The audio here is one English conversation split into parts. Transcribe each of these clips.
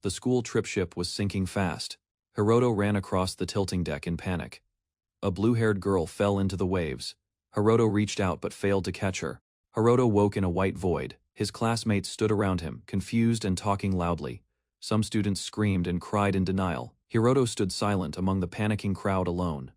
The school trip ship was sinking fast. Hiroto ran across the tilting deck in panic. A blue-haired girl fell into the waves. Hiroto reached out but failed to catch her. Hiroto woke in a white void. His classmates stood around him, confused and talking loudly. Some students screamed and cried in denial. Hiroto stood silent among the panicking crowd alone.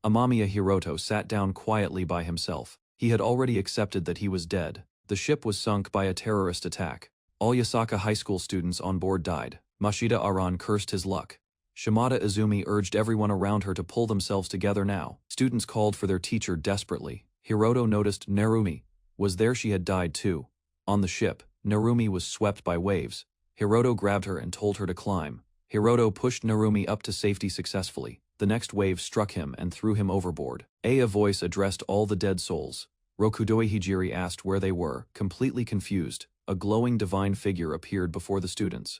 Amamiya Hiroto sat down quietly by himself. He had already accepted that he was dead. The ship was sunk by a terrorist attack. All Yasaka High School students on board died. Mashida Aran cursed his luck. Shimada Izumi urged everyone around her to pull themselves together now. Students called for their teacher desperately. Hiroto noticed Narumi was there. She had died too. On the ship, Narumi was swept by waves. Hiroto grabbed her and told her to climb. Hiroto pushed Narumi up to safety successfully. The next wave struck him and threw him overboard. A voice addressed all the dead souls. Rokudoi Hijiri asked where they were, completely confused. A glowing divine figure appeared before the students.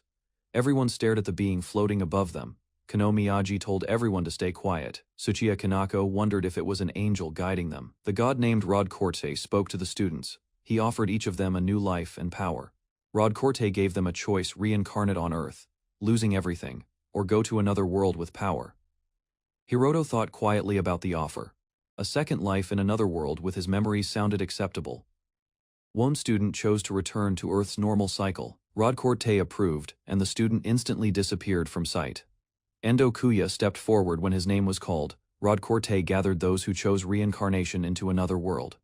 Everyone stared at the being floating above them. Kano Miyagi told everyone to stay quiet. Tsuchiya Kanako wondered if it was an angel guiding them. The god named Rod Corte spoke to the students. He offered each of them a new life and power. Rod Corte gave them a choice: reincarnate on Earth, losing everything, or go to another world with power. Hiroto thought quietly about the offer. A second life in another world with his memories sounded acceptable. One student chose to return to Earth's normal cycle. Rod Corte approved, and the student instantly disappeared from sight. Endo Kuya stepped forward when his name was called. Rod Corte gathered those who chose reincarnation into another world.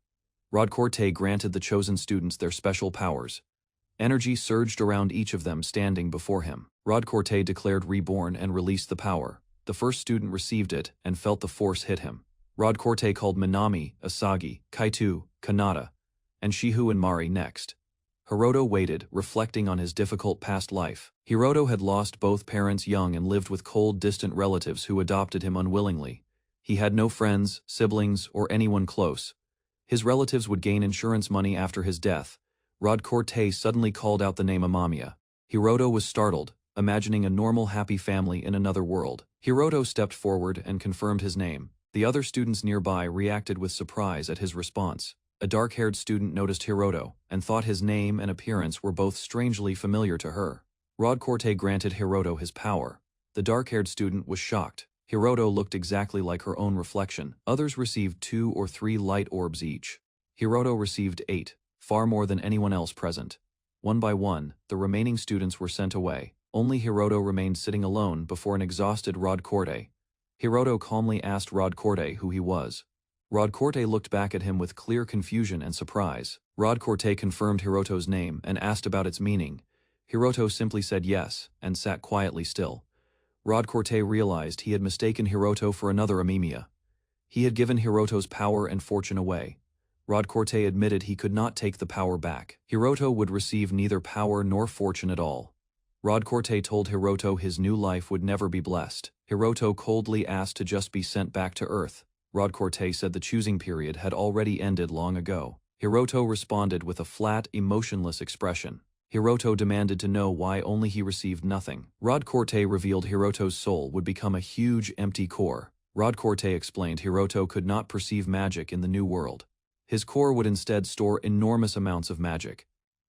Rod Corte granted the chosen students their special powers. Energy surged around each of them standing before him. Rod Corte declared reborn and released the power. The first student received it and felt the force hit him. Rod Corte called Minami, Asagi, Kaitu, Kanata, and Shihu and Mari next. Hiroto waited, reflecting on his difficult past life. Hiroto had lost both parents young and lived with cold, distant relatives who adopted him unwillingly. He had no friends, siblings, or anyone close. His relatives would gain insurance money after his death. Rod Corte suddenly called out the name Amamiya. Hiroto was startled, imagining a normal, happy family in another world. Hiroto stepped forward and confirmed his name. The other students nearby reacted with surprise at his response. A dark-haired student noticed Hiroto and thought his name and appearance were both strangely familiar to her. Rod Corte granted Hiroto his power. The dark-haired student was shocked. Hiroto looked exactly like her own reflection. Others received 2 or 3 light orbs each. Hiroto received 8, far more than anyone else present. One by one, the remaining students were sent away. Only Hiroto remained sitting alone before an exhausted Rod Corte. Hiroto calmly asked Rod Corte who he was. Rod Corte looked back at him with clear confusion and surprise. Rod Corte confirmed Hiroto's name and asked about its meaning. Hiroto simply said yes and sat quietly still. Rod Corte realized he had mistaken Hiroto for another Amamiya. He had given Hiroto's power and fortune away. Rod Corte admitted he could not take the power back. Hiroto would receive neither power nor fortune at all. Rod Corte told Hiroto his new life would never be blessed. Hiroto coldly asked to just be sent back to Earth. Rod Corte said the choosing period had already ended long ago. Hiroto responded with a flat, emotionless expression. Hiroto demanded to know why only he received nothing. Rod Corte revealed Hiroto's soul would become a huge, empty core. Rod Corte explained Hiroto could not perceive magic in the new world. His core would instead store enormous amounts of magic.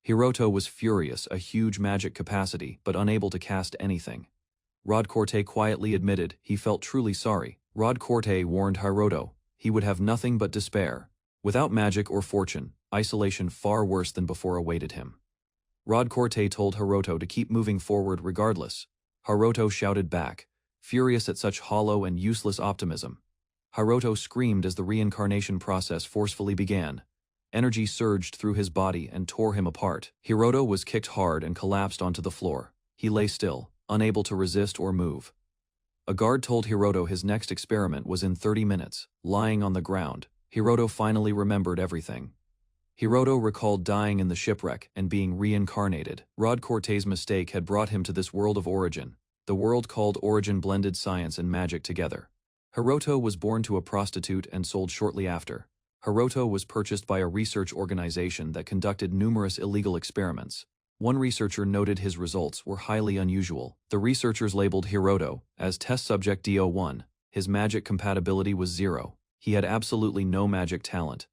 Hiroto was furious, a huge magic capacity, but unable to cast anything. Rod Corte quietly admitted he felt truly sorry. Rod Corte warned Hiroto he would have nothing but despair. Without magic or fortune, isolation far worse than before awaited him. Rod Corte told Hiroto to keep moving forward regardless. Hiroto shouted back, furious at such hollow and useless optimism. Hiroto screamed as the reincarnation process forcefully began. Energy surged through his body and tore him apart. Hiroto was kicked hard and collapsed onto the floor. He lay still, unable to resist or move. A guard told Hiroto his next experiment was in 30 minutes. Lying on the ground, Hiroto finally remembered everything. Hiroto recalled dying in the shipwreck and being reincarnated. Rod Corte's mistake had brought him to this world of origin. The world called Origin blended science and magic together. Hiroto was born to a prostitute and sold shortly after. Hiroto was purchased by a research organization that conducted numerous illegal experiments. One researcher noted his results were highly unusual. The researchers labeled Hiroto as test subject D01. His magic compatibility was 0. He had absolutely no magic talent.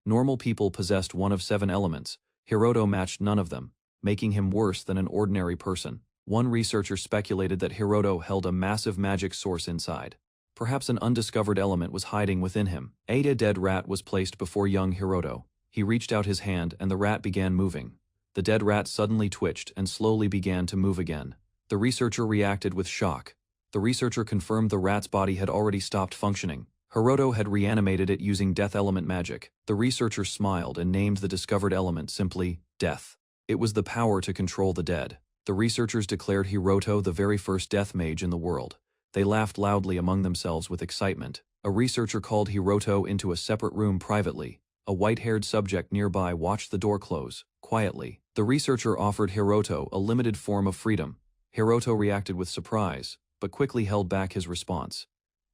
Normal people possessed one of 7 elements. Hiroto matched none of them, making him worse than an ordinary person. One researcher speculated that Hiroto held a massive magic source inside. Perhaps an undiscovered element was hiding within him. A dead rat was placed before young Hiroto. He reached out his hand and the rat began moving. The dead rat suddenly twitched and slowly began to move again. The researcher reacted with shock. The researcher confirmed the rat's body had already stopped functioning. Hiroto had reanimated it using death element magic. The researcher smiled and named the discovered element simply death. It was the power to control the dead. The researchers declared Hiroto the very first death mage in the world. They laughed loudly among themselves with excitement. A researcher called Hiroto into a separate room privately. A white-haired subject nearby watched the door close, quietly. The researcher offered Hiroto a limited form of freedom. Hiroto reacted with surprise, but quickly held back his response.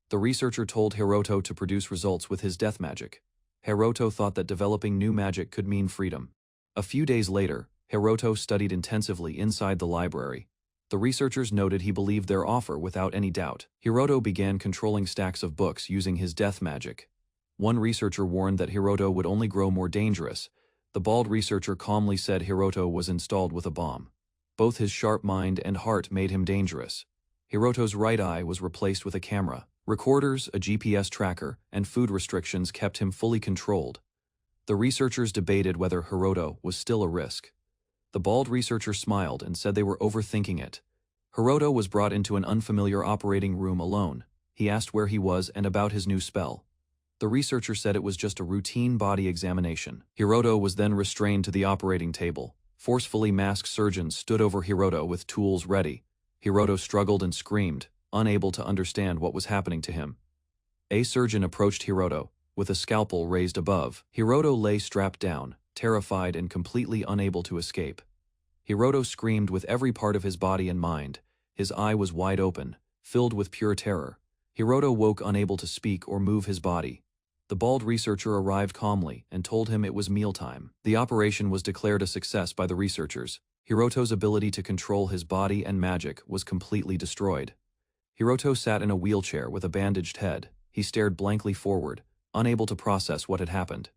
The researcher told Hiroto to produce results with his death magic. Hiroto thought that developing new magic could mean freedom. A few days later, Hiroto studied intensively inside the library. The researchers noted he believed their offer without any doubt. Hiroto began controlling stacks of books using his death magic. One researcher warned that Hiroto would only grow more dangerous. The bald researcher calmly said Hiroto was installed with a bomb. Both his sharp mind and heart made him dangerous. Hiroto's right eye was replaced with a camera. Recorders, a GPS tracker, and food restrictions kept him fully controlled. The researchers debated whether Hiroto was still a risk. The bald researcher smiled and said they were overthinking it. Hiroto was brought into an unfamiliar operating room alone. He asked where he was and about his new spell. The researcher said it was just a routine body examination. Hiroto was then restrained to the operating table. Forcefully masked surgeons stood over Hiroto with tools ready. Hiroto struggled and screamed, unable to understand what was happening to him. A surgeon approached Hiroto, with a scalpel raised above. Hiroto lay strapped down, terrified and completely unable to escape. Hiroto screamed with every part of his body and mind. His eye was wide open, filled with pure terror. Hiroto woke unable to speak or move his body. The bald researcher arrived calmly and told him it was mealtime. The operation was declared a success by the researchers. Hiroto's ability to control his body and magic was completely destroyed. Hiroto sat in a wheelchair with a bandaged head. He stared blankly forward, unable to process what had happened.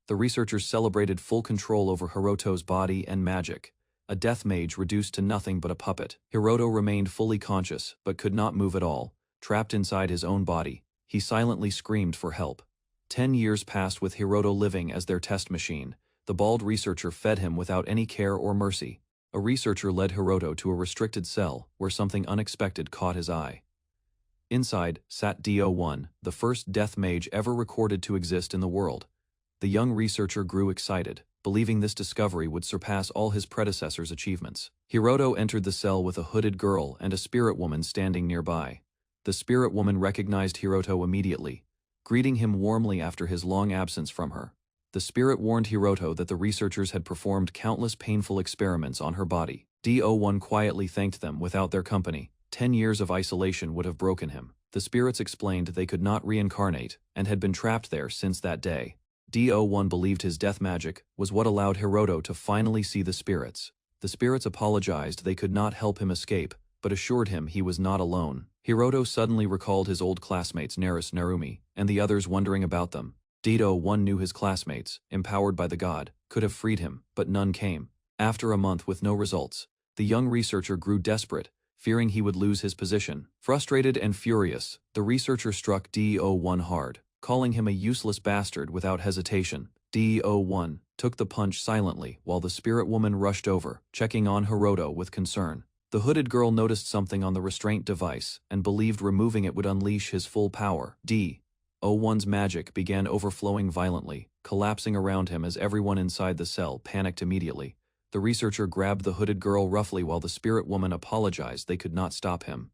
The researchers celebrated full control over Hiroto's body and magic. A death mage reduced to nothing but a puppet. Hiroto remained fully conscious, but could not move at all. Trapped inside his own body, he silently screamed for help. 10 years passed with Hiroto living as their test machine. The bald researcher fed him without any care or mercy. A researcher led Hiroto to a restricted cell, where something unexpected caught his eye. Inside sat D01, the first death mage ever recorded to exist in the world. The young researcher grew excited, believing this discovery would surpass all his predecessors' achievements. Hiroto entered the cell with a hooded girl and a spirit woman standing nearby. The spirit woman recognized Hiroto immediately, greeting him warmly after his long absence from her. The spirit warned Hiroto that the researchers had performed countless painful experiments on her body. D01 quietly thanked them. Without their company, 10 years of isolation would have broken him. The spirits explained they could not reincarnate and had been trapped there since that day. D01 believed his death magic was what allowed Hiroto to finally see the spirits. The spirits apologized they could not help him escape, but assured him he was not alone. Hiroto suddenly recalled his old classmates Naris, Narumi, and the others wondering about them. D01 knew his classmates, empowered by the god, could have freed him, but none came. After a month with no results, the young researcher grew desperate, fearing he would lose his position. Frustrated and furious, the researcher struck D01 hard, calling him a useless bastard without hesitation. D01 took the punch silently while the spirit woman rushed over, checking on Hiroto with concern. The hooded girl noticed something on the restraint device and believed removing it would unleash his full power. D01's magic began overflowing violently, collapsing around him as everyone inside the cell panicked immediately. The researcher grabbed the hooded girl roughly while the spirit woman apologized they could not stop him.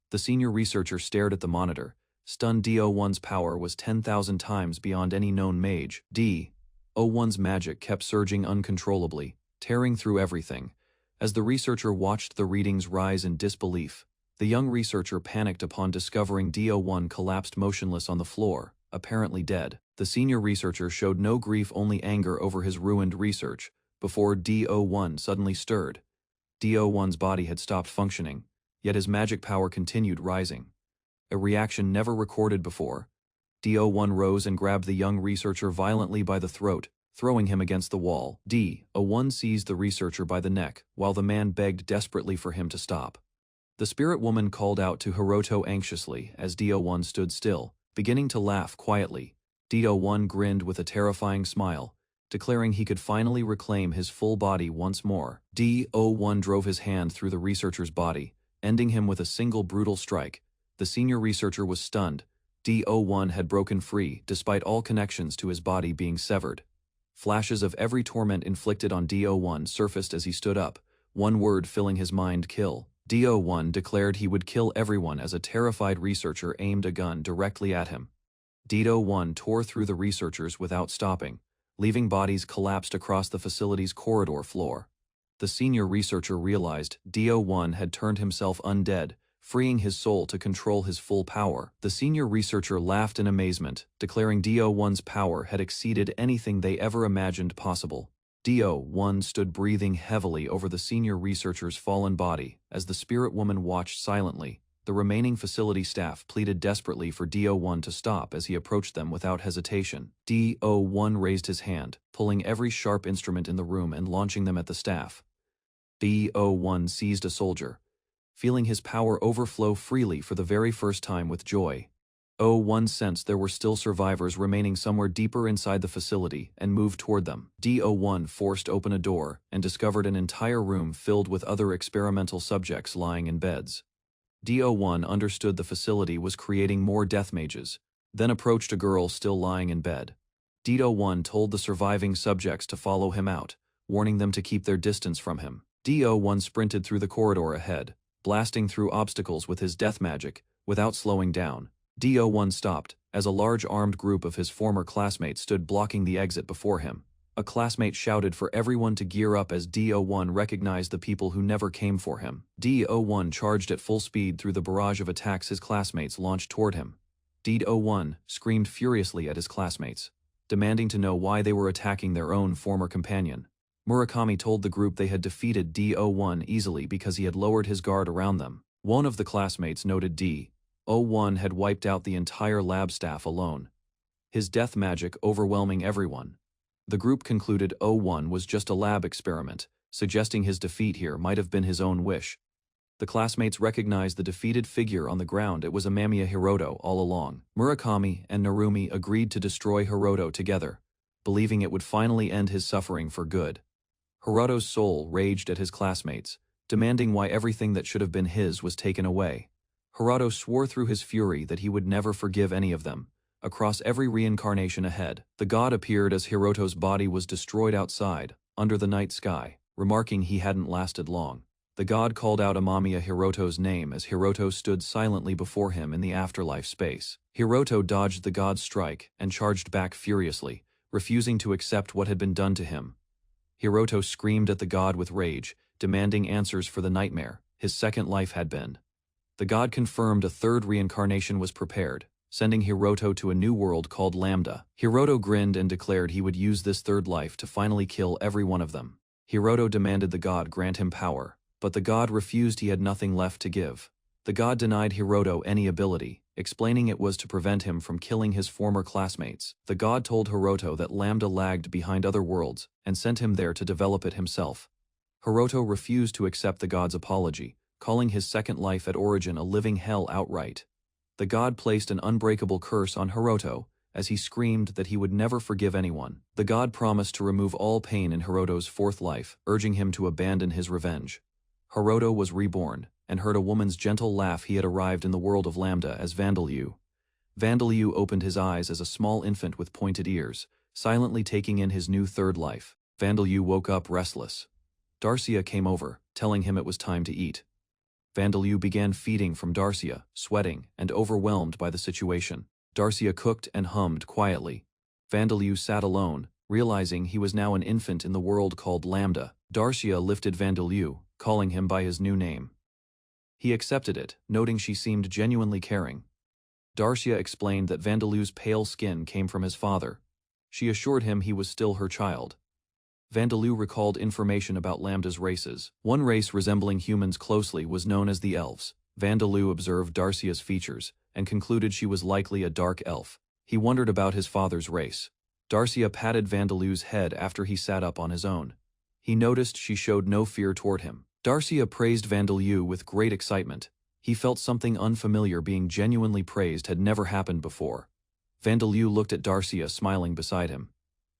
The senior researcher stared at the monitor. Stunned, D01's power was 10,000 times beyond any known mage. D01's magic kept surging uncontrollably, tearing through everything. As the researcher watched the readings rise in disbelief, the young researcher panicked upon discovering D01 collapsed motionless on the floor, apparently dead. The senior researcher showed no grief, only anger over his ruined research, before D01 suddenly stirred. D01's body had stopped functioning, yet his magic power continued rising. A reaction never recorded before. D01 rose and grabbed the young researcher violently by the throat, throwing him against the wall. Owen seized the researcher by the neck, while the man begged desperately for him to stop. The spirit woman called out to Hiroto anxiously as Owen stood still, beginning to laugh quietly. Owen grinned with a terrifying smile, declaring he could finally reclaim his full body once more. Owen drove his hand through the researcher's body, ending him with a single brutal strike. The senior researcher was stunned. Owen had broken free, despite all connections to his body being severed. Flashes of every torment inflicted on Owen surfaced as he stood up, one word filling his mind: kill. Owen declared he would kill everyone as a terrified researcher aimed a gun directly at him. Owen tore through the researchers without stopping, leaving bodies collapsed across the facility's corridor floor. The senior researcher realized Owen had turned himself undead, freeing his soul to control his full power. The senior researcher laughed in amazement, declaring Owen's power had exceeded anything they ever imagined possible. Owen stood breathing heavily over the senior researcher's fallen body as the spirit woman watched silently. The remaining facility staff pleaded desperately for Owen to stop as he approached them without hesitation. Owen raised his hand, pulling every sharp instrument in the room and launching them at the staff. Owen seized a soldier, feeling his power overflow freely for the very first time with joy. Owen sensed there were still survivors remaining somewhere deeper inside the facility and moved toward them. Owen forced open a door and discovered an entire room filled with other experimental subjects lying in beds. Owen understood the facility was creating more death mages, then approached a girl still lying in bed. Owen told the surviving subjects to follow him out, warning them to keep their distance from him. Owen sprinted through the corridor ahead, blasting through obstacles with his death magic, without slowing down. Owen stopped, as a large armed group of his former classmates stood blocking the exit before him. A classmate shouted for everyone to gear up as Owen recognized the people who never came for him. Owen charged at full speed through the barrage of attacks his classmates launched toward him. Owen screamed furiously at his classmates, demanding to know why they were attacking their own former companion. Murakami told the group they had defeated Owen easily because he had lowered his guard around them. One of the classmates noted Owen had wiped out the entire lab staff alone, his death magic overwhelming everyone. The group concluded Owen was just a lab experiment, suggesting his defeat here might have been his own wish. The classmates recognized the defeated figure on the ground. It was Amamiya Hiroto all along. Murakami and Narumi agreed to destroy Hiroto together, believing it would finally end his suffering for good. Hiroto's soul raged at his classmates, demanding why everything that should have been his was taken away. Hiroto swore through his fury that he would never forgive any of them. Across every reincarnation ahead, the god appeared as Hiroto's body was destroyed outside, under the night sky, remarking he hadn't lasted long. The god called out Amamiya Hiroto's name as Hiroto stood silently before him in the afterlife space. Hiroto dodged the god's strike and charged back furiously, refusing to accept what had been done to him. Hiroto screamed at the god with rage, demanding answers for the nightmare his second life had been. The god confirmed a third reincarnation was prepared, sending Hiroto to a new world called Lambda. Hiroto grinned and declared he would use this third life to finally kill every one of them. Hiroto demanded the god grant him power, but the god refused. He had nothing left to give. The god denied Hiroto any ability, explaining it was to prevent him from killing his former classmates. The god told Hiroto that Lambda lagged behind other worlds and sent him there to develop it himself. Hiroto refused to accept the god's apology, calling his second life at origin a living hell outright. The god placed an unbreakable curse on Hiroto, as he screamed that he would never forgive anyone. The god promised to remove all pain in Hiroto's fourth life, urging him to abandon his revenge. Hiroto was reborn, and heard a woman's gentle laugh. He had arrived in the world of Lambda as Vandalyu. Vandalyu opened his eyes as a small infant with pointed ears, silently taking in his new third life. Vandalyu woke up restless. Darcia came over, telling him it was time to eat. Vandalyu began feeding from Darcia, sweating and overwhelmed by the situation. Darcia cooked and hummed quietly. Vandalyu sat alone, realizing he was now an infant in the world called Lambda. Darcia lifted Vandalyu, calling him by his new name. He accepted it, noting she seemed genuinely caring. Darcia explained that Vandalu's pale skin came from his father. She assured him he was still her child. Vandalyu recalled information about Lambda's races. One race resembling humans closely was known as the Elves. Vandalyu observed Darcia's features and concluded she was likely a dark elf. He wondered about his father's race. Darcia patted Vandalew's head after he sat up on his own. He noticed she showed no fear toward him. Darcia praised Vandalew with great excitement. He felt something unfamiliar being genuinely praised had never happened before. Vandalew looked at Darcia smiling beside him.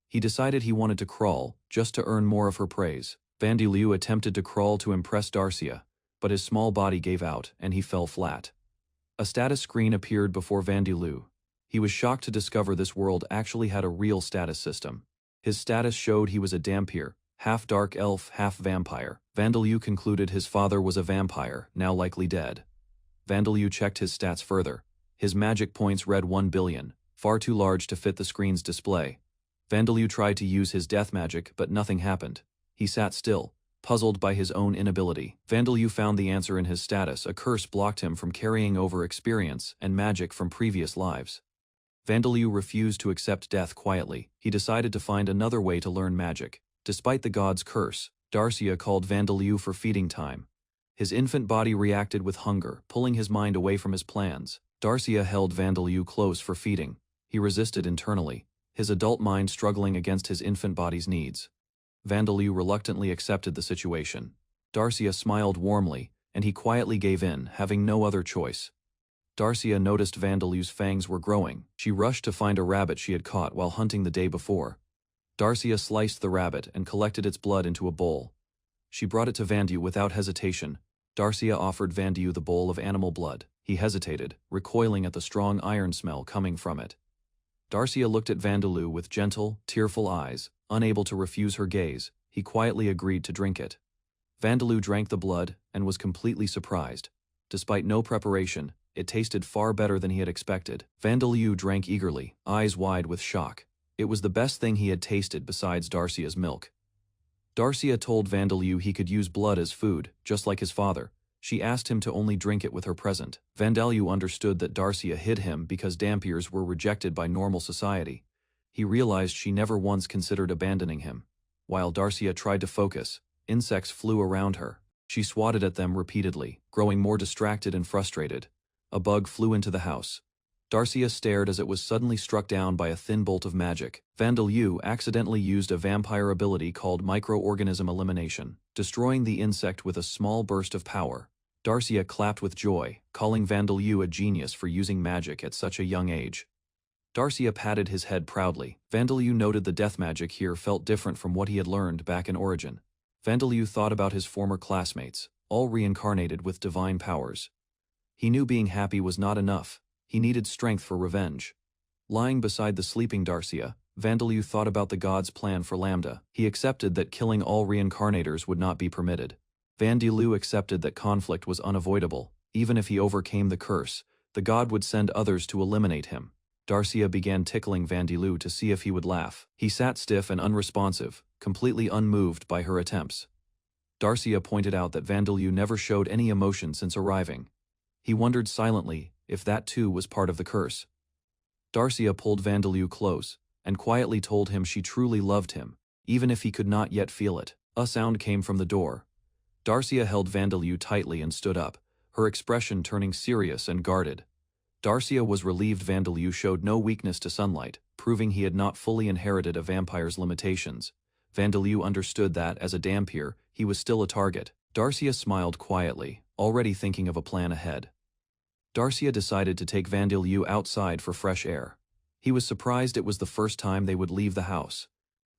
He decided he wanted to crawl, just to earn more of her praise. Vandalew attempted to crawl to impress Darcia, but his small body gave out and he fell flat. A status screen appeared before Vandalew. He was shocked to discover this world actually had a real status system. His status showed he was a Dhampir, half dark elf, half vampire. Vandalew concluded his father was a vampire, now likely dead. Vandalew checked his stats further. His magic points read 1 billion, far too large to fit the screen's display. Vandalew tried to use his death magic, but nothing happened. He sat still, puzzled by his own inability. Vandalew found the answer in his status. A curse blocked him from carrying over experience and magic from previous lives. Vandalew refused to accept death quietly. He decided to find another way to learn magic. Despite the god's curse, Darcia called Vandalew for feeding time. His infant body reacted with hunger, pulling his mind away from his plans. Darcia held Vandalew close for feeding. He resisted internally, his adult mind struggling against his infant body's needs. Vandalew reluctantly accepted the situation. Darcia smiled warmly, and he quietly gave in, having no other choice. Darcia noticed Vandalew's fangs were growing. She rushed to find a rabbit she had caught while hunting the day before. Darcia sliced the rabbit and collected its blood into a bowl. She brought it to Vandalew without hesitation. Darcia offered Vandalew the bowl of animal blood. He hesitated, recoiling at the strong iron smell coming from it. Darcia looked at Vandalew with gentle, tearful eyes. Unable to refuse her gaze, he quietly agreed to drink it. Vandalew drank the blood and was completely surprised. Despite no preparation, it tasted far better than he had expected. Vandalew drank eagerly, eyes wide with shock. It was the best thing he had tasted besides Darcia's milk. Darcia told Vandalew he could use blood as food, just like his father. She asked him to only drink it with her present. Vandalew understood that Darcia hid him because Dhampirs were rejected by normal society. He realized she never once considered abandoning him. While Darcia tried to focus, insects flew around her. She swatted at them repeatedly, growing more distracted and frustrated. A bug flew into the house. Darcia stared as it was suddenly struck down by a thin bolt of magic. Vandalew accidentally used a vampire ability called microorganism elimination, destroying the insect with a small burst of power. Darcia clapped with joy, calling Vandalew a genius for using magic at such a young age. Darcia patted his head proudly. Vandalew noted the death magic here felt different from what he had learned back in Origin. Vandalew thought about his former classmates, all reincarnated with divine powers. He knew being happy was not enough. He needed strength for revenge. Lying beside the sleeping Darcia, Vandalew thought about the god's plan for Lambda. He accepted that killing all reincarnators would not be permitted. Vandalew accepted that conflict was unavoidable. Even if he overcame the curse, the god would send others to eliminate him. Darcia began tickling Vandalew to see if he would laugh. He sat stiff and unresponsive, completely unmoved by her attempts. Darcia pointed out that Vandalew never showed any emotion since arriving. He wondered silently if that too was part of the curse. Darcia pulled Vandalew close and quietly told him she truly loved him, even if he could not yet feel it. A sound came from the door. Darcia held Vandalew tightly and stood up, her expression turning serious and guarded. Darcia was relieved Vandalew showed no weakness to sunlight, proving he had not fully inherited a vampire's limitations. Vandalew understood that, as a Dhampir, he was still a target. Darcia smiled quietly, already thinking of a plan ahead. Darcia decided to take Vandalew outside for fresh air. He was surprised it was the first time they would leave the house.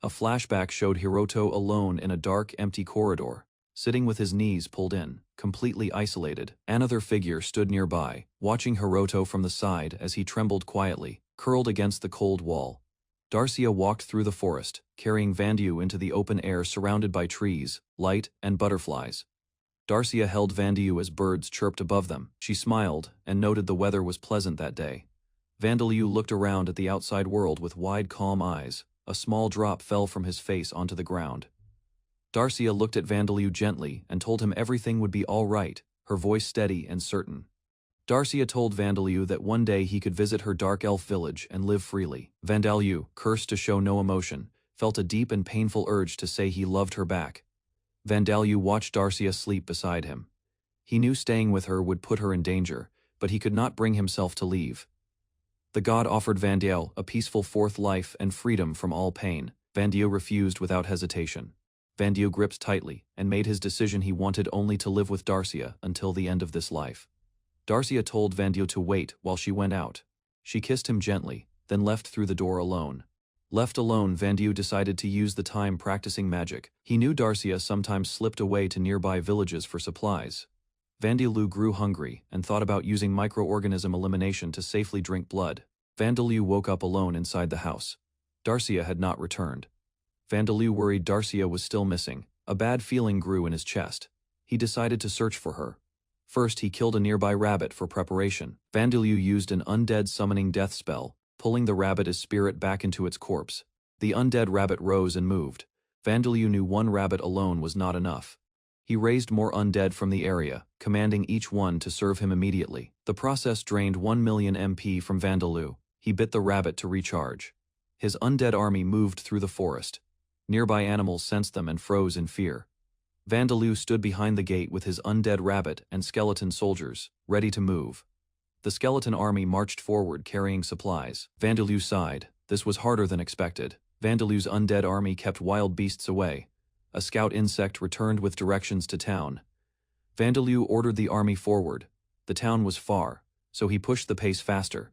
A flashback showed Hiroto alone in a dark, empty corridor, sitting with his knees pulled in, completely isolated. Another figure stood nearby, watching Hiroto from the side as he trembled quietly, curled against the cold wall. Darcia walked through the forest, carrying Vandalew into the open air surrounded by trees, light, and butterflies. Darcia held Vandalew as birds chirped above them. She smiled and noted the weather was pleasant that day. Vandalew looked around at the outside world with wide, calm eyes. A small drop fell from his face onto the ground. Darcia looked at Vandalew gently and told him everything would be all right, her voice steady and certain. Darcia told Vandalew that one day he could visit her dark elf village and live freely. Vandalew, cursed to show no emotion, felt a deep and painful urge to say he loved her back. Vandalew watched Darcia sleep beside him. He knew staying with her would put her in danger, but he could not bring himself to leave. The god offered Vandio a peaceful fourth life and freedom from all pain. Vandio refused without hesitation. Vandio gripped tightly and made his decision. He wanted only to live with Darcia until the end of this life. Darcia told Vandio to wait while she went out. She kissed him gently, then left through the door alone. Left alone, Vandio decided to use the time practicing magic. He knew Darcia sometimes slipped away to nearby villages for supplies. Vandilu grew hungry and thought about using microorganism elimination to safely drink blood. Vandilu woke up alone inside the house. Darcia had not returned. Vandilu worried Darcia was still missing. A bad feeling grew in his chest. He decided to search for her. First, he killed a nearby rabbit for preparation. Vandilu used an undead summoning death spell, pulling the rabbit's spirit back into its corpse. The undead rabbit rose and moved. Vandilu knew one rabbit alone was not enough. He raised more undead from the area, commanding each one to serve him immediately. The process drained 1 million MP from Vandilu. He bit the rabbit to recharge. His undead army moved through the forest. Nearby animals sensed them and froze in fear. Vandilu stood behind the gate with his undead rabbit and skeleton soldiers, ready to move. The skeleton army marched forward carrying supplies. Vandilu sighed. This was harder than expected. Vandilu's undead army kept wild beasts away. A scout insect returned with directions to town. Vandilu ordered the army forward. The town was far, so he pushed the pace faster.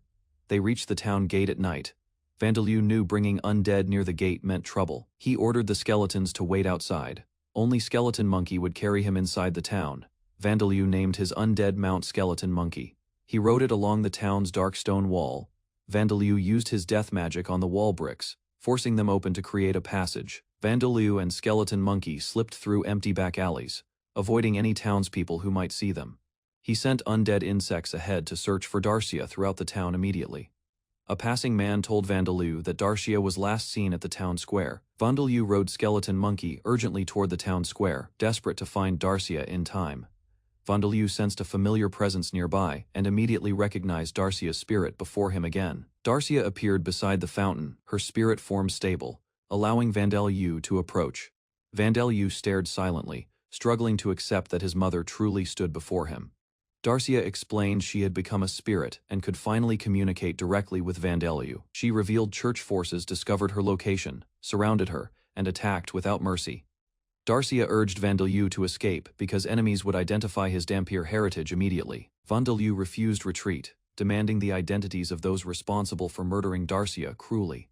They reached the town gate at night. Vandilu knew bringing undead near the gate meant trouble. He ordered the skeletons to wait outside. Only Skeleton Monkey would carry him inside the town. Vandilu named his undead mount Skeleton Monkey. He rode it along the town's dark stone wall. Vandilu used his death magic on the wall bricks, forcing them open to create a passage. Vandilu and Skeleton Monkey slipped through empty back alleys, avoiding any townspeople who might see them. He sent undead insects ahead to search for Darcia throughout the town immediately. A passing man told Vandilu that Darcia was last seen at the town square. Vandilu rode Skeleton Monkey urgently toward the town square, desperate to find Darcia in time. Vandilu sensed a familiar presence nearby and immediately recognized Darcia's spirit before him again. Darcia appeared beside the fountain, her spirit form stable, allowing Vandilu to approach. Vandilu stared silently, struggling to accept that his mother truly stood before him. Darcia explained she had become a spirit and could finally communicate directly with Vandilu. She revealed church forces discovered her location, surrounded her, and attacked without mercy. Darcia urged Vandilu to escape because enemies would identify his Dhampir heritage immediately. Vandilu refused retreat, demanding the identities of those responsible for murdering Darcia cruelly.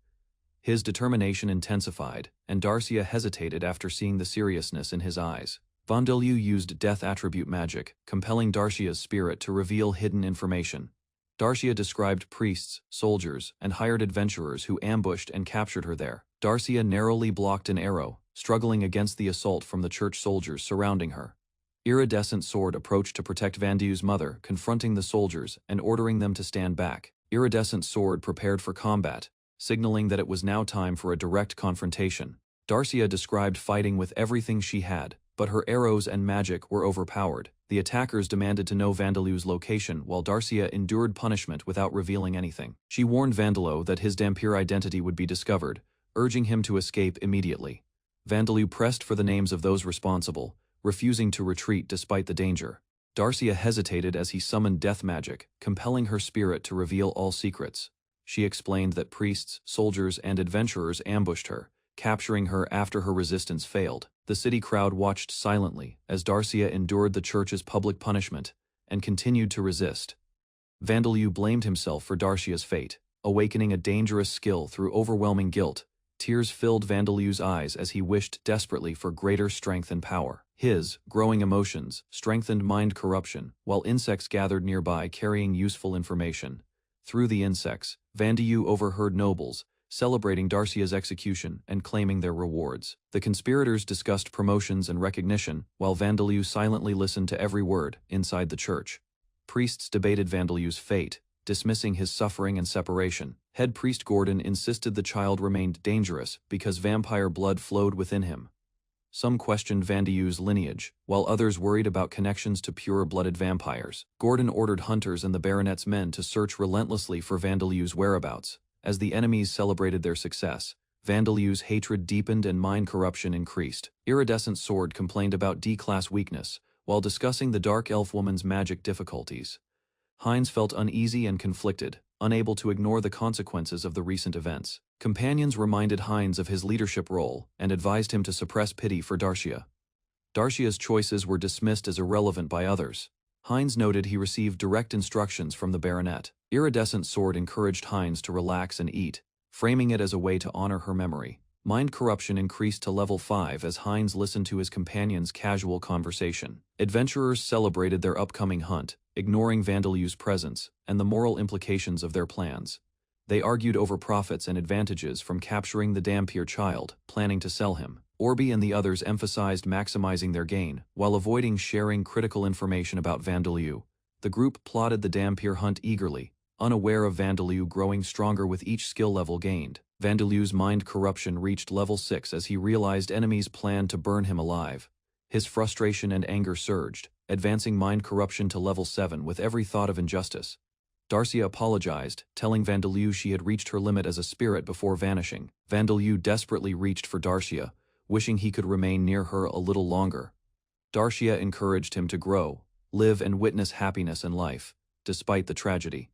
His determination intensified, and Darcia hesitated after seeing the seriousness in his eyes. Vandilu used death attribute magic, compelling Darcia's spirit to reveal hidden information. Darcia described priests, soldiers, and hired adventurers who ambushed and captured her there. Darcia narrowly blocked an arrow, struggling against the assault from the church soldiers surrounding her. Iridescent Sword approached to protect Vandilu's mother, confronting the soldiers and ordering them to stand back. Iridescent Sword prepared for combat, signaling that it was now time for a direct confrontation. Darcia described fighting with everything she had, but her arrows and magic were overpowered. The attackers demanded to know Vandilu's location while Darcia endured punishment without revealing anything. She warned Vandilu that his Dhampir identity would be discovered, urging him to escape immediately. Vandilu pressed for the names of those responsible, refusing to retreat despite the danger. Darcia hesitated as he summoned death magic, compelling her spirit to reveal all secrets. She explained that priests, soldiers, and adventurers ambushed her, capturing her after her resistance failed. The city crowd watched silently as Darcia endured the church's public punishment and continued to resist. Vandilu blamed himself for Darcia's fate, awakening a dangerous skill through overwhelming guilt. Tears filled Vandilu's eyes as he wished desperately for greater strength and power. His growing emotions strengthened mind corruption, while insects gathered nearby carrying useful information. Through the insects, Vandilu overheard nobles celebrating Darcia's execution and claiming their rewards. The conspirators discussed promotions and recognition, while Vandilu silently listened to every word inside the church. Priests debated Vandilu's fate, dismissing his suffering and separation. Head priest Gordon insisted the child remained dangerous because vampire blood flowed within him. Some questioned Vandilu's lineage, while others worried about connections to pure-blooded vampires. Gordon ordered hunters and the baronet's men to search relentlessly for Vandilu's whereabouts. As the enemies celebrated their success, Vandilu's hatred deepened and mind corruption increased. Iridescent Sword complained about D-class weakness, while discussing the Dark Elf woman's magic difficulties. Heinz felt uneasy and conflicted, unable to ignore the consequences of the recent events. Companions reminded Heinz of his leadership role and advised him to suppress pity for Darcia. Darcia's choices were dismissed as irrelevant by others. Heinz noted he received direct instructions from the baronet. Iridescent Sword encouraged Heinz to relax and eat, framing it as a way to honor her memory. Mind corruption increased to level 5 as Heinz listened to his companion's casual conversation. Adventurers celebrated their upcoming hunt, ignoring Vandaleu's presence and the moral implications of their plans. They argued over profits and advantages from capturing the Dampier child, planning to sell him. Orby and the others emphasized maximizing their gain, while avoiding sharing critical information about Vandaleu. The group plotted the Dampier hunt eagerly, unaware of Vandaleu growing stronger with each skill level gained. Vandaleu's mind corruption reached level 6 as he realized enemies planned to burn him alive. His frustration and anger surged, advancing mind corruption to level 7 with every thought of injustice. Darcia apologized, telling Vandaleu she had reached her limit as a spirit before vanishing. Vandaleu desperately reached for Darcia, wishing he could remain near her a little longer. Darcia encouraged him to grow, live and witness happiness in life, despite the tragedy.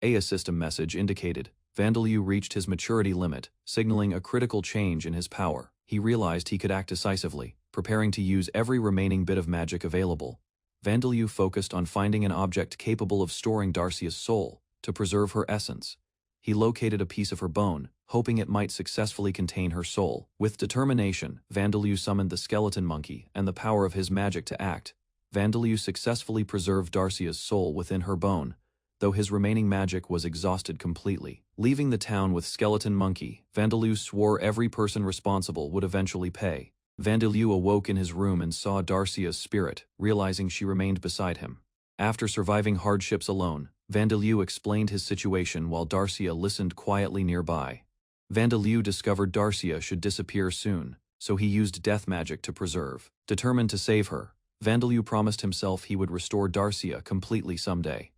A system message indicated Vandaleu reached his maturity limit, signaling a critical change in his power. He realized he could act decisively, preparing to use every remaining bit of magic available. Vandaleu focused on finding an object capable of storing Darcia's soul, to preserve her essence. He located a piece of her bone, hoping it might successfully contain her soul. With determination, Vandaleu summoned the skeleton monkey and the power of his magic to act. Vandaleu successfully preserved Darcia's soul within her bone, though his remaining magic was exhausted completely. Leaving the town with Skeleton Monkey, Vandaleu swore every person responsible would eventually pay. Vandaleu awoke in his room and saw Darcia's spirit, realizing she remained beside him. After surviving hardships alone, Vandaleu explained his situation while Darcia listened quietly nearby. Vandaleu discovered Darcia should disappear soon, so he used death magic to preserve. Determined to save her, Vandaleu promised himself he would restore Darcia completely someday.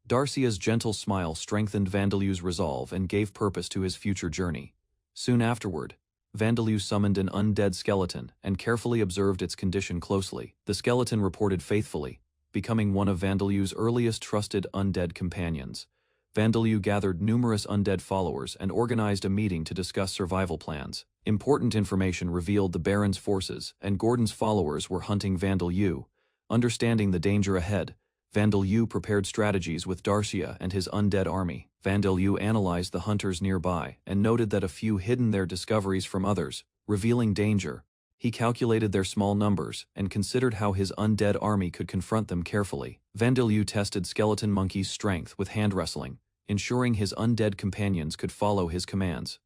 Darcia's gentle smile strengthened Vandaleu's resolve and gave purpose to his future journey. Soon afterward, Vandaleu summoned an undead skeleton and carefully observed its condition closely. The skeleton reported faithfully, becoming one of Vandaleu's earliest trusted undead companions. Vandaleu gathered numerous undead followers and organized a meeting to discuss survival plans. Important information revealed the Baron's forces and Gordon's followers were hunting Vandaleu. Understanding the danger ahead, Vandaleu prepared strategies with Darcia and his undead army. Vandaleu analyzed the hunters nearby and noted that a few hidden their discoveries from others, revealing danger. He calculated their small numbers and considered how his undead army could confront them carefully. Vandaleu tested Skeleton Monkey's strength with hand wrestling, ensuring his undead companions could follow his commands.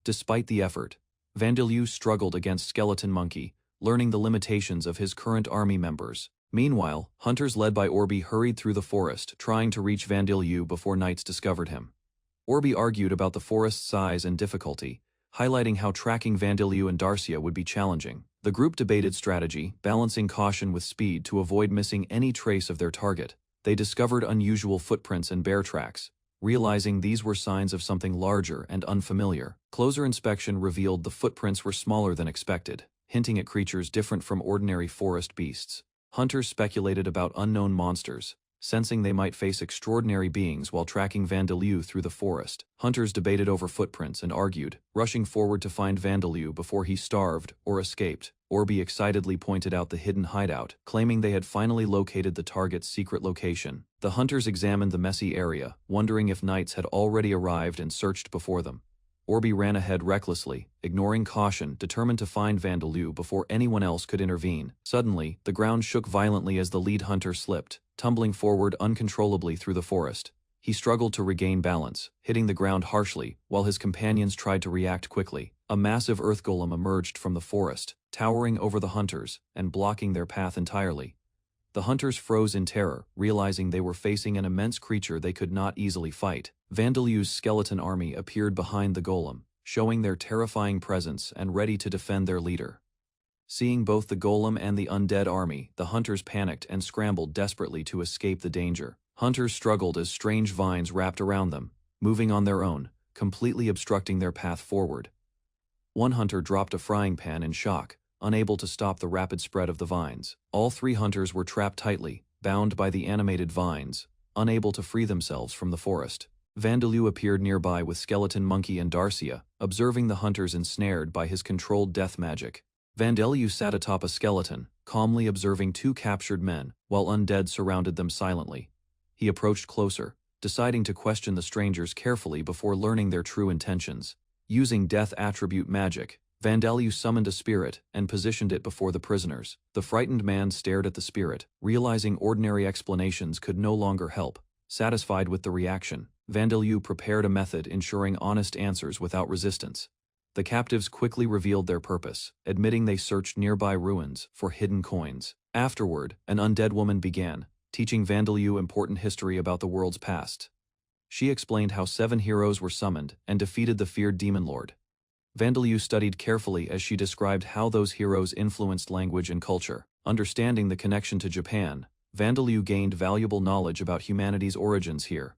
Despite the effort, Vandaleu struggled against Skeleton Monkey, learning the limitations of his current army members. Meanwhile, hunters led by Orby hurried through the forest, trying to reach Vandaleu before knights discovered him. Orby argued about the forest's size and difficulty, highlighting how tracking Vandaleu and Darcia would be challenging. The group debated strategy, balancing caution with speed to avoid missing any trace of their target. They discovered unusual footprints and bear tracks, realizing these were signs of something larger and unfamiliar. Closer inspection revealed the footprints were smaller than expected, hinting at creatures different from ordinary forest beasts. Hunters speculated about unknown monsters, sensing they might face extraordinary beings while tracking Vandaleu through the forest. Hunters debated over footprints and argued, rushing forward to find Vandaleu before he starved or escaped. Orby excitedly pointed out the hidden hideout, claiming they had finally located the target's secret location. The hunters examined the messy area, wondering if knights had already arrived and searched before them. Orby ran ahead recklessly, ignoring caution, determined to find Vandaleu before anyone else could intervene. Suddenly, the ground shook violently as the lead hunter slipped, tumbling forward uncontrollably through the forest. He struggled to regain balance, hitting the ground harshly, while his companions tried to react quickly. A massive earth golem emerged from the forest, towering over the hunters and blocking their path entirely. The hunters froze in terror, realizing they were facing an immense creature they could not easily fight. Vandaleu's skeleton army appeared behind the golem, showing their terrifying presence and ready to defend their leader. Seeing both the golem and the undead army, the hunters panicked and scrambled desperately to escape the danger. Hunters struggled as strange vines wrapped around them, moving on their own, completely obstructing their path forward. One hunter dropped a frying pan in shock, unable to stop the rapid spread of the vines. All three hunters were trapped tightly, bound by the animated vines, unable to free themselves from the forest. Vandeleu appeared nearby with Skeleton Monkey and Darcia, observing the hunters ensnared by his controlled death magic. Vandeleu sat atop a skeleton, calmly observing two captured men, while undead surrounded them silently. He approached closer, deciding to question the strangers carefully before learning their true intentions. Using death attribute magic, Vandeleu summoned a spirit and positioned it before the prisoners. The frightened man stared at the spirit, realizing ordinary explanations could no longer help. Satisfied with the reaction, Vandeleu prepared a method ensuring honest answers without resistance. The captives quickly revealed their purpose, admitting they searched nearby ruins for hidden coins. Afterward, an undead woman began, teaching Vandeleu important history about the world's past. She explained how 7 heroes were summoned and defeated the feared demon lord. Vandeleu studied carefully as she described how those heroes influenced language and culture. Understanding the connection to Japan, Vandeleu gained valuable knowledge about humanity's origins here.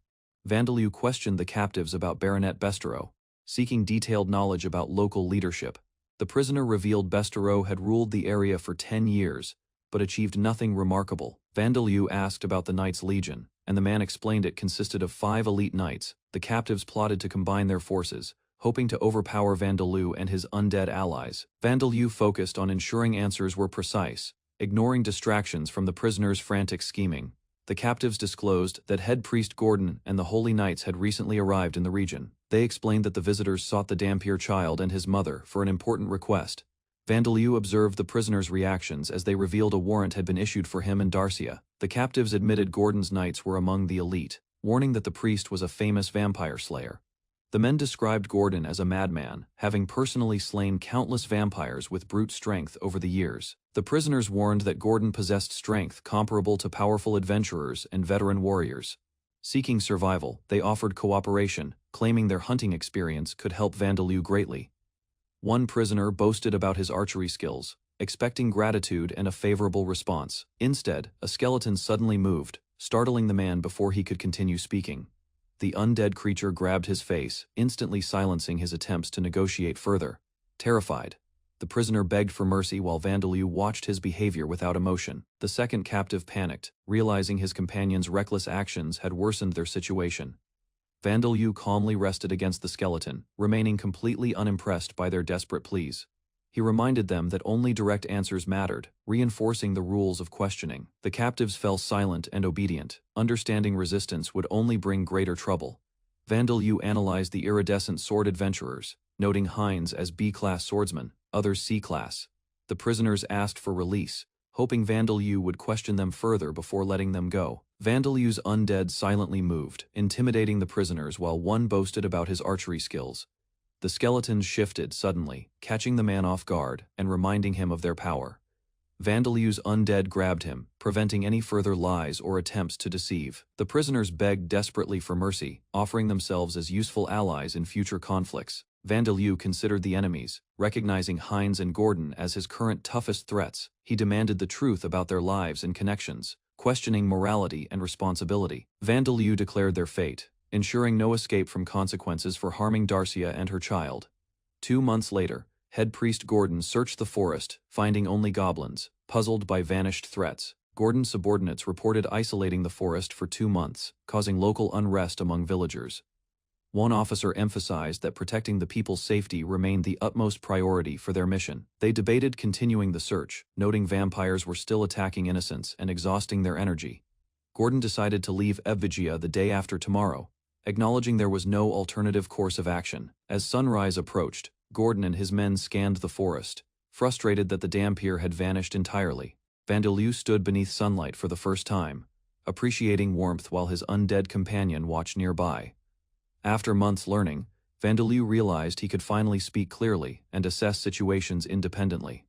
Vandeleu questioned the captives about Baronet Bestereau, seeking detailed knowledge about local leadership. The prisoner revealed Bestereau had ruled the area for 10 years, but achieved nothing remarkable. Vandeleu asked about the Knights Legion, and the man explained it consisted of 5 elite knights. The captives plotted to combine their forces, hoping to overpower Vandeleu and his undead allies. Vandeleu focused on ensuring answers were precise, ignoring distractions from the prisoners' frantic scheming. The captives disclosed that head priest Gordon and the Holy Knights had recently arrived in the region. They explained that the visitors sought the Dampier child and his mother for an important request. Vandeleu observed the prisoners' reactions as they revealed a warrant had been issued for him and Darcia. The captives admitted Gordon's knights were among the elite, warning that the priest was a famous vampire slayer. The men described Gordon as a madman, having personally slain countless vampires with brute strength over the years. The prisoners warned that Gordon possessed strength comparable to powerful adventurers and veteran warriors. Seeking survival, they offered cooperation, claiming their hunting experience could help Vandeleu greatly. One prisoner boasted about his archery skills, expecting gratitude and a favorable response. Instead, a skeleton suddenly moved, startling the man before he could continue speaking. The undead creature grabbed his face, instantly silencing his attempts to negotiate further. Terrified, the prisoner begged for mercy while Vandeleu watched his behavior without emotion. The second captive panicked, realizing his companion's reckless actions had worsened their situation. Vandeleu calmly rested against the skeleton, remaining completely unimpressed by their desperate pleas. He reminded them that only direct answers mattered, reinforcing the rules of questioning. The captives fell silent and obedient, understanding resistance would only bring greater trouble. Vandeleu analyzed the iridescent sword adventurers, noting Heinz as B-class swordsmen, others C-class. The prisoners asked for release, hoping Vandeleu would question them further before letting them go. Vandeleu's undead silently moved, intimidating the prisoners while one boasted about his archery skills. The skeletons shifted suddenly, catching the man off guard and reminding him of their power. Vandeleu's undead grabbed him, preventing any further lies or attempts to deceive. The prisoners begged desperately for mercy, offering themselves as useful allies in future conflicts. Vandeleu considered the enemies, recognizing Heinz and Gordon as his current toughest threats. He demanded the truth about their lives and connections, questioning morality and responsibility. Vandeleu declared their fate, ensuring no escape from consequences for harming Darcia and her child. 2 months later, head priest Gordon searched the forest, finding only goblins. Puzzled by vanished threats, Gordon's subordinates reported isolating the forest for 2 months, causing local unrest among villagers. One officer emphasized that protecting the people's safety remained the utmost priority for their mission. They debated continuing the search, noting vampires were still attacking innocents and exhausting their energy. Gordon decided to leave Evvigia the day after tomorrow, acknowledging there was no alternative course of action. As sunrise approached, Gordon and his men scanned the forest, frustrated that the Dampier had vanished entirely. Vandeleu stood beneath sunlight for the first time, appreciating warmth while his undead companion watched nearby. After months learning, Vandeleu realized he could finally speak clearly and assess situations independently.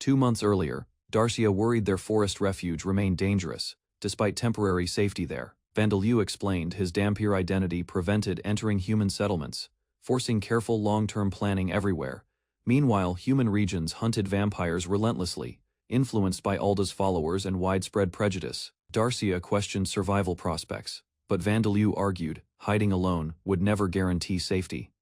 2 months earlier, Darcia worried their forest refuge remained dangerous, despite temporary safety there. Vandeleu explained his Dampier identity prevented entering human settlements, forcing careful long-term planning everywhere. Meanwhile, human regions hunted vampires relentlessly, influenced by Alda's followers and widespread prejudice. Darcia questioned survival prospects, but Vandeleu argued hiding alone would never guarantee safety.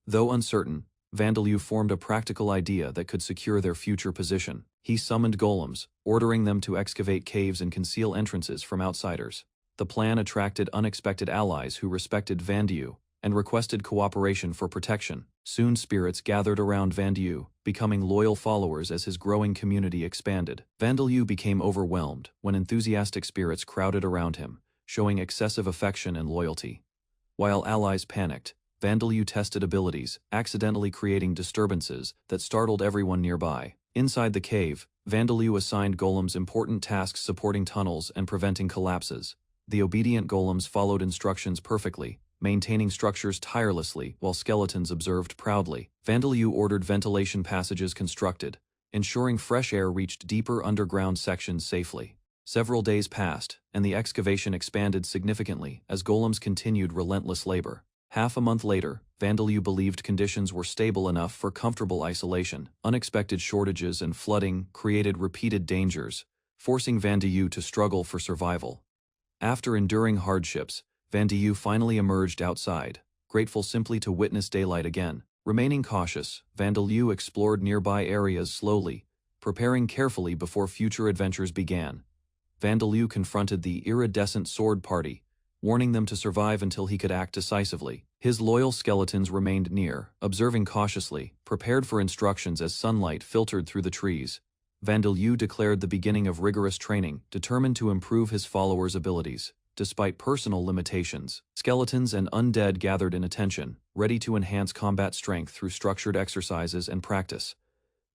Though uncertain, Vandeleu formed a practical idea that could secure their future position. He summoned golems, ordering them to excavate caves and conceal entrances from outsiders. The plan attracted unexpected allies who respected Vandieu and requested cooperation for protection. Soon spirits gathered around Vandieu, becoming loyal followers as his growing community expanded. Vandieu became overwhelmed when enthusiastic spirits crowded around him, showing excessive affection and loyalty. While allies panicked, Vandieu tested abilities, accidentally creating disturbances that startled everyone nearby. Inside the cave, Vandieu assigned golems important tasks supporting tunnels and preventing collapses. The obedient golems followed instructions perfectly, maintaining structures tirelessly while skeletons observed proudly. Vandieu ordered ventilation passages constructed, ensuring fresh air reached deeper underground sections safely. Several days passed, and the excavation expanded significantly as golems continued relentless labor. Half a month later, Vandieu believed conditions were stable enough for comfortable isolation. Unexpected shortages and flooding created repeated dangers, forcing Vandieu to struggle for survival. After enduring hardships, Vandieu finally emerged outside, grateful simply to witness daylight again. Remaining cautious, Vandieu explored nearby areas slowly, preparing carefully before future adventures began. Vandieu confronted the iridescent sword party, warning them to survive until he could act decisively. His loyal skeletons remained near, observing cautiously, prepared for instructions as sunlight filtered through the trees. Vandieu declared the beginning of rigorous training, determined to improve his followers' abilities. Despite personal limitations, skeletons and undead gathered in attention, ready to enhance combat strength through structured exercises and practice.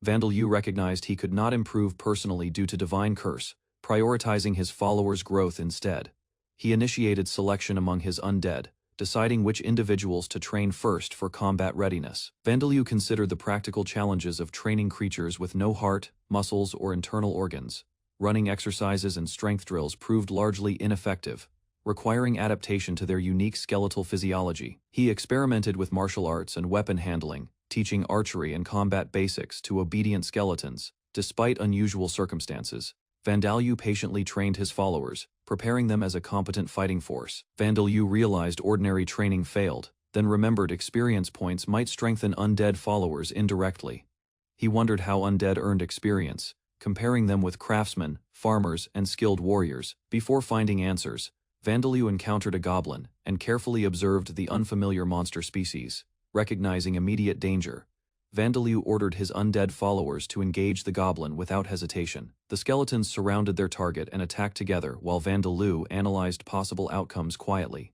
Vandieu recognized he could not improve personally due to divine curse, prioritizing his followers' growth instead. He initiated selection among his undead, deciding which individuals to train first for combat readiness. Vandieu considered the practical challenges of training creatures with no heart, muscles, or internal organs. Running exercises and strength drills proved largely ineffective, requiring adaptation to their unique skeletal physiology. He experimented with martial arts and weapon handling, teaching archery and combat basics to obedient skeletons. Despite unusual circumstances, Vandieu patiently trained his followers, preparing them as a competent fighting force. Vandieu realized ordinary training failed, then remembered experience points might strengthen undead followers indirectly. He wondered how undead earned experience, comparing them with craftsmen, farmers, and skilled warriors. Before finding answers, Vandieu encountered a goblin and carefully observed the unfamiliar monster species. Recognizing immediate danger, Vandieu ordered his undead followers to engage the goblin without hesitation. The skeletons surrounded their target and attacked together while Vandieu analyzed possible outcomes quietly.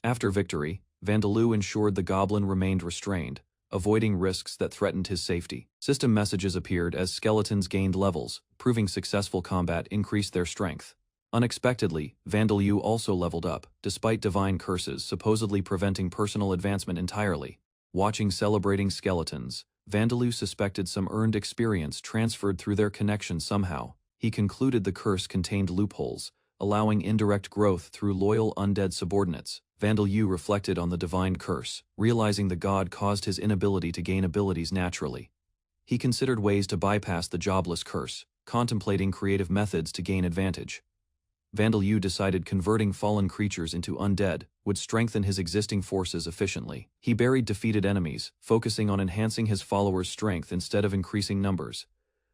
After victory, Vandieu ensured the goblin remained restrained, avoiding risks that threatened his safety. System messages appeared as skeletons gained levels, proving successful combat increased their strength. Unexpectedly, Vandieu also leveled up, despite divine curses supposedly preventing personal advancement entirely. Watching celebrating skeletons, Vandieu suspected some earned experience transferred through their connection somehow. He concluded the curse contained loopholes, allowing indirect growth through loyal undead subordinates. Vandieu reflected on the divine curse, realizing the god caused his inability to gain abilities naturally. He considered ways to bypass the jobless curse, contemplating creative methods to gain advantage. Vandieu decided converting fallen creatures into undead would strengthen his existing forces efficiently. He buried defeated enemies, focusing on enhancing his followers' strength instead of increasing numbers.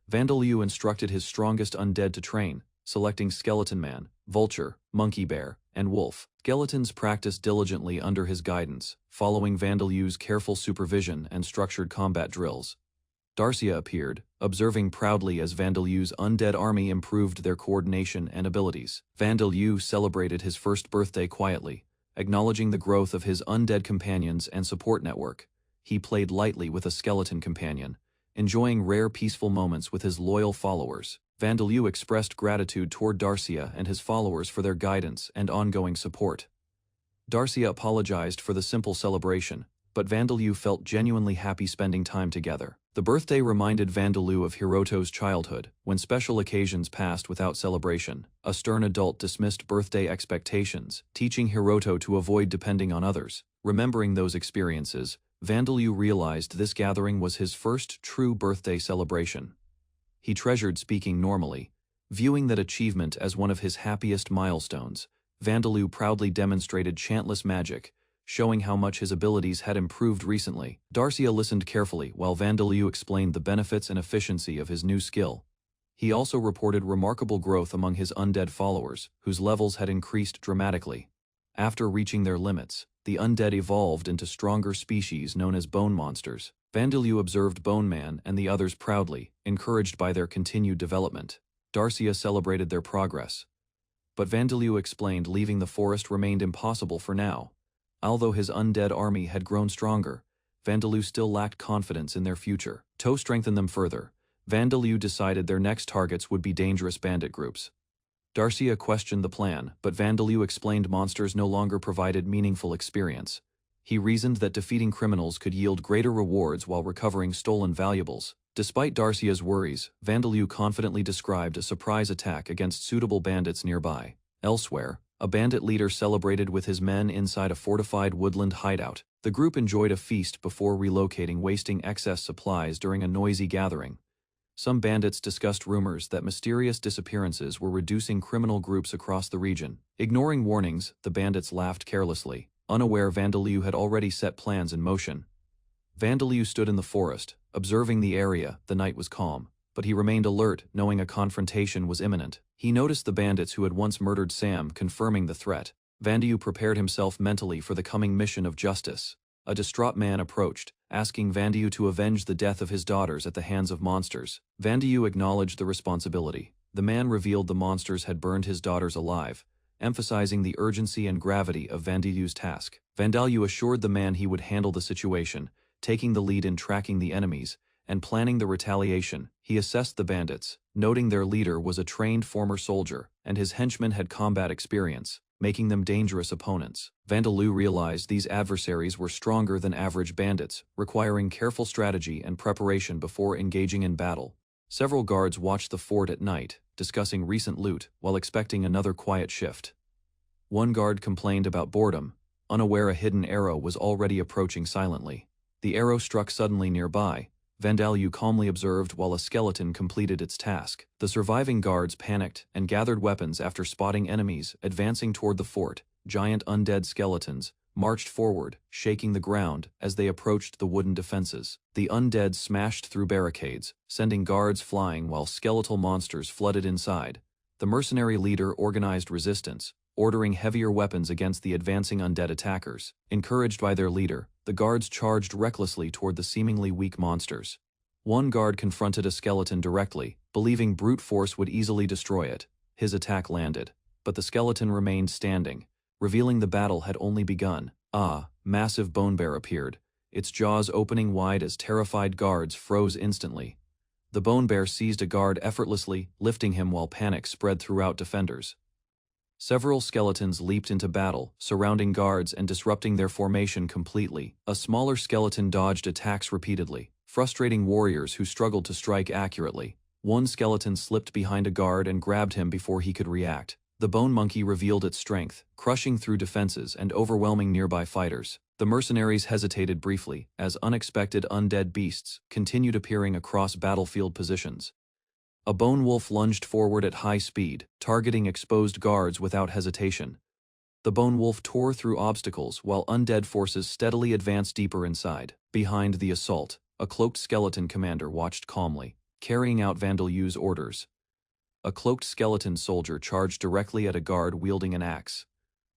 Vandieu instructed his strongest undead to train, selecting Skeleton Man, Vulture, Monkey Bear, and Wolf. Skeletons practiced diligently under his guidance, following Vandieu's careful supervision and structured combat drills. Darcia appeared, observing proudly as Vandieu's undead army improved their coordination and abilities. Vandieu celebrated his first birthday quietly, acknowledging the growth of his undead companions and support network. He played lightly with a skeleton companion, enjoying rare peaceful moments with his loyal followers. Vandieu expressed gratitude toward Darcia and his followers for their guidance and ongoing support. Darcia apologized for the simple celebration, but Vandieu felt genuinely happy spending time together. The birthday reminded Vandieu of Hiroto's childhood, when special occasions passed without celebration. A stern adult dismissed birthday expectations, teaching Hiroto to avoid depending on others. Remembering those experiences, Vandieu realized this gathering was his first true birthday celebration. He treasured speaking normally, viewing that achievement as one of his happiest milestones. Vandieu proudly demonstrated chantless magic, showing how much his abilities had improved recently. Darcia listened carefully while Vandieu explained the benefits and efficiency of his new skill. He also reported remarkable growth among his undead followers, whose levels had increased dramatically. After reaching their limits, the undead evolved into stronger species known as bone monsters. Vandeleu observed Bone Man and the others proudly, encouraged by their continued development. Darcia celebrated their progress. But Vandeleu explained leaving the forest remained impossible for now. Although his undead army had grown stronger, Vandeleu still lacked confidence in their future. To strengthen them further, Vandeleu decided their next targets would be dangerous bandit groups. Darcia questioned the plan, but Vandeleu explained monsters no longer provided meaningful experience. He reasoned that defeating criminals could yield greater rewards while recovering stolen valuables. Despite Darcia's worries, Vandeleu confidently described a surprise attack against suitable bandits nearby. Elsewhere, a bandit leader celebrated with his men inside a fortified woodland hideout. The group enjoyed a feast before relocating, wasting excess supplies during a noisy gathering. Some bandits discussed rumors that mysterious disappearances were reducing criminal groups across the region. Ignoring warnings, the bandits laughed carelessly, unaware Vandeleu had already set plans in motion. Vandeleu stood in the forest, observing the area. The night was calm, but he remained alert, knowing a confrontation was imminent. He noticed the bandits who had once murdered Sam, confirming the threat. Vandeleu prepared himself mentally for the coming mission of justice. A distraught man approached, asking Vandeleu to avenge the death of his daughters at the hands of monsters. Vandeleu acknowledged the responsibility. The man revealed the monsters had burned his daughters alive, emphasizing the urgency and gravity of Vandeleu's task. Vandeleu assured the man he would handle the situation, taking the lead in tracking the enemies and planning the retaliation. He assessed the bandits, noting their leader was a trained former soldier, and his henchmen had combat experience, making them dangerous opponents. Vandeleu realized these adversaries were stronger than average bandits, requiring careful strategy and preparation before engaging in battle. Several guards watched the fort at night, discussing recent loot, while expecting another quiet shift. One guard complained about boredom, unaware a hidden arrow was already approaching silently. The arrow struck suddenly nearby. Vandeleu calmly observed while a skeleton completed its task. The surviving guards panicked and gathered weapons after spotting enemies advancing toward the fort. Giant undead skeletons marched forward, shaking the ground as they approached the wooden defenses. The undead smashed through barricades, sending guards flying while skeletal monsters flooded inside. The mercenary leader organized resistance, ordering heavier weapons against the advancing undead attackers. Encouraged by their leader, the guards charged recklessly toward the seemingly weak monsters. One guard confronted a skeleton directly, believing brute force would easily destroy it. His attack landed, but the skeleton remained standing, revealing the battle had only begun. Massive bone bear appeared, its jaws opening wide as terrified guards froze instantly. The bone bear seized a guard effortlessly, lifting him while panic spread throughout defenders. Several skeletons leaped into battle, surrounding guards and disrupting their formation completely. A smaller skeleton dodged attacks repeatedly, frustrating warriors who struggled to strike accurately. One skeleton slipped behind a guard and grabbed him before he could react. The bone monkey revealed its strength, crushing through defenses and overwhelming nearby fighters. The mercenaries hesitated briefly, as unexpected undead beasts continued appearing across battlefield positions. A bone wolf lunged forward at high speed, targeting exposed guards without hesitation. The bone wolf tore through obstacles while undead forces steadily advanced deeper inside. Behind the assault, a cloaked skeleton commander watched calmly, carrying out Vandeleu's orders. A cloaked skeleton soldier charged directly at a guard wielding an axe,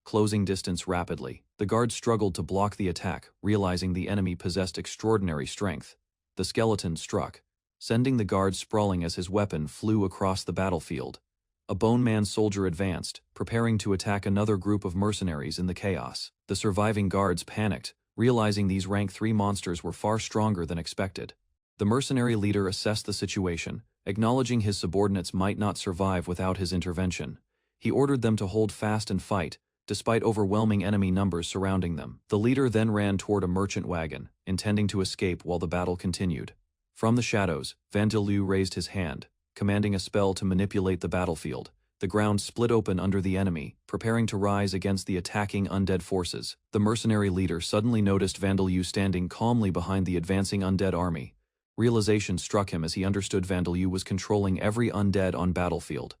closing distance rapidly. The guard struggled to block the attack, realizing the enemy possessed extraordinary strength. The skeleton struck, sending the guard sprawling as his weapon flew across the battlefield. A Bone Man soldier advanced, preparing to attack another group of mercenaries in the chaos. The surviving guards panicked, realizing these rank 3 monsters were far stronger than expected. The mercenary leader assessed the situation, acknowledging his subordinates might not survive without his intervention. He ordered them to hold fast and fight, despite overwhelming enemy numbers surrounding them. The leader then ran toward a merchant wagon, intending to escape while the battle continued. From the shadows, Vandeleu raised his hand, commanding a spell to manipulate the battlefield. The ground split open under the enemy, preparing to rise against the attacking undead forces. The mercenary leader suddenly noticed Vandeleu standing calmly behind the advancing undead army. Realization struck him as he understood Vandeleu was controlling every undead on battlefield.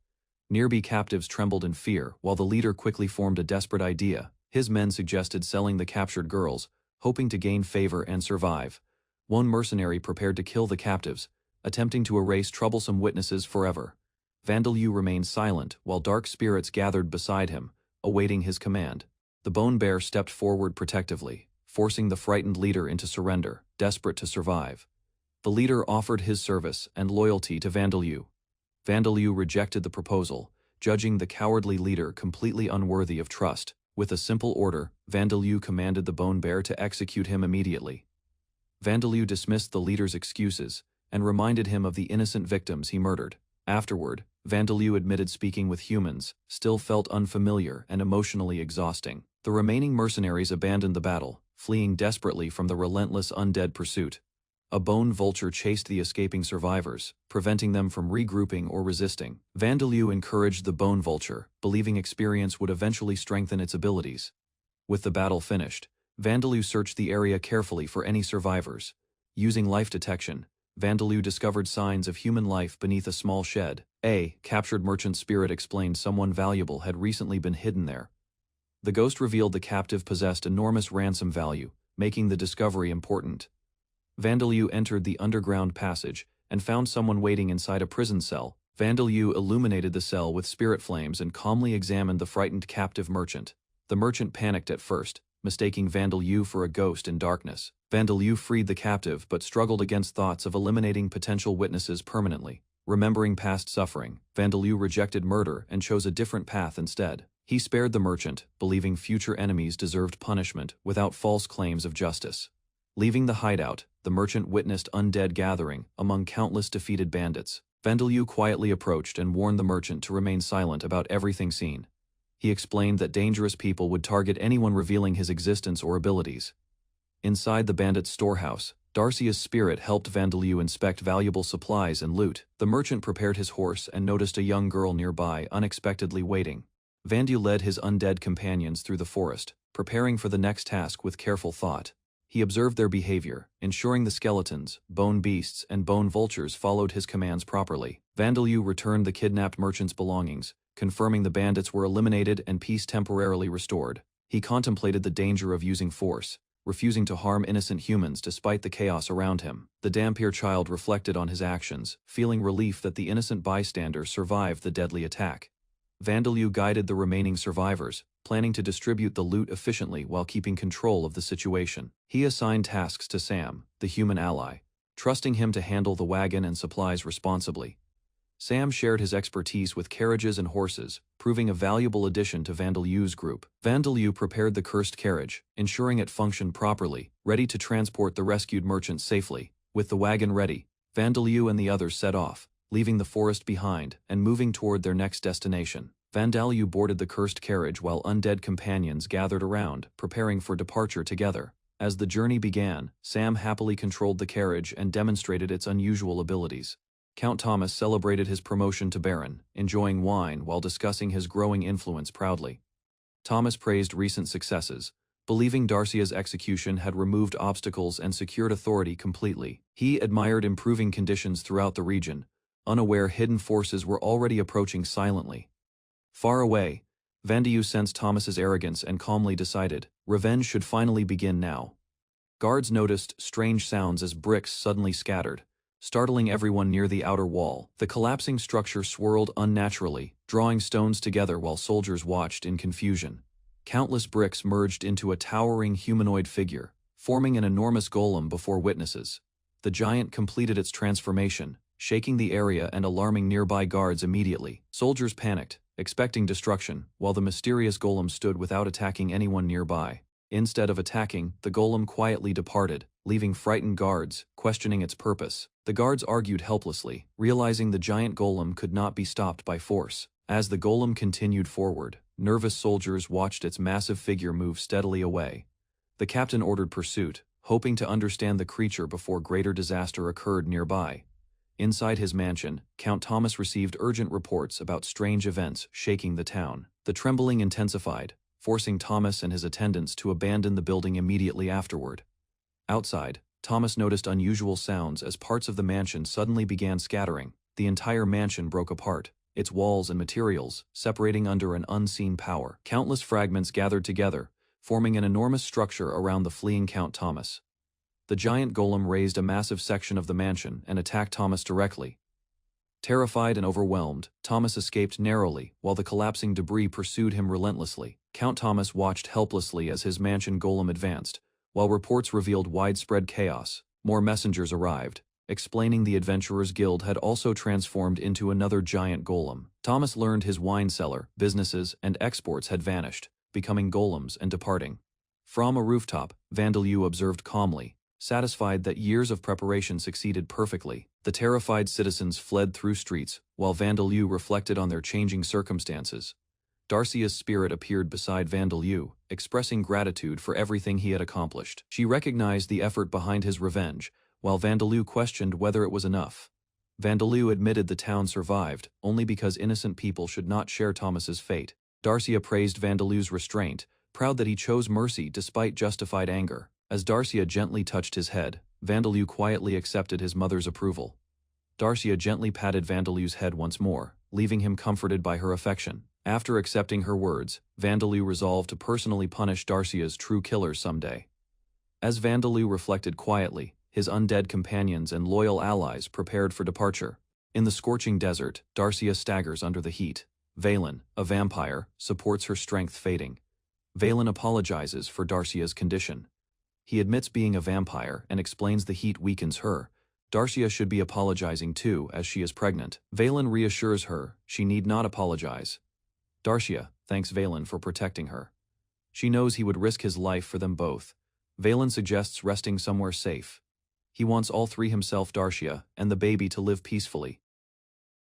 Nearby captives trembled in fear, while the leader quickly formed a desperate idea. His men suggested selling the captured girls, hoping to gain favor and survive. One mercenary prepared to kill the captives, attempting to erase troublesome witnesses forever. Vandeleu remained silent while dark spirits gathered beside him, awaiting his command. The bone bear stepped forward protectively, forcing the frightened leader into surrender, desperate to survive. The leader offered his service and loyalty to Vandeleu. Vandeleu rejected the proposal, judging the cowardly leader completely unworthy of trust. With a simple order, Vandeleu commanded the bone bear to execute him immediately. Vandeleu dismissed the leader's excuses and reminded him of the innocent victims he murdered. Afterward, Vandeleu admitted speaking with humans still felt unfamiliar and emotionally exhausting. The remaining mercenaries abandoned the battle, fleeing desperately from the relentless undead pursuit. A bone vulture chased the escaping survivors, preventing them from regrouping or resisting. Vandeleu encouraged the bone vulture, believing experience would eventually strengthen its abilities. With the battle finished, Vandeleu searched the area carefully for any survivors. Using life detection, Vandeleu discovered signs of human life beneath a small shed. A captured merchant spirit explained someone valuable had recently been hidden there. The ghost revealed the captive possessed enormous ransom value, making the discovery important. Vandeleu entered the underground passage and found someone waiting inside a prison cell. Vandeleu illuminated the cell with spirit flames and calmly examined the frightened captive merchant. The merchant panicked at first, mistaking Vandeleu for a ghost in darkness. Vandeleu freed the captive but struggled against thoughts of eliminating potential witnesses permanently. Remembering past suffering, Vandeleu rejected murder and chose a different path instead. He spared the merchant, believing future enemies deserved punishment without false claims of justice. Leaving the hideout, the merchant witnessed undead gathering among countless defeated bandits. Vandeleu quietly approached and warned the merchant to remain silent about everything seen. He explained that dangerous people would target anyone revealing his existence or abilities. Inside the bandit's storehouse, Darcia's spirit helped Vandeleu inspect valuable supplies and loot. The merchant prepared his horse and noticed a young girl nearby unexpectedly waiting. Vandeleu led his undead companions through the forest, preparing for the next task with careful thought. He observed their behavior, ensuring the skeletons, bone beasts, and bone vultures followed his commands properly. Vandeleu returned the kidnapped merchant's belongings, confirming the bandits were eliminated and peace temporarily restored. He contemplated the danger of using force, refusing to harm innocent humans despite the chaos around him. The Dhampir child reflected on his actions, feeling relief that the innocent bystander survived the deadly attack. Vandeleu guided the remaining survivors, planning to distribute the loot efficiently while keeping control of the situation. He assigned tasks to Sam, the human ally, trusting him to handle the wagon and supplies responsibly. Sam shared his expertise with carriages and horses, proving a valuable addition to Vandeleu's group. Vandeleu prepared the cursed carriage, ensuring it functioned properly, ready to transport the rescued merchants safely. With the wagon ready, Vandeleu and the others set off, leaving the forest behind and moving toward their next destination. Vandeleu boarded the cursed carriage while undead companions gathered around, preparing for departure together. As the journey began, Sam happily controlled the carriage and demonstrated its unusual abilities. Count Thomas celebrated his promotion to Baron, enjoying wine while discussing his growing influence proudly. Thomas praised recent successes, believing Darcia's execution had removed obstacles and secured authority completely. He admired improving conditions throughout the region, unaware hidden forces were already approaching silently. Far away, Vandeleu sensed Thomas's arrogance and calmly decided, revenge should finally begin now. Guards noticed strange sounds as bricks suddenly scattered, startling everyone near the outer wall. The collapsing structure swirled unnaturally, drawing stones together while soldiers watched in confusion. Countless bricks merged into a towering humanoid figure, forming an enormous golem before witnesses. The giant completed its transformation, shaking the area and alarming nearby guards immediately. Soldiers panicked, expecting destruction, while the mysterious golem stood without attacking anyone nearby. Instead of attacking, the golem quietly departed, leaving frightened guards, questioning its purpose. The guards argued helplessly, realizing the giant golem could not be stopped by force. As the golem continued forward, nervous soldiers watched its massive figure move steadily away. The captain ordered pursuit, hoping to understand the creature before greater disaster occurred nearby. Inside his mansion, Count Thomas received urgent reports about strange events shaking the town. The trembling intensified, forcing Thomas and his attendants to abandon the building immediately afterward. Outside, Thomas noticed unusual sounds as parts of the mansion suddenly began scattering. The entire mansion broke apart, its walls and materials separating under an unseen power. Countless fragments gathered together, forming an enormous structure around the fleeing Count Thomas. The giant golem raised a massive section of the mansion and attacked Thomas directly. Terrified and overwhelmed, Thomas escaped narrowly, while the collapsing debris pursued him relentlessly. Count Thomas watched helplessly as his mansion golem advanced. While reports revealed widespread chaos, more messengers arrived, explaining the Adventurers Guild had also transformed into another giant golem. Thomas learned his wine cellar, businesses, and exports had vanished, becoming golems and departing. From a rooftop, Vandalue observed calmly, satisfied that years of preparation succeeded perfectly. The terrified citizens fled through streets, while Vandalue reflected on their changing circumstances. Darcia's spirit appeared beside Vandalue, expressing gratitude for everything he had accomplished. She recognized the effort behind his revenge, while Vandalue questioned whether it was enough. Vandalue admitted the town survived, only because innocent people should not share Thomas's fate. Darcia praised Vandalue's restraint, proud that he chose mercy despite justified anger. As Darcia gently touched his head, Vandalue quietly accepted his mother's approval. Darcia gently patted Vandalue's head once more, leaving him comforted by her affection. After accepting her words, Vandalue resolved to personally punish Darcia's true killers someday. As Vandalue reflected quietly, his undead companions and loyal allies prepared for departure. In the scorching desert, Darcia staggers under the heat. Valen, a vampire, supports her strength fading. Valen apologizes for Darcia's condition. He admits being a vampire and explains the heat weakens her. Darcia should be apologizing too, as she is pregnant. Valen reassures her she need not apologize. Darcia thanks Valen for protecting her. She knows he would risk his life for them both. Valen suggests resting somewhere safe. He wants all three himself, Darcia, and the baby to live peacefully.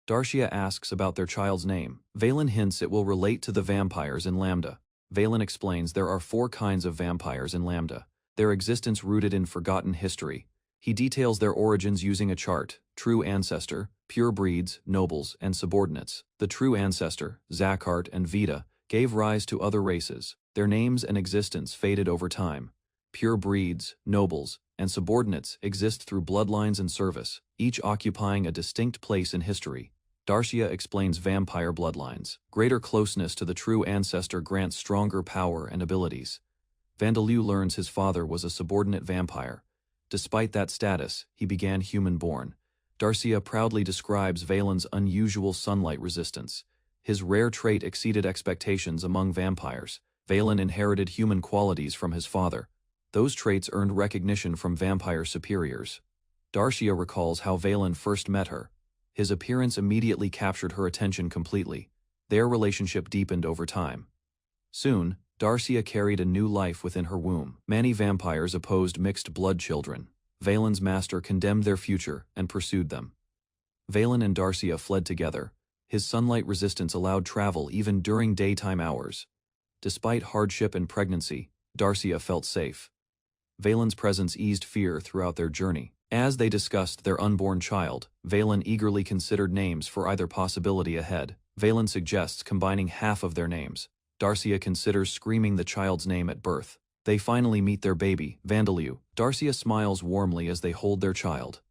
Darcia asks about their child's name. Valen hints it will relate to the vampires in Lambda. Valen explains there are 4 kinds of vampires in Lambda, their existence rooted in forgotten history. He details their origins using a chart: true ancestor, pure breeds, nobles, and subordinates. The true ancestor, Zakart and Vita, gave rise to other races. Their names and existence faded over time. Pure breeds, nobles, and subordinates exist through bloodlines and service, each occupying a distinct place in history. Darcia explains vampire bloodlines. Greater closeness to the true ancestor grants stronger power and abilities. Vandalue learns his father was a subordinate vampire. Despite that status, he began human-born. Darcia proudly describes Valen's unusual sunlight resistance. His rare trait exceeded expectations among vampires. Valen inherited human qualities from his father. Those traits earned recognition from vampire superiors. Darcia recalls how Valen first met her. His appearance immediately captured her attention completely. Their relationship deepened over time. Soon, Darcia carried a new life within her womb. Many vampires opposed mixed-blood children. Valen's master condemned their future and pursued them. Valen and Darcia fled together. His sunlight resistance allowed travel even during daytime hours. Despite hardship and pregnancy, Darcia felt safe. Valen's presence eased fear throughout their journey. As they discussed their unborn child, Valen eagerly considered names for either possibility ahead. Valen suggests combining half of their names. Darcia considers screaming the child's name at birth. They finally meet their baby, Vandalue. Darcia smiles warmly as they hold their child.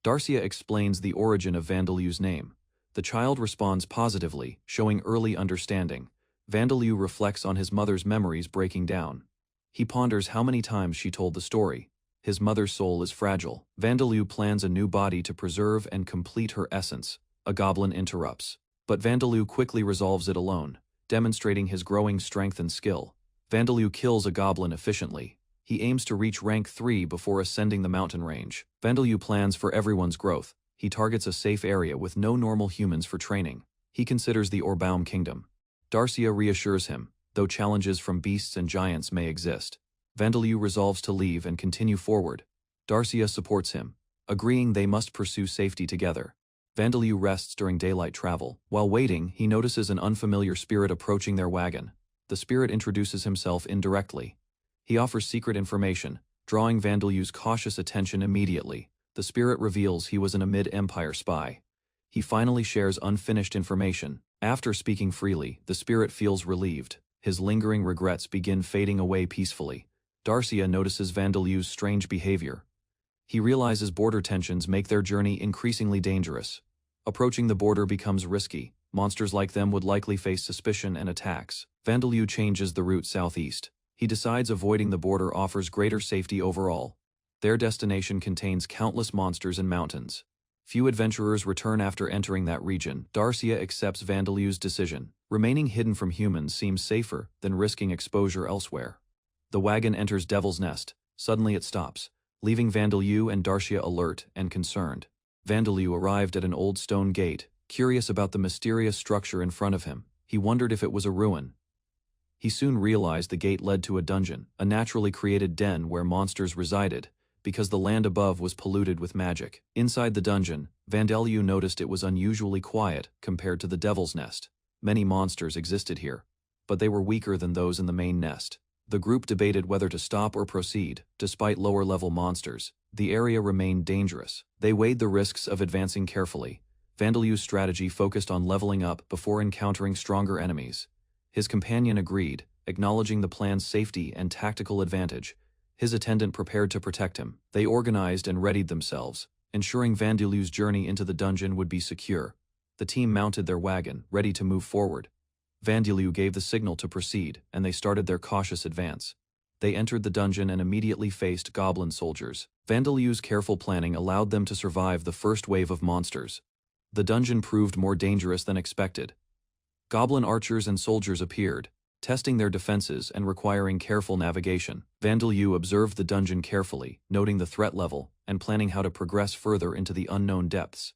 Darcia explains the origin of Vandalue's name. The child responds positively, showing early understanding. Vandalue reflects on his mother's memories breaking down. He ponders how many times she told the story. His mother's soul is fragile. Vandalue plans a new body to preserve and complete her essence. A goblin interrupts. But Vandalue quickly resolves it alone, demonstrating his growing strength and skill. Vandalue kills a goblin efficiently. He aims to reach rank 3 before ascending the mountain range. Vandalue plans for everyone's growth. He targets a safe area with no normal humans for training. He considers the Orbaum Kingdom. Darcia reassures him, though challenges from beasts and giants may exist. Vandalue resolves to leave and continue forward. Darcia supports him, agreeing they must pursue safety together. Vandalue rests during daylight travel. While waiting, he notices an unfamiliar spirit approaching their wagon. The spirit introduces himself indirectly. He offers secret information, drawing Vandalue's cautious attention immediately. The spirit reveals he was an mid-empire spy. He finally shares unfinished information. After speaking freely, the spirit feels relieved. His lingering regrets begin fading away peacefully. Darcia notices Vandalue's strange behavior. He realizes border tensions make their journey increasingly dangerous. Approaching the border becomes risky. Monsters like them would likely face suspicion and attacks. Vandalue changes the route southeast. He decides avoiding the border offers greater safety overall. Their destination contains countless monsters and mountains. Few adventurers return after entering that region. Darcia accepts Vandaleu's decision. Remaining hidden from humans seems safer than risking exposure elsewhere. The wagon enters Devil's Nest. Suddenly it stops, leaving Vandaleu and Darcia alert and concerned. Vandaleu arrived at an old stone gate, curious about the mysterious structure in front of him. He wondered if it was a ruin. He soon realized the gate led to a dungeon, a naturally created den where monsters resided, because the land above was polluted with magic. Inside the dungeon, Vandaleu noticed it was unusually quiet compared to the Devil's Nest. Many monsters existed here, but they were weaker than those in the main nest. The group debated whether to stop or proceed. Despite lower-level monsters, the area remained dangerous. They weighed the risks of advancing carefully. Vandaleu's strategy focused on leveling up before encountering stronger enemies. His companion agreed, acknowledging the plan's safety and tactical advantage. His attendant prepared to protect him. They organized and readied themselves, ensuring Vandaleu's journey into the dungeon would be secure. The team mounted their wagon, ready to move forward. Vandaleu gave the signal to proceed, and they started their cautious advance. They entered the dungeon and immediately faced goblin soldiers. Vandaleu's careful planning allowed them to survive the first wave of monsters. The dungeon proved more dangerous than expected. Goblin archers and soldiers appeared, testing their defenses and requiring careful navigation. Vandaleu observed the dungeon carefully, noting the threat level and planning how to progress further into the unknown depths.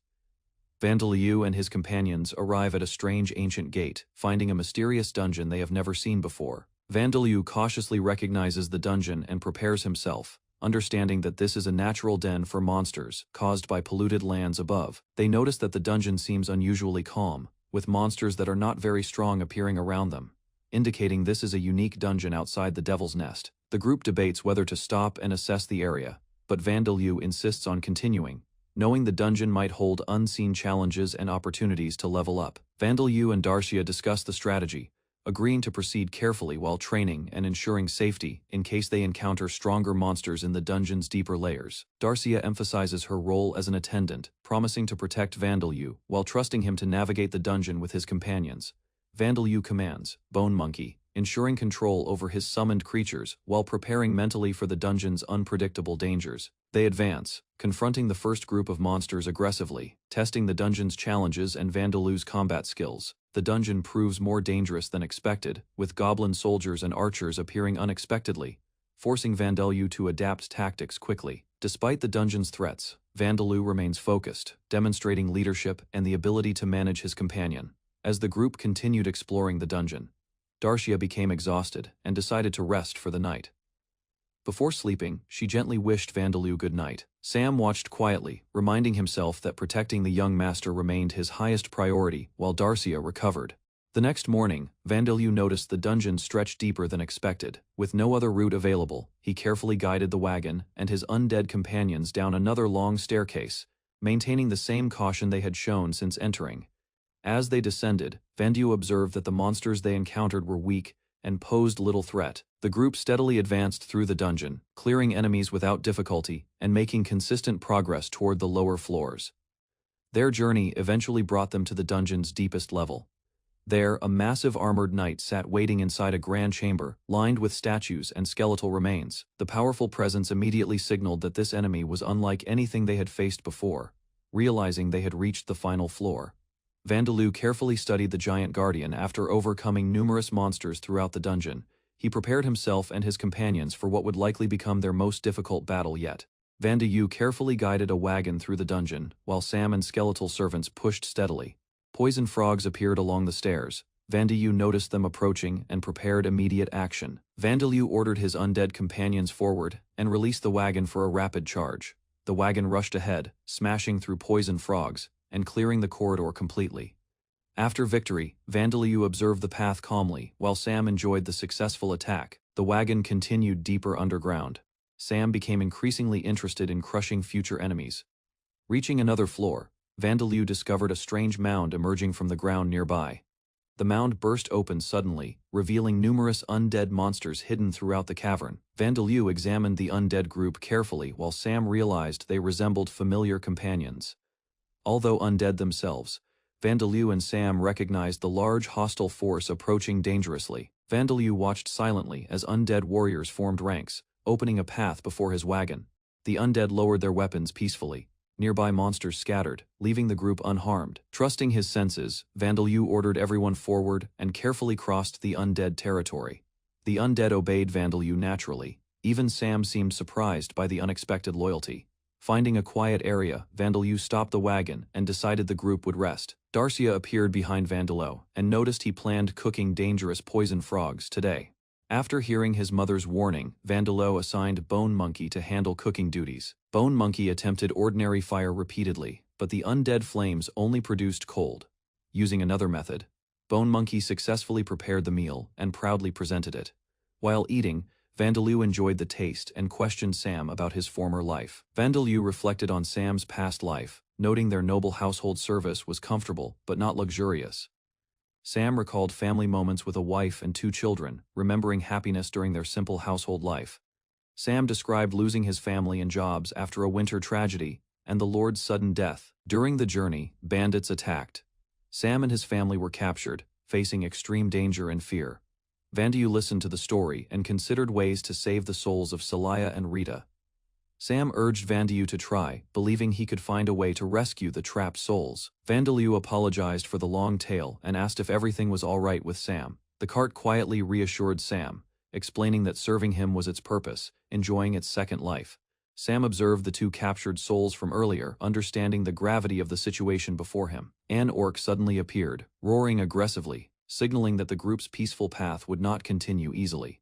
Vandaleu and his companions arrive at a strange ancient gate, finding a mysterious dungeon they have never seen before. Vandaleu cautiously recognizes the dungeon and prepares himself, understanding that this is a natural den for monsters caused by polluted lands above. They notice that the dungeon seems unusually calm, with monsters that are not very strong appearing around them, indicating this is a unique dungeon outside the Devil's Nest. The group debates whether to stop and assess the area, but Vandaleu insists on continuing, knowing the dungeon might hold unseen challenges and opportunities to level up. Vandaleu and Darcia discuss the strategy, agreeing to proceed carefully while training and ensuring safety in case they encounter stronger monsters in the dungeon's deeper layers. Darcia emphasizes her role as an attendant, promising to protect Vandaleu while trusting him to navigate the dungeon with his companions. Vandaleu commands, Bone Monkey, ensuring control over his summoned creatures while preparing mentally for the dungeon's unpredictable dangers. They advance, confronting the first group of monsters aggressively, testing the dungeon's challenges and Vandaleu's combat skills. The dungeon proves more dangerous than expected, with goblin soldiers and archers appearing unexpectedly, forcing Vandaleu to adapt tactics quickly. Despite the dungeon's threats, Vandaleu remains focused, demonstrating leadership and the ability to manage his companion. As the group continued exploring the dungeon, Darcia became exhausted and decided to rest for the night. Before sleeping, she gently wished Vandaleu good night. Sam watched quietly, reminding himself that protecting the young master remained his highest priority while Darcia recovered. The next morning, Vandaleu noticed the dungeon stretched deeper than expected. With no other route available, he carefully guided the wagon and his undead companions down another long staircase, maintaining the same caution they had shown since entering. As they descended, Vandaleu observed that the monsters they encountered were weak and posed little threat. The group steadily advanced through the dungeon, clearing enemies without difficulty and making consistent progress toward the lower floors. Their journey eventually brought them to the dungeon's deepest level. There, a massive armored knight sat waiting inside a grand chamber, lined with statues and skeletal remains. The powerful presence immediately signaled that this enemy was unlike anything they had faced before. Realizing they had reached the final floor, Vandaleu carefully studied the giant guardian. After overcoming numerous monsters throughout the dungeon, he prepared himself and his companions for what would likely become their most difficult battle yet. Vandaleu carefully guided a wagon through the dungeon, while Sam and skeletal servants pushed steadily. Poison frogs appeared along the stairs. Vandaleu noticed them approaching and prepared immediate action. Vandaleu ordered his undead companions forward and released the wagon for a rapid charge. The wagon rushed ahead, smashing through poison frogs and clearing the corridor completely. After victory, Vandaleu observed the path calmly, while Sam enjoyed the successful attack. The wagon continued deeper underground. Sam became increasingly interested in crushing future enemies. Reaching another floor, Vandaleu discovered a strange mound emerging from the ground nearby. The mound burst open suddenly, revealing numerous undead monsters hidden throughout the cavern. Vandaleu examined the undead group carefully while Sam realized they resembled familiar companions. Although undead themselves, Vandaleu and Sam recognized the large hostile force approaching dangerously. Vandaleu watched silently as undead warriors formed ranks, opening a path before his wagon. The undead lowered their weapons peacefully. Nearby monsters scattered, leaving the group unharmed. Trusting his senses, Vandeleu ordered everyone forward and carefully crossed the undead territory. The undead obeyed Vandeleu naturally. Even Sam seemed surprised by the unexpected loyalty. Finding a quiet area, Vandeleu stopped the wagon and decided the group would rest. Darcia appeared behind Vandeleu and noticed he planned cooking dangerous poison frogs today. After hearing his mother's warning, Vandeleu assigned Bone Monkey to handle cooking duties. Bone Monkey attempted ordinary fire repeatedly, but the undead flames only produced cold. Using another method, Bone Monkey successfully prepared the meal and proudly presented it. While eating, Vandeleu enjoyed the taste and questioned Sam about his former life. Vandeleu reflected on Sam's past life, noting their noble household service was comfortable but not luxurious. Sam recalled family moments with a wife and 2 children, remembering happiness during their simple household life. Sam described losing his family and jobs after a winter tragedy and the Lord's sudden death. During the journey, bandits attacked. Sam and his family were captured, facing extreme danger and fear. Vandeleu listened to the story and considered ways to save the souls of Celaya and Rita. Sam urged Vandeleu to try, believing he could find a way to rescue the trapped souls. Vandeleu apologized for the long tale and asked if everything was all right with Sam. The cart quietly reassured Sam, explaining that serving him was its purpose, enjoying its second life. Sam observed the 2 captured souls from earlier, understanding the gravity of the situation before him. An orc suddenly appeared, roaring aggressively, signaling that the group's peaceful path would not continue easily.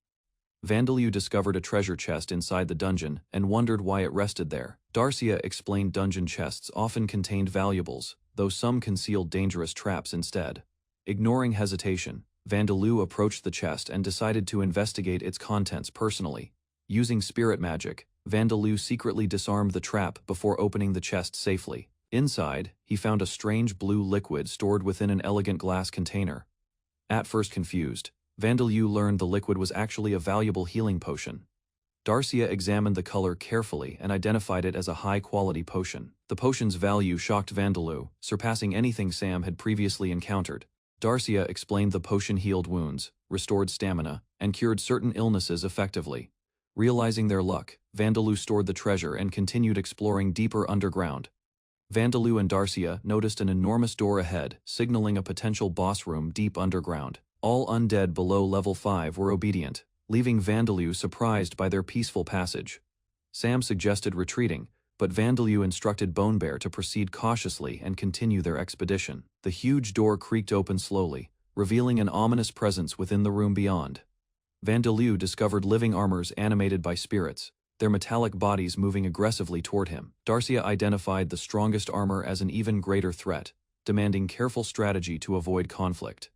Vandeleu discovered a treasure chest inside the dungeon and wondered why it rested there. Darcia explained dungeon chests often contained valuables, though some concealed dangerous traps instead. Ignoring hesitation, Vandeleu approached the chest and decided to investigate its contents personally. Using spirit magic, Vandeleu secretly disarmed the trap before opening the chest safely. Inside, he found a strange blue liquid stored within an elegant glass container. At first confused, Vandeleu learned the liquid was actually a valuable healing potion. Darcia examined the color carefully and identified it as a high-quality potion. The potion's value shocked Vandeleu, surpassing anything Sam had previously encountered. Darcia explained the potion healed wounds, restored stamina, and cured certain illnesses effectively. Realizing their luck, Vandeleu stored the treasure and continued exploring deeper underground. Vandeleu and Darcia noticed an enormous door ahead, signaling a potential boss room deep underground. All undead below level 5 were obedient, leaving Vandeleu surprised by their peaceful passage. Sam suggested retreating, but Vandeleu instructed Bonebear to proceed cautiously and continue their expedition. The huge door creaked open slowly, revealing an ominous presence within the room beyond. Vandeleu discovered living armors animated by spirits, their metallic bodies moving aggressively toward him. Darcia identified the strongest armor as an even greater threat, demanding careful strategy to avoid conflict.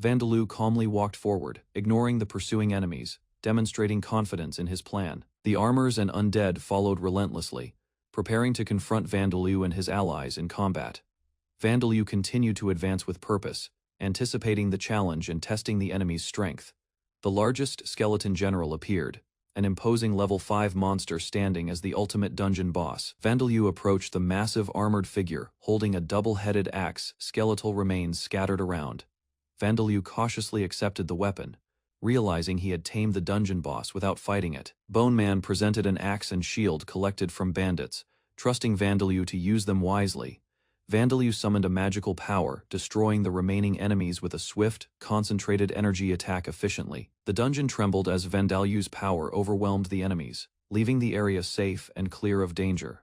Vandeleu calmly walked forward, ignoring the pursuing enemies, demonstrating confidence in his plan. The armors and undead followed relentlessly, preparing to confront Vandeleu and his allies in combat. Vandeleu continued to advance with purpose, anticipating the challenge and testing the enemy's strength. The largest skeleton general appeared, an imposing level 5 monster standing as the ultimate dungeon boss. Vandeleu approached the massive armored figure, holding a double-headed axe, skeletal remains scattered around. Vandeleu cautiously accepted the weapon, realizing he had tamed the dungeon boss without fighting it. Bone Man presented an axe and shield collected from bandits, trusting Vandeleu to use them wisely. Vandeleu summoned a magical power, destroying the remaining enemies with a swift, concentrated energy attack efficiently. The dungeon trembled as Vandeleu's power overwhelmed the enemies, leaving the area safe and clear of danger.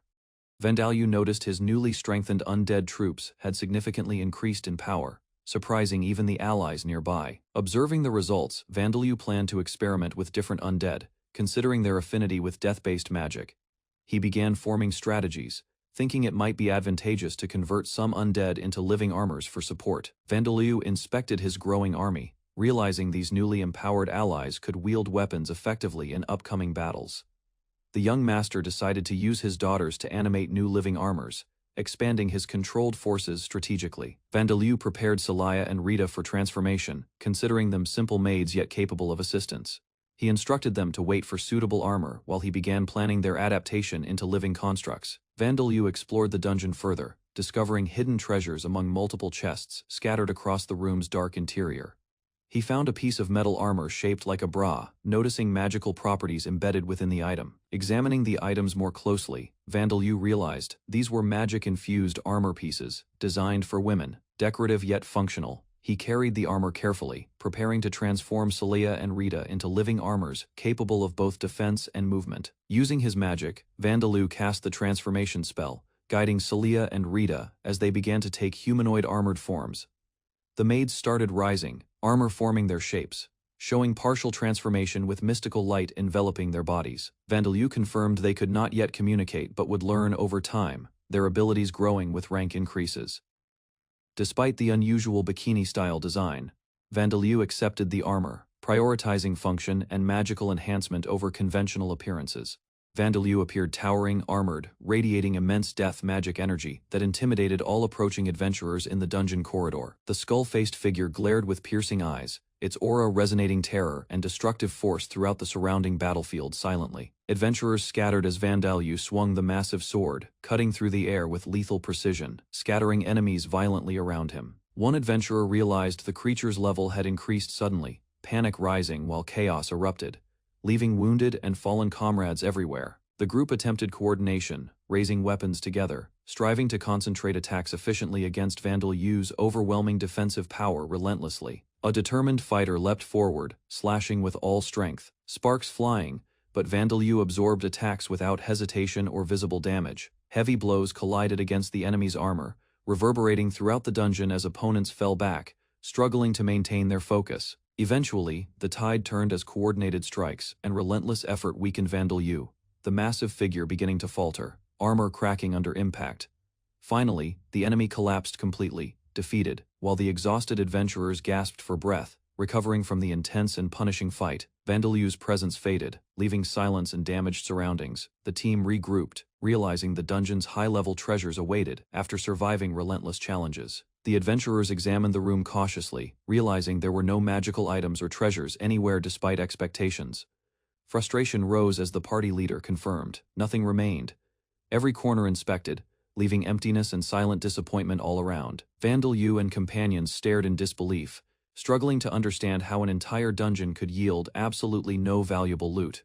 Vandeleu noticed his newly strengthened undead troops had significantly increased in power, surprising even the allies nearby. Observing the results, Vandeleu planned to experiment with different undead, considering their affinity with death-based magic. He began forming strategies, thinking it might be advantageous to convert some undead into living armors for support. Vandeleu inspected his growing army, realizing these newly empowered allies could wield weapons effectively in upcoming battles. The young master decided to use his daughters to animate new living armors, expanding his controlled forces strategically. Vandeleu prepared Celaya and Rita for transformation, considering them simple maids yet capable of assistance. He instructed them to wait for suitable armor while he began planning their adaptation into living constructs. Vandeleu explored the dungeon further, discovering hidden treasures among multiple chests scattered across the room's dark interior. He found a piece of metal armor shaped like a bra, noticing magical properties embedded within the item. Examining the items more closely, Vandeleu realized these were magic-infused armor pieces, designed for women, decorative yet functional. He carried the armor carefully, preparing to transform Celia and Rita into living armors capable of both defense and movement. Using his magic, Vandeleu cast the transformation spell, guiding Celia and Rita as they began to take humanoid armored forms. The maids started rising, armor forming their shapes, showing partial transformation with mystical light enveloping their bodies. Vandeleu confirmed they could not yet communicate but would learn over time, their abilities growing with rank increases. Despite the unusual bikini-style design, Vandeleu accepted the armor, prioritizing function and magical enhancement over conventional appearances. Vandeleu appeared towering, armored, radiating immense death magic energy that intimidated all approaching adventurers in the dungeon corridor. The skull-faced figure glared with piercing eyes, its aura resonating terror and destructive force throughout the surrounding battlefield silently. Adventurers scattered as Vandeleu swung the massive sword, cutting through the air with lethal precision, scattering enemies violently around him. One adventurer realized the creature's level had increased suddenly, panic rising while chaos erupted, leaving wounded and fallen comrades everywhere. The group attempted coordination, raising weapons together, striving to concentrate attacks efficiently against Vandeleu's overwhelming defensive power relentlessly. A determined fighter leapt forward, slashing with all strength, sparks flying, but Vandeleu absorbed attacks without hesitation or visible damage. Heavy blows collided against the enemy's armor, reverberating throughout the dungeon as opponents fell back, struggling to maintain their focus. Eventually, the tide turned as coordinated strikes and relentless effort weakened Vandeleu, the massive figure beginning to falter, armor cracking under impact. Finally, the enemy collapsed completely, defeated, while the exhausted adventurers gasped for breath, recovering from the intense and punishing fight. Vandeleu's presence faded, leaving silence and damaged surroundings. The team regrouped, realizing the dungeon's high-level treasures awaited after surviving relentless challenges. The adventurers examined the room cautiously, realizing there were no magical items or treasures anywhere despite expectations. Frustration rose as the party leader confirmed nothing remained. Every corner inspected, leaving emptiness and silent disappointment all around. Vandeleu and companions stared in disbelief, struggling to understand how an entire dungeon could yield absolutely no valuable loot.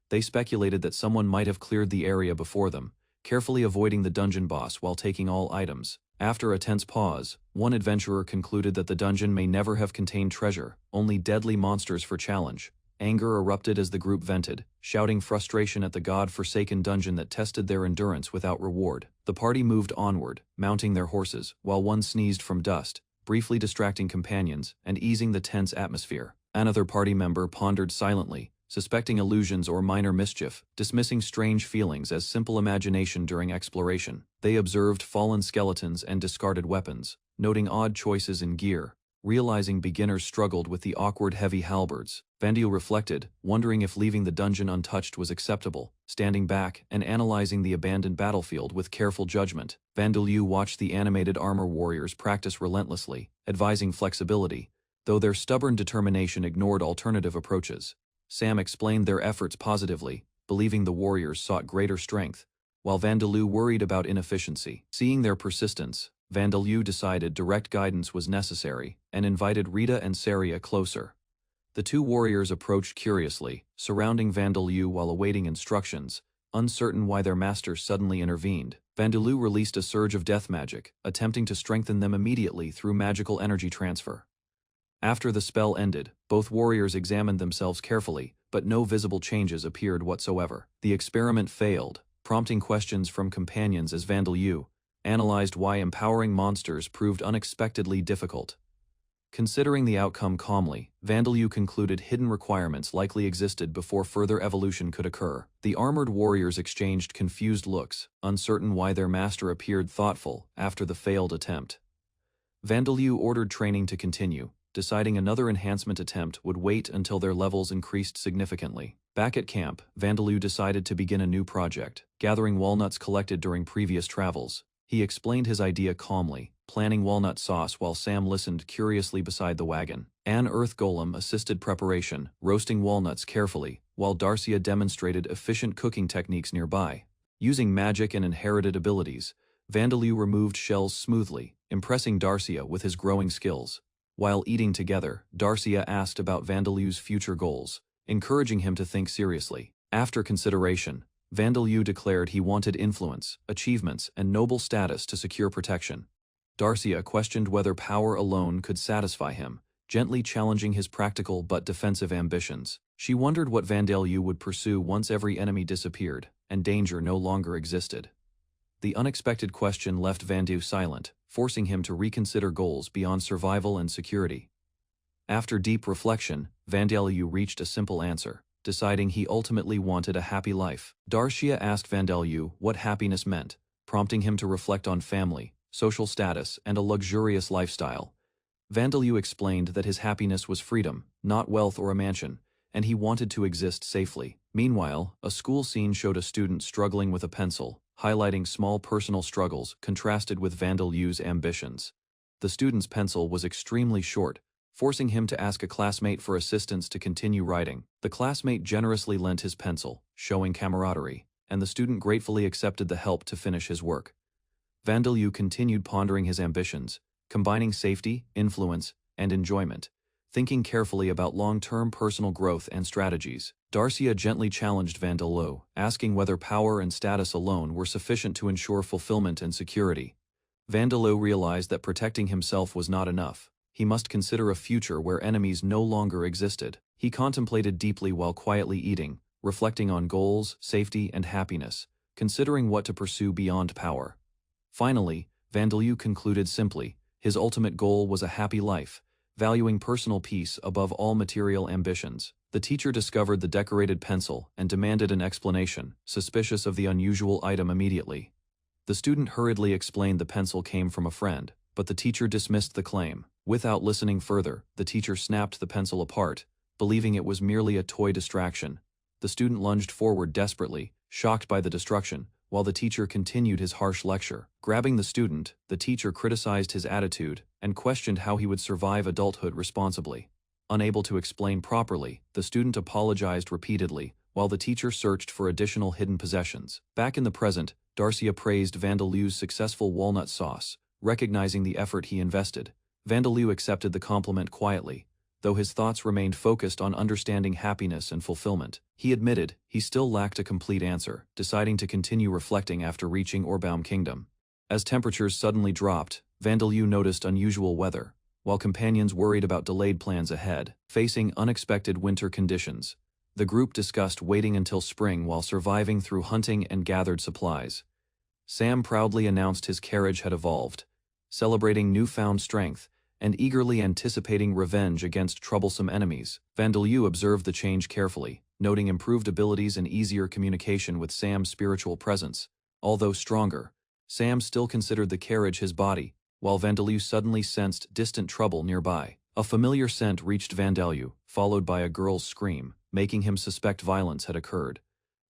They speculated that someone might have cleared the area before them, carefully avoiding the dungeon boss while taking all items. After a tense pause, one adventurer concluded that the dungeon may never have contained treasure, only deadly monsters for challenge. Anger erupted as the group vented, shouting frustration at the god-forsaken dungeon that tested their endurance without reward. The party moved onward, mounting their horses, while one sneezed from dust, briefly distracting companions and easing the tense atmosphere. Another party member pondered silently, suspecting illusions or minor mischief, dismissing strange feelings as simple imagination during exploration. They observed fallen skeletons and discarded weapons, noting odd choices in gear. Realizing beginners struggled with the awkward heavy halberds, Vandeleu reflected, wondering if leaving the dungeon untouched was acceptable. Standing back and analyzing the abandoned battlefield with careful judgment, Vandeleu watched the animated armor warriors practice relentlessly, advising flexibility, though their stubborn determination ignored alternative approaches. Sam explained their efforts positively, believing the warriors sought greater strength, while Vandeleu worried about inefficiency. Seeing their persistence, Vandeleu decided direct guidance was necessary and invited Rita and Saria closer. The two warriors approached curiously, surrounding Vandeleu while awaiting instructions, uncertain why their master suddenly intervened. Vandeleu released a surge of death magic, attempting to strengthen them immediately through magical energy transfer. After the spell ended, both warriors examined themselves carefully, but no visible changes appeared whatsoever. The experiment failed, prompting questions from companions as Vandeleu analyzed why empowering monsters proved unexpectedly difficult. Considering the outcome calmly, Vandeleu concluded hidden requirements likely existed before further evolution could occur. The armored warriors exchanged confused looks, uncertain why their master appeared thoughtful after the failed attempt. Vandeleu ordered training to continue, deciding another enhancement attempt would wait until their levels increased significantly. Back at camp, Vandeleu decided to begin a new project, gathering walnuts collected during previous travels. He explained his idea calmly, planning walnut sauce while Sam listened curiously beside the wagon. An earth golem assisted preparation, roasting walnuts carefully, while Darcia demonstrated efficient cooking techniques nearby. Using magic and inherited abilities, Vandeleu removed shells smoothly, impressing Darcia with his growing skills. While eating together, Darcia asked about Vandaleu's future goals, encouraging him to think seriously. After consideration, Vandaleu declared he wanted influence, achievements, and noble status to secure protection. Darcia questioned whether power alone could satisfy him, gently challenging his practical but defensive ambitions. She wondered what Vandaleu would pursue once every enemy disappeared, and danger no longer existed. The unexpected question left Vandaleu silent, forcing him to reconsider goals beyond survival and security. After deep reflection, Vandaleu reached a simple answer, deciding he ultimately wanted a happy life. Darcia asked Vandaleu what happiness meant, prompting him to reflect on family, social status, and a luxurious lifestyle. Vandaleu explained that his happiness was freedom, not wealth or a mansion, and he wanted to exist safely. Meanwhile, a school scene showed a student struggling with a pencil, highlighting small personal struggles contrasted with Vandaleu's ambitions. The student's pencil was extremely short, forcing him to ask a classmate for assistance to continue writing. The classmate generously lent his pencil, showing camaraderie, and the student gratefully accepted the help to finish his work. Vandaleu continued pondering his ambitions, combining safety, influence, and enjoyment, thinking carefully about long-term personal growth and strategies. Darcia gently challenged Vandaleu, asking whether power and status alone were sufficient to ensure fulfillment and security. Vandaleu realized that protecting himself was not enough. He must consider a future where enemies no longer existed. He contemplated deeply while quietly eating, reflecting on goals, safety, and happiness, considering what to pursue beyond power. Finally, Vandaleu concluded simply, his ultimate goal was a happy life, valuing personal peace above all material ambitions. The teacher discovered the decorated pencil and demanded an explanation, suspicious of the unusual item immediately. The student hurriedly explained the pencil came from a friend, but the teacher dismissed the claim. Without listening further, the teacher snapped the pencil apart, believing it was merely a toy distraction. The student lunged forward desperately, shocked by the destruction, while the teacher continued his harsh lecture. Grabbing the student, the teacher criticized his attitude and questioned how he would survive adulthood responsibly. Unable to explain properly, the student apologized repeatedly, while the teacher searched for additional hidden possessions. Back in the present, Darcia praised Vandaleu's successful walnut sauce, recognizing the effort he invested. Vandaleu accepted the compliment quietly, though his thoughts remained focused on understanding happiness and fulfillment. He admitted he still lacked a complete answer, deciding to continue reflecting after reaching Orbaum Kingdom. As temperatures suddenly dropped, Vandaleu noticed unusual weather, while companions worried about delayed plans ahead. Facing unexpected winter conditions, the group discussed waiting until spring while surviving through hunting and gathered supplies. Sam proudly announced his carriage had evolved, celebrating newfound strength and eagerly anticipating revenge against troublesome enemies. Vandaleu observed the change carefully, noting improved abilities and easier communication with Sam's spiritual presence. Although stronger, Sam still considered the carriage his body, while Vandaleu suddenly sensed distant trouble nearby. A familiar scent reached Vandaleu, followed by a girl's scream, making him suspect violence had occurred.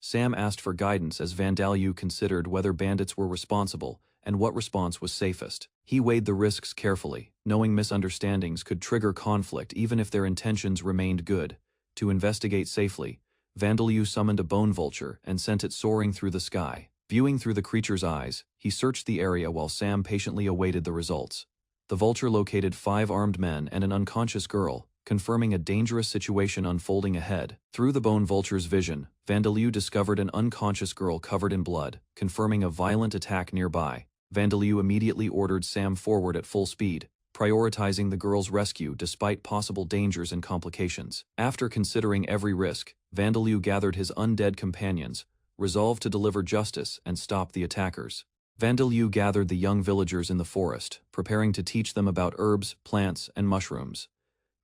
Sam asked for guidance as Vandaleu considered whether bandits were responsible and what response was safest. He weighed the risks carefully, knowing misunderstandings could trigger conflict even if their intentions remained good. To investigate safely, Vandaleu summoned a bone vulture and sent it soaring through the sky. Viewing through the creature's eyes, he searched the area while Sam patiently awaited the results. The vulture located 5 armed men and an unconscious girl, confirming a dangerous situation unfolding ahead. Through the bone vulture's vision, Vandaleu discovered an unconscious girl covered in blood, confirming a violent attack nearby. Vandaleu immediately ordered Sam forward at full speed, prioritizing the girl's rescue despite possible dangers and complications. After considering every risk, Vandaleu gathered his undead companions, resolved to deliver justice and stop the attackers. Vandaleu gathered the young villagers in the forest, preparing to teach them about herbs, plants, and mushrooms.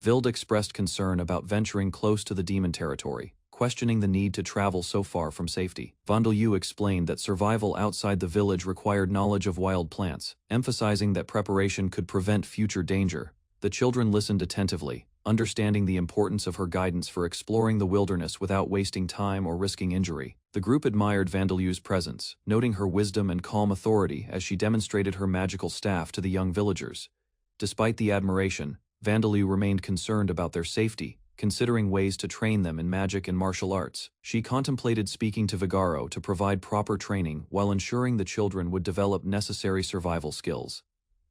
Vild expressed concern about venturing close to the demon territory, questioning the need to travel so far from safety. Vandaleu explained that survival outside the village required knowledge of wild plants, emphasizing that preparation could prevent future danger. The children listened attentively, understanding the importance of her guidance for exploring the wilderness without wasting time or risking injury. The group admired Vandaleu's presence, noting her wisdom and calm authority as she demonstrated her magical staff to the young villagers. Despite the admiration, Vandaleu remained concerned about their safety, considering ways to train them in magic and martial arts. She contemplated speaking to Vigaro to provide proper training while ensuring the children would develop necessary survival skills.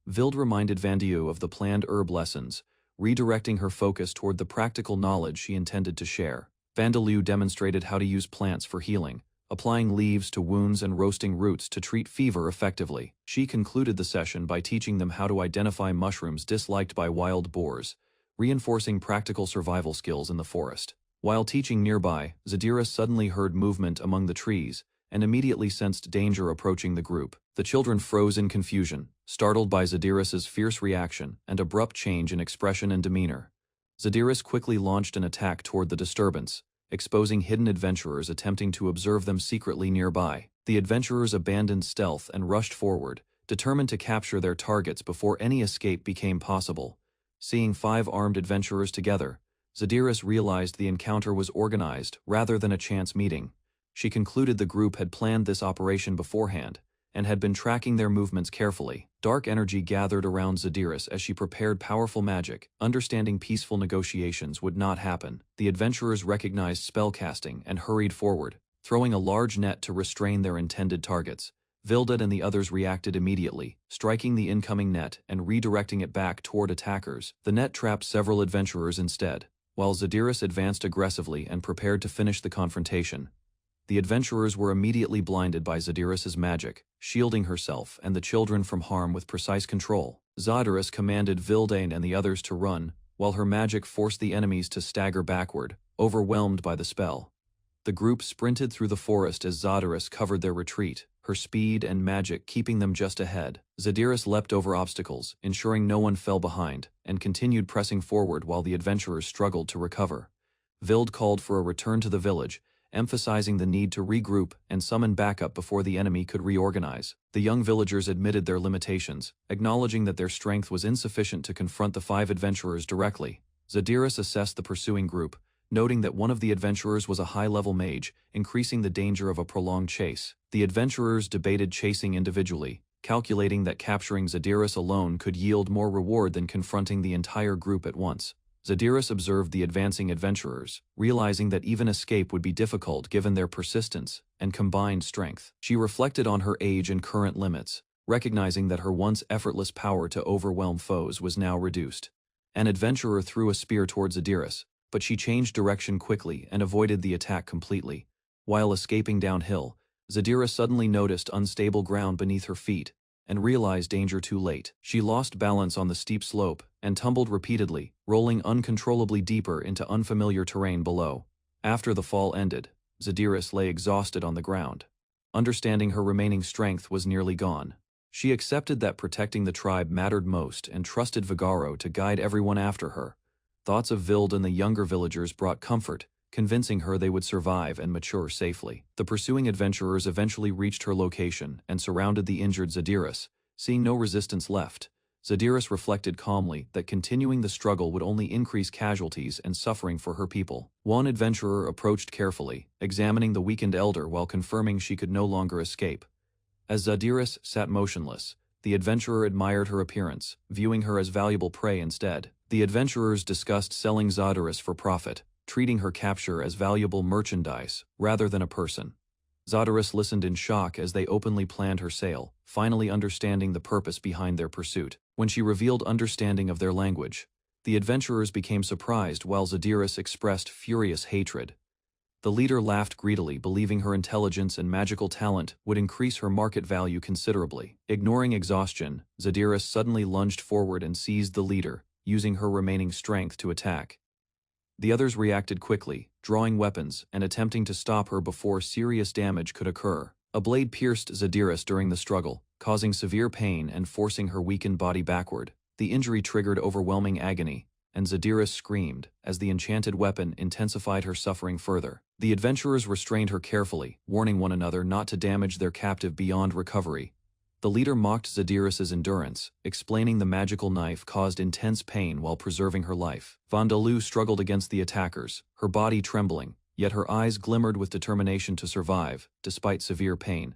Vild reminded Vandaleu of the planned herb lessons, redirecting her focus toward the practical knowledge she intended to share. Vandeleu demonstrated how to use plants for healing, applying leaves to wounds and roasting roots to treat fever effectively. She concluded the session by teaching them how to identify mushrooms disliked by wild boars, reinforcing practical survival skills in the forest. While teaching nearby, Zadira suddenly heard movement among the trees and immediately sensed danger approaching the group. The children froze in confusion, startled by Zadiras's fierce reaction and abrupt change in expression and demeanor. Zadiras quickly launched an attack toward the disturbance, exposing hidden adventurers attempting to observe them secretly nearby. The adventurers abandoned stealth and rushed forward, determined to capture their targets before any escape became possible. Seeing 5 armed adventurers together, Zadiras realized the encounter was organized rather than a chance meeting. She concluded the group had planned this operation beforehand and had been tracking their movements carefully. Dark energy gathered around Zadiras as she prepared powerful magic, understanding peaceful negotiations would not happen. The adventurers recognized spellcasting and hurried forward, throwing a large net to restrain their intended targets. Vildad and the others reacted immediately, striking the incoming net and redirecting it back toward attackers. The net trapped several adventurers instead, while Zadiras advanced aggressively and prepared to finish the confrontation. The adventurers were immediately blinded by Zadiras's magic, shielding herself and the children from harm with precise control. Zadiras commanded Vildain and the others to run, while her magic forced the enemies to stagger backward, overwhelmed by the spell. The group sprinted through the forest as Zadiras covered their retreat, her speed and magic keeping them just ahead. Zadiras leapt over obstacles, ensuring no one fell behind, and continued pressing forward while the adventurers struggled to recover. Vild called for a return to the village, emphasizing the need to regroup and summon backup before the enemy could reorganize. The young villagers admitted their limitations, acknowledging that their strength was insufficient to confront the 5 adventurers directly. Zadiras assessed the pursuing group, noting that one of the adventurers was a high-level mage, increasing the danger of a prolonged chase. The adventurers debated chasing individually, calculating that capturing Zadiras alone could yield more reward than confronting the entire group at once. Zadiras observed the advancing adventurers, realizing that even escape would be difficult given their persistence and combined strength. She reflected on her age and current limits, recognizing that her once effortless power to overwhelm foes was now reduced. An adventurer threw a spear towards Zadiras, but she changed direction quickly and avoided the attack completely. While escaping downhill, Zadira suddenly noticed unstable ground beneath her feet and realized danger too late. She lost balance on the steep slope and tumbled repeatedly, rolling uncontrollably deeper into unfamiliar terrain below. After the fall ended, Zadiras lay exhausted on the ground. Understanding her remaining strength was nearly gone, she accepted that protecting the tribe mattered most and trusted Vigaro to guide everyone after her. Thoughts of Vild and the younger villagers brought comfort, convincing her they would survive and mature safely. The pursuing adventurers eventually reached her location and surrounded the injured Zadiras. Seeing no resistance left, Zadiras reflected calmly that continuing the struggle would only increase casualties and suffering for her people. One adventurer approached carefully, examining the weakened elder while confirming she could no longer escape. As Zadiras sat motionless, the adventurer admired her appearance, viewing her as valuable prey instead. The adventurers discussed selling Zadiras for profit, treating her capture as valuable merchandise rather than a person. Zadiras listened in shock as they openly planned her sale, finally understanding the purpose behind their pursuit. When she revealed understanding of their language, the adventurers became surprised while Zadiras expressed furious hatred. The leader laughed greedily, believing her intelligence and magical talent would increase her market value considerably. Ignoring exhaustion, Zadiras suddenly lunged forward and seized the leader, using her remaining strength to attack. The others reacted quickly, drawing weapons and attempting to stop her before serious damage could occur. A blade pierced Zadiras during the struggle, causing severe pain and forcing her weakened body backward. The injury triggered overwhelming agony, and Zadiras screamed as the enchanted weapon intensified her suffering further. The adventurers restrained her carefully, warning one another not to damage their captive beyond recovery. The leader mocked Zadiras's endurance, explaining the magical knife caused intense pain while preserving her life. Vandeleu struggled against the attackers, her body trembling, yet her eyes glimmered with determination to survive, despite severe pain.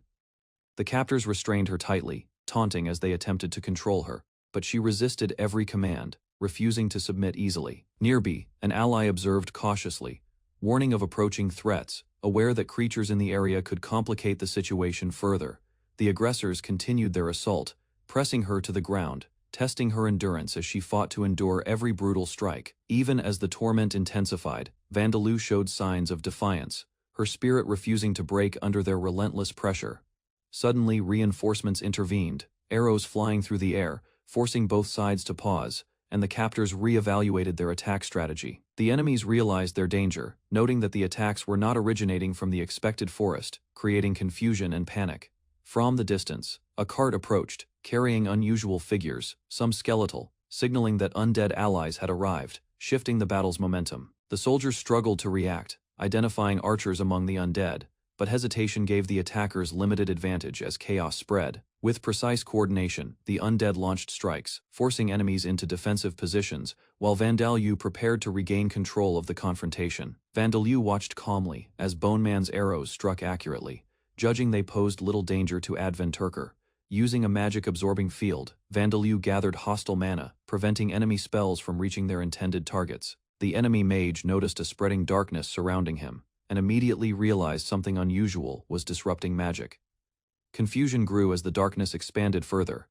The captors restrained her tightly, taunting as they attempted to control her, but she resisted every command, refusing to submit easily. Nearby, an ally observed cautiously, warning of approaching threats, aware that creatures in the area could complicate the situation further. The aggressors continued their assault, pressing her to the ground, testing her endurance as she fought to endure every brutal strike. Even as the torment intensified, Vandaloo showed signs of defiance, her spirit refusing to break under their relentless pressure. Suddenly, reinforcements intervened, arrows flying through the air, forcing both sides to pause, and the captors re-evaluated their attack strategy. The enemies realized their danger, noting that the attacks were not originating from the expected forest, creating confusion and panic. From the distance, a cart approached, carrying unusual figures, some skeletal, signaling that undead allies had arrived, shifting the battle's momentum. The soldiers struggled to react, identifying archers among the undead, but hesitation gave the attackers limited advantage as chaos spread. With precise coordination, the undead launched strikes, forcing enemies into defensive positions, while Vandaloo prepared to regain control of the confrontation. Vandaloo watched calmly as Bone Man's arrows struck accurately, judging they posed little danger to Adventurker. Using a magic-absorbing field, Vandaloo gathered hostile mana, preventing enemy spells from reaching their intended targets. The enemy mage noticed a spreading darkness surrounding him, and immediately realized something unusual was disrupting magic. Confusion grew as the darkness expanded further,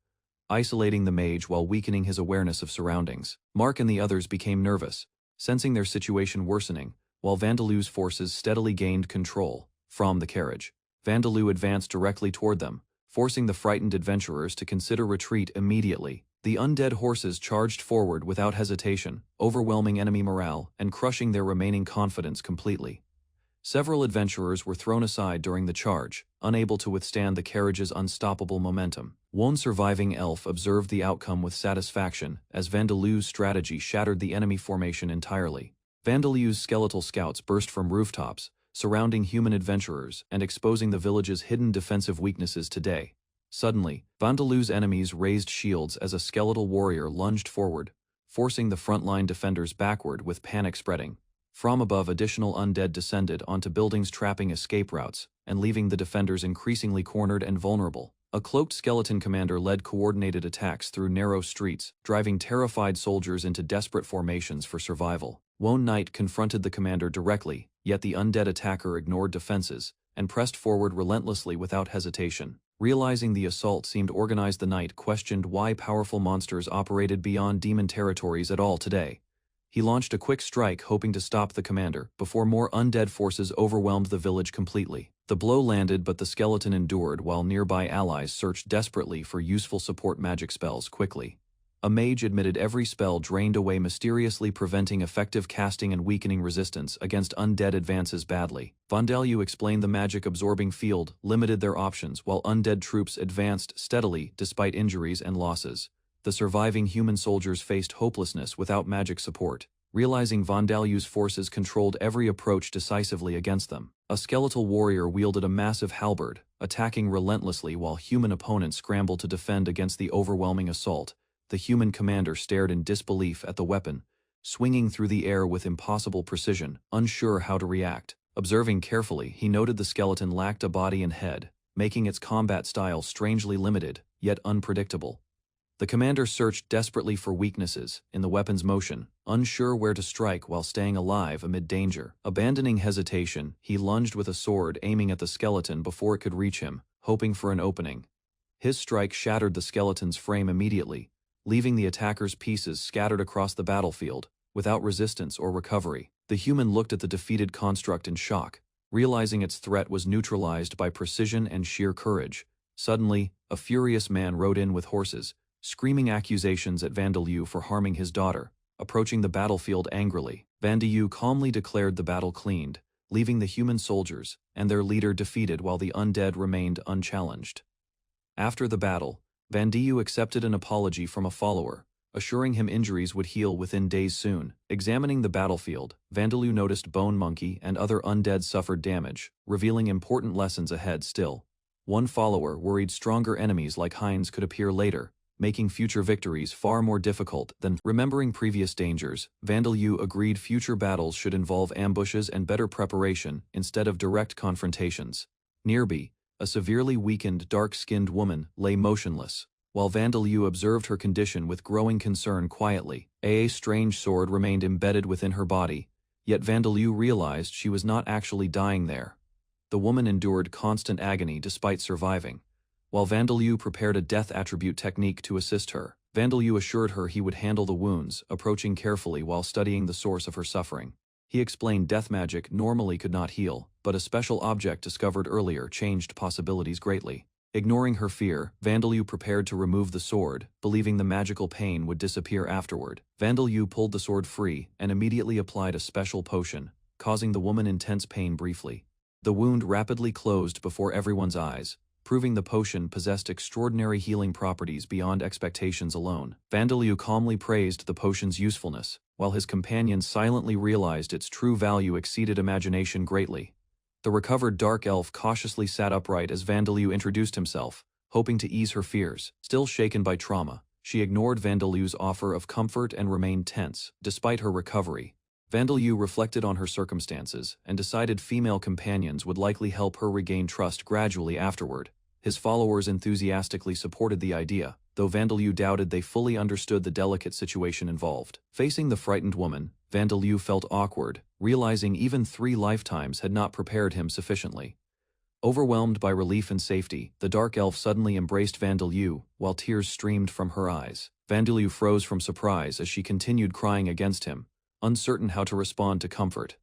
isolating the mage while weakening his awareness of surroundings. Mark and the others became nervous, sensing their situation worsening, while Vandaloo's forces steadily gained control. From the carriage, Vandaloo advanced directly toward them, forcing the frightened adventurers to consider retreat immediately. The undead horses charged forward without hesitation, overwhelming enemy morale and crushing their remaining confidence completely. Several adventurers were thrown aside during the charge, unable to withstand the carriage's unstoppable momentum. One surviving elf observed the outcome with satisfaction, as Vandaloo's strategy shattered the enemy formation entirely. Vandaloo's skeletal scouts burst from rooftops, surrounding human adventurers and exposing the village's hidden defensive weaknesses today. Suddenly, Vandaloo's enemies raised shields as a skeletal warrior lunged forward, forcing the frontline defenders backward with panic spreading. From above, additional undead descended onto buildings, trapping escape routes and leaving the defenders increasingly cornered and vulnerable. A cloaked skeleton commander led coordinated attacks through narrow streets, driving terrified soldiers into desperate formations for survival. One knight confronted the commander directly, yet the undead attacker ignored defenses and pressed forward relentlessly without hesitation. Realizing the assault seemed organized, the knight questioned why powerful monsters operated beyond demon territories at all today. He launched a quick strike, hoping to stop the commander, before more undead forces overwhelmed the village completely. The blow landed, but the skeleton endured while nearby allies searched desperately for useful support magic spells quickly. A mage admitted every spell drained away mysteriously, preventing effective casting and weakening resistance against undead advances badly. Vandaloo explained the magic-absorbing field limited their options while undead troops advanced steadily despite injuries and losses. The surviving human soldiers faced hopelessness without magic support, realizing Vandaloo's forces controlled every approach decisively against them. A skeletal warrior wielded a massive halberd, attacking relentlessly while human opponents scrambled to defend against the overwhelming assault. The human commander stared in disbelief at the weapon, swinging through the air with impossible precision, unsure how to react. Observing carefully, he noted the skeleton lacked a body and head, making its combat style strangely limited, yet unpredictable. The commander searched desperately for weaknesses in the weapon's motion, unsure where to strike while staying alive amid danger. Abandoning hesitation, he lunged with a sword, aiming at the skeleton before it could reach him, hoping for an opening. His strike shattered the skeleton's frame immediately, leaving the attacker's pieces scattered across the battlefield, without resistance or recovery. The human looked at the defeated construct in shock, realizing its threat was neutralized by precision and sheer courage. Suddenly, a furious man rode in with horses, screaming accusations at Vandaloo for harming his daughter. Approaching the battlefield angrily, Vandaloo calmly declared the battle cleaned, leaving the human soldiers and their leader defeated while the undead remained unchallenged. After the battle, Vandaloo accepted an apology from a follower, assuring him injuries would heal within days soon. Examining the battlefield, Vandaloo noticed Bone Monkey and other undead suffered damage, revealing important lessons ahead still. One follower worried stronger enemies like Heinz could appear later, making future victories far more difficult than. Remembering previous dangers, Vandaloo agreed future battles should involve ambushes and better preparation instead of direct confrontations. Nearby, a severely weakened, dark-skinned woman lay motionless, while Vandaloo observed her condition with growing concern quietly. A strange sword remained embedded within her body, yet Vandaloo realized she was not actually dying there. The woman endured constant agony despite surviving, while Vandaloo prepared a death attribute technique to assist her. Vandeleu assured her he would handle the wounds, approaching carefully while studying the source of her suffering. He explained death magic normally could not heal, but a special object discovered earlier changed possibilities greatly. Ignoring her fear, Vandeleu prepared to remove the sword, believing the magical pain would disappear afterward. Vandeleu pulled the sword free and immediately applied a special potion, causing the woman intense pain briefly. The wound rapidly closed before everyone's eyes, proving the potion possessed extraordinary healing properties beyond expectations alone. Vandeleu calmly praised the potion's usefulness, while his companions silently realized its true value exceeded imagination greatly. The recovered dark elf cautiously sat upright as Vandeleu introduced himself, hoping to ease her fears. Still shaken by trauma, she ignored Vandeleu's offer of comfort and remained tense. Despite her recovery, Vandeleu reflected on her circumstances and decided female companions would likely help her regain trust gradually afterward. His followers enthusiastically supported the idea, though Vandeleu doubted they fully understood the delicate situation involved. Facing the frightened woman, Vandeleu felt awkward, realizing even 3 lifetimes had not prepared him sufficiently. Overwhelmed by relief and safety, the dark elf suddenly embraced Vandeleu, while tears streamed from her eyes. Vandeleu froze from surprise as she continued crying against him, uncertain how to respond to comfort.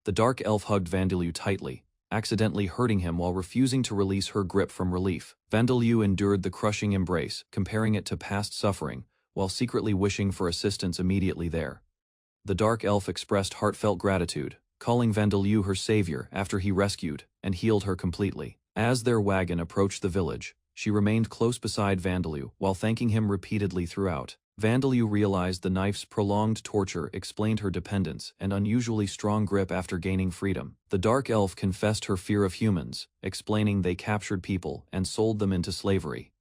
The dark elf hugged Vandeleu tightly, accidentally hurting him while refusing to release her grip from relief. Vandeleu endured the crushing embrace, comparing it to past suffering, while secretly wishing for assistance immediately there. The dark elf expressed heartfelt gratitude, calling Vandeleu her savior after he rescued and healed her completely. As their wagon approached the village, she remained close beside Vandeleu while thanking him repeatedly throughout. Vandeleu realized the knife's prolonged torture explained her dependence and unusually strong grip after gaining freedom. The dark elf confessed her fear of humans, explaining they captured people and sold them into slavery.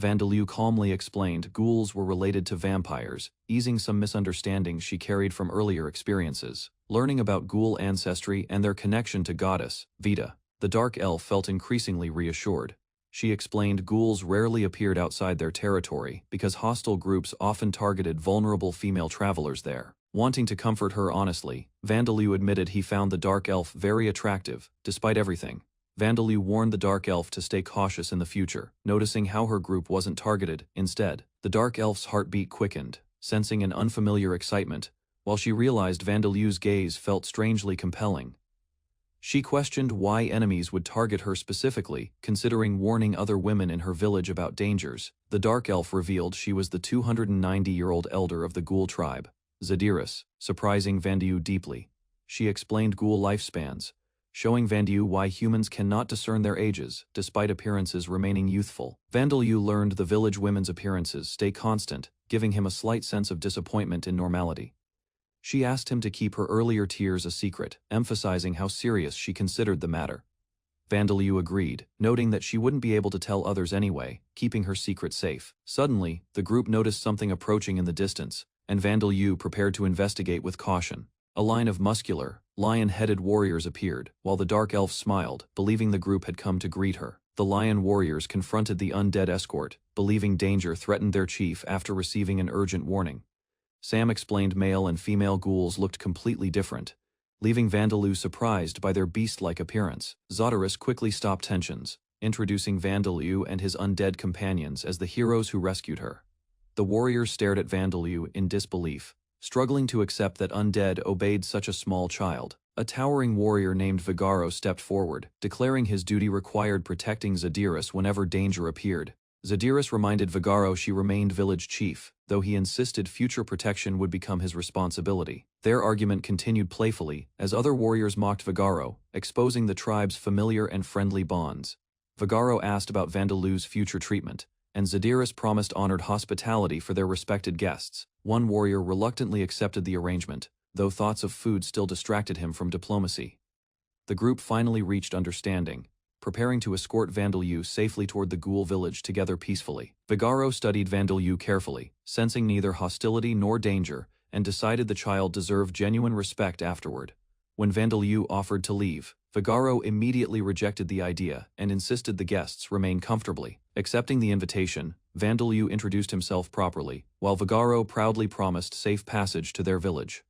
Vandeleu calmly explained ghouls were related to vampires, easing some misunderstandings she carried from earlier experiences. Learning about ghoul ancestry and their connection to goddess Vita, the dark elf felt increasingly reassured. She explained ghouls rarely appeared outside their territory because hostile groups often targeted vulnerable female travelers there. Wanting to comfort her honestly, Vandeleu admitted he found the dark elf very attractive, despite everything. Vandeleu warned the dark elf to stay cautious in the future, noticing how her group wasn't targeted. Instead, the dark elf's heartbeat quickened, sensing an unfamiliar excitement, while she realized Vandeleu's gaze felt strangely compelling. She questioned why enemies would target her specifically, considering warning other women in her village about dangers. The dark elf revealed she was the 290-year-old elder of the ghoul tribe, Zadirus, surprising Vandeleu deeply. She explained ghoul lifespans, showing Vandeleu why humans cannot discern their ages, despite appearances remaining youthful. Vandeleu learned the village women's appearances stay constant, giving him a slight sense of disappointment in normality. She asked him to keep her earlier tears a secret, emphasizing how serious she considered the matter. Vandeleu agreed, noting that she wouldn't be able to tell others anyway, keeping her secret safe. Suddenly, the group noticed something approaching in the distance, and Vandeleu prepared to investigate with caution. A line of muscular, lion-headed warriors appeared, while the dark elf smiled, believing the group had come to greet her. The lion warriors confronted the undead escort, believing danger threatened their chief after receiving an urgent warning. Sam explained male and female ghouls looked completely different, leaving Vandeleu surprised by their beast-like appearance. Zadirus quickly stopped tensions, introducing Vandeleu and his undead companions as the heroes who rescued her. The warriors stared at Vandeleu in disbelief, struggling to accept that undead obeyed such a small child. A towering warrior named Vigaro stepped forward, declaring his duty required protecting Zadirus whenever danger appeared. Zadirus reminded Vigaro she remained village chief, though he insisted future protection would become his responsibility. Their argument continued playfully, as other warriors mocked Vigaro, exposing the tribe's familiar and friendly bonds. Vigaro asked about Vandeleu's future treatment, and Zadirus promised honored hospitality for their respected guests. One warrior reluctantly accepted the arrangement, though thoughts of food still distracted him from diplomacy. The group finally reached understanding, preparing to escort Vandeleu safely toward the ghoul village together peacefully. Vigaro studied Vandeleu carefully, sensing neither hostility nor danger, and decided the child deserved genuine respect afterward. When Vandeleu offered to leave, Vigaro immediately rejected the idea and insisted the guests remain comfortably. Accepting the invitation, Vandeleu introduced himself properly, while Vigaro proudly promised safe passage to their village.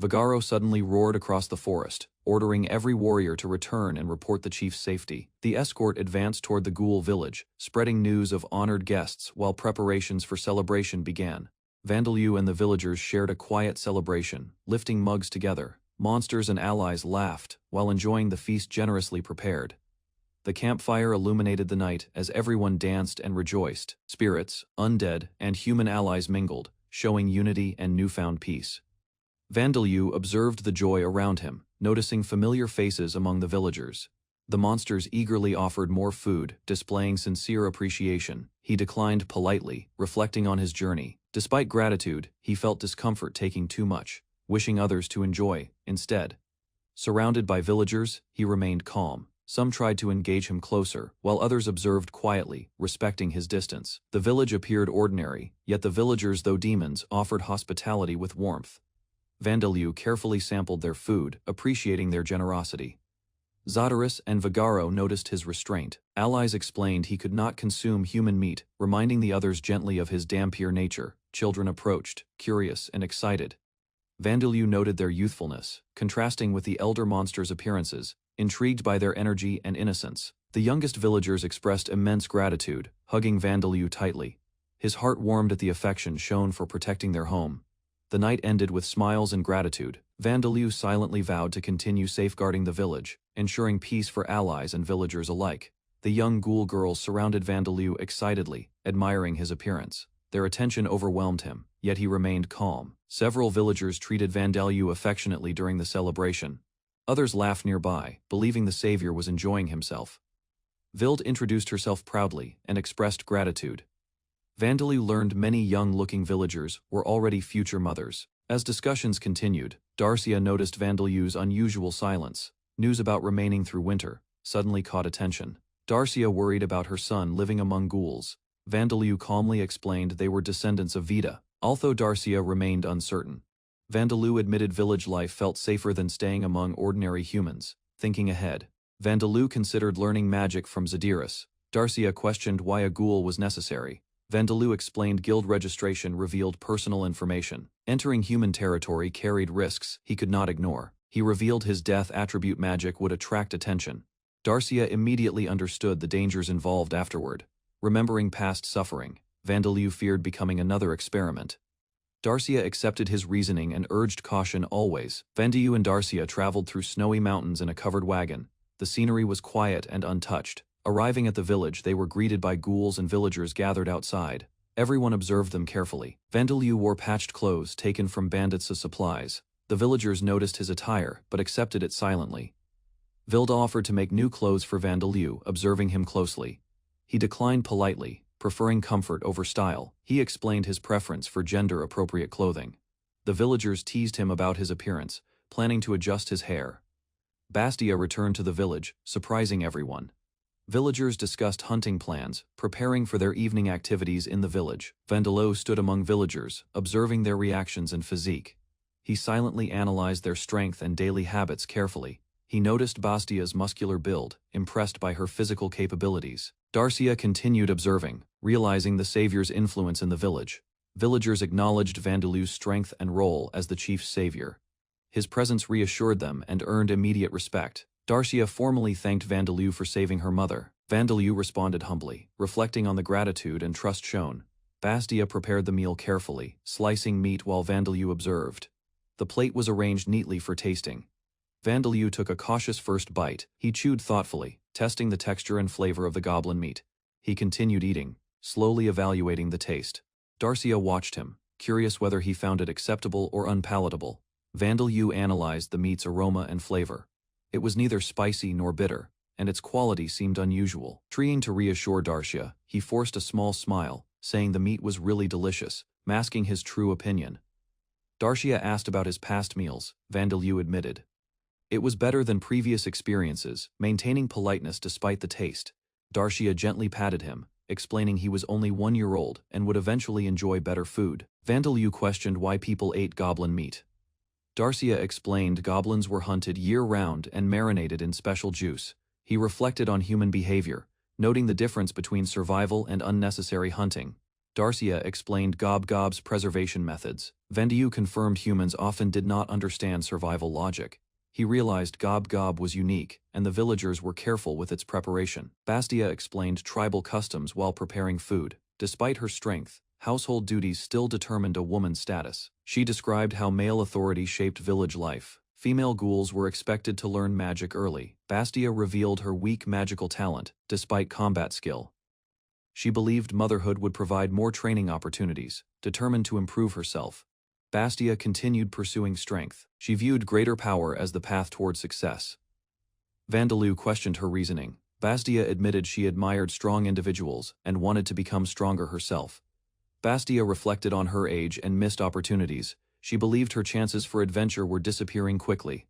Vigaro suddenly roared across the forest, ordering every warrior to return and report the chief's safety. The escort advanced toward the ghoul village, spreading news of honored guests while preparations for celebration began. Vandelyu and the villagers shared a quiet celebration, lifting mugs together. Monsters and allies laughed, while enjoying the feast generously prepared. The campfire illuminated the night as everyone danced and rejoiced. Spirits, undead, and human allies mingled, showing unity and newfound peace. Vandelyu observed the joy around him, noticing familiar faces among the villagers. The monsters eagerly offered more food, displaying sincere appreciation. He declined politely, reflecting on his journey. Despite gratitude, he felt discomfort taking too much, wishing others to enjoy, instead. Surrounded by villagers, he remained calm. Some tried to engage him closer, while others observed quietly, respecting his distance. The village appeared ordinary, yet the villagers, though demons, offered hospitality with warmth. Vandelyu carefully sampled their food, appreciating their generosity. Zadaris and Vigaro noticed his restraint. Allies explained he could not consume human meat, reminding the others gently of his dhampir nature. Children approached, curious and excited. Vandelyu noted their youthfulness, contrasting with the elder monsters' appearances, intrigued by their energy and innocence. The youngest villagers expressed immense gratitude, hugging Vandelyu tightly. His heart warmed at the affection shown for protecting their home. The night ended with smiles and gratitude. Vandelyu silently vowed to continue safeguarding the village, ensuring peace for allies and villagers alike. The young ghoul girls surrounded Vandelyu excitedly, admiring his appearance. Their attention overwhelmed him, yet he remained calm. Several villagers treated Vandelyu affectionately during the celebration. Others laughed nearby, believing the savior was enjoying himself. Vild introduced herself proudly and expressed gratitude. Vandelyu learned many young-looking villagers were already future mothers. As discussions continued, Darcia noticed Vandelyu's unusual silence. News about remaining through winter suddenly caught attention. Darcia worried about her son living among ghouls. Vandelyu calmly explained they were descendants of Vita, although Darcia remained uncertain. Vandelyu admitted village life felt safer than staying among ordinary humans. Thinking ahead, Vandelyu considered learning magic from Zadiris. Darcia questioned why a ghoul was necessary. Vandelyu explained guild registration revealed personal information. Entering human territory carried risks he could not ignore. He revealed his death attribute magic would attract attention. Darcia immediately understood the dangers involved afterward. Remembering past suffering, Vandelyu feared becoming another experiment. Darcia accepted his reasoning and urged caution always. Vandelyu and Darcia traveled through snowy mountains in a covered wagon. The scenery was quiet and untouched. Arriving at the village, they were greeted by ghouls and villagers gathered outside. Everyone observed them carefully. Vandelyu wore patched clothes taken from bandits' supplies. The villagers noticed his attire, but accepted it silently. Vilda offered to make new clothes for Vandelyu, observing him closely. He declined politely, preferring comfort over style. He explained his preference for gender-appropriate clothing. The villagers teased him about his appearance, planning to adjust his hair. Bastia returned to the village, surprising everyone. Villagers discussed hunting plans, preparing for their evening activities in the village. Vandelyu stood among villagers, observing their reactions and physique. He silently analyzed their strength and daily habits carefully. He noticed Bastia's muscular build, impressed by her physical capabilities. Darcia continued observing, realizing the savior's influence in the village. Villagers acknowledged Vandelyu's strength and role as the chief's savior. His presence reassured them and earned immediate respect. Darcia formally thanked Vandelyu for saving her mother. Vandelyu responded humbly, reflecting on the gratitude and trust shown. Bastia prepared the meal carefully, slicing meat while Vandelyu observed. The plate was arranged neatly for tasting. Vandelyu took a cautious first bite. He chewed thoughtfully, testing the texture and flavor of the goblin meat. He continued eating, slowly evaluating the taste. Darcia watched him, curious whether he found it acceptable or unpalatable. Vandelyu analyzed the meat's aroma and flavor. It was neither spicy nor bitter, and its quality seemed unusual. Trying to reassure Darcia, he forced a small smile, saying the meat was really delicious, masking his true opinion. Darcia asked about his past meals. Vandelyu admitted. It was better than previous experiences, maintaining politeness despite the taste. Darcia gently patted him, explaining he was only 1 year old and would eventually enjoy better food. Vandelyu questioned why people ate goblin meat. Darcia explained goblins were hunted year-round and marinated in special juice. He reflected on human behavior, noting the difference between survival and unnecessary hunting. Darcia explained Gob's preservation methods. Vandelyu confirmed humans often did not understand survival logic. He realized Gob Gob was unique, and the villagers were careful with its preparation. Bastia explained tribal customs while preparing food. Despite her strength, household duties still determined a woman's status. She described how male authority shaped village life. Female ghouls were expected to learn magic early. Bastia revealed her weak magical talent, despite combat skill. She believed motherhood would provide more training opportunities, determined to improve herself. Bastia continued pursuing strength. She viewed greater power as the path toward success. Vandaloo questioned her reasoning. Bastia admitted she admired strong individuals and wanted to become stronger herself. Bastia reflected on her age and missed opportunities. She believed her chances for adventure were disappearing quickly.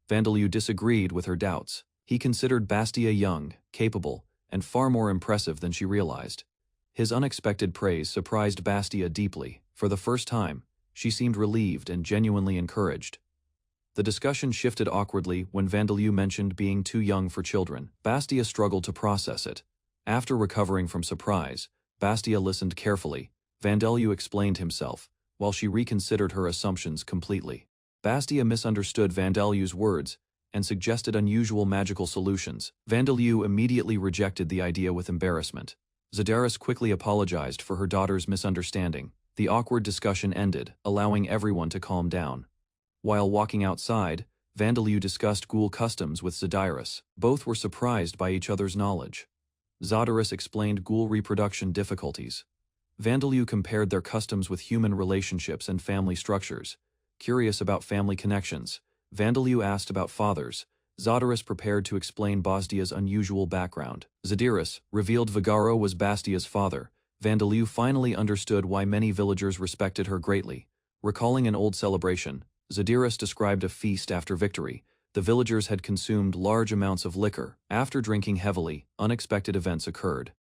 Vandaloo disagreed with her doubts. He considered Bastia young, capable, and far more impressive than she realized. His unexpected praise surprised Bastia deeply. For the first time, she seemed relieved and genuinely encouraged. The discussion shifted awkwardly when Vandaloo mentioned being too young for children. Bastia struggled to process it. After recovering from surprise, Bastia listened carefully. Vandaloo explained himself, while she reconsidered her assumptions completely. Bastia misunderstood Vandaloo's words and suggested unusual magical solutions. Vandaloo immediately rejected the idea with embarrassment. Zadaris quickly apologized for her daughter's misunderstanding. The awkward discussion ended, allowing everyone to calm down. While walking outside, Vandaloo discussed ghoul customs with Zadaris. Both were surprised by each other's knowledge. Zadaris explained ghoul reproduction difficulties. Vandaloo compared their customs with human relationships and family structures. Curious about family connections, Vandaloo asked about fathers. Zadaris prepared to explain Bastia's unusual background. Zadaris revealed Vigaro was Bastia's father. Vandaloo finally understood why many villagers respected her greatly. Recalling an old celebration, Zadaris described a feast after victory. The villagers had consumed large amounts of liquor. After drinking heavily, unexpected events occurred.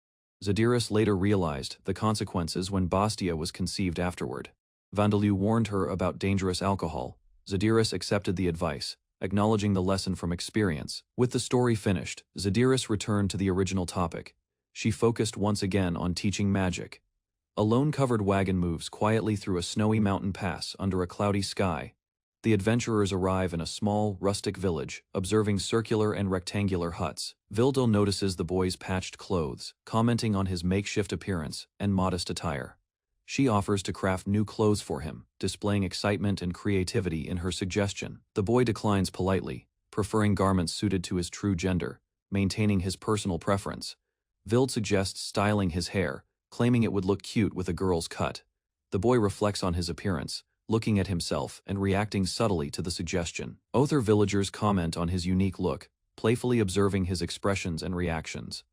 Zadaris later realized the consequences when Bastia was conceived afterward. Vandaloo warned her about dangerous alcohol. Zadaris accepted the advice, acknowledging the lesson from experience. With the story finished, Zadaris returned to the original topic. She focused once again on teaching magic. A lone-covered wagon moves quietly through a snowy mountain pass under a cloudy sky. The adventurers arrive in a small, rustic village, observing circular and rectangular huts. Vildel notices the boy's patched clothes, commenting on his makeshift appearance and modest attire. She offers to craft new clothes for him, displaying excitement and creativity in her suggestion. The boy declines politely, preferring garments suited to his true gender, maintaining his personal preference. Vild suggests styling his hair, claiming it would look cute with a girl's cut. The boy reflects on his appearance, looking at himself and reacting subtly to the suggestion. Other villagers comment on his unique look, playfully observing his expressions and reactions.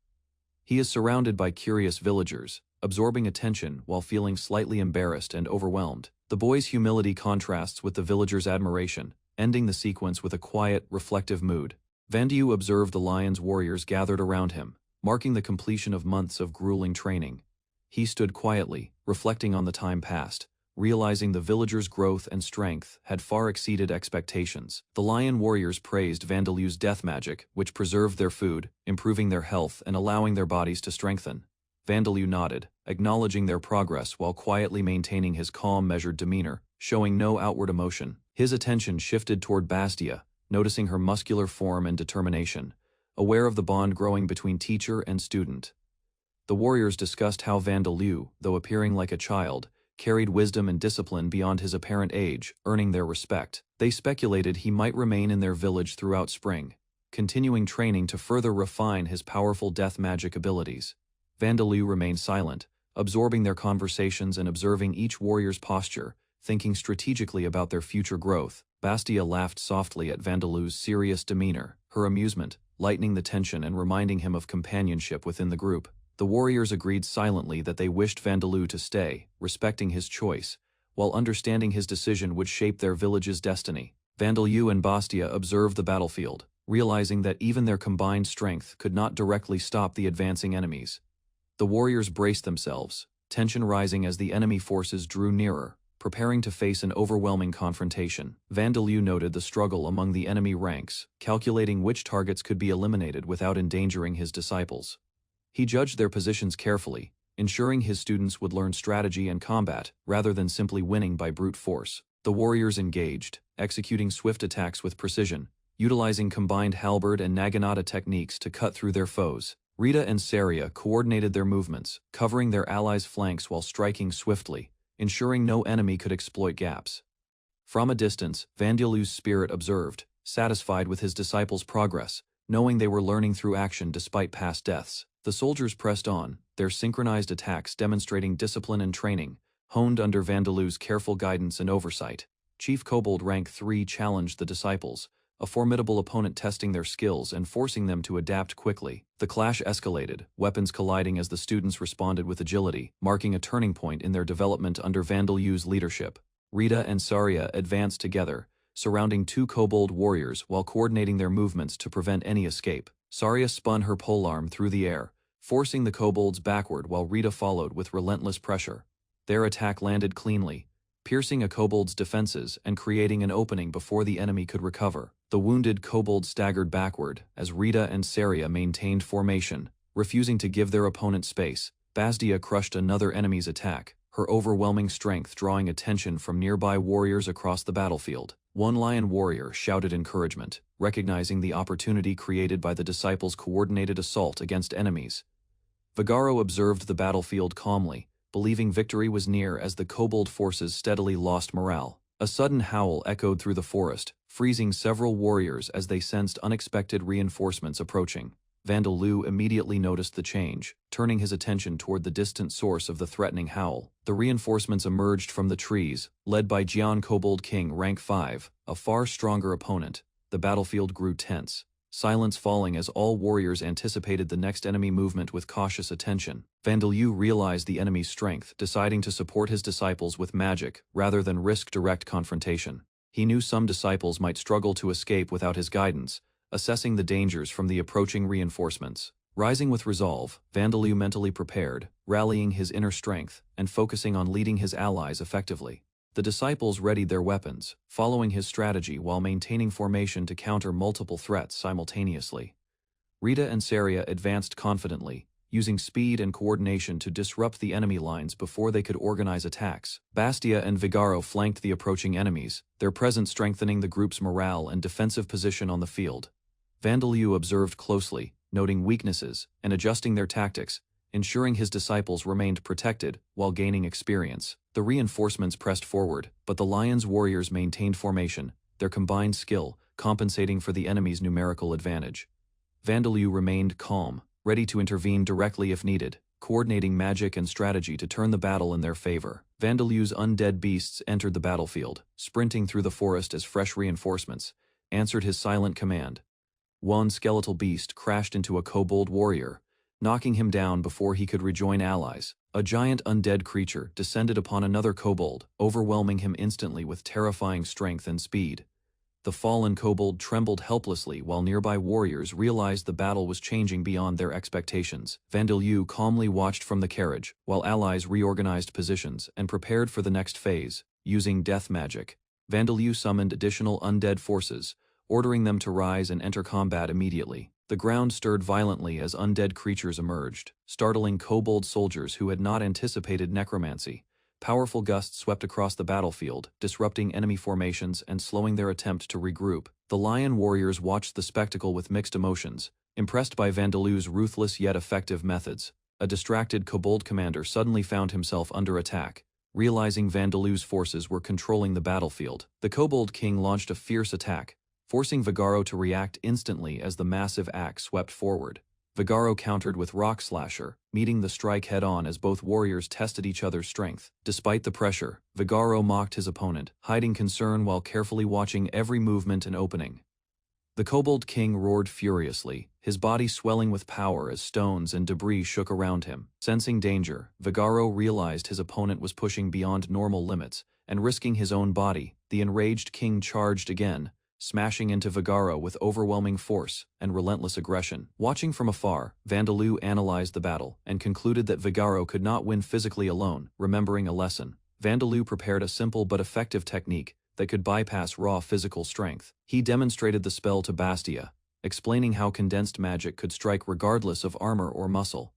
He is surrounded by curious villagers, absorbing attention while feeling slightly embarrassed and overwhelmed. The boy's humility contrasts with the villagers' admiration, ending the sequence with a quiet, reflective mood. Vandaloo observed the lion's warriors gathered around him, marking the completion of months of grueling training. He stood quietly, reflecting on the time past, realizing the villagers' growth and strength had far exceeded expectations. The lion warriors praised Vandaloo's death magic, which preserved their food, improving their health and allowing their bodies to strengthen. Vandaloo nodded, acknowledging their progress while quietly maintaining his calm, measured demeanor, showing no outward emotion. His attention shifted toward Bastia, noticing her muscular form and determination, aware of the bond growing between teacher and student. The warriors discussed how Vandaloo, though appearing like a child, carried wisdom and discipline beyond his apparent age, earning their respect. They speculated he might remain in their village throughout spring, continuing training to further refine his powerful death magic abilities. Vandaloo remained silent, absorbing their conversations and observing each warrior's posture, thinking strategically about their future growth. Bastia laughed softly at Vandaloo's serious demeanor, her amusement lightening the tension and reminding him of companionship within the group. The warriors agreed silently that they wished Vandaloo to stay, respecting his choice, while understanding his decision would shape their village's destiny. Vandaloo and Bastia observed the battlefield, realizing that even their combined strength could not directly stop the advancing enemies. The warriors braced themselves, tension rising as the enemy forces drew nearer, preparing to face an overwhelming confrontation. Vandaloo noted the struggle among the enemy ranks, calculating which targets could be eliminated without endangering his disciples. He judged their positions carefully, ensuring his students would learn strategy and combat, rather than simply winning by brute force. The warriors engaged, executing swift attacks with precision, utilizing combined halberd and naginata techniques to cut through their foes. Rita and Saria coordinated their movements, covering their allies' flanks while striking swiftly, ensuring no enemy could exploit gaps. From a distance, Vandelu's spirit observed, satisfied with his disciples' progress, knowing they were learning through action despite past deaths. The soldiers pressed on, their synchronized attacks demonstrating discipline and training, honed under Vandelu's careful guidance and oversight. Chief Kobold Rank 3 challenged the disciples, a formidable opponent testing their skills and forcing them to adapt quickly. The clash escalated, weapons colliding as the students responded with agility, marking a turning point in their development under Vandelu's leadership. Rita and Saria advanced together, surrounding two kobold warriors while coordinating their movements to prevent any escape. Saria spun her polearm through the air, forcing the kobolds backward while Rita followed with relentless pressure. Their attack landed cleanly, piercing a kobold's defenses and creating an opening before the enemy could recover. The wounded kobold staggered backward as Rita and Saria maintained formation, refusing to give their opponent space. Bastia crushed another enemy's attack, her overwhelming strength drawing attention from nearby warriors across the battlefield. One lion warrior shouted encouragement, recognizing the opportunity created by the disciples' coordinated assault against enemies. Vigaro observed the battlefield calmly, believing victory was near as the kobold forces steadily lost morale. A sudden howl echoed through the forest, freezing several warriors as they sensed unexpected reinforcements approaching. Vandelu immediately noticed the change, turning his attention toward the distant source of the threatening howl. The reinforcements emerged from the trees, led by Jian Kobold King Rank 5, a far stronger opponent. The battlefield grew tense, silence falling as all warriors anticipated the next enemy movement with cautious attention. Vandelu realized the enemy's strength, deciding to support his disciples with magic rather than risk direct confrontation. He knew some disciples might struggle to escape without his guidance, assessing the dangers from the approaching reinforcements. Rising with resolve, Vandelu mentally prepared, rallying his inner strength and focusing on leading his allies effectively. The disciples readied their weapons, following his strategy while maintaining formation to counter multiple threats simultaneously. Rita and Saria advanced confidently, using speed and coordination to disrupt the enemy lines before they could organize attacks. Bastia and Vigaro flanked the approaching enemies, their presence strengthening the group's morale and defensive position on the field. Vandelu observed closely, noting weaknesses and adjusting their tactics, ensuring his disciples remained protected while gaining experience. The reinforcements pressed forward, but the Lion's warriors maintained formation, their combined skill compensating for the enemy's numerical advantage. Vandelu remained calm, ready to intervene directly if needed, coordinating magic and strategy to turn the battle in their favor. Vandelu's undead beasts entered the battlefield, sprinting through the forest as fresh reinforcements answered his silent command. One skeletal beast crashed into a kobold warrior, knocking him down before he could rejoin allies. A giant undead creature descended upon another kobold, overwhelming him instantly with terrifying strength and speed. The fallen kobold trembled helplessly while nearby warriors realized the battle was changing beyond their expectations. Vandelu calmly watched from the carriage, while allies reorganized positions and prepared for the next phase. Using death magic, Vandelu summoned additional undead forces, ordering them to rise and enter combat immediately. The ground stirred violently as undead creatures emerged, startling kobold soldiers who had not anticipated necromancy. Powerful gusts swept across the battlefield, disrupting enemy formations and slowing their attempt to regroup. The lion warriors watched the spectacle with mixed emotions, impressed by Vandelu's ruthless yet effective methods. A distracted kobold commander suddenly found himself under attack. Realizing Vandelu's forces were controlling the battlefield, the kobold king launched a fierce attack, forcing Vigaro to react instantly as the massive axe swept forward. Vigaro countered with Rock Slasher, meeting the strike head-on as both warriors tested each other's strength. Despite the pressure, Vigaro mocked his opponent, hiding concern while carefully watching every movement and opening. The Kobold King roared furiously, his body swelling with power as stones and debris shook around him. Sensing danger, Vigaro realized his opponent was pushing beyond normal limits and risking his own body. The enraged king charged again, smashing into Vigaro with overwhelming force and relentless aggression. Watching from afar, Vandelu analyzed the battle and concluded that Vigaro could not win physically alone. Remembering a lesson, Vandelu prepared a simple but effective technique that could bypass raw physical strength. He demonstrated the spell to Bastia, explaining how condensed magic could strike regardless of armor or muscle.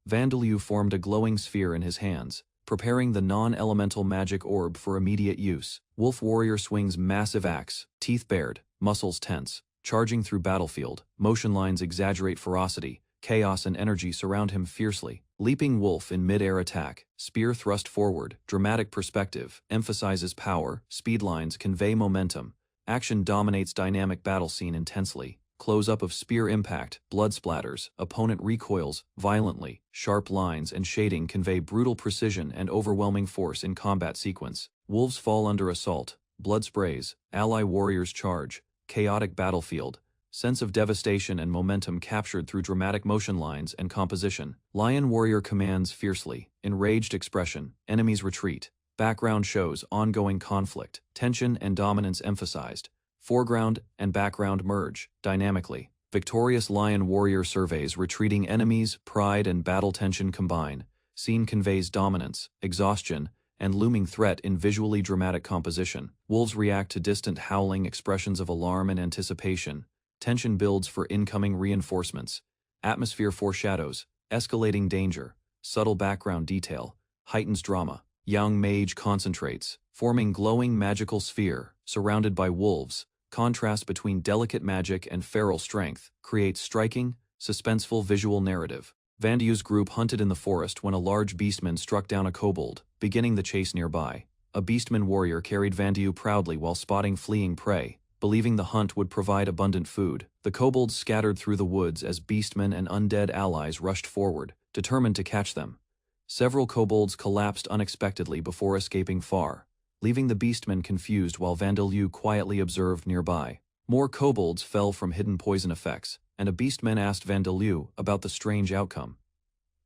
Vandelu formed a glowing sphere in his hands, preparing the non-elemental magic orb for immediate use. Wolf Warrior swings massive axe, teeth bared, muscles tense, charging through battlefield. Motion lines exaggerate ferocity. Chaos and energy surround him fiercely. Leaping wolf in mid-air attack. Spear thrust forward. Dramatic perspective. Emphasizes power. Speed lines convey momentum. Action dominates dynamic battle scene intensely. Close-up of spear impact. Blood splatters. Opponent recoils violently. Sharp lines and shading convey brutal precision and overwhelming force in combat sequence. Wolves fall under assault. Blood sprays. Ally warriors charge. Chaotic battlefield. Sense of devastation and momentum captured through dramatic motion lines and composition. Lion warrior commands fiercely. Enraged expression. Enemies retreat. Background shows ongoing conflict. Tension and dominance emphasized. Foreground and background merge dynamically. Victorious lion warrior surveys retreating enemies. Pride and battle tension combine. Scene conveys dominance, exhaustion, and looming threat in visually dramatic composition. Wolves react to distant howling, expressions of alarm and anticipation. Tension builds for incoming reinforcements. Atmosphere foreshadows. Escalating danger. Subtle background detail. Heightens drama. Young mage concentrates, forming glowing magical sphere, surrounded by wolves. Contrast between delicate magic and feral strength creates striking, suspenseful visual narrative. Vandiyu's group hunted in the forest when a large beastman struck down a kobold, beginning the chase nearby. A beastman warrior carried Vandiyu proudly while spotting fleeing prey, believing the hunt would provide abundant food. The kobolds scattered through the woods as beastmen and undead allies rushed forward, determined to catch them. Several kobolds collapsed unexpectedly before escaping far, leaving the beastmen confused while Vandiyu quietly observed nearby. More kobolds fell from hidden poison effects, and a beastman asked Vandiyu about the strange outcome.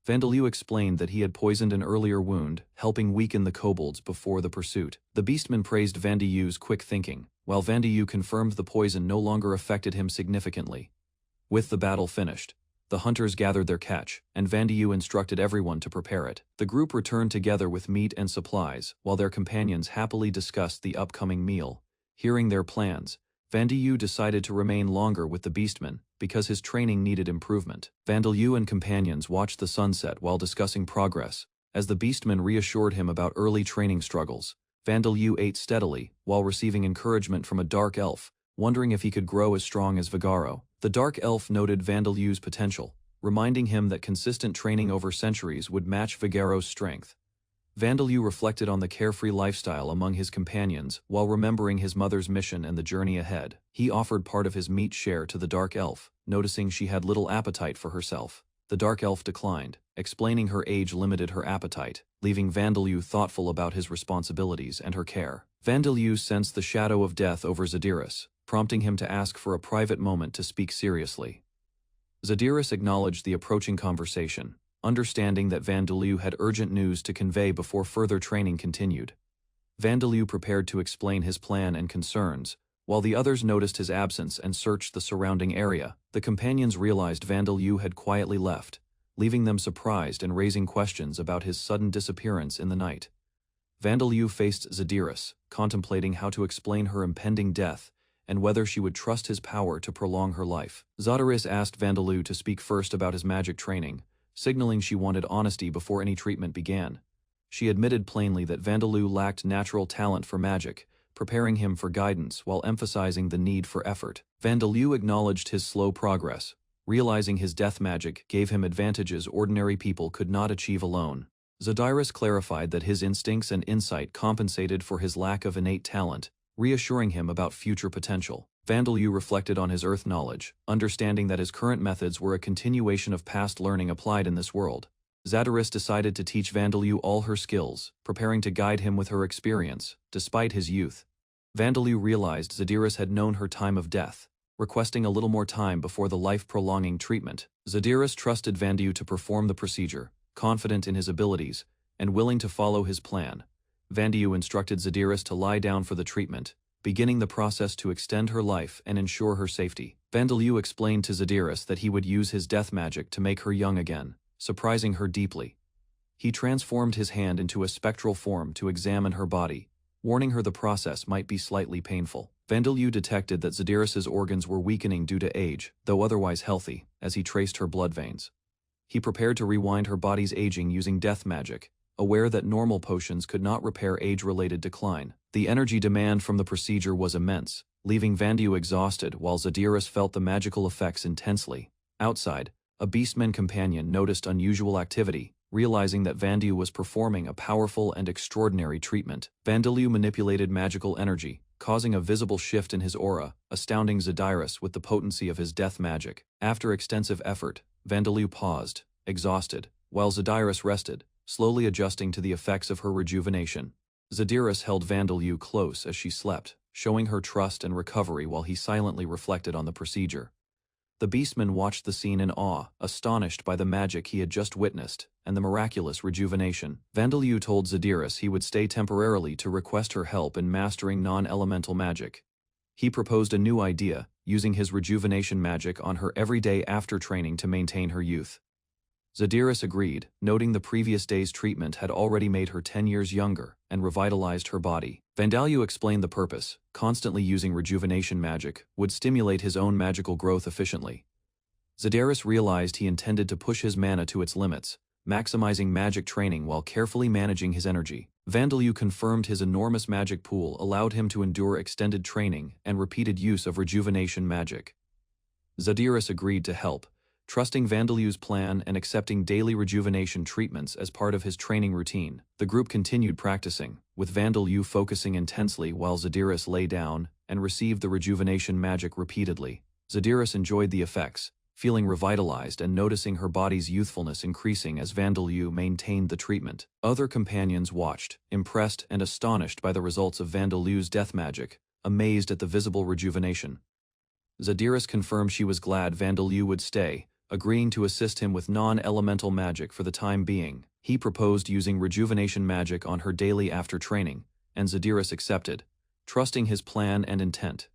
Vandiyu explained that he had poisoned an earlier wound, helping weaken the kobolds before the pursuit. The beastman praised Vandiyu's quick thinking, while Vandiyu confirmed the poison no longer affected him significantly. With the battle finished, the hunters gathered their catch, and Vandiyu instructed everyone to prepare it. The group returned together with meat and supplies, while their companions happily discussed the upcoming meal. Hearing their plans, Vandiyu decided to remain longer with the beastman, because his training needed improvement. Vandiyu and companions watched the sunset while discussing progress. As the beastman reassured him about early training struggles, Vandiyu ate steadily, while receiving encouragement from a dark elf, wondering if he could grow as strong as Vigaro. The dark elf noted Vandiyu's potential, reminding him that consistent training over centuries would match Vigaro's strength. Vandiyu reflected on the carefree lifestyle among his companions while remembering his mother's mission and the journey ahead. He offered part of his meat share to the dark elf, noticing she had little appetite for herself. The dark elf declined, explaining her age limited her appetite, leaving Vandiyu thoughtful about his responsibilities and her care. Vandiyu sensed the shadow of death over Zadiris, prompting him to ask for a private moment to speak seriously. Zadiris acknowledged the approaching conversation, understanding that Vandiyu had urgent news to convey before further training continued. Vandiyu prepared to explain his plan and concerns, while the others noticed his absence and searched the surrounding area. The companions realized Vandiyu had quietly left, leaving them surprised and raising questions about his sudden disappearance in the night. Vandiyu faced Zadiris, contemplating how to explain her impending death and whether she would trust his power to prolong her life. Zadiris asked Vandiyu to speak first about his magic training, signaling she wanted honesty before any treatment began. She admitted plainly that Vandiyu lacked natural talent for magic, preparing him for guidance while emphasizing the need for effort. Vandiyu acknowledged his slow progress, realizing his death magic gave him advantages ordinary people could not achieve alone. Zadiris clarified that his instincts and insight compensated for his lack of innate talent, reassuring him about future potential. Vandiyu reflected on his earth knowledge, understanding that his current methods were a continuation of past learning applied in this world. Zadiris decided to teach Vandiyu all her skills, preparing to guide him with her experience, despite his youth. Vandiyu realized Zadiris had known her time of death, requesting a little more time before the life-prolonging treatment. Zadiris trusted Vandiyu to perform the procedure, confident in his abilities, and willing to follow his plan. Vandiyu instructed Zadiris to lie down for the treatment, beginning the process to extend her life and ensure her safety. Vandiyu explained to Zadiris that he would use his death magic to make her young again, surprising her deeply. He transformed his hand into a spectral form to examine her body, warning her the process might be slightly painful. Vandiyu detected that Zadiris's organs were weakening due to age, though otherwise healthy, as he traced her blood veins. He prepared to rewind her body's aging using death magic, aware that normal potions could not repair age-related decline. The energy demand from the procedure was immense, leaving Vandew exhausted while Zadiris felt the magical effects intensely. Outside, a beastman companion noticed unusual activity, realizing that Vandew was performing a powerful and extraordinary treatment. Vandew manipulated magical energy, causing a visible shift in his aura, astounding Zadiris with the potency of his death magic. After extensive effort, Vandew paused, exhausted, while Zadiris rested, slowly adjusting to the effects of her rejuvenation. Zadiris held Vandew close as she slept, showing her trust and recovery while he silently reflected on the procedure. The beastman watched the scene in awe, astonished by the magic he had just witnessed and the miraculous rejuvenation. Vandew told Zadiris he would stay temporarily to request her help in mastering non-elemental magic. He proposed a new idea, using his rejuvenation magic on her every day after training to maintain her youth. Zadiris agreed, noting the previous day's treatment had already made her 10 years younger and revitalized her body. Vandew explained the purpose: constantly using rejuvenation magic would stimulate his own magical growth efficiently. Zadiris realized he intended to push his mana to its limits, maximizing magic training while carefully managing his energy. Vandew confirmed his enormous magic pool allowed him to endure extended training and repeated use of rejuvenation magic. Zadiris agreed to help, trusting Vandew's plan and accepting daily rejuvenation treatments as part of his training routine. The group continued practicing, with Vandew focusing intensely while Zadiris lay down and received the rejuvenation magic repeatedly. Zadiris enjoyed the effects, feeling revitalized and noticing her body's youthfulness increasing as Vandew maintained the treatment. Other companions watched, impressed and astonished by the results of Vandew's death magic, amazed at the visible rejuvenation. Zadiris confirmed she was glad Vandew would stay, agreeing to assist him with non-elemental magic for the time being. He proposed using rejuvenation magic on her daily after training, and Zadiris accepted, trusting his plan and intent.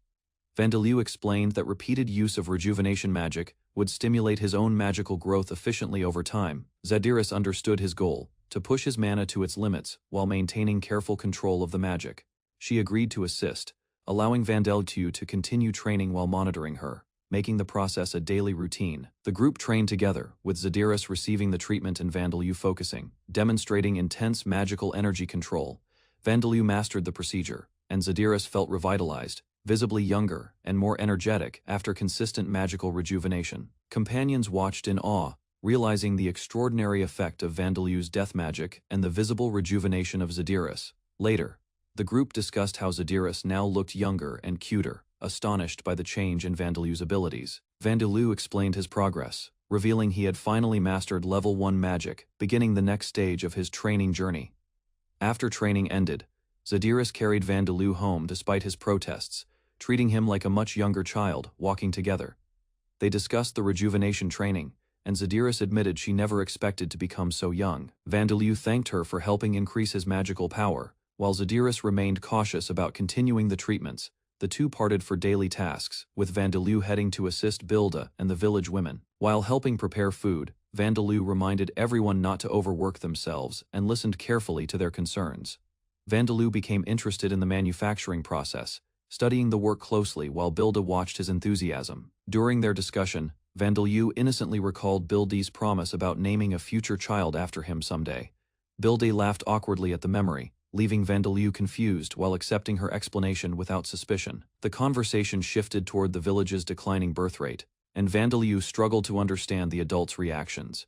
Vandew explained that repeated use of rejuvenation magic would stimulate his own magical growth efficiently over time. Zadiris understood his goal, to push his mana to its limits while maintaining careful control of the magic. She agreed to assist, allowing Vandew to continue training while monitoring her, making the process a daily routine. The group trained together, with Zadiris receiving the treatment and Vandew focusing, demonstrating intense magical energy control. Vandew mastered the procedure, and Zadiris felt revitalized, visibly younger and more energetic after consistent magical rejuvenation. Companions watched in awe, realizing the extraordinary effect of Vandew's death magic and the visible rejuvenation of Zadiris. Later, the group discussed how Zadiris now looked younger and cuter, astonished by the change in Vandew's abilities. Vandew explained his progress, revealing he had finally mastered level 1 magic, beginning the next stage of his training journey. After training ended, Zadiris carried Vandew home despite his protests, treating him like a much younger child, walking together. They discussed the rejuvenation training, and Zadiris admitted she never expected to become so young. Vandew thanked her for helping increase his magical power, while Zadiris remained cautious about continuing the treatments. The two parted for daily tasks, with Vandew heading to assist Bilda and the village women. While helping prepare food, Vandew reminded everyone not to overwork themselves and listened carefully to their concerns. Vandew became interested in the manufacturing process, studying the work closely while Bilda watched his enthusiasm. During their discussion, Vandew innocently recalled Bilda's promise about naming a future child after him someday. Bilda laughed awkwardly at the memory, leaving Vandew confused while accepting her explanation without suspicion. The conversation shifted toward the village's declining birth rate, and Vandew struggled to understand the adults' reactions.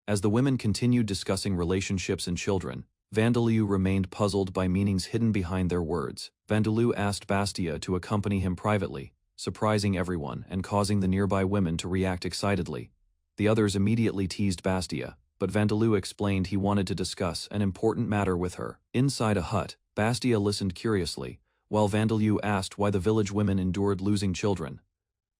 As the women continued discussing relationships and children, Vandew remained puzzled by meanings hidden behind their words. Vandew asked Bastia to accompany him privately, surprising everyone and causing the nearby women to react excitedly. The others immediately teased Bastia, but Vandew explained he wanted to discuss an important matter with her. Inside a hut, Bastia listened curiously, while Vandew asked why the village women endured losing children.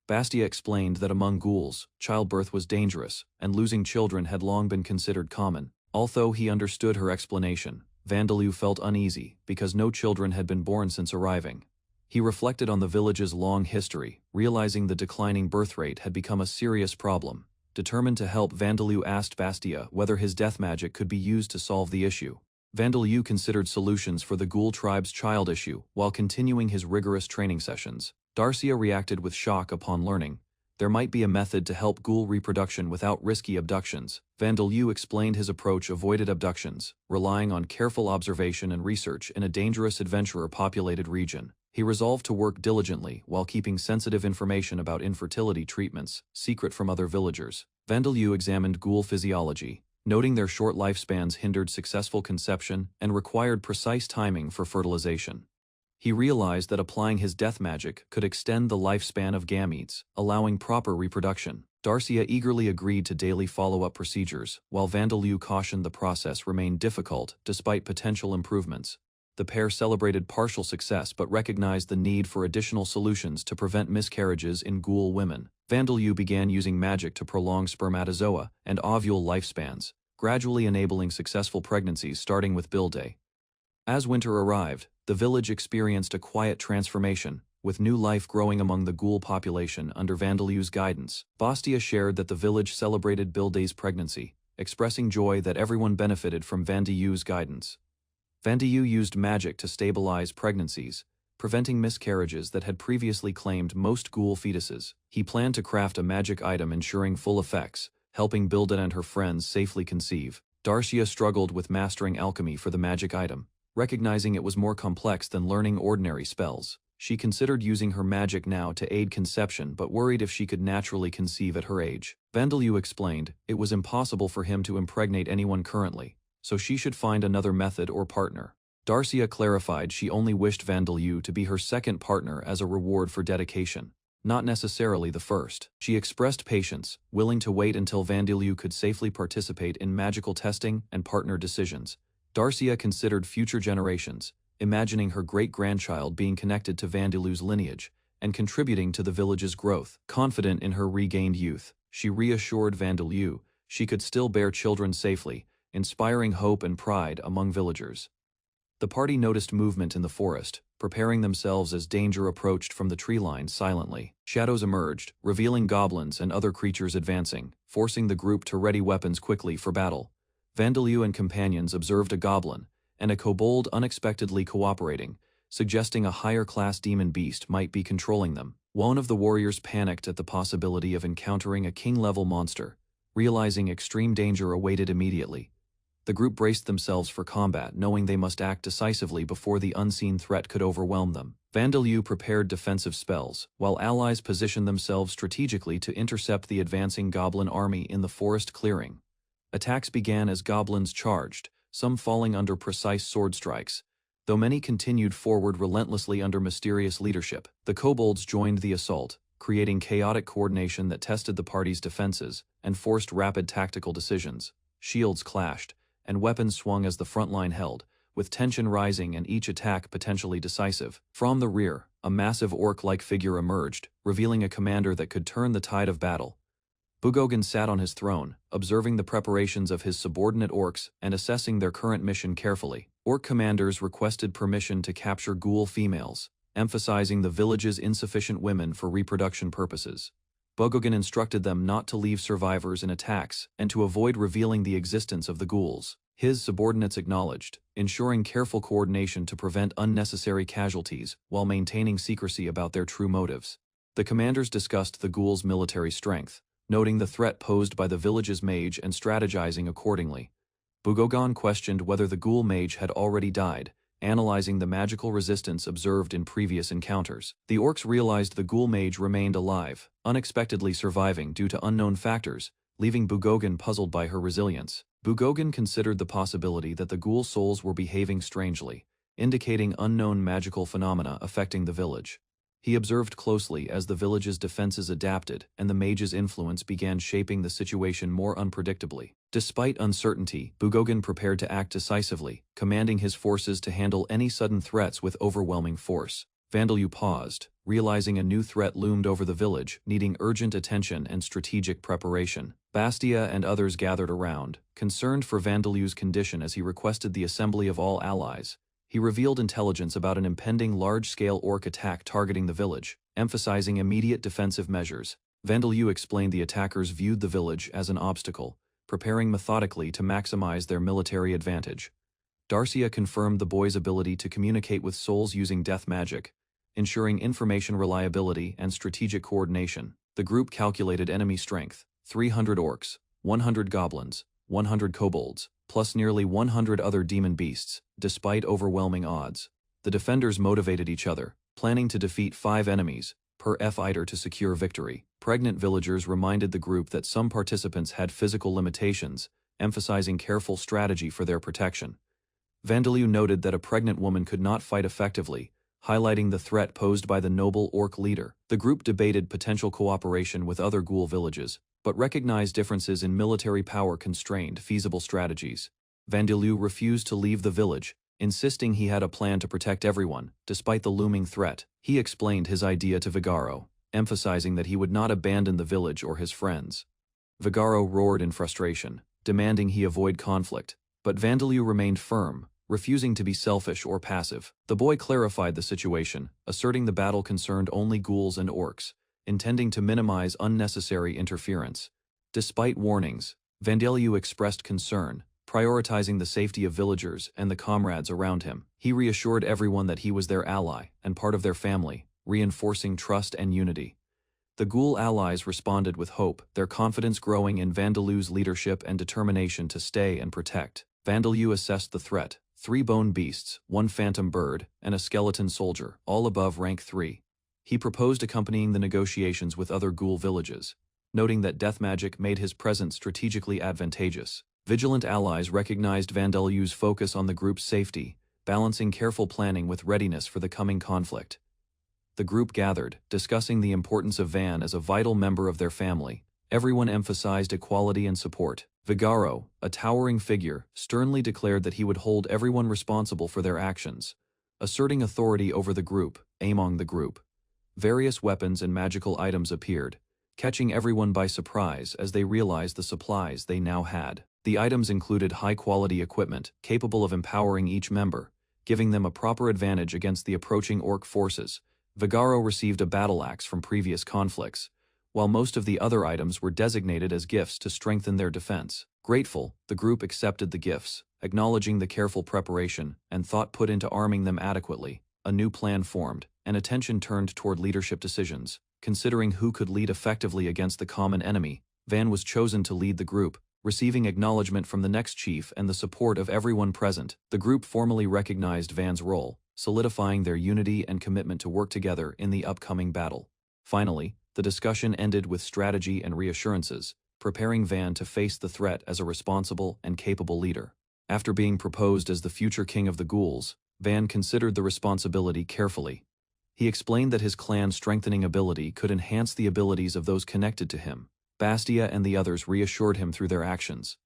Bastia explained that among ghouls, childbirth was dangerous, and losing children had long been considered common. Although he understood her explanation, Vandew felt uneasy because no children had been born since arriving. He reflected on the village's long history, realizing the declining birth rate had become a serious problem. Determined to help, Vandew asked Bastia whether his death magic could be used to solve the issue. Vandew considered solutions for the ghoul tribe's child issue while continuing his rigorous training sessions. Darcia reacted with shock upon learning There might be a method to help ghoul reproduction without risky abductions. Vandeleu explained his approach avoided abductions, relying on careful observation and research in a dangerous adventurer-populated region. He resolved to work diligently while keeping sensitive information about infertility treatments secret from other villagers. Vandeleu examined ghoul physiology, noting their short lifespans hindered successful conception and required precise timing for fertilization. He realized that applying his death magic could extend the lifespan of gametes, allowing proper reproduction. Darcia eagerly agreed to daily follow-up procedures, while Vandeleu cautioned the process remained difficult despite potential improvements. The pair celebrated partial success but recognized the need for additional solutions to prevent miscarriages in ghoul women. Vandeleu began using magic to prolong spermatozoa and ovule lifespans, gradually enabling successful pregnancies starting with build day. As winter arrived, the village experienced a quiet transformation, with new life growing among the ghoul population under Vandeleu's guidance. Bastia shared that the village celebrated Bilday's pregnancy, expressing joy that everyone benefited from Vandeleu's guidance. Vandeleu used magic to stabilize pregnancies, preventing miscarriages that had previously claimed most ghoul fetuses. He planned to craft a magic item ensuring full effects, helping Bilda and her friends safely conceive. Darcia struggled with mastering alchemy for the magic item, recognizing it was more complex than learning ordinary spells. She considered using her magic now to aid conception but worried if she could naturally conceive at her age. Vandeleu explained it was impossible for him to impregnate anyone currently, so she should find another method or partner. Darcia clarified she only wished Vandeleu to be her second partner as a reward for dedication, not necessarily the first. She expressed patience, willing to wait until Vandeleu could safely participate in magical testing and partner decisions. Darcia considered future generations, imagining her great-grandchild being connected to Vandeleu's lineage and contributing to the village's growth. Confident in her regained youth, she reassured Vandeleu she could still bear children safely, inspiring hope and pride among villagers. The party noticed movement in the forest, preparing themselves as danger approached from the tree line silently. Shadows emerged, revealing goblins and other creatures advancing, forcing the group to ready weapons quickly for battle. Vandeleu and companions observed a goblin and a kobold unexpectedly cooperating, suggesting a higher-class demon beast might be controlling them. One of the warriors panicked at the possibility of encountering a king-level monster, realizing extreme danger awaited immediately. The group braced themselves for combat, knowing they must act decisively before the unseen threat could overwhelm them. Vandeleu prepared defensive spells, while allies positioned themselves strategically to intercept the advancing goblin army in the forest clearing. Attacks began as goblins charged, some falling under precise sword strikes, though many continued forward relentlessly under mysterious leadership. The kobolds joined the assault, creating chaotic coordination that tested the party's defenses and forced rapid tactical decisions. Shields clashed, and weapons swung as the front line held, with tension rising and each attack potentially decisive. From the rear, a massive orc-like figure emerged, revealing a commander that could turn the tide of battle. Bugogan sat on his throne, observing the preparations of his subordinate orcs and assessing their current mission carefully. Orc commanders requested permission to capture ghoul females, emphasizing the village's insufficient women for reproduction purposes. Bugogan instructed them not to leave survivors in attacks and to avoid revealing the existence of the ghouls. His subordinates acknowledged, ensuring careful coordination to prevent unnecessary casualties while maintaining secrecy about their true motives. The commanders discussed the ghouls' military strength, noting the threat posed by the village's mage and strategizing accordingly. Bugogan questioned whether the ghoul mage had already died, analyzing the magical resistance observed in previous encounters. The orcs realized the ghoul mage remained alive, unexpectedly surviving due to unknown factors, leaving Bugogan puzzled by her resilience. Bugogan considered the possibility that the ghoul souls were behaving strangely, indicating unknown magical phenomena affecting the village. He observed closely as the village's defenses adapted and the mage's influence began shaping the situation more unpredictably. Despite uncertainty, Bugogan prepared to act decisively, commanding his forces to handle any sudden threats with overwhelming force. Vandeleu paused, realizing a new threat loomed over the village, needing urgent attention and strategic preparation. Bastia and others gathered around, concerned for Vandeleu's condition as he requested the assembly of all allies. He revealed intelligence about an impending large-scale orc attack targeting the village, emphasizing immediate defensive measures. Vandeleu explained the attackers viewed the village as an obstacle, preparing methodically to maximize their military advantage. Darcia confirmed the boy's ability to communicate with souls using death magic, ensuring information reliability and strategic coordination. The group calculated enemy strength: 300 orcs, 100 goblins, 100 kobolds, plus nearly 100 other demon beasts, despite overwhelming odds. The defenders motivated each other, planning to defeat 5 enemies per fighter to secure victory. Pregnant villagers reminded the group that some participants had physical limitations, emphasizing careful strategy for their protection. Vandeleu noted that a pregnant woman could not fight effectively, highlighting the threat posed by the noble orc leader. The group debated potential cooperation with other ghoul villages, but recognized differences in military power constrained feasible strategies. Vandeleu refused to leave the village, insisting he had a plan to protect everyone, despite the looming threat. He explained his idea to Vigaro, emphasizing that he would not abandon the village or his friends. Vigaro roared in frustration, demanding he avoid conflict, but Vandeleu remained firm, refusing to be selfish or passive. The boy clarified the situation, asserting the battle concerned only ghouls and orcs, intending to minimize unnecessary interference. Despite warnings, Vandeleu expressed concern, prioritizing the safety of villagers and the comrades around him. He reassured everyone that he was their ally and part of their family, reinforcing trust and unity. The ghoul allies responded with hope, their confidence growing in Vandeleu's leadership and determination to stay and protect. Vandeleu assessed the threat: 3 bone beasts, 1 phantom bird, and a skeleton soldier, all above rank 3. He proposed accompanying the negotiations with other ghoul villages, noting that death magic made his presence strategically advantageous. Vigilant allies recognized Vandeleu's focus on the group's safety, balancing careful planning with readiness for the coming conflict. The group gathered, discussing the importance of Van as a vital member of their family. Everyone emphasized equality and support. Vigaro, a towering figure, sternly declared that he would hold everyone responsible for their actions, asserting authority over the group. Among the group, various weapons and magical items appeared, catching everyone by surprise as they realized the supplies they now had. The items included high-quality equipment, capable of empowering each member, giving them a proper advantage against the approaching orc forces. Vigaro received a battle axe from previous conflicts, while most of the other items were designated as gifts to strengthen their defense. Grateful, the group accepted the gifts, acknowledging the careful preparation and thought put into arming them adequately. A new plan formed, and attention turned toward leadership decisions. Considering who could lead effectively against the common enemy, Van was chosen to lead the group, receiving acknowledgement from the next chief and the support of everyone present. The group formally recognized Van's role, solidifying their unity and commitment to work together in the upcoming battle. Finally, the discussion ended with strategy and reassurances, preparing Van to face the threat as a responsible and capable leader. After being proposed as the future king of the ghouls, Van considered the responsibility carefully. He explained that his clan's strengthening ability could enhance the abilities of those connected to him. Bastia and the others reassured him through their actions.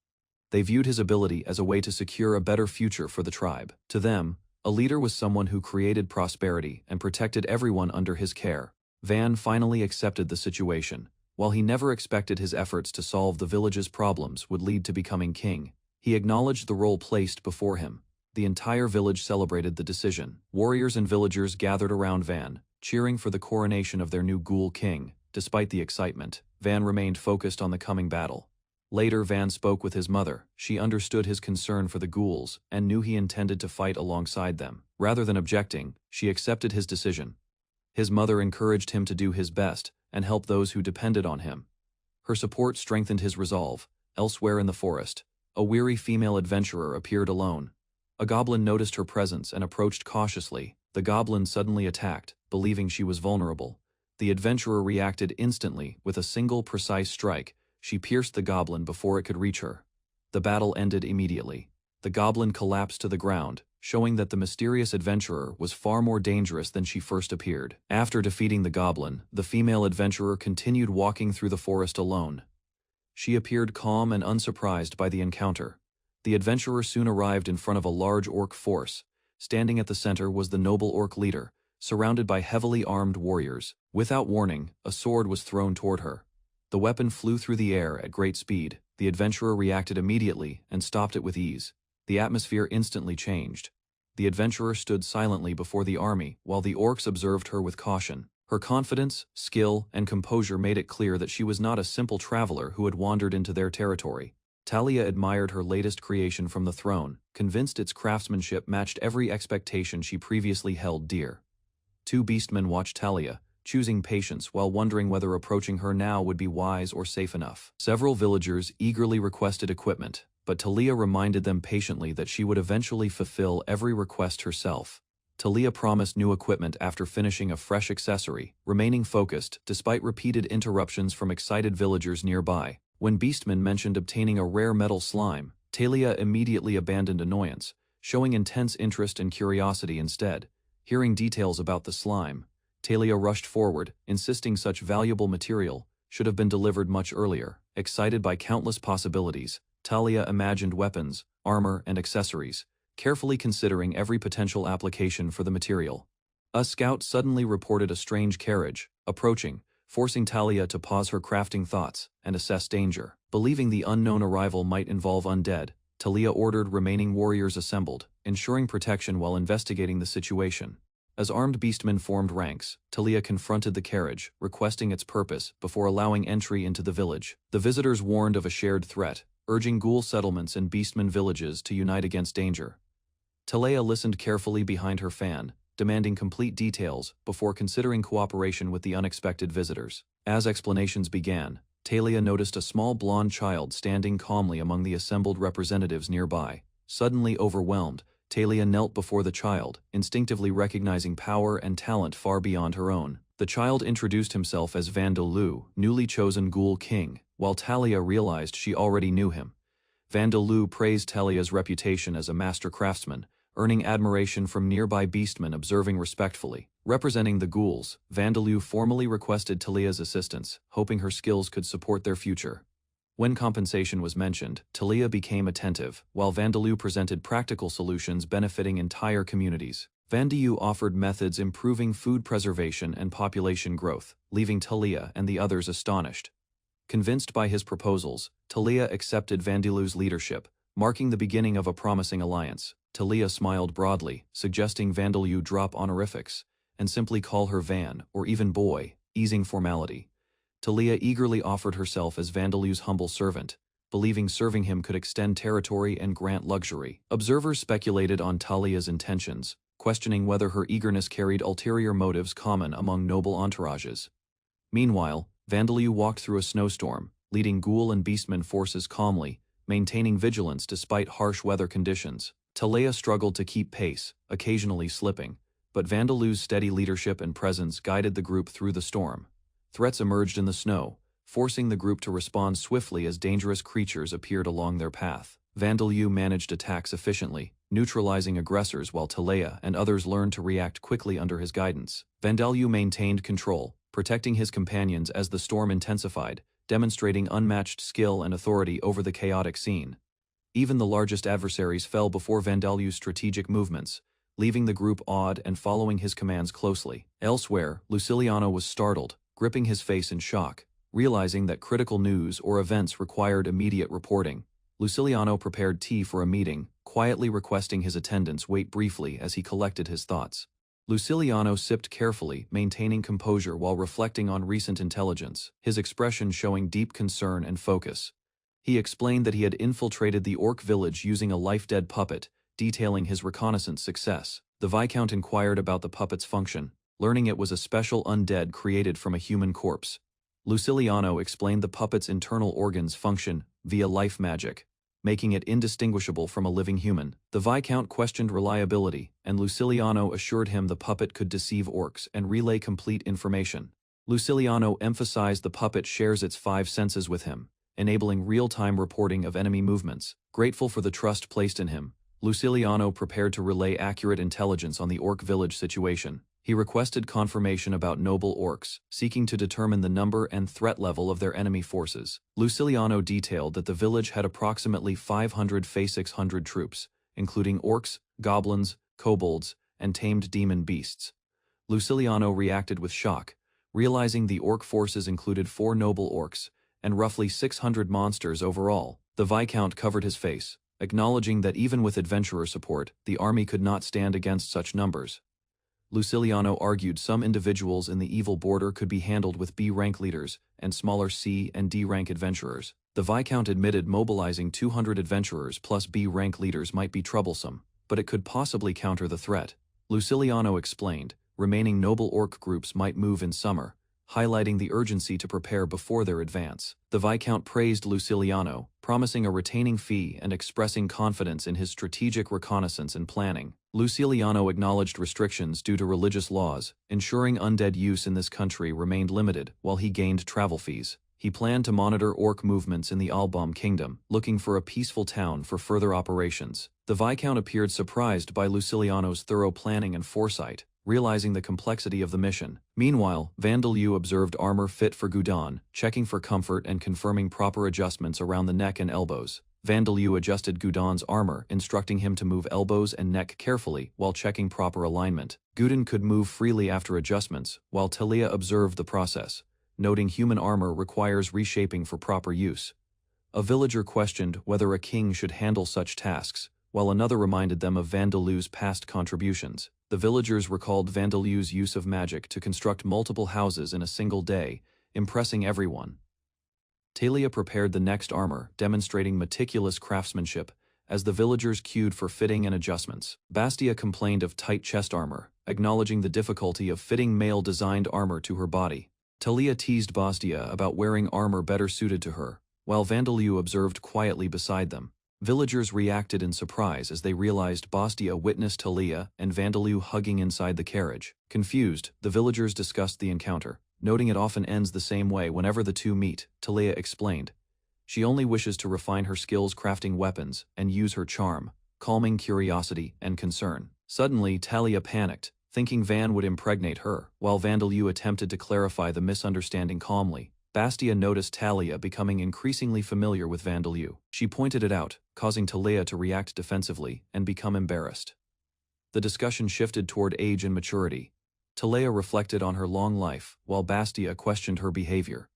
They viewed his ability as a way to secure a better future for the tribe. To them, a leader was someone who created prosperity and protected everyone under his care. Van finally accepted the situation. While he never expected his efforts to solve the village's problems would lead to becoming king, he acknowledged the role placed before him. The entire village celebrated the decision. Warriors and villagers gathered around Van, cheering for the coronation of their new ghoul king. Despite the excitement, Van remained focused on the coming battle. Later, Van spoke with his mother. She understood his concern for the ghouls and knew he intended to fight alongside them. Rather than objecting, she accepted his decision. His mother encouraged him to do his best and help those who depended on him. Her support strengthened his resolve. Elsewhere in the forest, a weary female adventurer appeared alone. A goblin noticed her presence and approached cautiously. The goblin suddenly attacked, believing she was vulnerable. The adventurer reacted instantly. With a single precise strike, she pierced the goblin before it could reach her. The battle ended immediately. The goblin collapsed to the ground, showing that the mysterious adventurer was far more dangerous than she first appeared. After defeating the goblin, the female adventurer continued walking through the forest alone. She appeared calm and unsurprised by the encounter. The adventurer soon arrived in front of a large orc force. Standing at the center was the noble orc leader, surrounded by heavily armed warriors. Without warning, a sword was thrown toward her. The weapon flew through the air at great speed. The adventurer reacted immediately and stopped it with ease. The atmosphere instantly changed. The adventurer stood silently before the army, while the orcs observed her with caution. Her confidence, skill, and composure made it clear that she was not a simple traveler who had wandered into their territory. Talia admired her latest creation from the throne, convinced its craftsmanship matched every expectation she previously held dear. 2 beastmen watched Talia, choosing patience while wondering whether approaching her now would be wise or safe enough. Several villagers eagerly requested equipment, but Talia reminded them patiently that she would eventually fulfill every request herself. Talia promised new equipment after finishing a fresh accessory, remaining focused despite repeated interruptions from excited villagers nearby. When Beastman mentioned obtaining a rare metal slime, Talia immediately abandoned annoyance, showing intense interest and curiosity instead. Hearing details about the slime, Talia rushed forward, insisting such valuable material should have been delivered much earlier. Excited by countless possibilities, Talia imagined weapons, armor, and accessories, carefully considering every potential application for the material. A scout suddenly reported a strange carriage approaching, forcing Talia to pause her crafting thoughts and assess danger. Believing the unknown arrival might involve undead, Talia ordered remaining warriors assembled, ensuring protection while investigating the situation. As armed beastmen formed ranks, Talia confronted the carriage, requesting its purpose before allowing entry into the village. The visitors warned of a shared threat, urging ghoul settlements and beastmen villages to unite against danger. Talia listened carefully behind her fan, demanding complete details before considering cooperation with the unexpected visitors. As explanations began, Talia noticed a small blonde child standing calmly among the assembled representatives nearby. Suddenly overwhelmed, Talia knelt before the child, instinctively recognizing power and talent far beyond her own. The child introduced himself as Vandalu, newly chosen Ghoul King, while Talia realized she already knew him. Vandalu praised Talia's reputation as a master craftsman, earning admiration from nearby beastmen observing respectfully. Representing the ghouls, Vandalu formally requested Talia's assistance, hoping her skills could support their future. When compensation was mentioned, Talia became attentive, while Vandalu presented practical solutions benefiting entire communities. Vandalu offered methods improving food preservation and population growth, leaving Talia and the others astonished. Convinced by his proposals, Talia accepted Vandalu's leadership, marking the beginning of a promising alliance. Talia smiled broadly, suggesting Vandalu drop honorifics and simply call her Van, or even Boy, easing formality. Talia eagerly offered herself as Vandalu's humble servant, believing serving him could extend territory and grant luxury. Observers speculated on Talia's intentions, questioning whether her eagerness carried ulterior motives common among noble entourages. Meanwhile, Vandalu walked through a snowstorm, leading ghoul and beastmen forces calmly, maintaining vigilance despite harsh weather conditions. Talia struggled to keep pace, occasionally slipping, but Vandalu's steady leadership and presence guided the group through the storm. Threats emerged in the snow, forcing the group to respond swiftly as dangerous creatures appeared along their path. Vandalu managed attacks efficiently, neutralizing aggressors while Talia and others learned to react quickly under his guidance. Vandalu maintained control, protecting his companions as the storm intensified, demonstrating unmatched skill and authority over the chaotic scene. Even the largest adversaries fell before Vandalu's strategic movements, leaving the group awed and following his commands closely. Elsewhere, Luciliano was startled, gripping his face in shock. Realizing that critical news or events required immediate reporting, Luciliano prepared tea for a meeting, quietly requesting his attendants wait briefly as he collected his thoughts. Luciliano sipped carefully, maintaining composure while reflecting on recent intelligence, his expression showing deep concern and focus. He explained that he had infiltrated the orc village using a life-dead puppet, detailing his reconnaissance success. The Viscount inquired about the puppet's function, learning it was a special undead created from a human corpse. Luciliano explained the puppet's internal organs function via life magic, making it indistinguishable from a living human. The Viscount questioned reliability, and Luciliano assured him the puppet could deceive orcs and relay complete information. Luciliano emphasized the puppet shares its 5 senses with him, enabling real-time reporting of enemy movements. Grateful for the trust placed in him, Luciliano prepared to relay accurate intelligence on the orc village situation. He requested confirmation about noble orcs, seeking to determine the number and threat level of their enemy forces. Luciliano detailed that the village had approximately 500 Fa600 troops, including orcs, goblins, kobolds, and tamed demon beasts. Luciliano reacted with shock, realizing the orc forces included 4 noble orcs, and roughly 600 monsters overall. The Viscount covered his face, acknowledging that even with adventurer support, the army could not stand against such numbers. Luciliano argued some individuals in the evil border could be handled with B-rank leaders and smaller C and D-rank adventurers. The Viscount admitted mobilizing 200 adventurers plus B-rank leaders might be troublesome, but it could possibly counter the threat. Luciliano explained, remaining noble orc groups might move in summer, highlighting the urgency to prepare before their advance. The Viscount praised Luciliano, promising a retaining fee and expressing confidence in his strategic reconnaissance and planning. Luciliano acknowledged restrictions due to religious laws, ensuring undead use in this country remained limited while he gained travel fees. He planned to monitor orc movements in the Albaum Kingdom, looking for a peaceful town for further operations. The Viscount appeared surprised by Luciliano's thorough planning and foresight, realizing the complexity of the mission. Meanwhile, Vandaleu observed armor fit for Gudon, checking for comfort and confirming proper adjustments around the neck and elbows. Vandaleu adjusted Gudon's armor, instructing him to move elbows and neck carefully while checking proper alignment. Gudon could move freely after adjustments, while Talia observed the process, noting human armor requires reshaping for proper use. A villager questioned whether a king should handle such tasks, while another reminded them of Vandaleu's past contributions. The villagers recalled Vandaleu's use of magic to construct multiple houses in a single day, impressing everyone. Talia prepared the next armor, demonstrating meticulous craftsmanship, as the villagers queued for fitting and adjustments. Bastia complained of tight chest armor, acknowledging the difficulty of fitting male-designed armor to her body. Talia teased Bastia about wearing armor better suited to her, while Vandaleu observed quietly beside them. Villagers reacted in surprise as they realized Bastia witnessed Talia and Vandaleu hugging inside the carriage. Confused, the villagers discussed the encounter, noting it often ends the same way whenever the two meet. Talia explained, she only wishes to refine her skills crafting weapons and use her charm, calming curiosity and concern. Suddenly, Talia panicked, thinking Van would impregnate her, while Vandaleu attempted to clarify the misunderstanding calmly. Bastia noticed Talia becoming increasingly familiar with Vandaleu. She pointed it out, causing Talia to react defensively and become embarrassed. The discussion shifted toward age and maturity. Talia reflected on her long life, while Bastia questioned her behavior.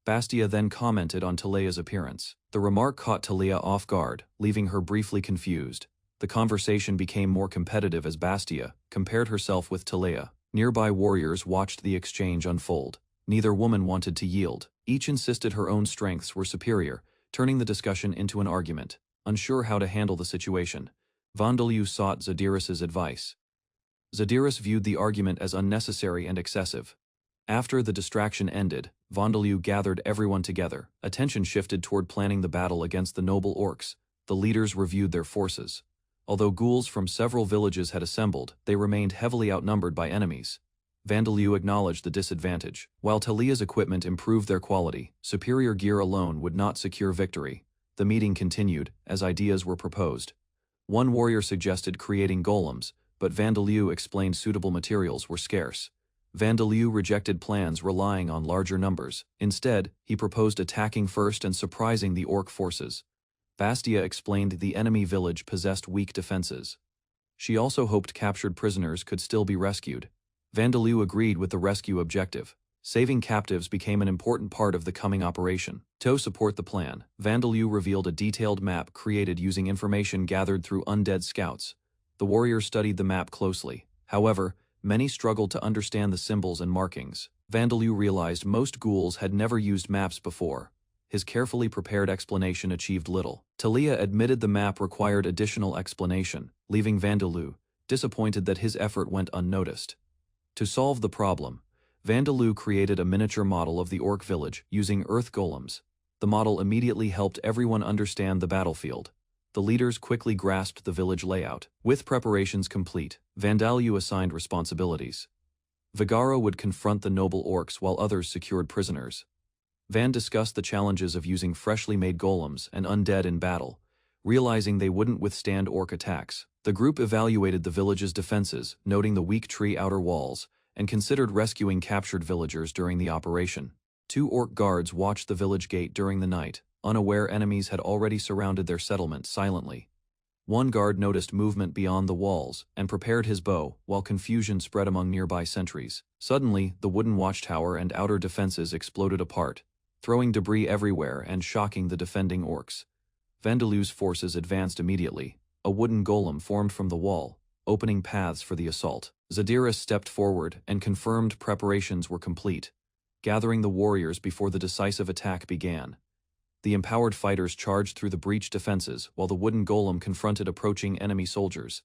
Bastia then commented on Talia's appearance. The remark caught Talia off guard, leaving her briefly confused. The conversation became more competitive as Bastia compared herself with Talia. Nearby warriors watched the exchange unfold. Neither woman wanted to yield. Each insisted her own strengths were superior, turning the discussion into an argument. Unsure how to handle the situation, Vandaleu sought Zadirus's advice. Zadirus viewed the argument as unnecessary and excessive. After the distraction ended, Vandaleu gathered everyone together. Attention shifted toward planning the battle against the noble orcs. The leaders reviewed their forces. Although ghouls from several villages had assembled, they remained heavily outnumbered by enemies. Vandaleu acknowledged the disadvantage. While Talia's equipment improved their quality, superior gear alone would not secure victory. The meeting continued, as ideas were proposed. One warrior suggested creating golems, but Vandaleu explained suitable materials were scarce. Vandaleu rejected plans relying on larger numbers. Instead, he proposed attacking first and surprising the orc forces. Bastia explained the enemy village possessed weak defenses. She also hoped captured prisoners could still be rescued. Vandaleu agreed with the rescue objective. Saving captives became an important part of the coming operation. To support the plan, Vandaleu revealed a detailed map created using information gathered through undead scouts. The warriors studied the map closely. However, many struggled to understand the symbols and markings. Vandaleu realized most ghouls had never used maps before. His carefully prepared explanation achieved little. Talia admitted the map required additional explanation, leaving Vandaleu disappointed that his effort went unnoticed. To solve the problem, Vandaleu created a miniature model of the orc village using earth golems. The model immediately helped everyone understand the battlefield. The leaders quickly grasped the village layout. With preparations complete, Vandaleu assigned responsibilities. Vigaro would confront the noble orcs while others secured prisoners. Van discussed the challenges of using freshly made golems and undead in battle, realizing they wouldn't withstand orc attacks. The group evaluated the village's defenses, noting the weak tree outer walls, and considered rescuing captured villagers during the operation. 2 orc guards watched the village gate during the night, unaware enemies had already surrounded their settlement silently. One guard noticed movement beyond the walls and prepared his bow, while confusion spread among nearby sentries. Suddenly, the wooden watchtower and outer defenses exploded apart, throwing debris everywhere and shocking the defending orcs. Vandaleu's forces advanced immediately. A wooden golem formed from the wall, opening paths for the assault. Zadirus stepped forward and confirmed preparations were complete, gathering the warriors before the decisive attack began. The empowered fighters charged through the breached defenses while the wooden golem confronted approaching enemy soldiers.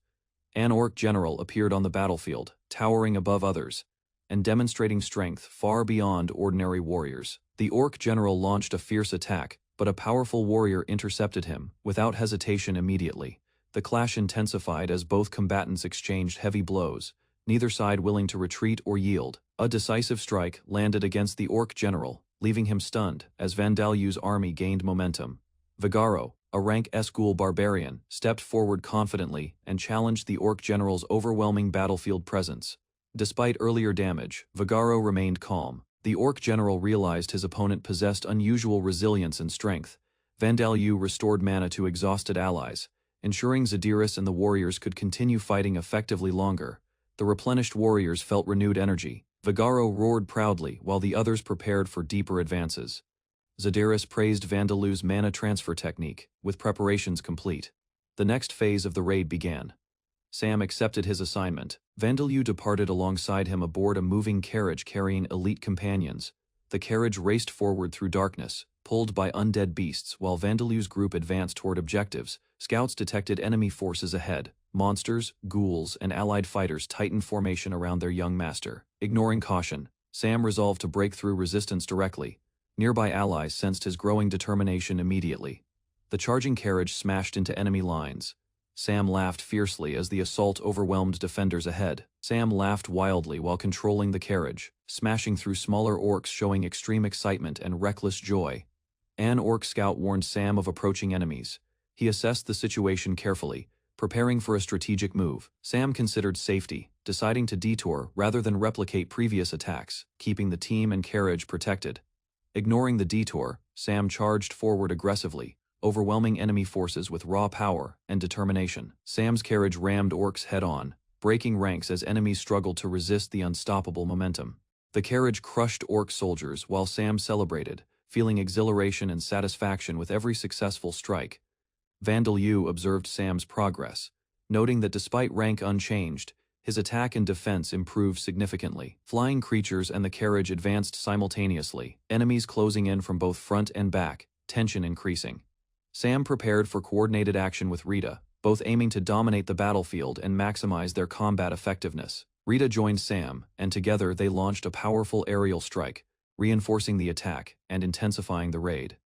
An orc general appeared on the battlefield, towering above others, and demonstrating strength far beyond ordinary warriors. The orc general launched a fierce attack, but a powerful warrior intercepted him, without hesitation immediately. The clash intensified as both combatants exchanged heavy blows, neither side willing to retreat or yield. A decisive strike landed against the orc general, leaving him stunned as Vandalu's army gained momentum. Vigaro, a rank S ghoul barbarian, stepped forward confidently and challenged the orc general's overwhelming battlefield presence. Despite earlier damage, Vigaro remained calm. The orc general realized his opponent possessed unusual resilience and strength. Vandalu restored mana to exhausted allies, ensuring Zadiris and the warriors could continue fighting effectively longer. The replenished warriors felt renewed energy. Vigaro roared proudly while the others prepared for deeper advances. Zadiris praised Vandalu's mana transfer technique, with preparations complete. The next phase of the raid began. Sam accepted his assignment. Vandalu departed alongside him aboard a moving carriage carrying elite companions. The carriage raced forward through darkness, pulled by undead beasts while Vandalu's group advanced toward objectives. Scouts detected enemy forces ahead. Monsters, ghouls, and allied fighters tightened formation around their young master. Ignoring caution, Sam resolved to break through resistance directly. Nearby allies sensed his growing determination immediately. The charging carriage smashed into enemy lines. Sam laughed fiercely as the assault overwhelmed defenders ahead. Sam laughed wildly while controlling the carriage, smashing through smaller orcs showing extreme excitement and reckless joy. An orc scout warned Sam of approaching enemies. He assessed the situation carefully, preparing for a strategic move. Sam considered safety, deciding to detour rather than replicate previous attacks, keeping the team and carriage protected. Ignoring the detour, Sam charged forward aggressively, overwhelming enemy forces with raw power and determination. Sam's carriage rammed orcs head-on, breaking ranks as enemies struggled to resist the unstoppable momentum. The carriage crushed orc soldiers while Sam celebrated, feeling exhilaration and satisfaction with every successful strike. Vandalu observed Sam's progress, noting that despite rank unchanged, his attack and defense improved significantly. Flying creatures and the carriage advanced simultaneously, enemies closing in from both front and back, tension increasing. Sam prepared for coordinated action with Rita, both aiming to dominate the battlefield and maximize their combat effectiveness. Rita joined Sam, and together they launched a powerful aerial strike, reinforcing the attack and intensifying the raid.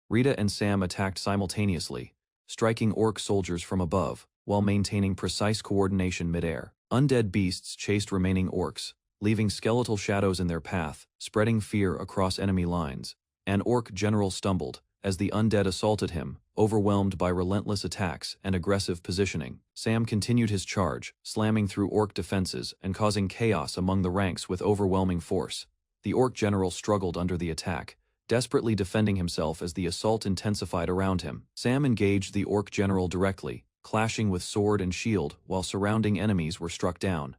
Rita and Sam attacked simultaneously, striking orc soldiers from above, while maintaining precise coordination mid-air. Undead beasts chased remaining orcs, leaving skeletal shadows in their path, spreading fear across enemy lines. An orc general stumbled, as the undead assaulted him, overwhelmed by relentless attacks and aggressive positioning. Sam continued his charge, slamming through orc defenses and causing chaos among the ranks with overwhelming force. The orc general struggled under the attack, desperately defending himself as the assault intensified around him. Sam engaged the orc general directly, clashing with sword and shield while surrounding enemies were struck down.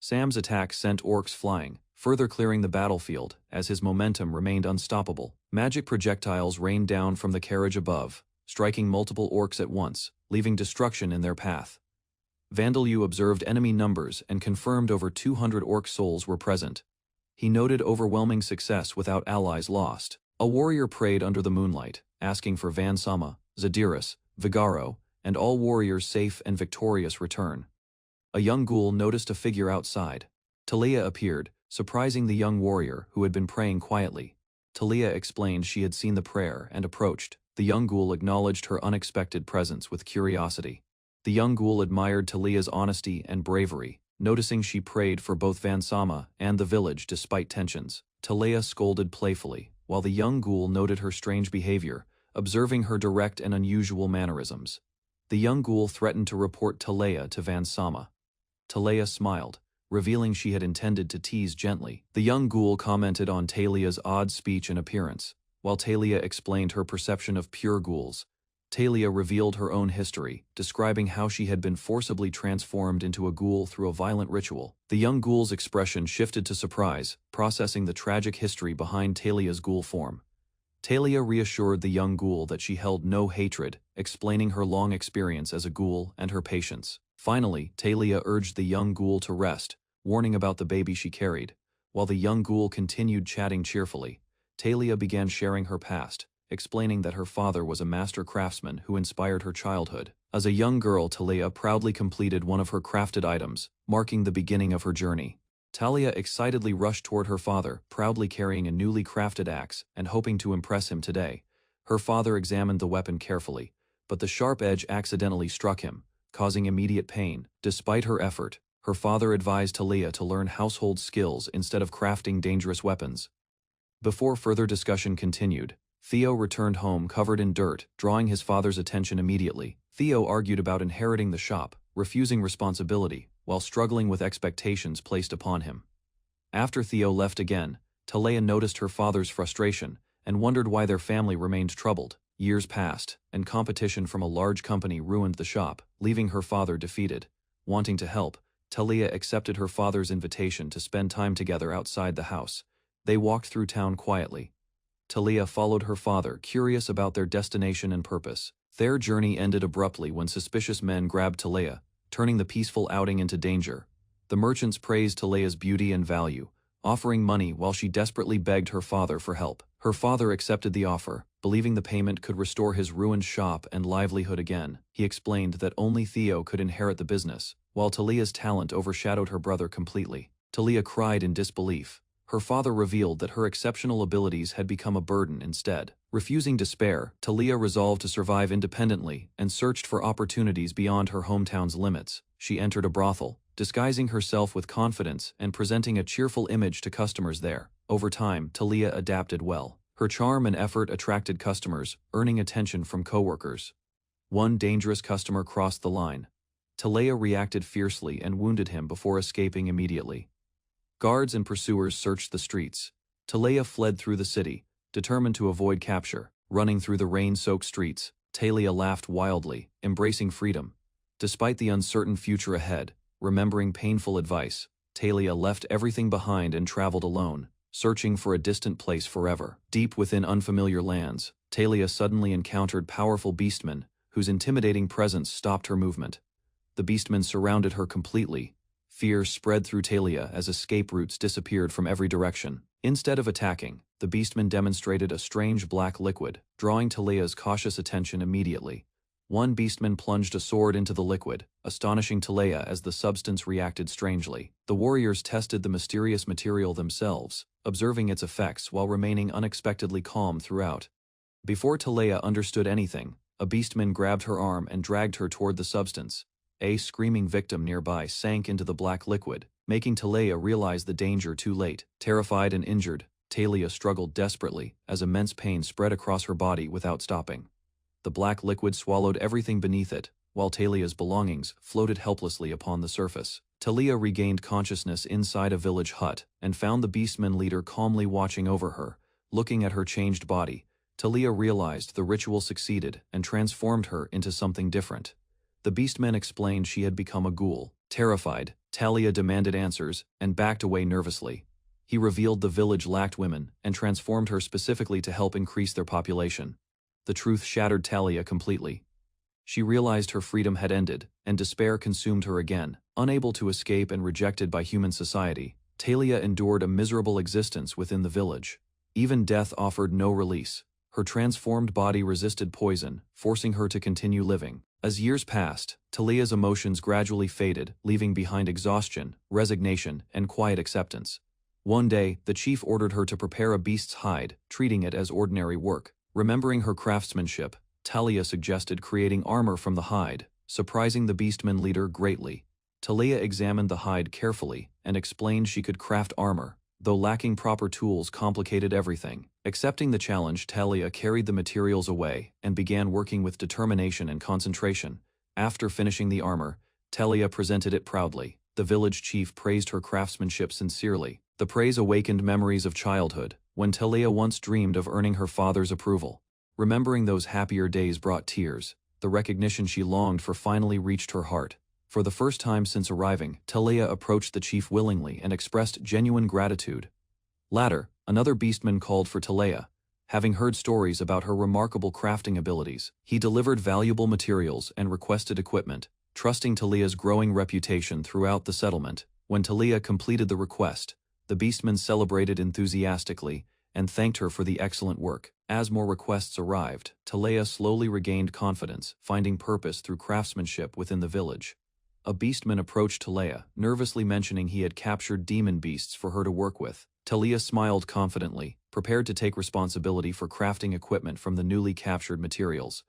Sam's attack sent orcs flying, further clearing the battlefield as his momentum remained unstoppable. Magic projectiles rained down from the carriage above, striking multiple orcs at once, leaving destruction in their path. Vandalu observed enemy numbers and confirmed over 200 orc souls were present. He noted overwhelming success without allies lost. A warrior prayed under the moonlight, asking for Vansama, Zadiris, Vigaro, and all warriors' safe and victorious return. A young ghoul noticed a figure outside. Talia appeared, surprising the young warrior who had been praying quietly. Talia explained she had seen the prayer and approached. The young ghoul acknowledged her unexpected presence with curiosity. The young ghoul admired Talia's honesty and bravery, noticing she prayed for both Vansama and the village despite tensions. Talia scolded playfully, while the young ghoul noted her strange behavior, observing her direct and unusual mannerisms. The young ghoul threatened to report Talia to Vansama. Talia smiled, revealing she had intended to tease gently. The young ghoul commented on Talia's odd speech and appearance, while Talia explained her perception of pure ghouls. Talia revealed her own history, describing how she had been forcibly transformed into a ghoul through a violent ritual. The young ghoul's expression shifted to surprise, processing the tragic history behind Talia's ghoul form. Talia reassured the young ghoul that she held no hatred, explaining her long experience as a ghoul and her patience. Finally, Talia urged the young ghoul to rest, warning about the baby she carried. While the young ghoul continued chatting cheerfully, Talia began sharing her past, explaining that her father was a master craftsman who inspired her childhood. As a young girl, Talia proudly completed one of her crafted items, marking the beginning of her journey. Talia excitedly rushed toward her father, proudly carrying a newly crafted axe and hoping to impress him today. Her father examined the weapon carefully, but the sharp edge accidentally struck him, causing immediate pain. Despite her effort, her father advised Talia to learn household skills instead of crafting dangerous weapons. Before further discussion continued, Theo returned home covered in dirt, drawing his father's attention immediately. Theo argued about inheriting the shop, refusing responsibility, while struggling with expectations placed upon him. After Theo left again, Talia noticed her father's frustration and wondered why their family remained troubled. Years passed, and competition from a large company ruined the shop, leaving her father defeated. Wanting to help, Talia accepted her father's invitation to spend time together outside the house. They walked through town quietly. Talia followed her father, curious about their destination and purpose. Their journey ended abruptly when suspicious men grabbed Talia, turning the peaceful outing into danger. The merchants praised Talia's beauty and value, offering money while she desperately begged her father for help. Her father accepted the offer, believing the payment could restore his ruined shop and livelihood again. He explained that only Theo could inherit the business, while Talia's talent overshadowed her brother completely. Talia cried in disbelief. Her father revealed that her exceptional abilities had become a burden instead. Refusing despair, Talia resolved to survive independently and searched for opportunities beyond her hometown's limits. She entered a brothel, disguising herself with confidence and presenting a cheerful image to customers there. Over time, Talia adapted well. Her charm and effort attracted customers, earning attention from coworkers. One dangerous customer crossed the line. Talia reacted fiercely and wounded him before escaping immediately. Guards and pursuers searched the streets. Talia fled through the city, determined to avoid capture. Running through the rain-soaked streets, Talia laughed wildly, embracing freedom. Despite the uncertain future ahead, remembering painful advice, Talia left everything behind and traveled alone, searching for a distant place forever. Deep within unfamiliar lands, Talia suddenly encountered powerful beastmen, whose intimidating presence stopped her movement. The beastmen surrounded her completely. Fear spread through Talia as escape routes disappeared from every direction. Instead of attacking, the beastmen demonstrated a strange black liquid, drawing Talia's cautious attention immediately. One beastman plunged a sword into the liquid, astonishing Talia as the substance reacted strangely. The warriors tested the mysterious material themselves, observing its effects while remaining unexpectedly calm throughout. Before Talia understood anything, a beastman grabbed her arm and dragged her toward the substance. A screaming victim nearby sank into the black liquid, making Talia realize the danger too late. Terrified and injured, Talia struggled desperately as immense pain spread across her body without stopping. The black liquid swallowed everything beneath it, while Talia's belongings floated helplessly upon the surface. Talia regained consciousness inside a village hut and found the beastman leader calmly watching over her. Looking at her changed body, Talia realized the ritual succeeded and transformed her into something different. The beastman explained she had become a ghoul. Terrified, Talia demanded answers and backed away nervously. He revealed the village lacked women and transformed her specifically to help increase their population. The truth shattered Talia completely. She realized her freedom had ended, and despair consumed her again. Unable to escape and rejected by human society, Talia endured a miserable existence within the village. Even death offered no release. Her transformed body resisted poison, forcing her to continue living. As years passed, Talia's emotions gradually faded, leaving behind exhaustion, resignation, and quiet acceptance. One day, the chief ordered her to prepare a beast's hide, treating it as ordinary work. Remembering her craftsmanship, Talia suggested creating armor from the hide, surprising the beastman leader greatly. Talia examined the hide carefully and explained she could craft armor, though lacking proper tools complicated everything. Accepting the challenge, Talia carried the materials away and began working with determination and concentration. After finishing the armor, Talia presented it proudly. The village chief praised her craftsmanship sincerely. The praise awakened memories of childhood, when Talia once dreamed of earning her father's approval. Remembering those happier days brought tears. The recognition she longed for finally reached her heart. For the first time since arriving, Talia approached the chief willingly and expressed genuine gratitude. Later, another beastman called for Talia. Having heard stories about her remarkable crafting abilities, he delivered valuable materials and requested equipment, trusting Talia's growing reputation throughout the settlement. When Talia completed the request, the beastman celebrated enthusiastically and thanked her for the excellent work. As more requests arrived, Talia slowly regained confidence, finding purpose through craftsmanship within the village. A beastman approached Talia, nervously mentioning he had captured demon beasts for her to work with. Talia smiled confidently, prepared to take responsibility for crafting equipment from the newly captured materials.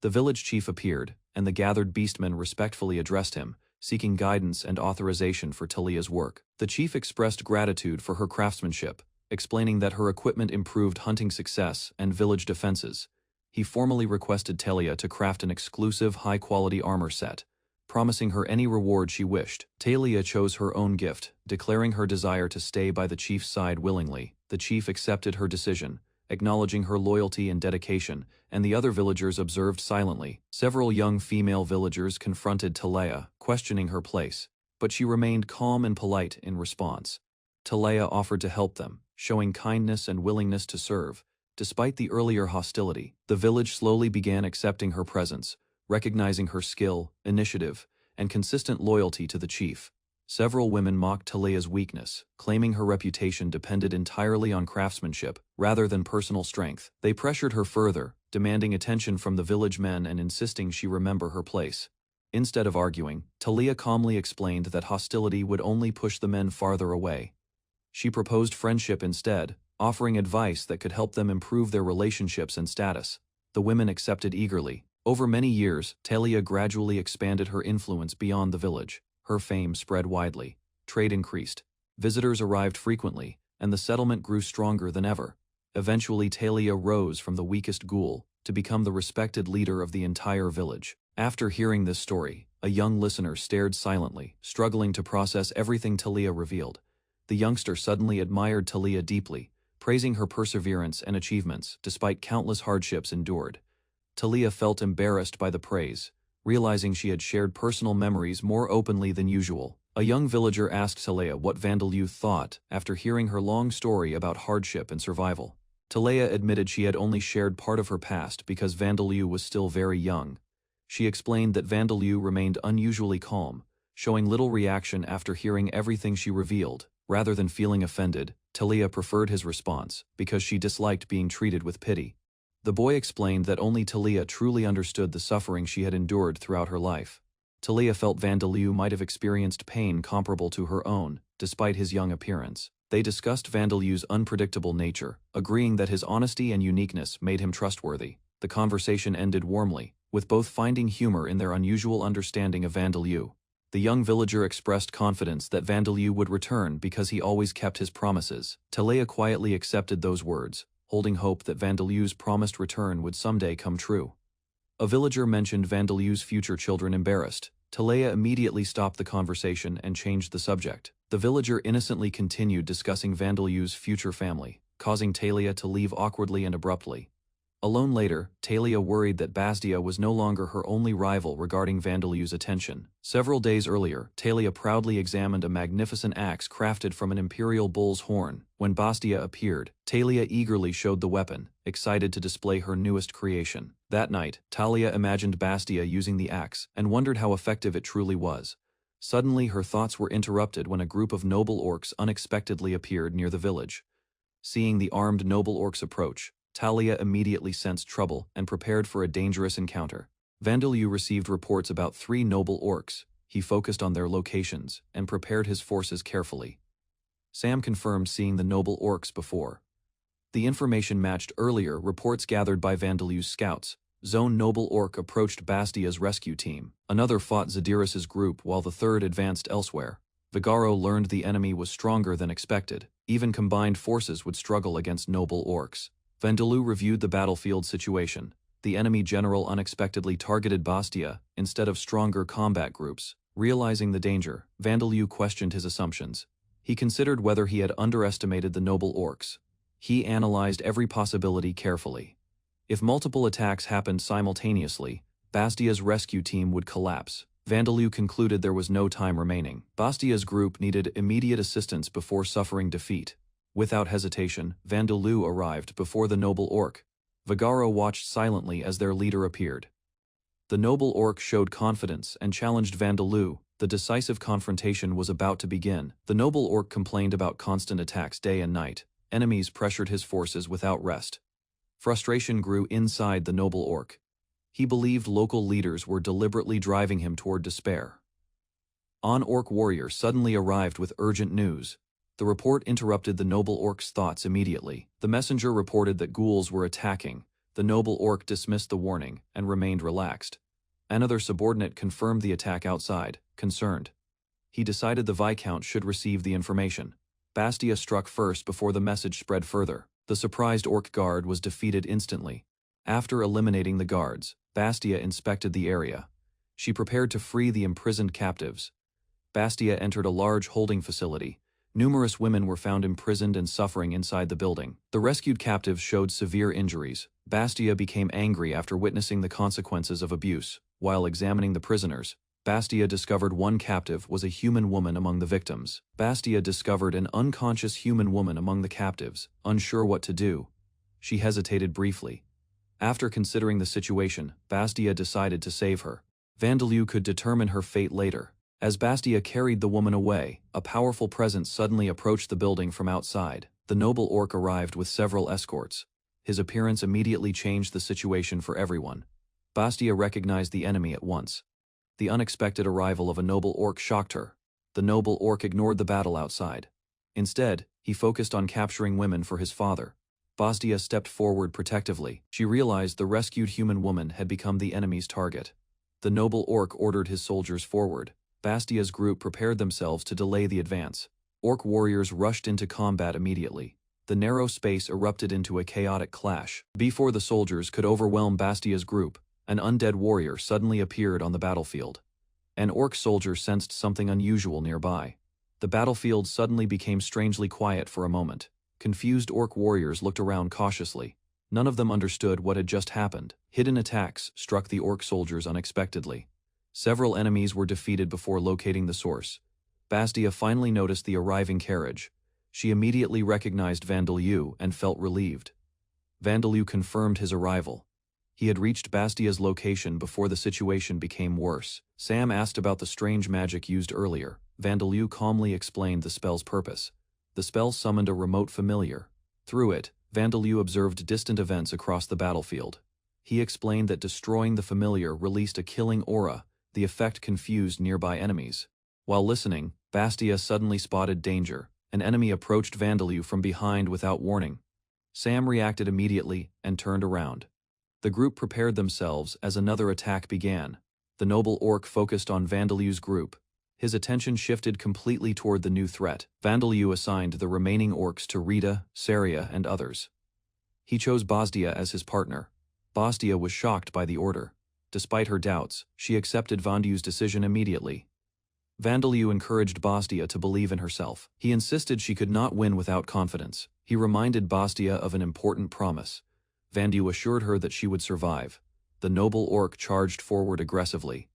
The village chief appeared, and the gathered beastmen respectfully addressed him, seeking guidance and authorization for Talia's work. The chief expressed gratitude for her craftsmanship, explaining that her equipment improved hunting success and village defenses. He formally requested Talia to craft an exclusive high-quality armor set, promising her any reward she wished. Talia chose her own gift, declaring her desire to stay by the chief's side willingly. The chief accepted her decision, acknowledging her loyalty and dedication, and the other villagers observed silently. Several young female villagers confronted Talia, questioning her place, but she remained calm and polite in response. Talia offered to help them, showing kindness and willingness to serve. Despite the earlier hostility, the village slowly began accepting her presence, recognizing her skill, initiative, and consistent loyalty to the chief. Several women mocked Talia's weakness, claiming her reputation depended entirely on craftsmanship rather than personal strength. They pressured her further, demanding attention from the village men and insisting she remember her place. Instead of arguing, Talia calmly explained that hostility would only push the men farther away. She proposed friendship instead, offering advice that could help them improve their relationships and status. The women accepted eagerly. Over many years, Talia gradually expanded her influence beyond the village. Her fame spread widely. Trade increased. Visitors arrived frequently, and the settlement grew stronger than ever. Eventually, Talia rose from the weakest ghoul to become the respected leader of the entire village. After hearing this story, a young listener stared silently, struggling to process everything Talia revealed. The youngster suddenly admired Talia deeply, praising her perseverance and achievements despite countless hardships endured. Talia felt embarrassed by the praise, realizing she had shared personal memories more openly than usual. A young villager asked Talia what Vandeleu thought after hearing her long story about hardship and survival. Talia admitted she had only shared part of her past because Vandeleu was still very young. She explained that Vandeleu remained unusually calm, showing little reaction after hearing everything she revealed. Rather than feeling offended, Talia preferred his response because she disliked being treated with pity. The boy explained that only Talia truly understood the suffering she had endured throughout her life. Talia felt Vandeleu might have experienced pain comparable to her own, despite his young appearance. They discussed Vandeleu's unpredictable nature, agreeing that his honesty and uniqueness made him trustworthy. The conversation ended warmly, with both finding humor in their unusual understanding of Vandeleu. The young villager expressed confidence that Vandeleu would return because he always kept his promises. Talia quietly accepted those words, holding hope that Vandeleu's promised return would someday come true. A villager mentioned Vandeleu's future children embarrassed. Talia immediately stopped the conversation and changed the subject. The villager innocently continued discussing Vandeleu's future family, causing Talia to leave awkwardly and abruptly. Alone later, Talia worried that Bastia was no longer her only rival regarding Vandeleu's attention. Several days earlier, Talia proudly examined a magnificent axe crafted from an imperial bull's horn. When Bastia appeared, Talia eagerly showed the weapon, excited to display her newest creation. That night, Talia imagined Bastia using the axe and wondered how effective it truly was. Suddenly, her thoughts were interrupted when a group of noble orcs unexpectedly appeared near the village. Seeing the armed noble orcs approach, Talia immediately sensed trouble and prepared for a dangerous encounter. Vandeleu received reports about 3 noble orcs. He focused on their locations and prepared his forces carefully. Sam confirmed seeing the noble orcs before. The information matched earlier reports gathered by Vandeleu's scouts. Zone noble orc approached Bastia's rescue team. Another fought Zadirus's group while the third advanced elsewhere. Vigaro learned the enemy was stronger than expected. Even combined forces would struggle against noble orcs. Vandeleu reviewed the battlefield situation. The enemy general unexpectedly targeted Bastia instead of stronger combat groups. Realizing the danger, Vandeleu questioned his assumptions. He considered whether he had underestimated the noble orcs. He analyzed every possibility carefully. If multiple attacks happened simultaneously, Bastia's rescue team would collapse. Vandeleu concluded there was no time remaining. Bastia's group needed immediate assistance before suffering defeat. Without hesitation, Vandeleu arrived before the noble orc. Vigaro watched silently as their leader appeared. The noble orc showed confidence and challenged Vandeleu. The decisive confrontation was about to begin. The noble orc complained about constant attacks day and night, Enemies pressured his forces without rest. Frustration grew inside the noble orc. He believed local leaders were deliberately driving him toward despair. An orc warrior suddenly arrived with urgent news. The report interrupted the noble orc's thoughts immediately. The messenger reported that ghouls were attacking. The noble orc dismissed the warning and remained relaxed. Another subordinate confirmed the attack outside, concerned. He decided the Viscount should receive the information. Bastia struck first before the message spread further. The surprised orc guard was defeated instantly. After eliminating the guards, Bastia inspected the area. She prepared to free the imprisoned captives. Bastia entered a large holding facility. Numerous women were found imprisoned and suffering inside the building. The rescued captives showed severe injuries. Bastia became angry after witnessing the consequences of abuse. While examining the prisoners, Bastia discovered one captive was a human woman among the victims. Bastia discovered an unconscious human woman among the captives, unsure what to do. She hesitated briefly. After considering the situation, Bastia decided to save her. Vandalue could determine her fate later. As Bastia carried the woman away, a powerful presence suddenly approached the building from outside. The noble orc arrived with several escorts. His appearance immediately changed the situation for everyone. Bastia recognized the enemy at once. The unexpected arrival of a noble orc shocked her. The noble orc ignored the battle outside. Instead, he focused on capturing women for his father. Bastia stepped forward protectively. She realized the rescued human woman had become the enemy's target. The noble orc ordered his soldiers forward. Bastia's group prepared themselves to delay the advance. Orc warriors rushed into combat immediately. The narrow space erupted into a chaotic clash. Before the soldiers could overwhelm Bastia's group, an undead warrior suddenly appeared on the battlefield. An orc soldier sensed something unusual nearby. The battlefield suddenly became strangely quiet for a moment. Confused orc warriors looked around cautiously. None of them understood what had just happened. Hidden attacks struck the orc soldiers unexpectedly. Several enemies were defeated before locating the source. Bastia finally noticed the arriving carriage. She immediately recognized Vandalue and felt relieved. Vandalue confirmed his arrival. He had reached Bastia's location before the situation became worse. Sam asked about the strange magic used earlier. Vandalue calmly explained the spell's purpose. The spell summoned a remote familiar. Through it, Vandalue observed distant events across the battlefield. He explained that destroying the familiar released a killing aura. The effect confused nearby enemies. While listening, Bastia suddenly spotted danger. An enemy approached Vandalue from behind without warning. Sam reacted immediately and turned around. The group prepared themselves as another attack began. The noble orc focused on Vandalue's group. His attention shifted completely toward the new threat. Vandalue assigned the remaining orcs to Rita, Saria, and others. He chose Bastia as his partner. Bastia was shocked by the order. Despite her doubts, she accepted Vandalue's decision immediately. Vandalue encouraged Bastia to believe in herself. He insisted she could not win without confidence. He reminded Bastia of an important promise. Vandalue assured her that she would survive. The noble orc charged forward aggressively.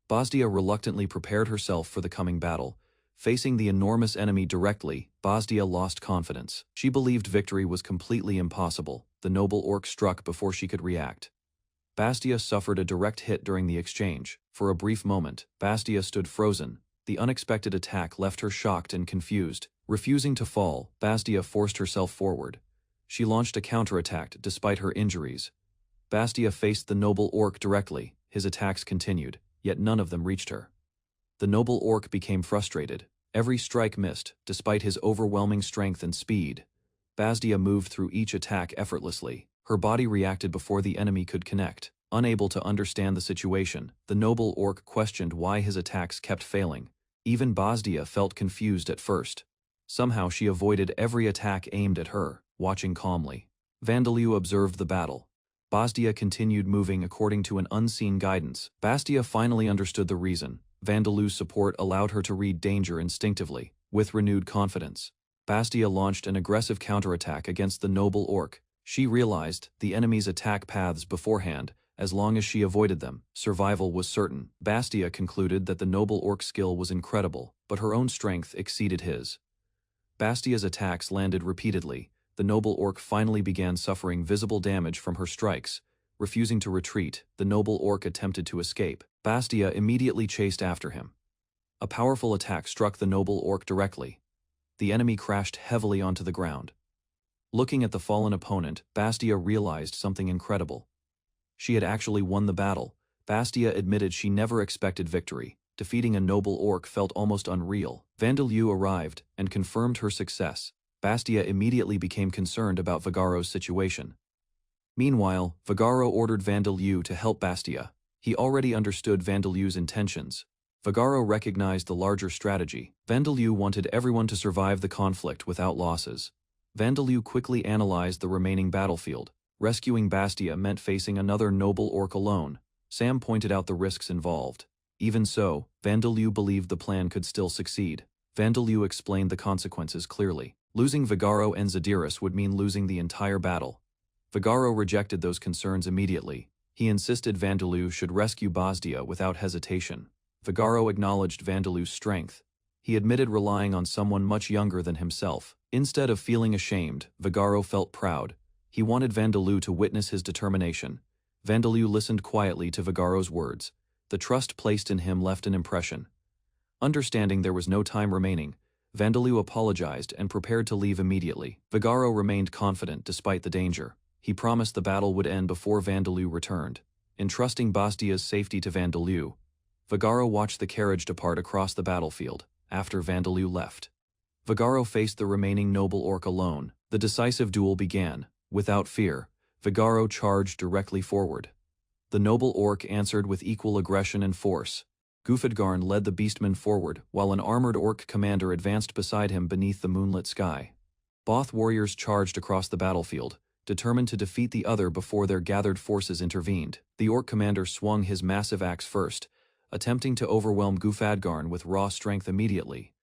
Bastia reluctantly prepared herself for the coming battle. Facing the enormous enemy directly, Bastia lost confidence. She believed victory was completely impossible. The noble orc struck before she could react. Bastia suffered a direct hit during the exchange. For a brief moment, Bastia stood frozen. The unexpected attack left her shocked and confused. Refusing to fall, Bastia forced herself forward. She launched a counterattack despite her injuries. Bastia faced the noble orc directly. His attacks continued, yet none of them reached her. The noble orc became frustrated. Every strike missed, despite his overwhelming strength and speed. Bastia moved through each attack effortlessly. Her body reacted before the enemy could connect. Unable to understand the situation, the noble orc questioned why his attacks kept failing. Even Bastia felt confused at first. Somehow she avoided every attack aimed at her, watching calmly. Vandalue observed the battle. Bastia continued moving according to an unseen guidance. Bastia finally understood the reason. Vandalue's support allowed her to read danger instinctively. With renewed confidence, Bastia launched an aggressive counterattack against the noble orc. She realized the enemy's attack paths beforehand. As long as she avoided them, survival was certain. Bastia concluded that the noble orc's skill was incredible, but her own strength exceeded his. Bastia's attacks landed repeatedly. The noble orc finally began suffering visible damage from her strikes. Refusing to retreat, the noble orc attempted to escape. Bastia immediately chased after him. A powerful attack struck the noble orc directly. The enemy crashed heavily onto the ground. Looking at the fallen opponent, Bastia realized something incredible. She had actually won the battle. Bastia admitted she never expected victory. Defeating a noble orc felt almost unreal. Vandalue arrived and confirmed her success. Bastia immediately became concerned about Vagaro's situation. Meanwhile, Vagaro ordered Vandalue to help Bastia. He already understood Vandalue's intentions. Vagaro recognized the larger strategy. Vandalue wanted everyone to survive the conflict without losses. Vandalue quickly analyzed the remaining battlefield. Rescuing Bastia meant facing another noble orc alone. Sam pointed out the risks involved. Even so, Vandalue believed the plan could still succeed. Vandalue explained the consequences clearly. Losing Vagaro and Zadiris would mean losing the entire battle. Vagaro rejected those concerns immediately. He insisted Vandalue should rescue Bastia without hesitation. Vagaro acknowledged Vandalue's strength. He admitted relying on someone much younger than himself. Instead of feeling ashamed, Vagaro felt proud. He wanted Vandalue to witness his determination. Vandalue listened quietly to Vagaro's words. The trust placed in him left an impression. Understanding there was no time remaining, Vandalue apologized and prepared to leave immediately. Vagaro remained confident despite the danger. He promised the battle would end before Vandalue returned. Entrusting Bastia's safety to Vandalue, Vagaro watched the carriage depart across the battlefield. After Vandalue left, Vagaro faced the remaining noble orc alone. The decisive duel began. Without fear, Vagaro charged directly forward. The noble orc answered with equal aggression and force. Gufadgarn led the beastmen forward, while an armored orc commander advanced beside him beneath the moonlit sky. Both warriors charged across the battlefield, determined to defeat the other before their gathered forces intervened. The orc commander swung his massive axe first, attempting to overwhelm Gufadgarn with raw strength immediately.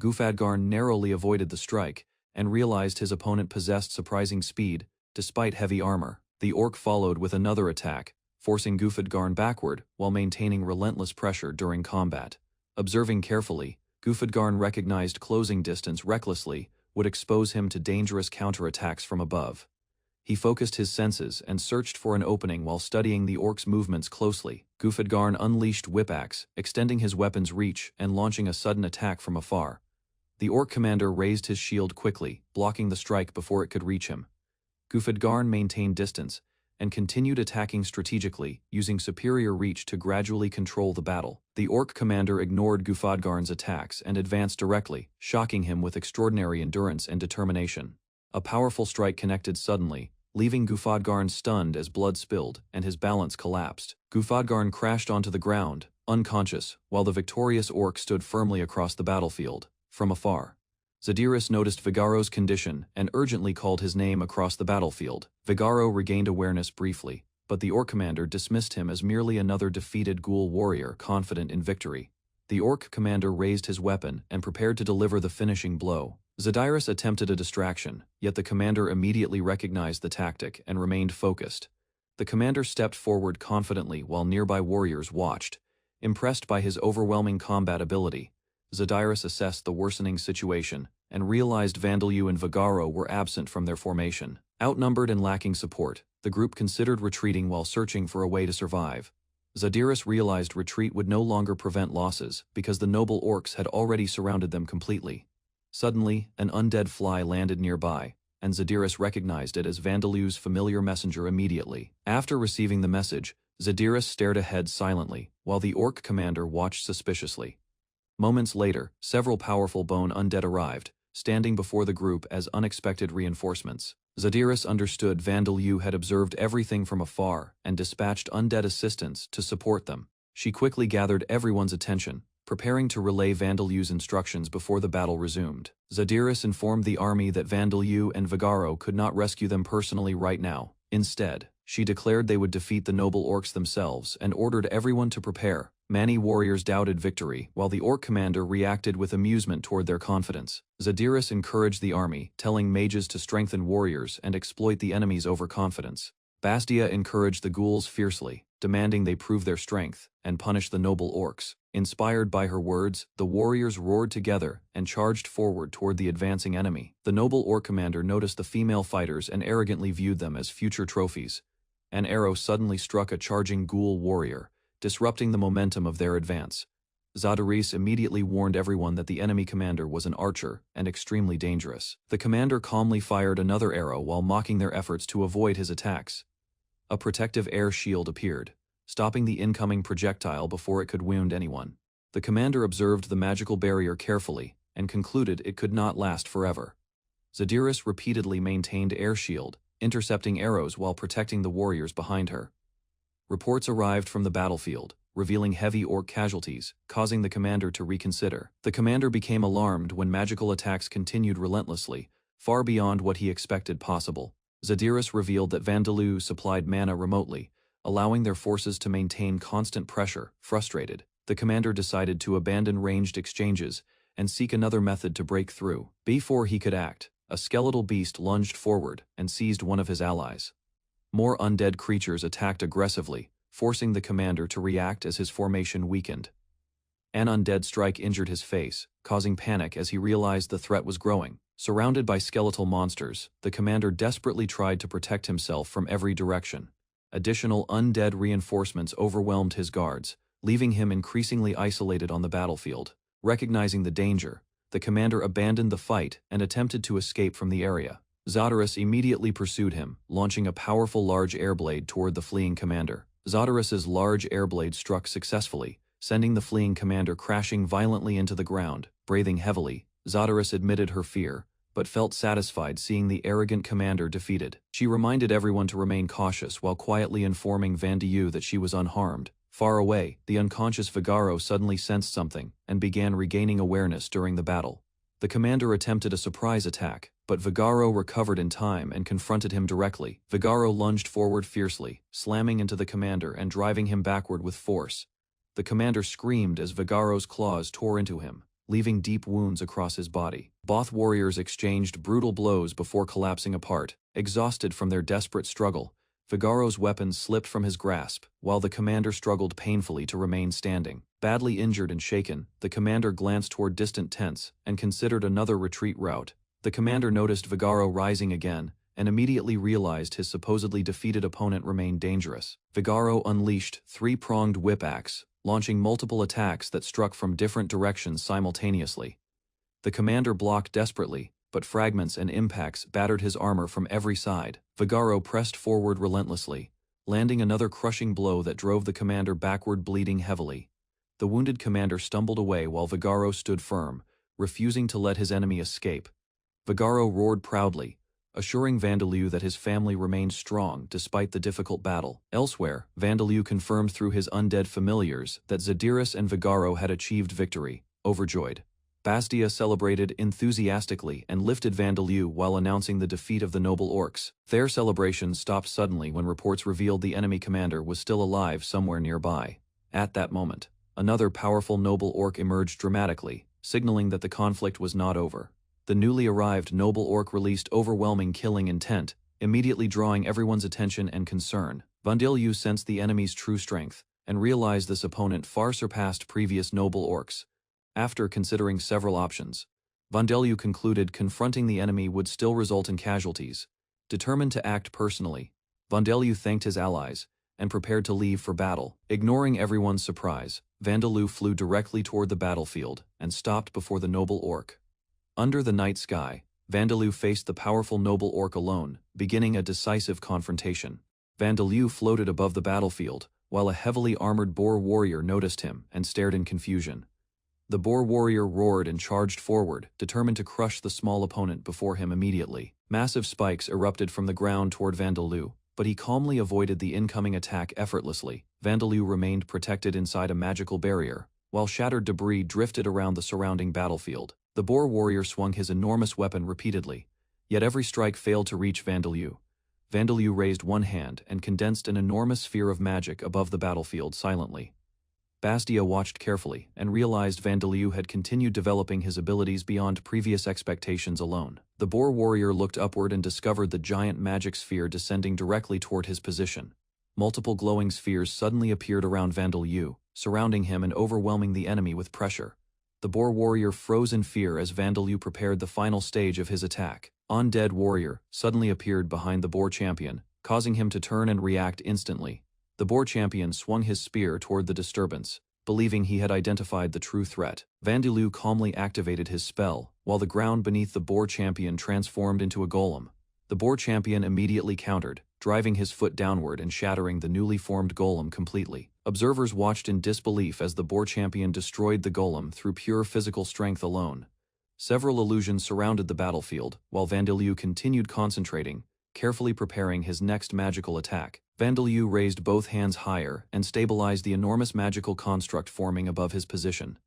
Gufadgarn narrowly avoided the strike, and realized his opponent possessed surprising speed, despite heavy armor. The orc followed with another attack, forcing Gufadgarn backward while maintaining relentless pressure during combat. Observing carefully, Gufadgarn recognized closing distance recklessly would expose him to dangerous counterattacks from above. He focused his senses and searched for an opening while studying the orc's movements closely. Gufadgarn unleashed Whip-Axe, extending his weapon's reach and launching a sudden attack from afar. The orc commander raised his shield quickly, blocking the strike before it could reach him. Gufadgarn maintained distance and continued attacking strategically, using superior reach to gradually control the battle. The orc commander ignored Gufadgarn's attacks and advanced directly, shocking him with extraordinary endurance and determination. A powerful strike connected suddenly, leaving Gufadgarn stunned as blood spilled and his balance collapsed. Gufadgarn crashed onto the ground, unconscious, while the victorious orc stood firmly across the battlefield. From afar, Zadiris noticed Vagaro's condition and urgently called his name across the battlefield. Vagaro regained awareness briefly, but the orc commander dismissed him as merely another defeated ghoul warrior confident in victory. The orc commander raised his weapon and prepared to deliver the finishing blow. Zadiris attempted a distraction, yet the commander immediately recognized the tactic and remained focused. The commander stepped forward confidently while nearby warriors watched. Impressed by his overwhelming combat ability, Zadiris assessed the worsening situation and realized Vandalue and Vagaro were absent from their formation. Outnumbered and lacking support, the group considered retreating while searching for a way to survive. Zadiris realized retreat would no longer prevent losses because the noble orcs had already surrounded them completely. Suddenly, an undead fly landed nearby, and Zadiris recognized it as Vandalue's familiar messenger immediately. After receiving the message, Zadiris stared ahead silently, while the orc commander watched suspiciously. Moments later, several powerful bone undead arrived, standing before the group as unexpected reinforcements. Zadiris understood Vandalue had observed everything from afar and dispatched undead assistants to support them. She quickly gathered everyone's attention, preparing to relay Vandalue's instructions before the battle resumed. Zadiris informed the army that Vandalue and Vagaro could not rescue them personally right now. Instead, she declared they would defeat the noble orcs themselves and ordered everyone to prepare. Many warriors doubted victory, while the orc commander reacted with amusement toward their confidence. Zadiris encouraged the army, telling mages to strengthen warriors and exploit the enemy's overconfidence. Bastia encouraged the ghouls fiercely, demanding they prove their strength and punish the noble orcs. Inspired by her words, the warriors roared together and charged forward toward the advancing enemy. The noble orc commander noticed the female fighters and arrogantly viewed them as future trophies. An arrow suddenly struck a charging ghoul warrior, disrupting the momentum of their advance. Zadiris immediately warned everyone that the enemy commander was an archer and extremely dangerous. The commander calmly fired another arrow while mocking their efforts to avoid his attacks. A protective air shield appeared, stopping the incoming projectile before it could wound anyone. The commander observed the magical barrier carefully and concluded it could not last forever. Zadiris repeatedly maintained air shield, intercepting arrows while protecting the warriors behind her. Reports arrived from the battlefield, revealing heavy orc casualties, causing the commander to reconsider. The commander became alarmed when magical attacks continued relentlessly, far beyond what he expected possible. Zadiris revealed that Vandaloo supplied mana remotely, allowing their forces to maintain constant pressure. Frustrated, the commander decided to abandon ranged exchanges and seek another method to break through. Before he could act, a skeletal beast lunged forward and seized one of his allies. More undead creatures attacked aggressively, forcing the commander to react as his formation weakened. An undead strike injured his face, causing panic as he realized the threat was growing. Surrounded by skeletal monsters, the commander desperately tried to protect himself from every direction. Additional undead reinforcements overwhelmed his guards, leaving him increasingly isolated on the battlefield. Recognizing the danger, the commander abandoned the fight and attempted to escape from the area. Zadiris immediately pursued him, launching a powerful large airblade toward the fleeing commander. Zadiris's large airblade struck successfully, sending the fleeing commander crashing violently into the ground. Breathing heavily, Zadiris admitted her fear, but felt satisfied seeing the arrogant commander defeated. She reminded everyone to remain cautious while quietly informing Vandaloo that she was unharmed. Far away, the unconscious Vigaro suddenly sensed something and began regaining awareness during the battle. The commander attempted a surprise attack, but Vigaro recovered in time and confronted him directly. Vigaro lunged forward fiercely, slamming into the commander and driving him backward with force. The commander screamed as Vigaro's claws tore into him, leaving deep wounds across his body. Both warriors exchanged brutal blows before collapsing apart. Exhausted from their desperate struggle, Vigaro's weapons slipped from his grasp, while the commander struggled painfully to remain standing. Badly injured and shaken, the commander glanced toward distant tents and considered another retreat route. The commander noticed Vigaro rising again and immediately realized his supposedly defeated opponent remained dangerous. Vigaro unleashed three-pronged whip axe, launching multiple attacks that struck from different directions simultaneously. The commander blocked desperately, but fragments and impacts battered his armor from every side. Vigaro pressed forward relentlessly, landing another crushing blow that drove the commander backward, bleeding heavily. The wounded commander stumbled away while Vigaro stood firm, refusing to let his enemy escape. Vigaro roared proudly, assuring Vandaloo that his family remained strong despite the difficult battle. Elsewhere, Vandaloo confirmed through his undead familiars that Zadiris and Vigaro had achieved victory. Overjoyed, Bastia celebrated enthusiastically and lifted Vandaloo while announcing the defeat of the noble orcs. Their celebration stopped suddenly when reports revealed the enemy commander was still alive somewhere nearby. At that moment, another powerful noble orc emerged dramatically, signaling that the conflict was not over. The newly arrived noble orc released overwhelming killing intent, immediately drawing everyone's attention and concern. Vandaloo sensed the enemy's true strength and realized this opponent far surpassed previous noble orcs. After considering several options, Vandaloo concluded confronting the enemy would still result in casualties. Determined to act personally, Vandaloo thanked his allies and prepared to leave for battle. Ignoring everyone's surprise, Vandaloo flew directly toward the battlefield and stopped before the noble orc. Under the night sky, Vandaloo faced the powerful noble orc alone, beginning a decisive confrontation. Vandaloo floated above the battlefield, while a heavily armored boar warrior noticed him and stared in confusion. The boar warrior roared and charged forward, determined to crush the small opponent before him immediately. Massive spikes erupted from the ground toward Vandaloo, but he calmly avoided the incoming attack effortlessly. Vandaloo remained protected inside a magical barrier, while shattered debris drifted around the surrounding battlefield. The boar warrior swung his enormous weapon repeatedly, yet every strike failed to reach Vandaloo. Vandaloo raised one hand and condensed an enormous sphere of magic above the battlefield silently. Bastia watched carefully and realized Vandaloo had continued developing his abilities beyond previous expectations alone. The boar warrior looked upward and discovered the giant magic sphere descending directly toward his position. Multiple glowing spheres suddenly appeared around Vandaloo, surrounding him and overwhelming the enemy with pressure. The boar warrior froze in fear as Vandaloo prepared the final stage of his attack. Undead warrior suddenly appeared behind the boar champion, causing him to turn and react instantly. The boar champion swung his spear toward the disturbance, believing he had identified the true threat. Vandeleur calmly activated his spell, while the ground beneath the boar champion transformed into a golem. The boar champion immediately countered, driving his foot downward and shattering the newly formed golem completely. Observers watched in disbelief as the boar champion destroyed the golem through pure physical strength alone. Several illusions surrounded the battlefield, while Vandeleur continued concentrating, carefully preparing his next magical attack. Vandeleur raised both hands higher and stabilized the enormous magical construct forming above his position.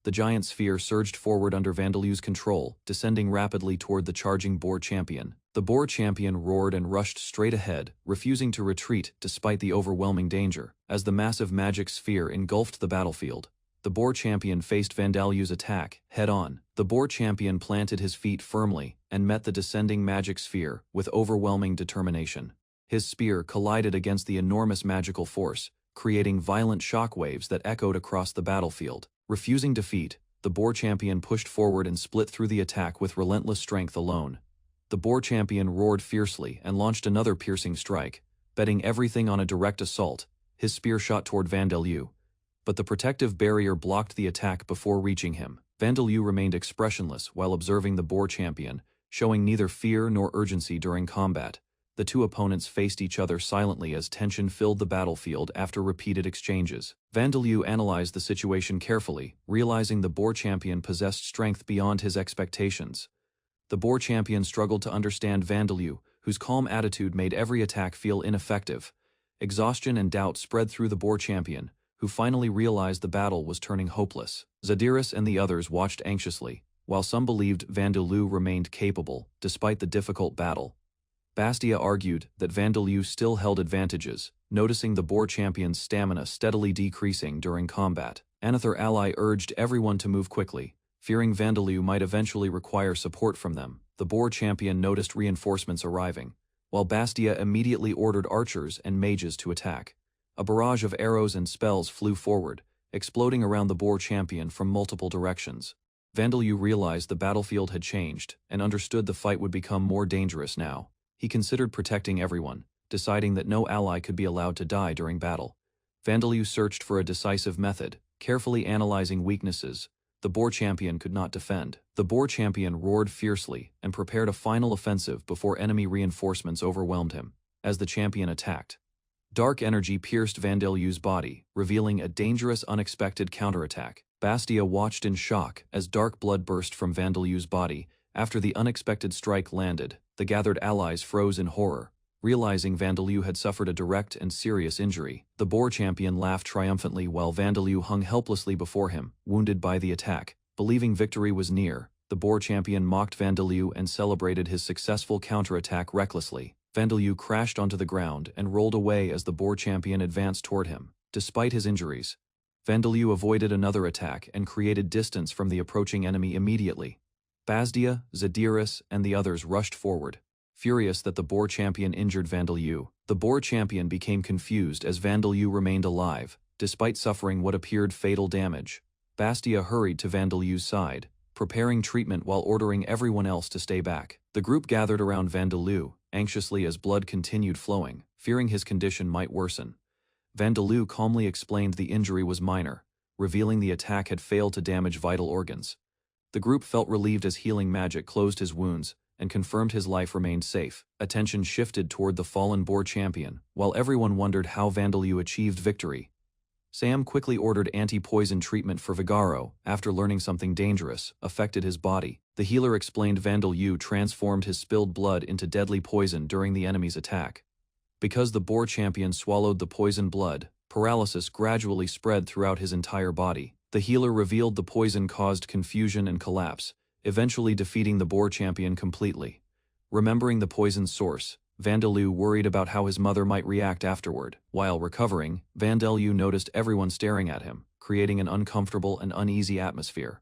The giant sphere surged forward under Vandeleur's control, descending rapidly toward the charging boar champion. The boar champion roared and rushed straight ahead, refusing to retreat despite the overwhelming danger. As the massive magic sphere engulfed the battlefield, the boar champion faced Vandeleur's attack head-on. The boar champion planted his feet firmly and met the descending magic sphere with overwhelming determination. His spear collided against the enormous magical force, creating violent shockwaves that echoed across the battlefield. Refusing defeat, the boar champion pushed forward and split through the attack with relentless strength alone. The boar champion roared fiercely and launched another piercing strike, betting everything on a direct assault. His spear shot toward Vandeleur, but the protective barrier blocked the attack before reaching him. Vandeleur remained expressionless while observing the boar champion, showing neither fear nor urgency during combat. The two opponents faced each other silently as tension filled the battlefield after repeated exchanges. Vandeleur analyzed the situation carefully, realizing the boar champion possessed strength beyond his expectations. The boar champion struggled to understand Vandeleur, whose calm attitude made every attack feel ineffective. Exhaustion and doubt spread through the boar champion, who finally realized the battle was turning hopeless. Zadiris and the others watched anxiously, while some believed Vandeleur remained capable, despite the difficult battle. Bastia argued that Vandeleur still held advantages, noticing the boar champion's stamina steadily decreasing during combat. Another ally urged everyone to move quickly, fearing Vandeleur might eventually require support from them. The boar champion noticed reinforcements arriving, while Bastia immediately ordered archers and mages to attack. A barrage of arrows and spells flew forward, exploding around the boar champion from multiple directions. Vandeleur realized the battlefield had changed and understood the fight would become more dangerous now. He considered protecting everyone, deciding that no ally could be allowed to die during battle. Vandeleur searched for a decisive method, carefully analyzing weaknesses. The boar champion could not defend. The boar champion roared fiercely and prepared a final offensive before enemy reinforcements overwhelmed him. As the champion attacked, dark energy pierced Vandeleur's body, revealing a dangerous, unexpected counterattack. Bastia watched in shock as dark blood burst from Vandeleur's body. After the unexpected strike landed, the gathered allies froze in horror, realizing Vandeleur had suffered a direct and serious injury. The boar champion laughed triumphantly while Vandeleur hung helplessly before him, wounded by the attack. Believing victory was near, the boar champion mocked Vandeleur and celebrated his successful counterattack recklessly. Vandeleur crashed onto the ground and rolled away as the boar champion advanced toward him. Despite his injuries, Vandeleur avoided another attack and created distance from the approaching enemy immediately. Bastia, Zadiris, and the others rushed forward, furious that the boar champion injured Vandeleur. The boar champion became confused as Vandeleur remained alive, despite suffering what appeared fatal damage. Bastia hurried to Vandeleur's side, preparing treatment while ordering everyone else to stay back. The group gathered around Vandeleur, anxiously as blood continued flowing, fearing his condition might worsen. Vandeleur calmly explained the injury was minor, revealing the attack had failed to damage vital organs. The group felt relieved as healing magic closed his wounds and confirmed his life remained safe. Attention shifted toward the fallen boar champion, while everyone wondered how Vandeleur achieved victory. Sam quickly ordered anti-poison treatment for Vigaro after learning something dangerous affected his body. The healer explained Vandeleur transformed his spilled blood into deadly poison during the enemy's attack. Because the boar champion swallowed the poison blood, paralysis gradually spread throughout his entire body. The healer revealed the poison caused confusion and collapse, eventually defeating the boar champion completely. Remembering the poison's source, Vandeleur worried about how his mother might react afterward. While recovering, Vandeleur noticed everyone staring at him, creating an uncomfortable and uneasy atmosphere.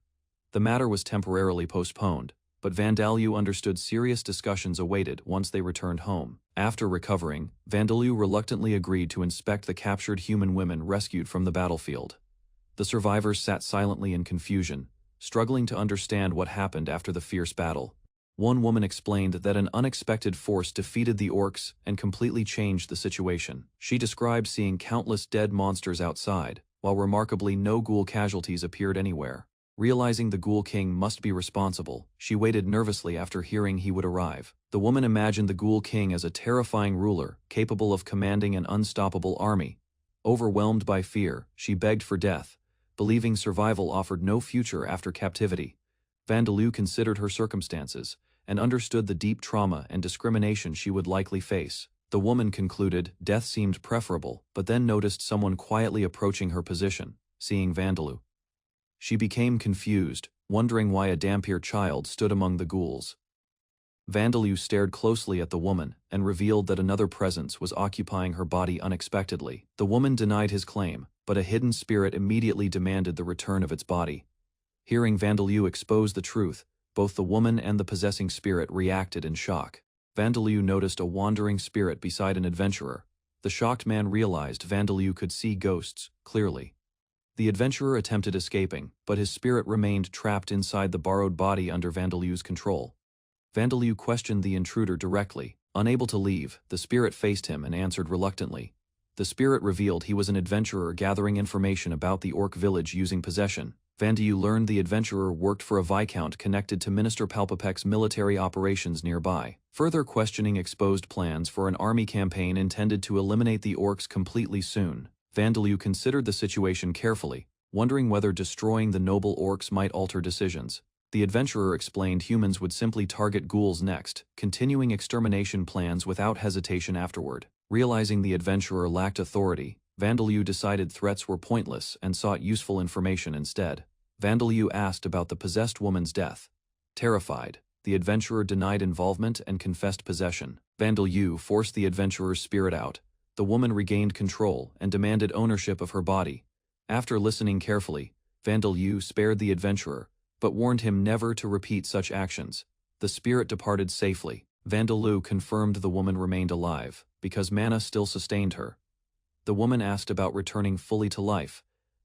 The matter was temporarily postponed, but Vandeleur understood serious discussions awaited once they returned home. After recovering, Vandeleur reluctantly agreed to inspect the captured human women rescued from the battlefield. The survivors sat silently in confusion, struggling to understand what happened after the fierce battle. One woman explained that an unexpected force defeated the orcs and completely changed the situation. She described seeing countless dead monsters outside, while remarkably no ghoul casualties appeared anywhere. Realizing the Ghoul King must be responsible, she waited nervously after hearing he would arrive. The woman imagined the Ghoul King as a terrifying ruler, capable of commanding an unstoppable army. Overwhelmed by fear, she begged for death, believing survival offered no future after captivity. Vandaloo considered her circumstances, and understood the deep trauma and discrimination she would likely face. The woman concluded death seemed preferable, but then noticed someone quietly approaching her position. Seeing Vandaloo, she became confused, wondering why a Dhampir child stood among the ghouls. Vandaloo stared closely at the woman and revealed that another presence was occupying her body unexpectedly. The woman denied his claim, but a hidden spirit immediately demanded the return of its body. Hearing Vandaloo expose the truth, both the woman and the possessing spirit reacted in shock. Vandaloo noticed a wandering spirit beside an adventurer. The shocked man realized Vandaloo could see ghosts clearly. The adventurer attempted escaping, but his spirit remained trapped inside the borrowed body under Vandaloo's control. Vandaloo questioned the intruder directly. Unable to leave, the spirit faced him and answered reluctantly. The spirit revealed he was an adventurer gathering information about the orc village using possession. Vandaloo learned the adventurer worked for a viscount connected to Minister Palpapek's military operations nearby. Further questioning exposed plans for an army campaign intended to eliminate the orcs completely soon. Vandaloo considered the situation carefully, wondering whether destroying the noble orcs might alter decisions. The adventurer explained humans would simply target ghouls next, continuing extermination plans without hesitation afterward. Realizing the adventurer lacked authority, Vandaloo decided threats were pointless and sought useful information instead. Vandaloo asked about the possessed woman's death. Terrified, the adventurer denied involvement and confessed possession. Vandaloo forced the adventurer's spirit out. The woman regained control and demanded ownership of her body. After listening carefully, Vandaloo spared the adventurer, but warned him never to repeat such actions. The spirit departed safely. Vandaloo confirmed the woman remained alive, because mana still sustained her. The woman asked about returning fully to life.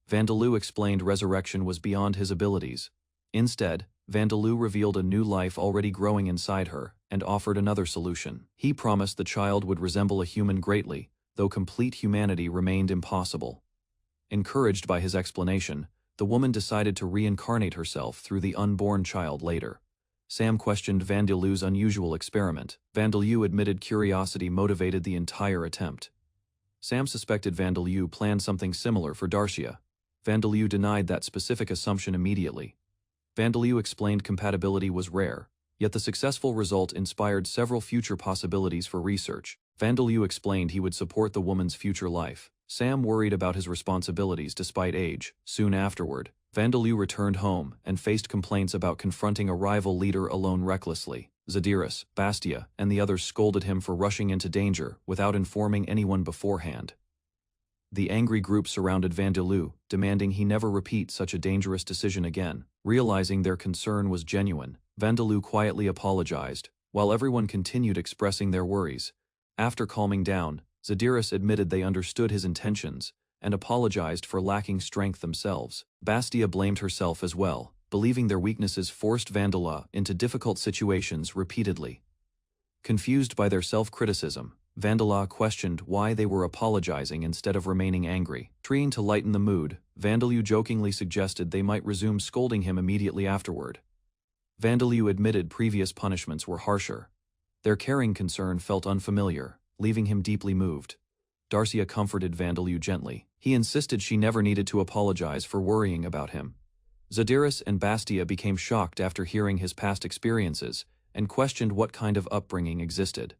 Vandaloo explained resurrection was beyond his abilities. Instead, Vandaloo revealed a new life already growing inside her, and offered another solution. He promised the child would resemble a human greatly, though complete humanity remained impossible. Encouraged by his explanation, the woman decided to reincarnate herself through the unborn child later. Sam questioned Vandaloo's unusual experiment. Vandaloo admitted curiosity motivated the entire attempt. Sam suspected Vandaloo planned something similar for Darcia. Vandaloo denied that specific assumption immediately. Vandaloo explained compatibility was rare, yet the successful result inspired several future possibilities for research. Vandaloo explained he would support the woman's future life. Sam worried about his responsibilities despite age. Soon afterward, Vandaloo returned home and faced complaints about confronting a rival leader alone recklessly. Zadiris, Bastia, and the others scolded him for rushing into danger without informing anyone beforehand. The angry group surrounded Vandaloo, demanding he never repeat such a dangerous decision again. Realizing their concern was genuine, Vandaloo quietly apologized, while everyone continued expressing their worries. After calming down, Zadiris admitted they understood his intentions and apologized for lacking strength themselves. Bastia blamed herself as well, believing their weaknesses forced Vandaloo into difficult situations repeatedly. Confused by their self-criticism, Vandaloo questioned why they were apologizing instead of remaining angry. Trying to lighten the mood, Vandaloo jokingly suggested they might resume scolding him immediately afterward. Vandaloo admitted previous punishments were harsher. Their caring concern felt unfamiliar, leaving him deeply moved. Darcia comforted Vandaloo gently. He insisted she never needed to apologize for worrying about him. Zadiris and Bastia became shocked after hearing his past experiences and questioned what kind of upbringing existed.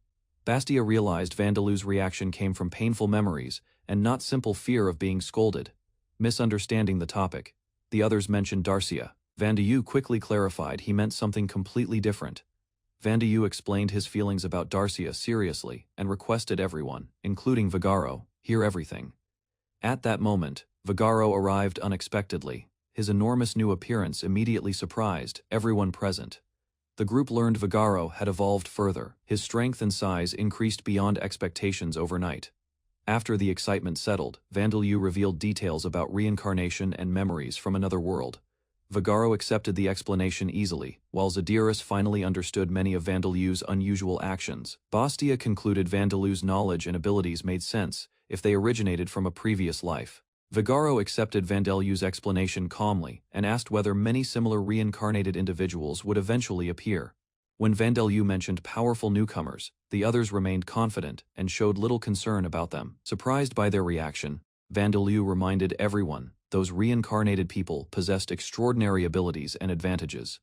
Bastia realized Vandaloo's reaction came from painful memories and not simple fear of being scolded. Misunderstanding the topic, the others mentioned Darcia. Vandaloo quickly clarified he meant something completely different. Vandaloo explained his feelings about Darcia seriously and requested everyone, including Vigaro, hear everything. At that moment, Vigaro arrived unexpectedly. His enormous new appearance immediately surprised everyone present. The group learned Vigaro had evolved further. His strength and size increased beyond expectations overnight. After the excitement settled, Vandaloo revealed details about reincarnation and memories from another world. Vigaro accepted the explanation easily, while Zadiris finally understood many of Vandaloo's unusual actions. Bastia concluded Vandaloo's knowledge and abilities made sense if they originated from a previous life. Vigaro accepted Vandelyu's explanation calmly and asked whether many similar reincarnated individuals would eventually appear. When Vandelyu mentioned powerful newcomers, the others remained confident and showed little concern about them. Surprised by their reaction, Vandelyu reminded everyone those reincarnated people possessed extraordinary abilities and advantages.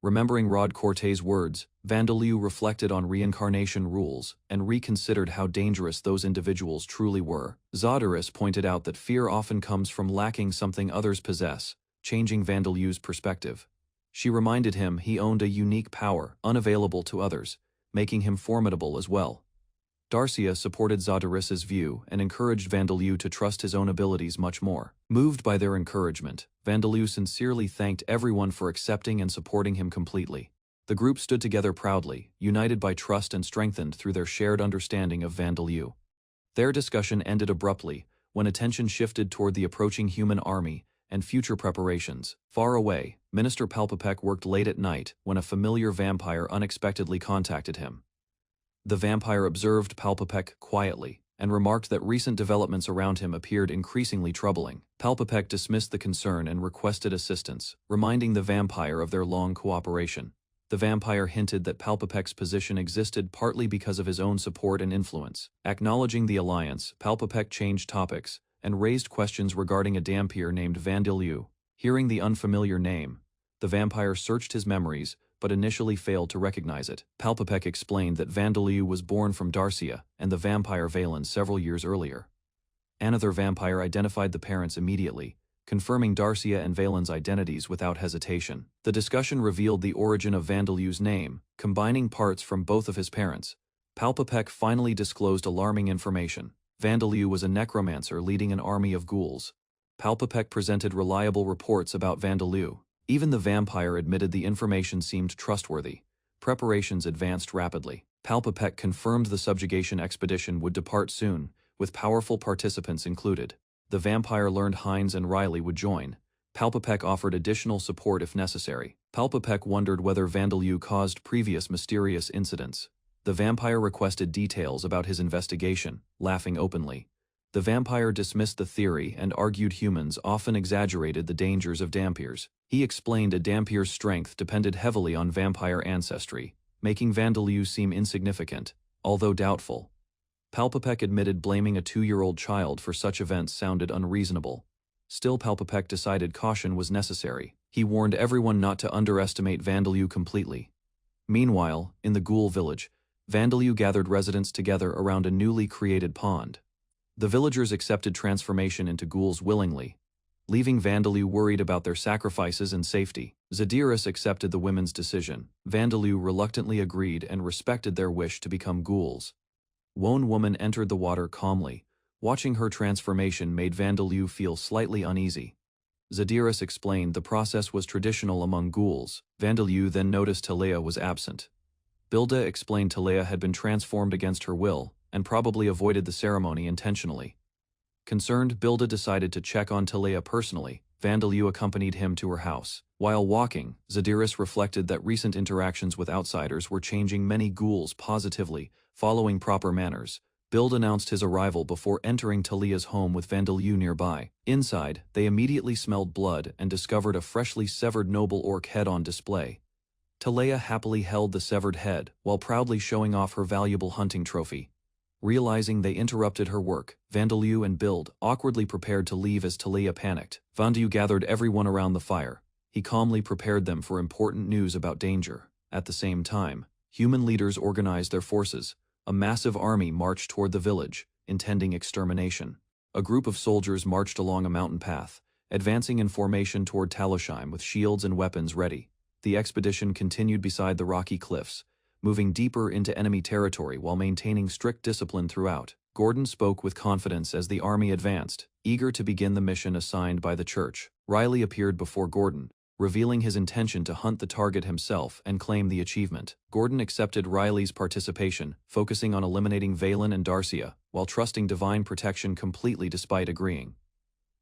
Remembering Rod Cortez' words, Vandelyu reflected on reincarnation rules and reconsidered how dangerous those individuals truly were. Zodiris pointed out that fear often comes from lacking something others possess, changing Vandelyu's perspective. She reminded him he owned a unique power unavailable to others, making him formidable as well. Darcia supported Zodiris's view and encouraged Vandelyu to trust his own abilities much more. Moved by their encouragement, Vandelyu sincerely thanked everyone for accepting and supporting him completely. The group stood together proudly, united by trust and strengthened through their shared understanding of Vandelyu. Their discussion ended abruptly when attention shifted toward the approaching human army and future preparations. Far away, Minister Palpapek worked late at night when a familiar vampire unexpectedly contacted him. The vampire observed Palpapek quietly and remarked that recent developments around him appeared increasingly troubling. Palpapek dismissed the concern and requested assistance, reminding the vampire of their long cooperation. The vampire hinted that Palpapek's position existed partly because of his own support and influence. Acknowledging the alliance, Palpapek changed topics and raised questions regarding a Dhampir named Vandelyu. Hearing the unfamiliar name, the vampire searched his memories but initially failed to recognize it. Palpapek explained that Vandelyu was born from Darcia and the vampire Valen several years earlier. Another vampire identified the parents immediately, confirming Darcia and Valen's identities without hesitation. The discussion revealed the origin of Vandelyu's name, combining parts from both of his parents. Palpapek finally disclosed alarming information. Vandelyu was a necromancer leading an army of ghouls. Palpapek presented reliable reports about Vandelyu. Even the vampire admitted the information seemed trustworthy. Preparations advanced rapidly. Palpapek confirmed the subjugation expedition would depart soon, with powerful participants included. The vampire learned Hines and Riley would join. Palpapek offered additional support if necessary. Palpapek wondered whether Vandelyu caused previous mysterious incidents. The vampire requested details about his investigation, laughing openly. The vampire dismissed the theory and argued humans often exaggerated the dangers of Dhampirs. He explained a Dhampir's strength depended heavily on vampire ancestry, making Vandelyu seem insignificant, although doubtful. Palpapek admitted blaming a 2-year-old child for such events sounded unreasonable. Still, Palpapek decided caution was necessary. He warned everyone not to underestimate Vandelyu completely. Meanwhile, in the ghoul village, Vandelyu gathered residents together around a newly created pond. The villagers accepted transformation into ghouls willingly, leaving Vandelyu worried about their sacrifices and safety. Zodiris accepted the women's decision. Vandelyu reluctantly agreed and respected their wish to become ghouls. One woman entered the water calmly. Watching her transformation made Vandelyu feel slightly uneasy. Zodiris explained the process was traditional among ghouls. Vandelyu then noticed Talea was absent. Bilda explained Talea had been transformed against her will, and probably avoided the ceremony intentionally. Concerned, Bilda decided to check on Talea personally. Vandelyu accompanied him to her house. While walking, Zodiris reflected that recent interactions with outsiders were changing many ghouls positively, following proper manners. Bild announced his arrival before entering Talea's home with Vandelyu nearby. Inside, they immediately smelled blood and discovered a freshly severed noble orc head on display. Talea happily held the severed head while proudly showing off her valuable hunting trophy. Realizing they interrupted her work, Vandelyu and Bild awkwardly prepared to leave as Talea panicked. Vandelyu gathered everyone around the fire. He calmly prepared them for important news about danger. At the same time, human leaders organized their forces. A massive army marched toward the village, intending extermination. A group of soldiers marched along a mountain path, advancing in formation toward Talosheim with shields and weapons ready. The expedition continued beside the rocky cliffs, moving deeper into enemy territory while maintaining strict discipline throughout. Gordon spoke with confidence as the army advanced, eager to begin the mission assigned by the church. Riley appeared before Gordon, revealing his intention to hunt the target himself and claim the achievement. Gordon accepted Riley's participation, focusing on eliminating Valen and Darcia, while trusting divine protection completely despite agreeing.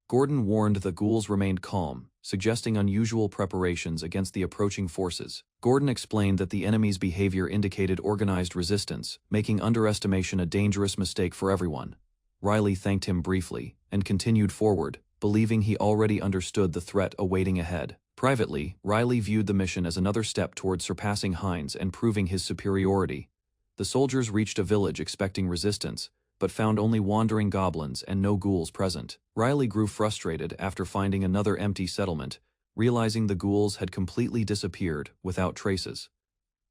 Gordon warned the ghouls remained calm, suggesting unusual preparations against the approaching forces. Gordon explained that the enemy's behavior indicated organized resistance, making underestimation a dangerous mistake for everyone. Riley thanked him briefly and continued forward, believing he already understood the threat awaiting ahead. Privately, Riley viewed the mission as another step toward surpassing Hines and proving his superiority. The soldiers reached a village expecting resistance, but found only wandering goblins and no ghouls present. Riley grew frustrated after finding another empty settlement, realizing the ghouls had completely disappeared without traces.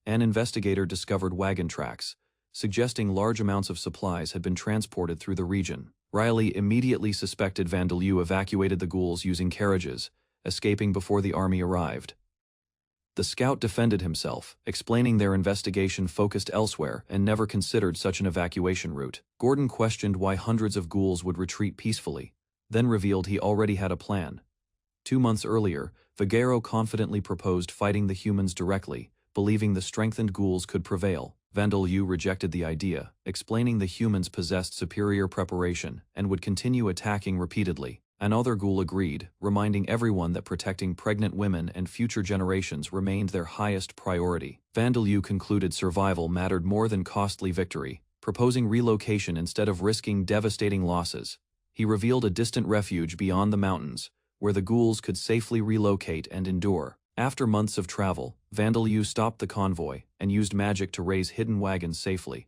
An investigator discovered wagon tracks, suggesting large amounts of supplies had been transported through the region. Riley immediately suspected Vandeleu evacuated the ghouls using carriages, escaping before the army arrived. The scout defended himself, explaining their investigation focused elsewhere and never considered such an evacuation route. Gordon questioned why hundreds of ghouls would retreat peacefully, then revealed he already had a plan. 2 months earlier, Figueroa confidently proposed fighting the humans directly, believing the strengthened ghouls could prevail. Vandeleu rejected the idea, explaining the humans possessed superior preparation and would continue attacking repeatedly. Another ghoul agreed, reminding everyone that protecting pregnant women and future generations remained their highest priority. Vandeleu concluded survival mattered more than costly victory, proposing relocation instead of risking devastating losses. He revealed a distant refuge beyond the mountains, where the ghouls could safely relocate and endure. After months of travel, Vandeleu stopped the convoy and used magic to raise hidden wagons safely.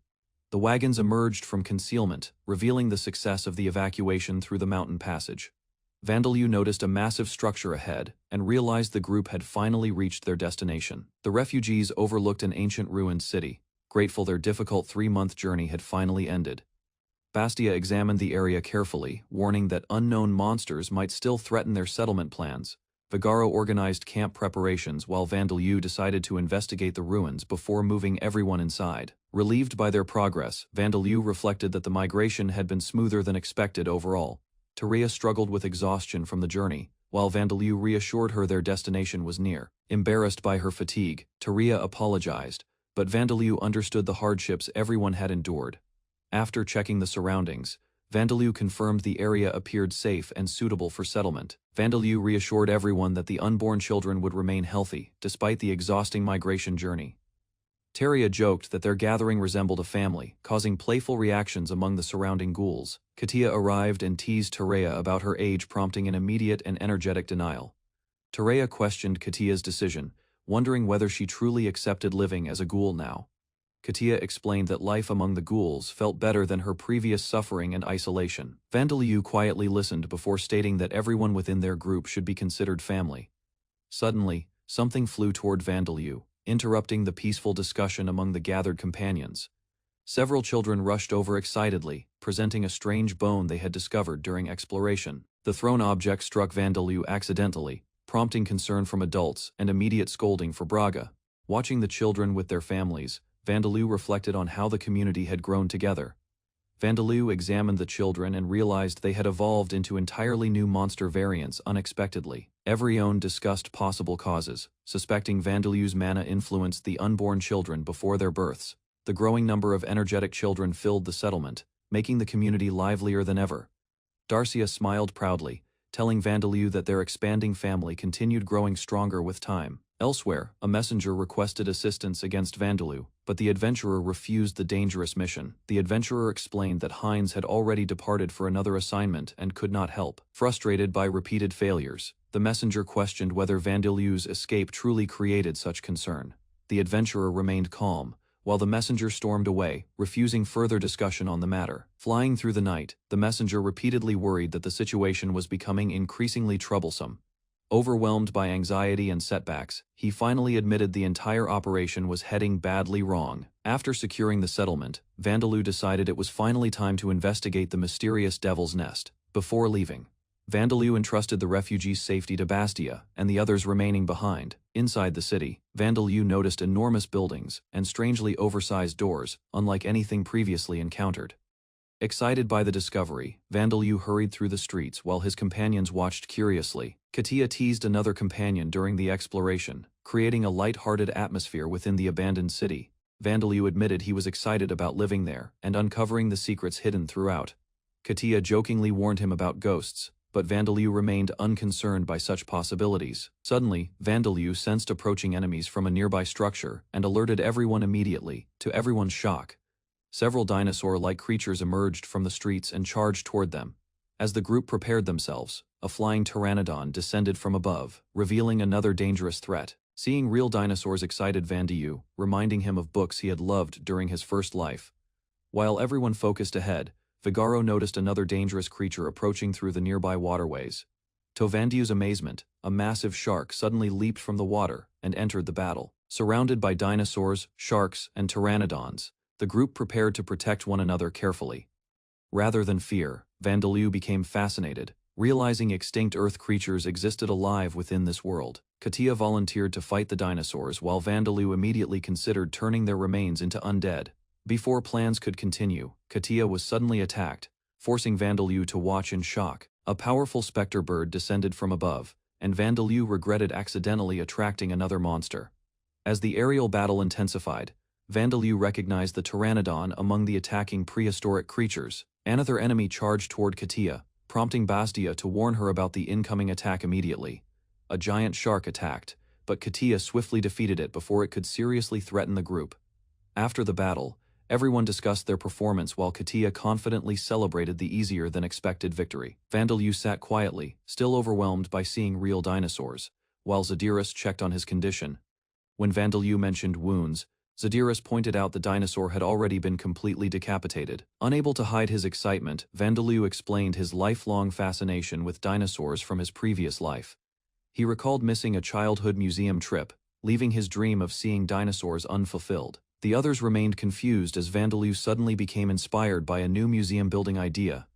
The wagons emerged from concealment, revealing the success of the evacuation through the mountain passage. Vandeleu noticed a massive structure ahead and realized the group had finally reached their destination. The refugees overlooked an ancient ruined city, grateful their difficult 3-month journey had finally ended. Bastia examined the area carefully, warning that unknown monsters might still threaten their settlement plans. Figaro organized camp preparations while Vandeleu decided to investigate the ruins before moving everyone inside. Relieved by their progress, Vandeleu reflected that the migration had been smoother than expected overall. Terea struggled with exhaustion from the journey, while Vandeleu reassured her their destination was near. Embarrassed by her fatigue, Terea apologized, but Vandeleu understood the hardships everyone had endured. After checking the surroundings, Vandeleu confirmed the area appeared safe and suitable for settlement. Vandeleu reassured everyone that the unborn children would remain healthy, despite the exhausting migration journey. Terea joked that their gathering resembled a family, causing playful reactions among the surrounding ghouls. Katia arrived and teased Terea about her age, prompting an immediate and energetic denial. Terea questioned Katia's decision, wondering whether she truly accepted living as a ghoul now. Katia explained that life among the ghouls felt better than her previous suffering and isolation. Vandeleu quietly listened before stating that everyone within their group should be considered family. Suddenly, something flew toward Vandeleu, interrupting the peaceful discussion among the gathered companions. Several children rushed over excitedly, presenting a strange bone they had discovered during exploration. The thrown object struck Vandeleu accidentally, prompting concern from adults and immediate scolding for Braga. Watching the children with their families, Vandeleu reflected on how the community had grown together. Vandeleu examined the children and realized they had evolved into entirely new monster variants unexpectedly. Everyone discussed possible causes, suspecting Vandeleu's mana influenced the unborn children before their births. The growing number of energetic children filled the settlement, making the community livelier than ever. Darcia smiled proudly, telling Vandeleu that their expanding family continued growing stronger with time. Elsewhere, a messenger requested assistance against Vandeleu, but the adventurer refused the dangerous mission. The adventurer explained that Hines had already departed for another assignment and could not help. Frustrated by repeated failures, the messenger questioned whether Vandeleu's escape truly created such concern. The adventurer remained calm, while the messenger stormed away, refusing further discussion on the matter. Flying through the night, the messenger repeatedly worried that the situation was becoming increasingly troublesome. Overwhelmed by anxiety and setbacks, he finally admitted the entire operation was heading badly wrong. After securing the settlement, Vandeleu decided it was finally time to investigate the mysterious Devil's Nest. Before leaving, Vandeleu entrusted the refugees' safety to Bastia and the others remaining behind. Inside the city, Vandeleu noticed enormous buildings and strangely oversized doors, unlike anything previously encountered. Excited by the discovery, Vandeleu hurried through the streets while his companions watched curiously. Katia teased another companion during the exploration, creating a light-hearted atmosphere within the abandoned city. Vandeleu admitted he was excited about living there and uncovering the secrets hidden throughout. Katia jokingly warned him about ghosts, but Vandeleu remained unconcerned by such possibilities. Suddenly, Vandeleu sensed approaching enemies from a nearby structure and alerted everyone immediately. To everyone's shock, several dinosaur-like creatures emerged from the streets and charged toward them. As the group prepared themselves, a flying pteranodon descended from above, revealing another dangerous threat. Seeing real dinosaurs excited Vandiyu, reminding him of books he had loved during his first life. While everyone focused ahead, Vigaro noticed another dangerous creature approaching through the nearby waterways. To Vandiyu's amazement, a massive shark suddenly leaped from the water and entered the battle. Surrounded by dinosaurs, sharks, and pteranodons, the group prepared to protect one another carefully. Rather than fear, Vandiyu became fascinated, realizing extinct Earth creatures existed alive within this world. Katia volunteered to fight the dinosaurs while Vandiyu immediately considered turning their remains into undead. Before plans could continue, Katia was suddenly attacked, forcing Vandiyu to watch in shock. A powerful specter bird descended from above, and Vandiyu regretted accidentally attracting another monster. As the aerial battle intensified, Vandiyu recognized the pteranodon among the attacking prehistoric creatures. Another enemy charged toward Katia, prompting Bastia to warn her about the incoming attack immediately. A giant shark attacked, but Katia swiftly defeated it before it could seriously threaten the group. After the battle, everyone discussed their performance while Katia confidently celebrated the easier-than-expected victory. Vandiyu sat quietly, still overwhelmed by seeing real dinosaurs, while Zadiris checked on his condition. When Vandiyu mentioned wounds, Zadiris pointed out the dinosaur had already been completely decapitated. Unable to hide his excitement, Vandiyu explained his lifelong fascination with dinosaurs from his previous life. He recalled missing a childhood museum trip, leaving his dream of seeing dinosaurs unfulfilled. The others remained confused as Vandiyu suddenly became inspired by a new museum-building idea.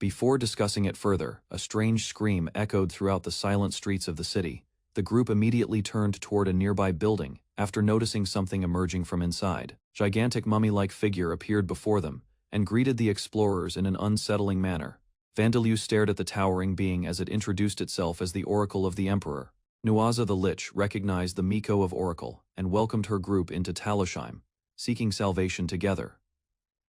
Before discussing it further, a strange scream echoed throughout the silent streets of the city. The group immediately turned toward a nearby building, after noticing something emerging from inside. A gigantic mummy-like figure appeared before them, and greeted the explorers in an unsettling manner. Vandiyu stared at the towering being as it introduced itself as the Oracle of the Emperor. Nuaza the Lich recognized the Miko of Oracle, and welcomed her group into Talishheim, seeking salvation together.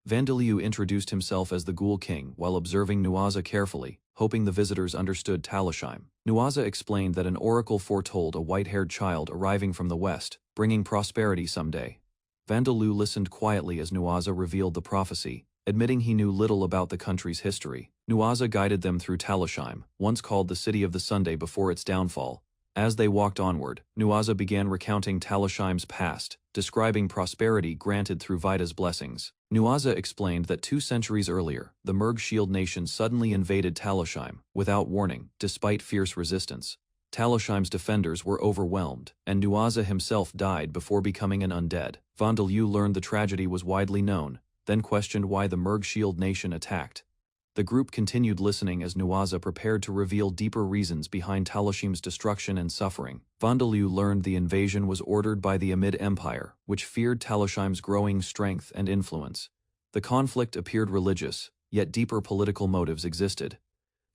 Vandiyu introduced himself as the Ghoul King while observing Nuaza carefully, hoping the visitors understood Talishheim. Nuaza explained that an oracle foretold a white-haired child arriving from the west, bringing prosperity someday. Vandiyu listened quietly as Nuaza revealed the prophecy, admitting he knew little about the country's history. Nuaza guided them through Talishheim, once called the City of the Sunday before its downfall. As they walked onward, Nuaza began recounting Talishheim's past, describing prosperity granted through Vida's blessings. Nuaza explained that 2 centuries earlier, the Merg Shield nation suddenly invaded Talishheim, without warning, despite fierce resistance. Talishheim's defenders were overwhelmed, and Nuaza himself died before becoming an undead. Vandiyu learned the tragedy was widely known, then questioned why the Merg Shield nation attacked. The group continued listening as Nuaza prepared to reveal deeper reasons behind Talishheim's destruction and suffering. Vandiyu learned the invasion was ordered by the Amid Empire, which feared Talishheim's growing strength and influence. The conflict appeared religious, yet deeper political motives existed.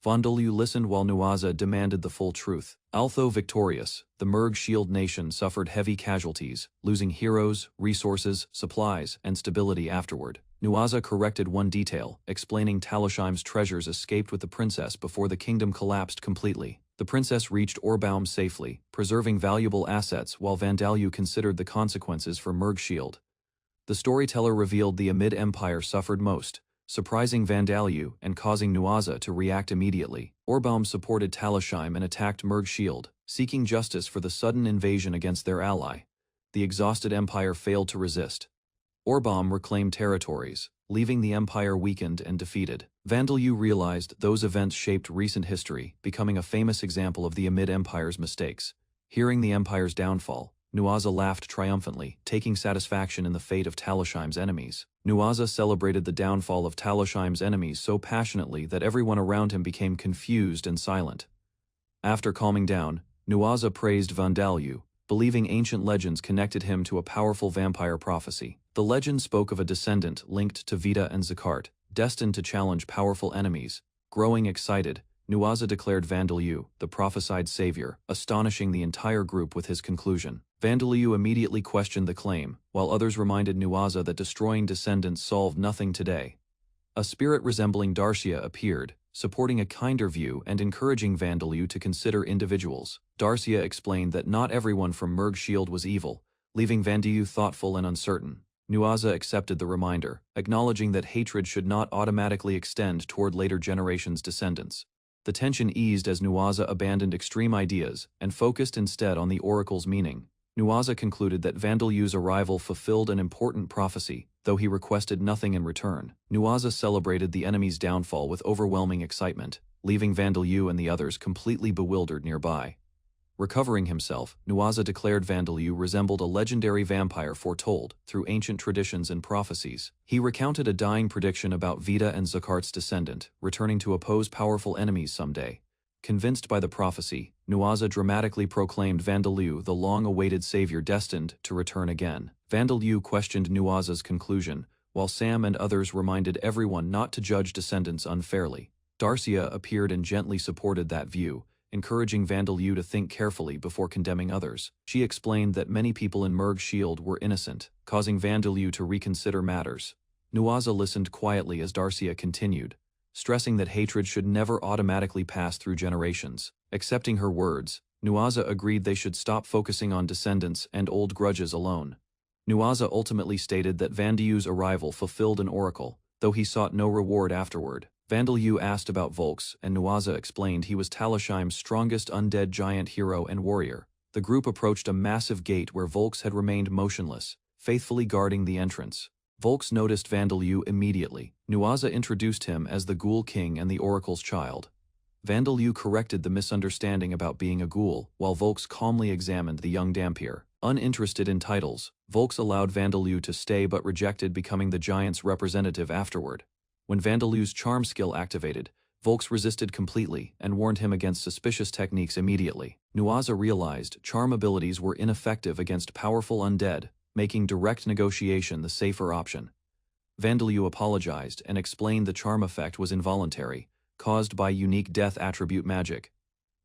Vandiyu listened while Nuaza demanded the full truth. Although victorious, the Merg Shield nation suffered heavy casualties, losing heroes, resources, supplies, and stability afterward. Nuaza corrected one detail, explaining Talishheim's treasures escaped with the princess before the kingdom collapsed completely. The princess reached Orbaum safely, preserving valuable assets while Vandiyu considered the consequences for Merg Shield. The storyteller revealed the Amid Empire suffered most, surprising Vandiyu and causing Nuaza to react immediately. Orbaum supported Talishheim and attacked Merg Shield, seeking justice for the sudden invasion against their ally. The exhausted empire failed to resist. Orbaum reclaimed territories, leaving the empire weakened and defeated. Vandiyu realized those events shaped recent history, becoming a famous example of the Amid Empire's mistakes. Hearing the empire's downfall, Nuaza laughed triumphantly, taking satisfaction in the fate of Talishheim's enemies. Nuaza celebrated the downfall of Talishheim's enemies so passionately that everyone around him became confused and silent. After calming down, Nuaza praised Vandiyu, believing ancient legends connected him to a powerful vampire prophecy. The legend spoke of a descendant linked to Vida and Isekai'd, destined to challenge powerful enemies. Growing excited, Nuaza declared Vandiyu the prophesied savior, astonishing the entire group with his conclusion. Vandiyu immediately questioned the claim, while others reminded Nuaza that destroying descendants solved nothing today. A spirit resembling Darcia appeared, supporting a kinder view and encouraging Vandiyu to consider individuals. Darcia explained that not everyone from Merg Shield was evil, leaving Vandiyu thoughtful and uncertain. Nuaza accepted the reminder, acknowledging that hatred should not automatically extend toward later generations' descendants. The tension eased as Nuaza abandoned extreme ideas and focused instead on the oracle's meaning. Nuaza concluded that Vandalyu's arrival fulfilled an important prophecy, though he requested nothing in return. Nuaza celebrated the enemy's downfall with overwhelming excitement, leaving Vandalyu and the others completely bewildered nearby. Recovering himself, Nuaza declared Vandalyu resembled a legendary vampire foretold through ancient traditions and prophecies. He recounted a dying prediction about Vita and Zakart's descendant, returning to oppose powerful enemies someday. Convinced by the prophecy, Nuaza dramatically proclaimed Vandalyu the long-awaited savior destined to return again. Vandalyu questioned Nuaza's conclusion, while Sam and others reminded everyone not to judge descendants unfairly. Darcia appeared and gently supported that view, encouraging Vandalyu to think carefully before condemning others. She explained that many people in Merg's shield were innocent, causing Vandalyu to reconsider matters. Nuaza listened quietly as Darcia continued, stressing that hatred should never automatically pass through generations. Accepting her words, Nuaza agreed they should stop focusing on descendants and old grudges alone. Nuaza ultimately stated that Vandalyu's arrival fulfilled an oracle, though he sought no reward afterward. Vandalyu asked about Volks, and Nuaza explained he was Talishheim's strongest undead giant hero and warrior. The group approached a massive gate where Volks had remained motionless, faithfully guarding the entrance. Volks noticed Vandalyu immediately. Nuaza introduced him as the Ghoul King and the Oracle's child. Vandalyu corrected the misunderstanding about being a ghoul, while Volks calmly examined the young Dhampir. Uninterested in titles, Volks allowed Vandalyu to stay but rejected becoming the giant's representative afterward. When Vandalyu's charm skill activated, Volks resisted completely and warned him against suspicious techniques immediately. Nuaza realized charm abilities were ineffective against powerful undead, making direct negotiation the safer option. Vandalyu apologized and explained the charm effect was involuntary, caused by unique death attribute magic.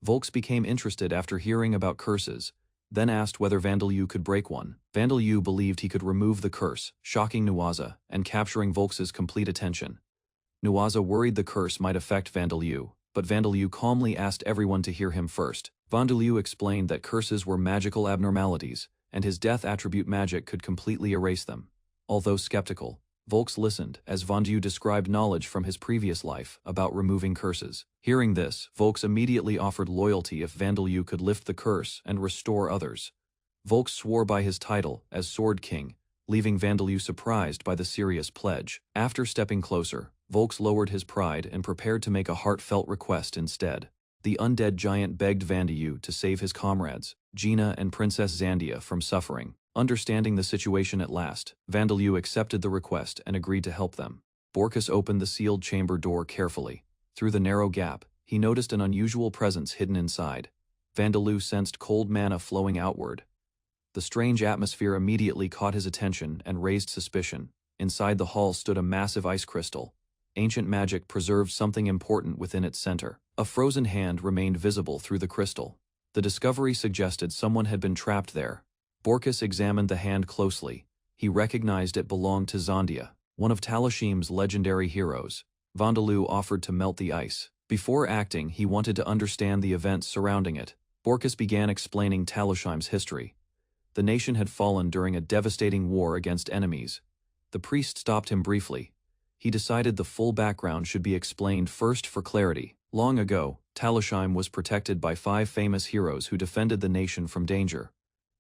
Volks became interested after hearing about curses, then asked whether Vandalyu could break one. Vandalyu believed he could remove the curse, shocking Nuaza and capturing Volks's complete attention. Nuaza worried the curse might affect Vandalyu, but Vandalyu calmly asked everyone to hear him first. Vandalyu explained that curses were magical abnormalities, and his death attribute magic could completely erase them. Although skeptical, Volks listened as Vandalyu described knowledge from his previous life about removing curses. Hearing this, Volks immediately offered loyalty if Vandalyu could lift the curse and restore others. Volks swore by his title as Sword King, leaving Vandalyu surprised by the serious pledge. After stepping closer, Volks lowered his pride and prepared to make a heartfelt request instead. The undead giant begged Vandalyu to save his comrades, Gina and Princess Zandia, from suffering. Understanding the situation at last, Vandalyu accepted the request and agreed to help them. Borkus opened the sealed chamber door carefully. Through the narrow gap, he noticed an unusual presence hidden inside. Vandalyu sensed cold mana flowing outward. The strange atmosphere immediately caught his attention and raised suspicion. Inside the hall stood a massive ice crystal. Ancient magic preserved something important within its center. A frozen hand remained visible through the crystal. The discovery suggested someone had been trapped there. Borkus examined the hand closely. He recognized it belonged to Zandia, one of Talishheim's legendary heroes. Vandalyu offered to melt the ice. Before acting, he wanted to understand the events surrounding it. Borkus began explaining Talishheim's history. The nation had fallen during a devastating war against enemies. The priest stopped him briefly. He decided the full background should be explained first for clarity. Long ago, Talishheim was protected by 5 famous heroes who defended the nation from danger.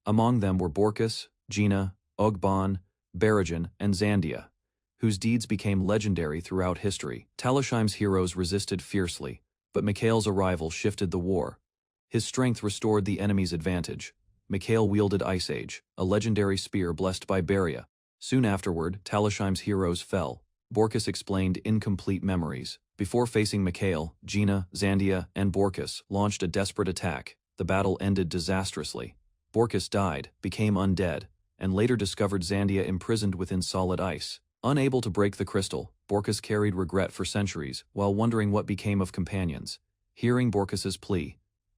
Among them were Borkus, Gina, Ogban, Barajan, and Zandia, whose deeds became legendary throughout history. Talishheim's heroes resisted fiercely, but Mikhail's arrival shifted the war. His strength restored the enemy's advantage. Mikhail wielded Ice Age, a legendary spear blessed by Beria. Soon afterward, Talishheim's heroes fell. Borkus explained incomplete memories. Before facing Mikhail, Gina, Zandia, and Borkus launched a desperate attack. The battle ended disastrously. Borkus died, became undead, and later discovered Zandia imprisoned within solid ice. Unable to break the crystal, Borkus carried regret for centuries while wondering what became of companions. Hearing Borkus's plea,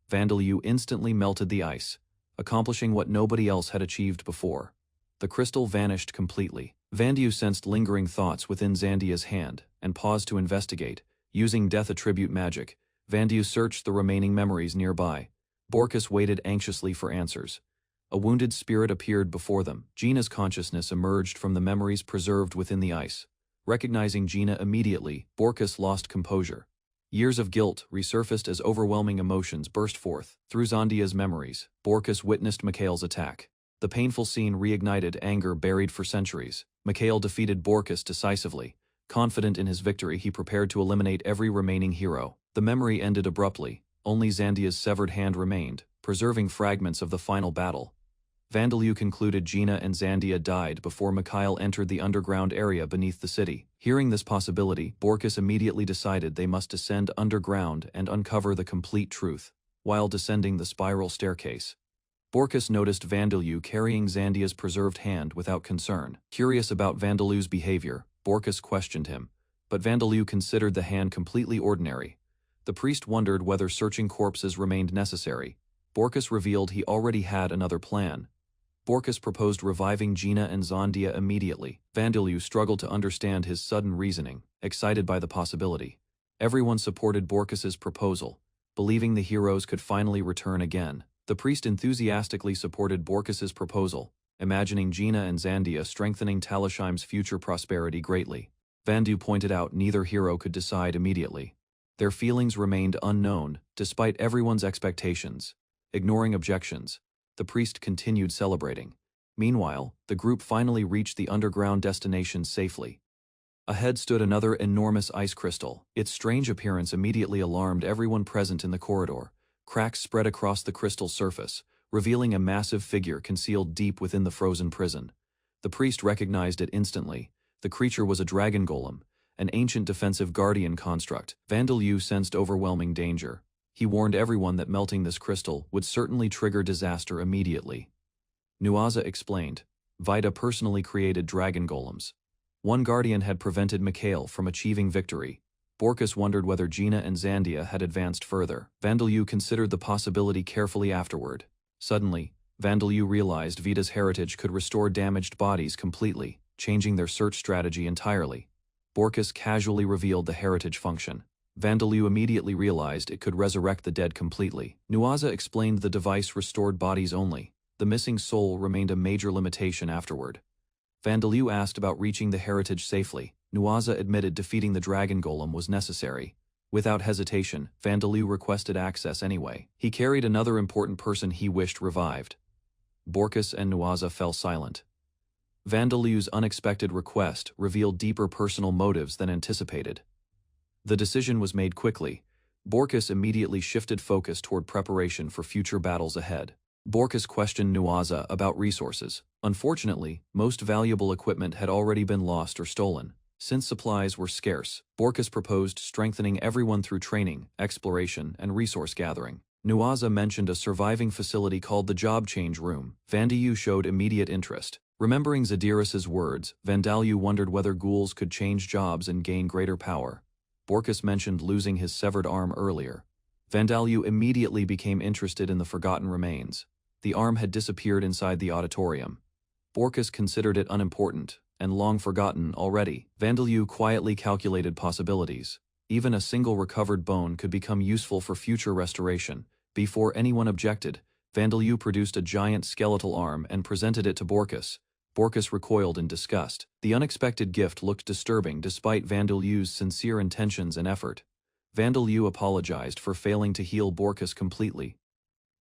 Vandalyu instantly melted the ice, accomplishing what nobody else had achieved before. The crystal vanished completely. Vandalyu sensed lingering thoughts within Zandia's hand and paused to investigate. Using death attribute magic, Vandalyu searched the remaining memories nearby. Borkus waited anxiously for answers. A wounded spirit appeared before them. Gina's consciousness emerged from the memories preserved within the ice. Recognizing Gina immediately, Borkus lost composure. Years of guilt resurfaced as overwhelming emotions burst forth. Through Zondia's memories, Borkus witnessed Mikhail's attack. The painful scene reignited anger buried for centuries. Mikhail defeated Borkus decisively. Confident in his victory, he prepared to eliminate every remaining hero. The memory ended abruptly. Only Zandia's severed hand remained, preserving fragments of the final battle. Vandalyu concluded Gina and Zandia died before Mikhail entered the underground area beneath the city. Hearing this possibility, Borkus immediately decided they must descend underground and uncover the complete truth. While descending the spiral staircase, Borkus noticed Vandalyu carrying Zandia's preserved hand without concern. Curious about Vandalyu's behavior, Borkus questioned him, but Vandalyu considered the hand completely ordinary. The priest wondered whether searching corpses remained necessary. Borkus revealed he already had another plan. Borkus proposed reviving Gina and Zandia immediately. Vandalyu struggled to understand his sudden reasoning, excited by the possibility. Everyone supported Borkus's proposal, believing the heroes could finally return again. The priest enthusiastically supported Borkus's proposal, imagining Gina and Zandia strengthening Talishheim's future prosperity greatly. Vandu pointed out neither hero could decide immediately. Their feelings remained unknown, despite everyone's expectations. Ignoring objections, the priest continued celebrating. Meanwhile, the group finally reached the underground destination safely. Ahead stood another enormous ice crystal. Its strange appearance immediately alarmed everyone present in the corridor. Cracks spread across the crystal's surface, revealing a massive figure concealed deep within the frozen prison. The priest recognized it instantly. The creature was a dragon golem, an ancient defensive guardian construct. Vandalyu sensed overwhelming danger. He warned everyone that melting this crystal would certainly trigger disaster immediately. Nuaza explained, Vida personally created dragon golems. One guardian had prevented Mikhail from achieving victory. Borkus wondered whether Gina and Zandia had advanced further. Vandalyu considered the possibility carefully afterward. Suddenly, Vandalyu realized Vida's heritage could restore damaged bodies completely, changing their search strategy entirely. Borkus casually revealed the heritage function. Vandalyu immediately realized it could resurrect the dead completely. Nuaza explained the device restored bodies only. The missing soul remained a major limitation afterward. Vandalyu asked about reaching the heritage safely. Nuaza admitted defeating the dragon golem was necessary. Without hesitation, Vandalyu requested access anyway. He carried another important person he wished revived. Borkus and Nuaza fell silent. Vandalyu's unexpected request revealed deeper personal motives than anticipated. The decision was made quickly. Borkus immediately shifted focus toward preparation for future battles ahead. Borkus questioned Nuaza about resources. Unfortunately, most valuable equipment had already been lost or stolen. Since supplies were scarce, Borkus proposed strengthening everyone through training, exploration, and resource gathering. Nuaza mentioned a surviving facility called the Job Change Room. Vandalyu showed immediate interest. Remembering Zadiras's words, Vandalyu wondered whether ghouls could change jobs and gain greater power. Borkus mentioned losing his severed arm earlier. Vandalyu immediately became interested in the forgotten remains. The arm had disappeared inside the auditorium. Borkus considered it unimportant and long forgotten already. Vandalyu quietly calculated possibilities. Even a single recovered bone could become useful for future restoration. Before anyone objected, Vandalyu produced a giant skeletal arm and presented it to Borkus. Borkus recoiled in disgust. The unexpected gift looked disturbing despite Vandalyu's sincere intentions and effort. Vandalyu apologized for failing to heal Borkus completely.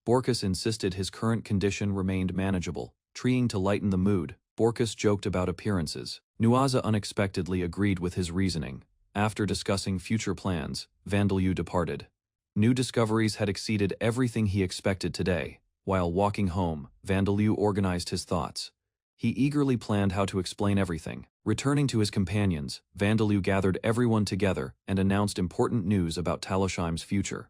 Borkus insisted his current condition remained manageable. Trying to lighten the mood, Borkus joked about appearances. Nuaza unexpectedly agreed with his reasoning. After discussing future plans, Vandalyu departed. New discoveries had exceeded everything he expected today. While walking home, Vandalyu organized his thoughts. He eagerly planned how to explain everything. Returning to his companions, Vandalyu gathered everyone together and announced important news about Talishheim's future.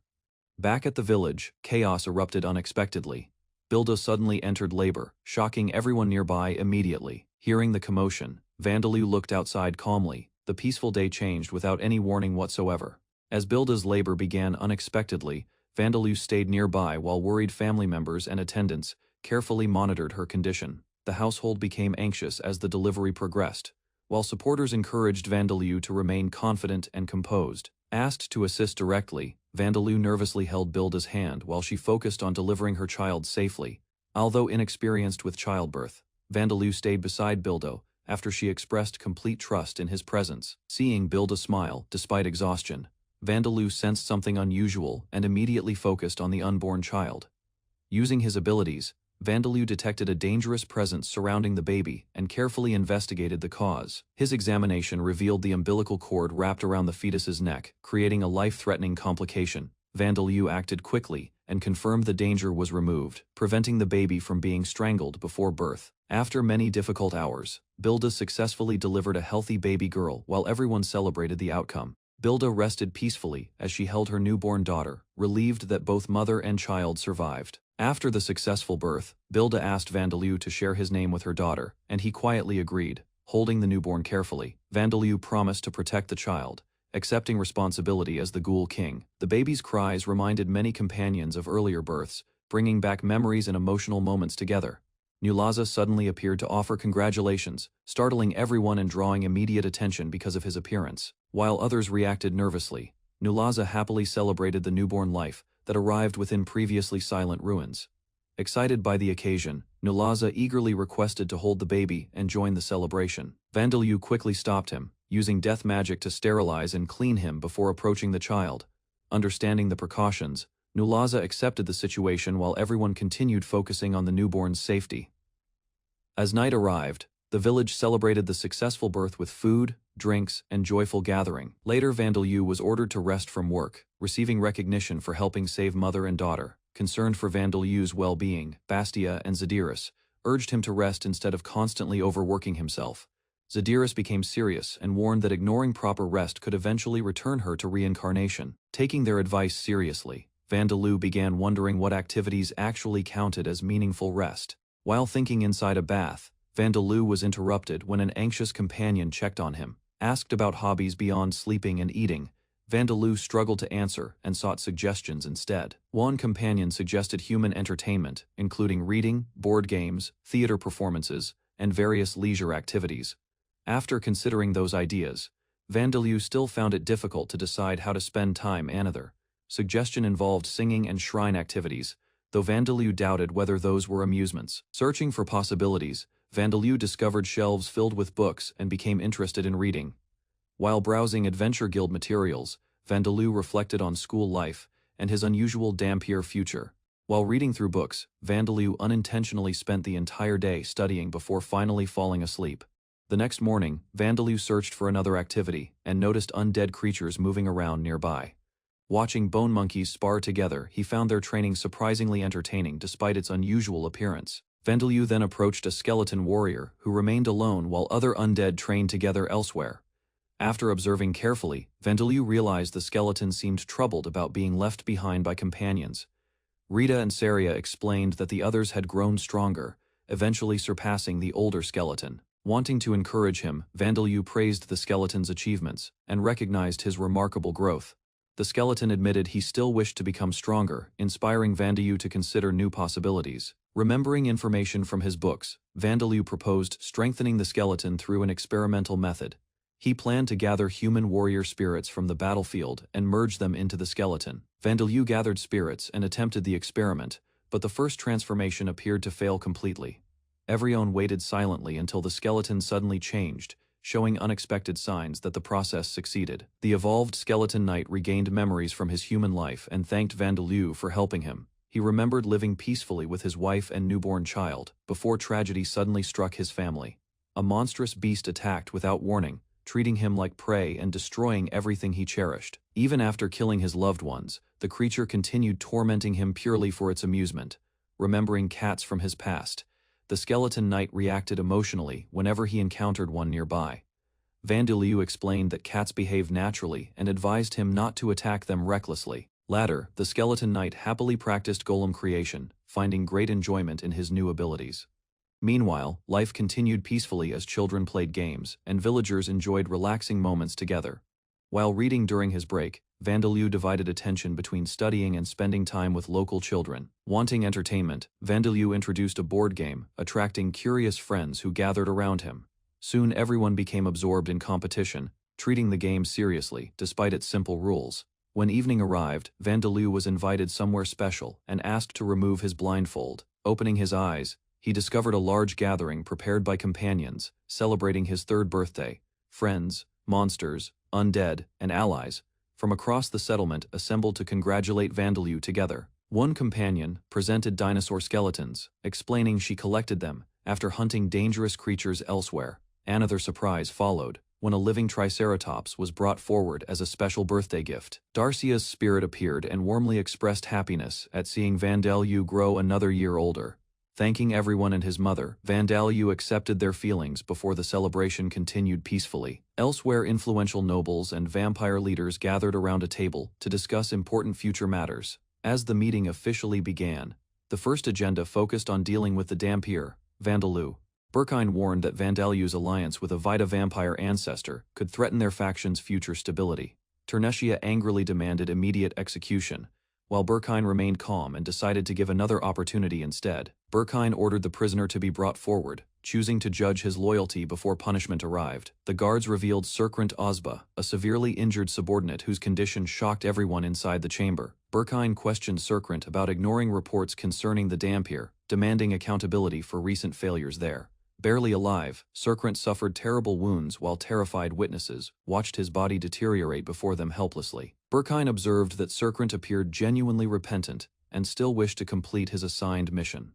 Back at the village, chaos erupted unexpectedly. Bilda suddenly entered labor, shocking everyone nearby immediately. Hearing the commotion, Vandalyu looked outside calmly. The peaceful day changed without any warning whatsoever. As Bilda's labor began unexpectedly, Vandalyu stayed nearby while worried family members and attendants carefully monitored her condition. The household became anxious as the delivery progressed, while supporters encouraged Vandalyu to remain confident and composed. Asked to assist directly, Vandalyu nervously held Bilda's hand while she focused on delivering her child safely. Although inexperienced with childbirth, Vandaloo stayed beside Bildo after she expressed complete trust in his presence. Seeing Bilda smile despite exhaustion, Vandaloo sensed something unusual and immediately focused on the unborn child. Using his abilities, Vandaloo detected a dangerous presence surrounding the baby and carefully investigated the cause. His examination revealed the umbilical cord wrapped around the fetus's neck, creating a life-threatening complication. Vandaloo acted quickly and confirmed the danger was removed, preventing the baby from being strangled before birth. After many difficult hours, Bilda successfully delivered a healthy baby girl while everyone celebrated the outcome. Bilda rested peacefully as she held her newborn daughter, relieved that both mother and child survived. After the successful birth, Bilda asked Vandaloo to share his name with her daughter, and he quietly agreed, holding the newborn carefully. Vandaloo promised to protect the child, accepting responsibility as the Ghoul King. The baby's cries reminded many companions of earlier births, bringing back memories and emotional moments together. Nulaza suddenly appeared to offer congratulations, startling everyone and drawing immediate attention because of his appearance. While others reacted nervously, Nulaza happily celebrated the newborn life that arrived within previously silent ruins. Excited by the occasion, Nulaza eagerly requested to hold the baby and join the celebration. Vandaloo quickly stopped him, using death magic to sterilize and clean him before approaching the child. Understanding the precautions, Nulaza accepted the situation while everyone continued focusing on the newborn's safety. As night arrived, the village celebrated the successful birth with food, drinks, and joyful gathering. Later, Vandaloo was ordered to rest from work, receiving recognition for helping save mother and daughter. Concerned for Vandaloo's well-being, Bastia and Zadiris urged him to rest instead of constantly overworking himself. Zadiris became serious and warned that ignoring proper rest could eventually return her to reincarnation. Taking their advice seriously, Vandaloo began wondering what activities actually counted as meaningful rest. While thinking inside a bath, Vandaloo was interrupted when an anxious companion checked on him. Asked about hobbies beyond sleeping and eating, Vandaloo struggled to answer and sought suggestions instead. One companion suggested human entertainment, including reading, board games, theater performances, and various leisure activities. After considering those ideas, Vandaloo still found it difficult to decide how to spend time. Another suggestion involved singing and shrine activities, though Vandaloo doubted whether those were amusements. Searching for possibilities, Vandaloo discovered shelves filled with books and became interested in reading. While browsing Adventure Guild materials, Vandaloo reflected on school life and his unusual Dampier future. While reading through books, Vandaloo unintentionally spent the entire day studying before finally falling asleep. The next morning, Vandaloo searched for another activity and noticed undead creatures moving around nearby. Watching bone monkeys spar together, he found their training surprisingly entertaining despite its unusual appearance. Vandaloo then approached a skeleton warrior who remained alone while other undead trained together elsewhere. After observing carefully, Vandaloo realized the skeleton seemed troubled about being left behind by companions. Rita and Saria explained that the others had grown stronger, eventually surpassing the older skeleton. Wanting to encourage him, Vandaloo praised the skeleton's achievements and recognized his remarkable growth. The skeleton admitted he still wished to become stronger, inspiring Vandaloo to consider new possibilities. Remembering information from his books, Vandaloo proposed strengthening the skeleton through an experimental method. He planned to gather human warrior spirits from the battlefield and merge them into the skeleton. Vandaloo gathered spirits and attempted the experiment, but the first transformation appeared to fail completely. Everyone waited silently until the skeleton suddenly changed, showing unexpected signs that the process succeeded. The evolved skeleton knight regained memories from his human life and thanked Vandaloo for helping him. He remembered living peacefully with his wife and newborn child, before tragedy suddenly struck his family. A monstrous beast attacked without warning, treating him like prey and destroying everything he cherished. Even after killing his loved ones, the creature continued tormenting him purely for its amusement. Remembering cats from his past, the skeleton knight reacted emotionally whenever he encountered one nearby. Vandaloo explained that cats behave naturally and advised him not to attack them recklessly. Later, the skeleton knight happily practiced golem creation, finding great enjoyment in his new abilities. Meanwhile, life continued peacefully as children played games, and villagers enjoyed relaxing moments together. While reading during his break, Vandaloo divided attention between studying and spending time with local children. Wanting entertainment, Vandaloo introduced a board game, attracting curious friends who gathered around him. Soon everyone became absorbed in competition, treating the game seriously, despite its simple rules. When evening arrived, Vandaloo was invited somewhere special and asked to remove his blindfold. Opening his eyes, he discovered a large gathering prepared by companions, celebrating his 3rd birthday. Friends, monsters, undead, and allies from across the settlement assembled to congratulate Vandaloo together. One companion presented dinosaur skeletons, explaining she collected them after hunting dangerous creatures elsewhere. Another surprise followed when a living triceratops was brought forward as a special birthday gift. Darcia's spirit appeared and warmly expressed happiness at seeing Vandaloo grow another year older. Thanking everyone and his mother, Vandaloo accepted their feelings before the celebration continued peacefully. Elsewhere, influential nobles and vampire leaders gathered around a table to discuss important future matters. As the meeting officially began, the first agenda focused on dealing with the Dhampir, Vandaloo. Berkine warned that Vandaloo's alliance with a Vita vampire ancestor could threaten their faction's future stability. Ternesia angrily demanded immediate execution, while Berkine remained calm and decided to give another opportunity instead. Berkine ordered the prisoner to be brought forward, choosing to judge his loyalty before punishment arrived. The guards revealed Serkrant Ozba, a severely injured subordinate whose condition shocked everyone inside the chamber. Berkine questioned Serkrant about ignoring reports concerning the Dhampir, demanding accountability for recent failures there. Barely alive, Serkrant suffered terrible wounds while terrified witnesses watched his body deteriorate before them helplessly. Berkine observed that Serkrant appeared genuinely repentant and still wished to complete his assigned mission.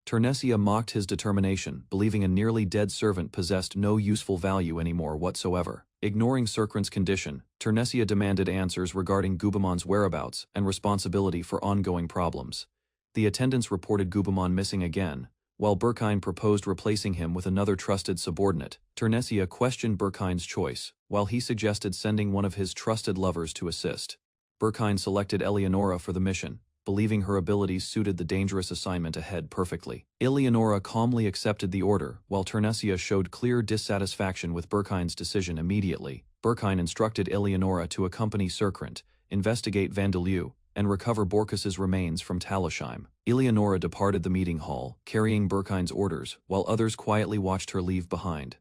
Ternesia mocked his determination, believing a nearly dead servant possessed no useful value anymore whatsoever. Ignoring Serkrant's condition, Ternesia demanded answers regarding Gubamon's whereabouts and responsibility for ongoing problems. The attendants reported Gubamon missing again, while Berkine proposed replacing him with another trusted subordinate. Ternesia questioned Berkine's choice, while he suggested sending one of his trusted lovers to assist. Berkine selected Eleonora for the mission, believing her abilities suited the dangerous assignment ahead perfectly. Eleonora calmly accepted the order, while Ternesia showed clear dissatisfaction with Berkine's decision immediately. Berkine instructed Eleonora to accompany Serkrant, investigate Vandaloo, and recover Borkus's remains from Talishheim. Eleonora departed the meeting hall, carrying Berkine's orders, while others quietly watched her leave behind.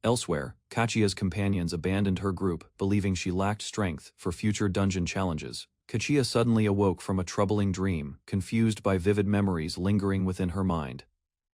Elsewhere, Kachia's companions abandoned her group, believing she lacked strength for future dungeon challenges. Kachia suddenly awoke from a troubling dream, confused by vivid memories lingering within her mind.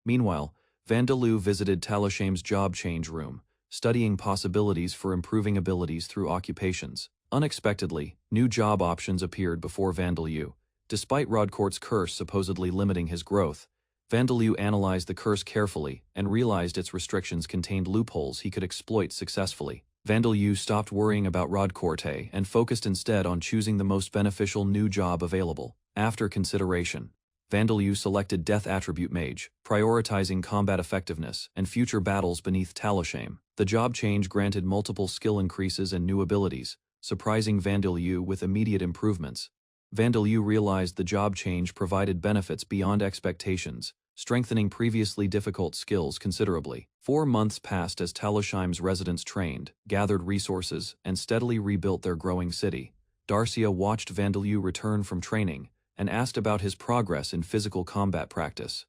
Meanwhile, Vandaloo visited Talishheim's job change room, studying possibilities for improving abilities through occupations. Unexpectedly, new job options appeared before Vandaloo. Despite Rodcourt's curse supposedly limiting his growth, Vandaloo analyzed the curse carefully and realized its restrictions contained loopholes he could exploit successfully. Vandaloo stopped worrying about Rodcourt and focused instead on choosing the most beneficial new job available. After consideration, Vandaloo selected Death Attribute Mage, prioritizing combat effectiveness and future battles beneath Talishheim. The job change granted multiple skill increases and new abilities, surprising Vandaloo with immediate improvements. Vandaloo realized the job change provided benefits beyond expectations, strengthening previously difficult skills considerably. 4 months passed as Talishheim's residents trained, gathered resources, and steadily rebuilt their growing city. Darcia watched Vandaloo return from training and asked about his progress in physical combat practice.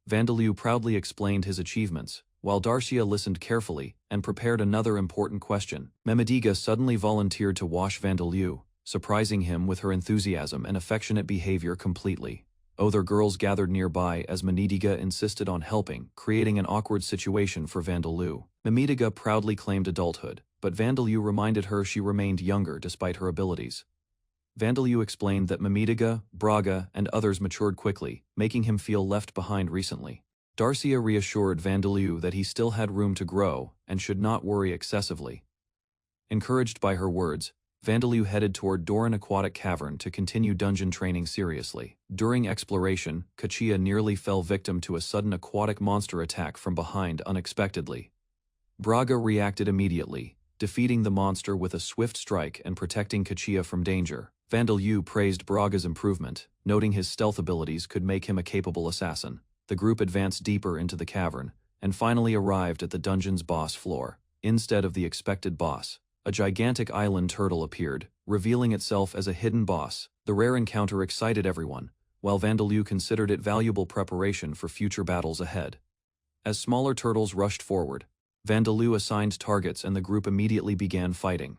Vandaloo proudly explained his achievements, while Darcia listened carefully and prepared another important question. Memediga suddenly volunteered to wash Vandaloo, surprising him with her enthusiasm and affectionate behavior completely. Other girls gathered nearby as Memediga insisted on helping, creating an awkward situation for Vandaloo. Memediga proudly claimed adulthood, but Vandaloo reminded her she remained younger despite her abilities. Vandaloo explained that Memediga, Braga, and others matured quickly, making him feel left behind recently. Darcia reassured Vandaloo that he still had room to grow and should not worry excessively. Encouraged by her words, Vandaloo headed toward Doran Aquatic Cavern to continue dungeon training seriously. During exploration, Kachia nearly fell victim to a sudden aquatic monster attack from behind unexpectedly. Braga reacted immediately, defeating the monster with a swift strike and protecting Kachia from danger. Vandaloo praised Braga's improvement, noting his stealth abilities could make him a capable assassin. The group advanced deeper into the cavern, and finally arrived at the dungeon's boss floor. Instead of the expected boss, a gigantic island turtle appeared, revealing itself as a hidden boss. The rare encounter excited everyone, while Vandaloo considered it valuable preparation for future battles ahead. As smaller turtles rushed forward, Vandaloo assigned targets and the group immediately began fighting.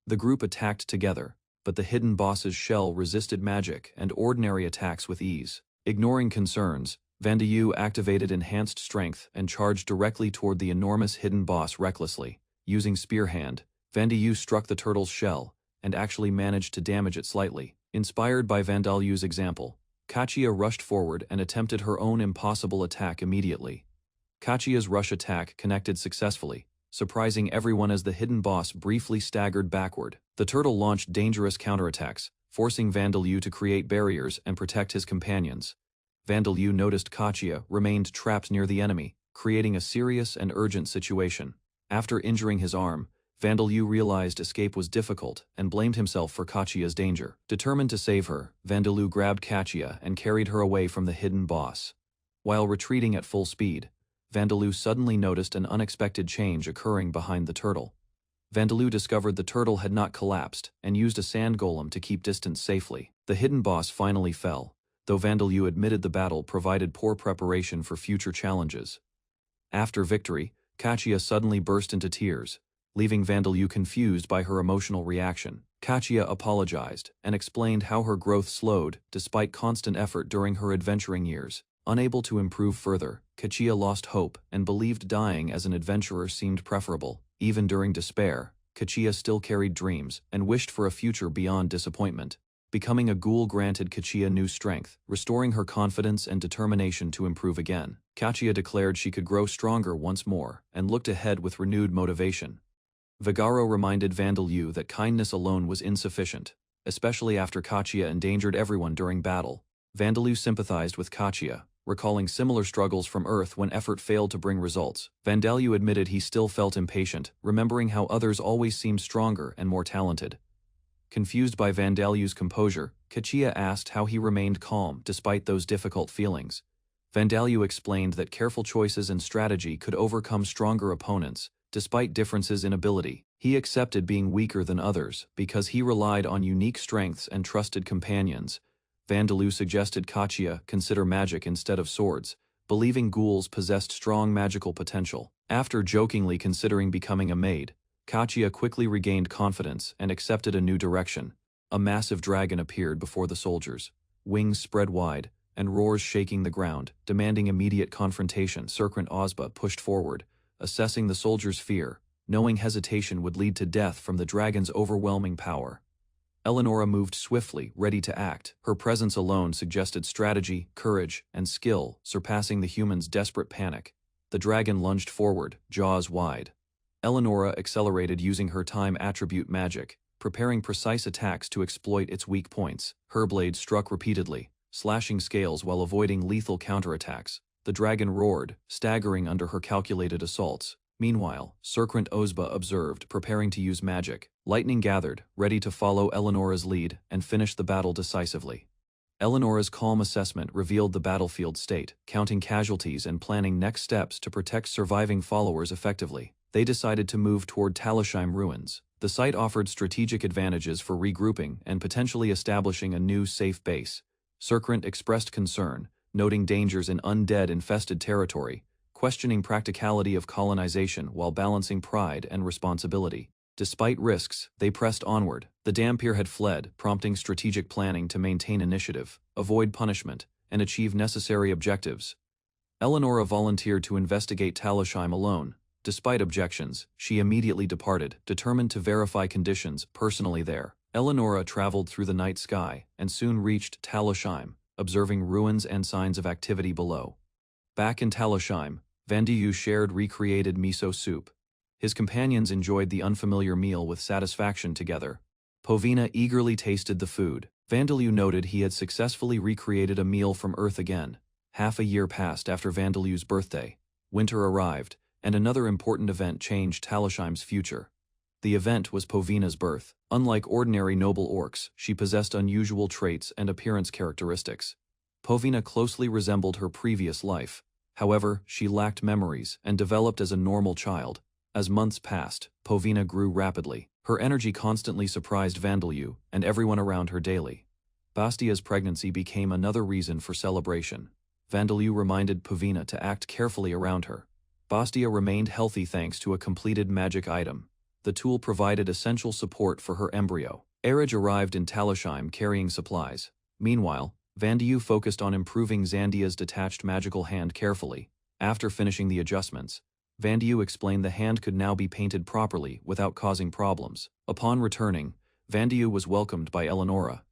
The group attacked together, but the hidden boss's shell resisted magic and ordinary attacks with ease. Ignoring concerns, Vandeyu activated enhanced strength and charged directly toward the enormous hidden boss recklessly. Using Spear Hand, Vandeyu struck the turtle's shell, and actually managed to damage it slightly. Inspired by Vandelyu's example, Kachiya rushed forward and attempted her own impossible attack immediately. Kachiya's rush attack connected successfully, surprising everyone as the hidden boss briefly staggered backward. The turtle launched dangerous counterattacks, forcing Vandelyu to create barriers and protect his companions. Vandelyu noticed Kachiya remained trapped near the enemy, creating a serious and urgent situation. After injuring his arm, Vandelyu realized escape was difficult and blamed himself for Kachiya's danger. Determined to save her, Vandelyu grabbed Kachiya and carried her away from the hidden boss. While retreating at full speed, Vandelyu suddenly noticed an unexpected change occurring behind the turtle. Vandelyu discovered the turtle had not collapsed and used a sand golem to keep distance safely. The hidden boss finally fell, though Vandelyu admitted the battle provided poor preparation for future challenges. After victory, Kachiya suddenly burst into tears, leaving Vandelyu confused by her emotional reaction. Kachiya apologized and explained how her growth slowed despite constant effort during her adventuring years. Unable to improve further, Kachiya lost hope and believed dying as an adventurer seemed preferable. Even during despair, Kachiya still carried dreams and wished for a future beyond disappointment. Becoming a ghoul granted Kachiya new strength, restoring her confidence and determination to improve again. Kachiya declared she could grow stronger once more and looked ahead with renewed motivation. Vigaro reminded Vandelyu that kindness alone was insufficient, especially after Kachiya endangered everyone during battle. Vandelyu sympathized with Kachiya, recalling similar struggles from Earth when effort failed to bring results. Vandelyu admitted he still felt impatient, remembering how others always seemed stronger and more talented. Confused by Vandelyu's composure, Kachiya asked how he remained calm despite those difficult feelings. Vandelyu explained that careful choices and strategy could overcome stronger opponents, despite differences in ability. He accepted being weaker than others because he relied on unique strengths and trusted companions. Vandelyu suggested Kachiya consider magic instead of swords, believing ghouls possessed strong magical potential. After jokingly considering becoming a maid, Kachiya quickly regained confidence and accepted a new direction. A massive dragon appeared before the soldiers, wings spread wide, and roars shaking the ground, demanding immediate confrontation. Serkrant Ozba pushed forward, assessing the soldiers' fear, knowing hesitation would lead to death from the dragon's overwhelming power. Eleonora moved swiftly, ready to act. Her presence alone suggested strategy, courage, and skill, surpassing the human's desperate panic. The dragon lunged forward, jaws wide. Eleonora accelerated using her time attribute magic, preparing precise attacks to exploit its weak points. Her blade struck repeatedly, slashing scales while avoiding lethal counterattacks. The dragon roared, staggering under her calculated assaults. Meanwhile, Serkrant Ozba observed, preparing to use magic. Lightning gathered, ready to follow Eleonora's lead and finish the battle decisively. Eleonora's calm assessment revealed the battlefield state, counting casualties and planning next steps to protect surviving followers effectively. They decided to move toward Talishheim ruins. The site offered strategic advantages for regrouping and potentially establishing a new safe base. Serkrant expressed concern, noting dangers in undead-infested territory, questioning practicality of colonization while balancing pride and responsibility. Despite risks, they pressed onward. The Dhampir had fled, prompting strategic planning to maintain initiative, avoid punishment, and achieve necessary objectives. Eleonora volunteered to investigate Talishheim alone. Despite objections, she immediately departed, determined to verify conditions personally there. Eleonora traveled through the night sky and soon reached Talishheim, observing ruins and signs of activity below. Back in Talishheim, Vandelyu shared recreated miso soup. His companions enjoyed the unfamiliar meal with satisfaction together. Povina eagerly tasted the food. Vandelyu noted he had successfully recreated a meal from Earth again. Half a year passed after Vandelyu's birthday. Winter arrived, and another important event changed Talishheim's future. The event was Povina's birth. Unlike ordinary noble orcs, she possessed unusual traits and appearance characteristics. Povina closely resembled her previous life. However, she lacked memories and developed as a normal child. As months passed, Povina grew rapidly. Her energy constantly surprised Vandelyu and everyone around her daily. Bastia's pregnancy became another reason for celebration. Vandelyu reminded Povina to act carefully around her. Bastia remained healthy thanks to a completed magic item. The tool provided essential support for her embryo. Erij arrived in Talishheim carrying supplies. Meanwhile, Vandiyu focused on improving Zandia's detached magical hand carefully. After finishing the adjustments, Vandiyu explained the hand could now be painted properly without causing problems. Upon returning, Vandiyu was welcomed by Eleonora.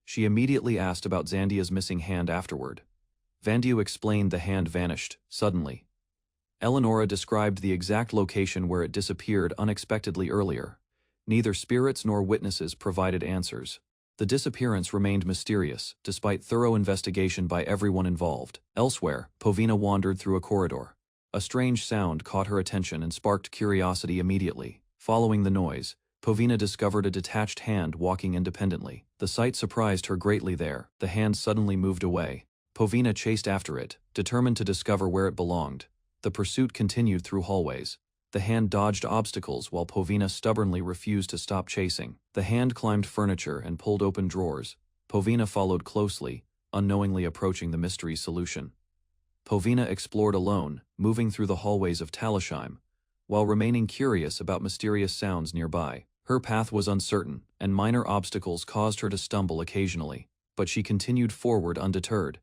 She immediately asked about Zandia's missing hand afterward. Vandiyu explained the hand vanished, suddenly. Eleonora described the exact location where it disappeared unexpectedly earlier. Neither spirits nor witnesses provided answers. The disappearance remained mysterious, despite thorough investigation by everyone involved. Elsewhere, Povina wandered through a corridor. A strange sound caught her attention and sparked curiosity immediately. Following the noise, Povina discovered a detached hand walking independently. The sight surprised her greatly there. The hand suddenly moved away. Povina chased after it, determined to discover where it belonged. The pursuit continued through hallways. The hand dodged obstacles while Povina stubbornly refused to stop chasing. The hand climbed furniture and pulled open drawers. Povina followed closely, unknowingly approaching the mystery's solution. Povina explored alone, moving through the hallways of Talishheim, while remaining curious about mysterious sounds nearby. Her path was uncertain, and minor obstacles caused her to stumble occasionally, but she continued forward undeterred.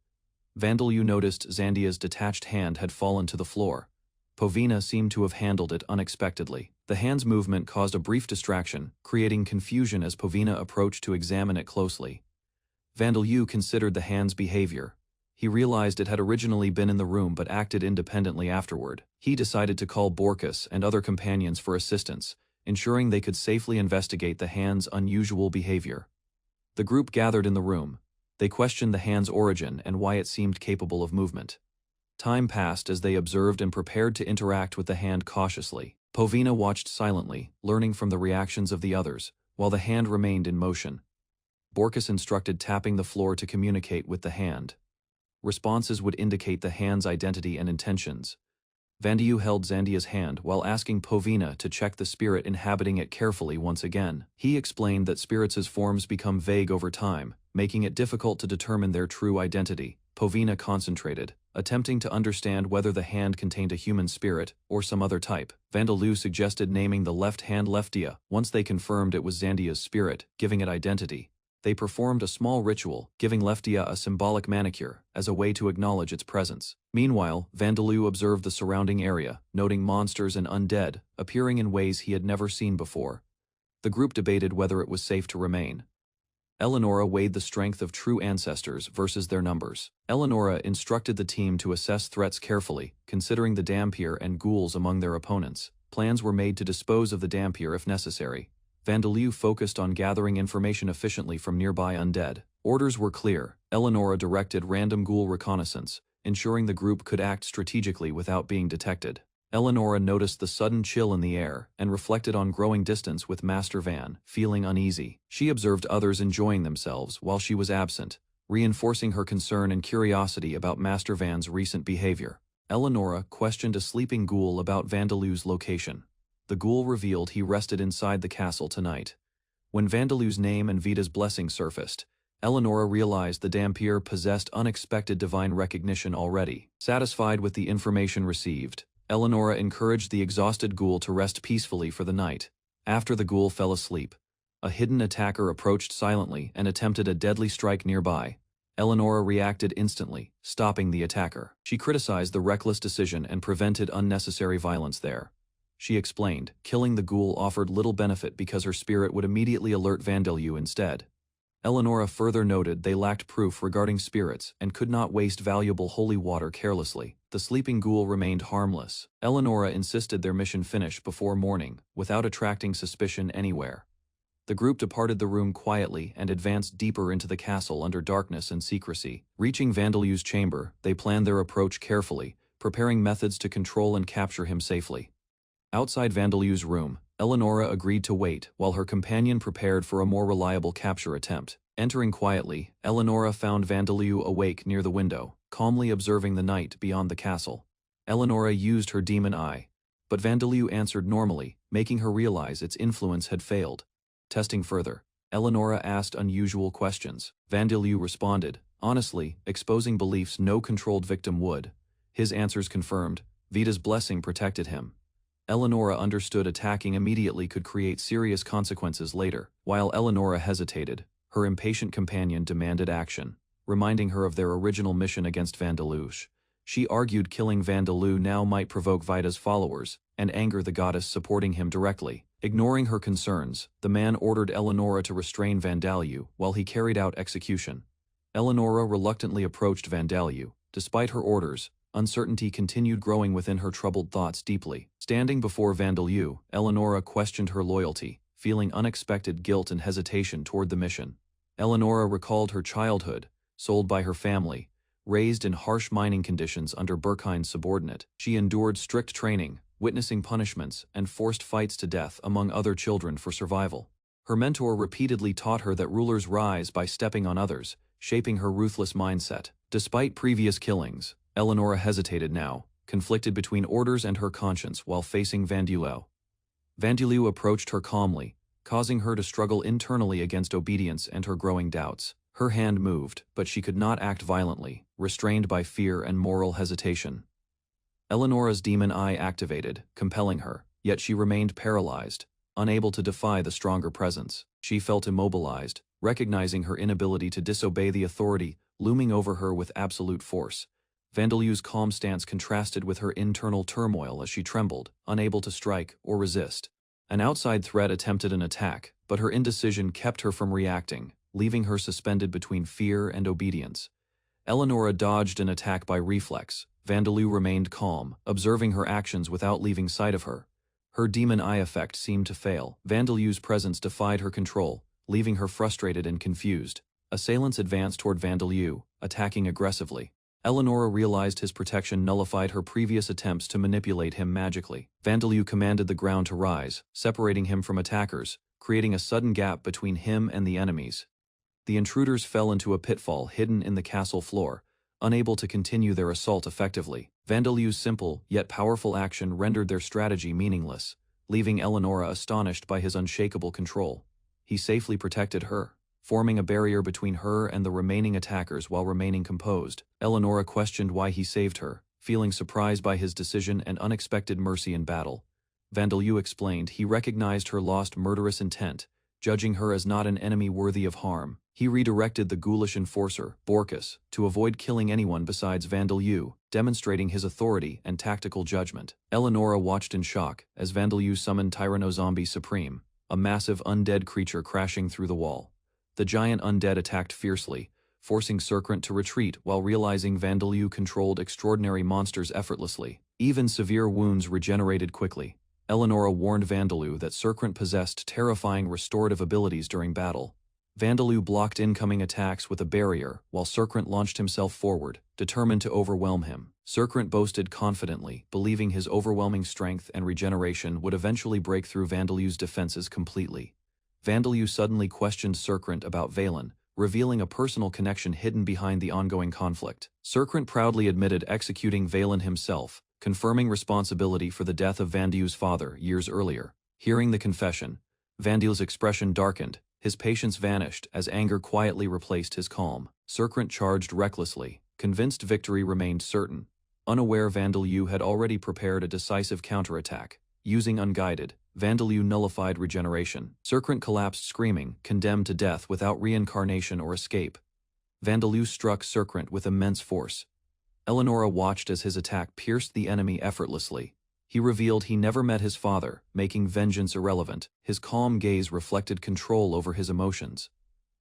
Vandiyu noticed Zandia's detached hand had fallen to the floor. Povina seemed to have handled it unexpectedly. The hand's movement caused a brief distraction, creating confusion as Povina approached to examine it closely. Vandiyu considered the hand's behavior. He realized it had originally been in the room but acted independently afterward. He decided to call Borkus and other companions for assistance, ensuring they could safely investigate the hand's unusual behavior. The group gathered in the room. They questioned the hand's origin and why it seemed capable of movement. Time passed as they observed and prepared to interact with the hand cautiously. Povina watched silently, learning from the reactions of the others, while the hand remained in motion. Borkus instructed tapping the floor to communicate with the hand. Responses would indicate the hand's identity and intentions. Vandiyu held Zandia's hand while asking Povina to check the spirit inhabiting it carefully once again. He explained that spirits' forms become vague over time, making it difficult to determine their true identity. Povina concentrated, attempting to understand whether the hand contained a human spirit or some other type. Vandiyu suggested naming the left hand Leftia. Once they confirmed it was Zandia's spirit, giving it identity, they performed a small ritual, giving Leftia a symbolic manicure as a way to acknowledge its presence. Meanwhile, Vandiyu observed the surrounding area, noting monsters and undead appearing in ways he had never seen before. The group debated whether it was safe to remain. Eleonora weighed the strength of true ancestors versus their numbers. Eleonora instructed the team to assess threats carefully, considering the Dhampir and ghouls among their opponents. Plans were made to dispose of the Dhampir if necessary. Vandiyu focused on gathering information efficiently from nearby undead. Orders were clear. Eleonora directed random ghoul reconnaissance, ensuring the group could act strategically without being detected. Eleonora noticed the sudden chill in the air and reflected on growing distance with Master Van, feeling uneasy. She observed others enjoying themselves while she was absent, reinforcing her concern and curiosity about Master Van's recent behavior. Eleonora questioned a sleeping ghoul about Vandilew's location. The ghoul revealed he rested inside the castle tonight. When Vandilew's name and Vita's blessing surfaced, Eleonora realized the Dhampir possessed unexpected divine recognition already. Satisfied with the information received, Eleonora encouraged the exhausted ghoul to rest peacefully for the night. After the ghoul fell asleep, a hidden attacker approached silently and attempted a deadly strike nearby. Eleonora reacted instantly, stopping the attacker. She criticized the reckless decision and prevented unnecessary violence there. She explained, killing the ghoul offered little benefit because her spirit would immediately alert Vandilew instead. Eleonora further noted they lacked proof regarding spirits and could not waste valuable holy water carelessly. The sleeping ghoul remained harmless. Eleonora insisted their mission finish before morning, without attracting suspicion anywhere. The group departed the room quietly and advanced deeper into the castle under darkness and secrecy. Reaching Vandilew's chamber, they planned their approach carefully, preparing methods to control and capture him safely. Outside Vandilew's room, Eleonora agreed to wait while her companion prepared for a more reliable capture attempt. Entering quietly, Eleonora found Vandilew awake near the window, calmly observing the night beyond the castle. Eleonora used her demon eye, but Vandilew answered normally, making her realize its influence had failed. Testing further, Eleonora asked unusual questions. Vandilew responded, honestly, exposing beliefs no controlled victim would. His answers confirmed, Vita's blessing protected him. Eleonora understood attacking immediately could create serious consequences later. While Eleonora hesitated, her impatient companion demanded action. reminding her of their original mission against Vandelouche. She argued killing Vandeleu now might provoke Vida's followers, and anger the goddess supporting him directly. Ignoring her concerns, the man ordered Eleonora to restrain Vandaleu while he carried out execution. Eleonora reluctantly approached Vandaleu. Despite her orders, uncertainty continued growing within her troubled thoughts deeply. Standing before Vandeleu, Eleonora questioned her loyalty, feeling unexpected guilt and hesitation toward the mission. Eleonora recalled her childhood, sold by her family, raised in harsh mining conditions under Berkhein's subordinate. She endured strict training, witnessing punishments, and forced fights to death among other children for survival. Her mentor repeatedly taught her that rulers rise by stepping on others, shaping her ruthless mindset. Despite previous killings, Eleonora hesitated now, conflicted between orders and her conscience while facing Vandeleu. Vandeleu approached her calmly, causing her to struggle internally against obedience and her growing doubts. Her hand moved, but she could not act violently, restrained by fear and moral hesitation. Eleonora's demon eye activated, compelling her, yet she remained paralyzed, unable to defy the stronger presence. She felt immobilized, recognizing her inability to disobey the authority looming over her with absolute force. Vandeleu's calm stance contrasted with her internal turmoil as she trembled, unable to strike or resist. An outside threat attempted an attack, but her indecision kept her from reacting, leaving her suspended between fear and obedience. Eleonora dodged an attack by reflex. Vandeleu remained calm, observing her actions without leaving sight of her. Her demon eye effect seemed to fail. Vandeleu's presence defied her control, leaving her frustrated and confused. Assailants advanced toward Vandeleu, attacking aggressively. Eleonora realized his protection nullified her previous attempts to manipulate him magically. Vandeleu commanded the ground to rise, separating him from attackers, creating a sudden gap between him and the enemies. The intruders fell into a pitfall hidden in the castle floor, unable to continue their assault effectively. Vandeleu's simple yet powerful action rendered their strategy meaningless, leaving Eleonora astonished by his unshakable control. He safely protected her, forming a barrier between her and the remaining attackers while remaining composed. Eleonora questioned why he saved her, feeling surprised by his decision and unexpected mercy in battle. Vandeleu explained he recognized her lost murderous intent, judging her as not an enemy worthy of harm. He redirected the ghoulish enforcer, Borkus, to avoid killing anyone besides Vandeleu, demonstrating his authority and tactical judgment. Eleonora watched in shock as Vandeleu summoned Tyrannozombie Supreme, a massive undead creature crashing through the wall. The giant undead attacked fiercely, forcing Serkrant to retreat while realizing Vandeleu controlled extraordinary monsters effortlessly. Even severe wounds regenerated quickly. Eleonora warned Vandeleu that Serkrant possessed terrifying restorative abilities during battle. Vandeleu blocked incoming attacks with a barrier while Serkrant launched himself forward, determined to overwhelm him. Serkrant boasted confidently, believing his overwhelming strength and regeneration would eventually break through Vandeleu's defenses completely. Vandeleu suddenly questioned Serkrant about Valen, revealing a personal connection hidden behind the ongoing conflict. Serkrant proudly admitted executing Valen himself, confirming responsibility for the death of Vandeleu's father years earlier. Hearing the confession, Vandeleu's expression darkened, his patience vanished as anger quietly replaced his calm. Serkrant charged recklessly, convinced victory remained certain. Unaware Vandeleu had already prepared a decisive counterattack. Using Unguided, Vandeleu nullified regeneration. Serkrant collapsed screaming, condemned to death without reincarnation or escape. Vandeleu struck Serkrant with immense force. Eleonora watched as his attack pierced the enemy effortlessly. He revealed he never met his father, making vengeance irrelevant. His calm gaze reflected control over his emotions.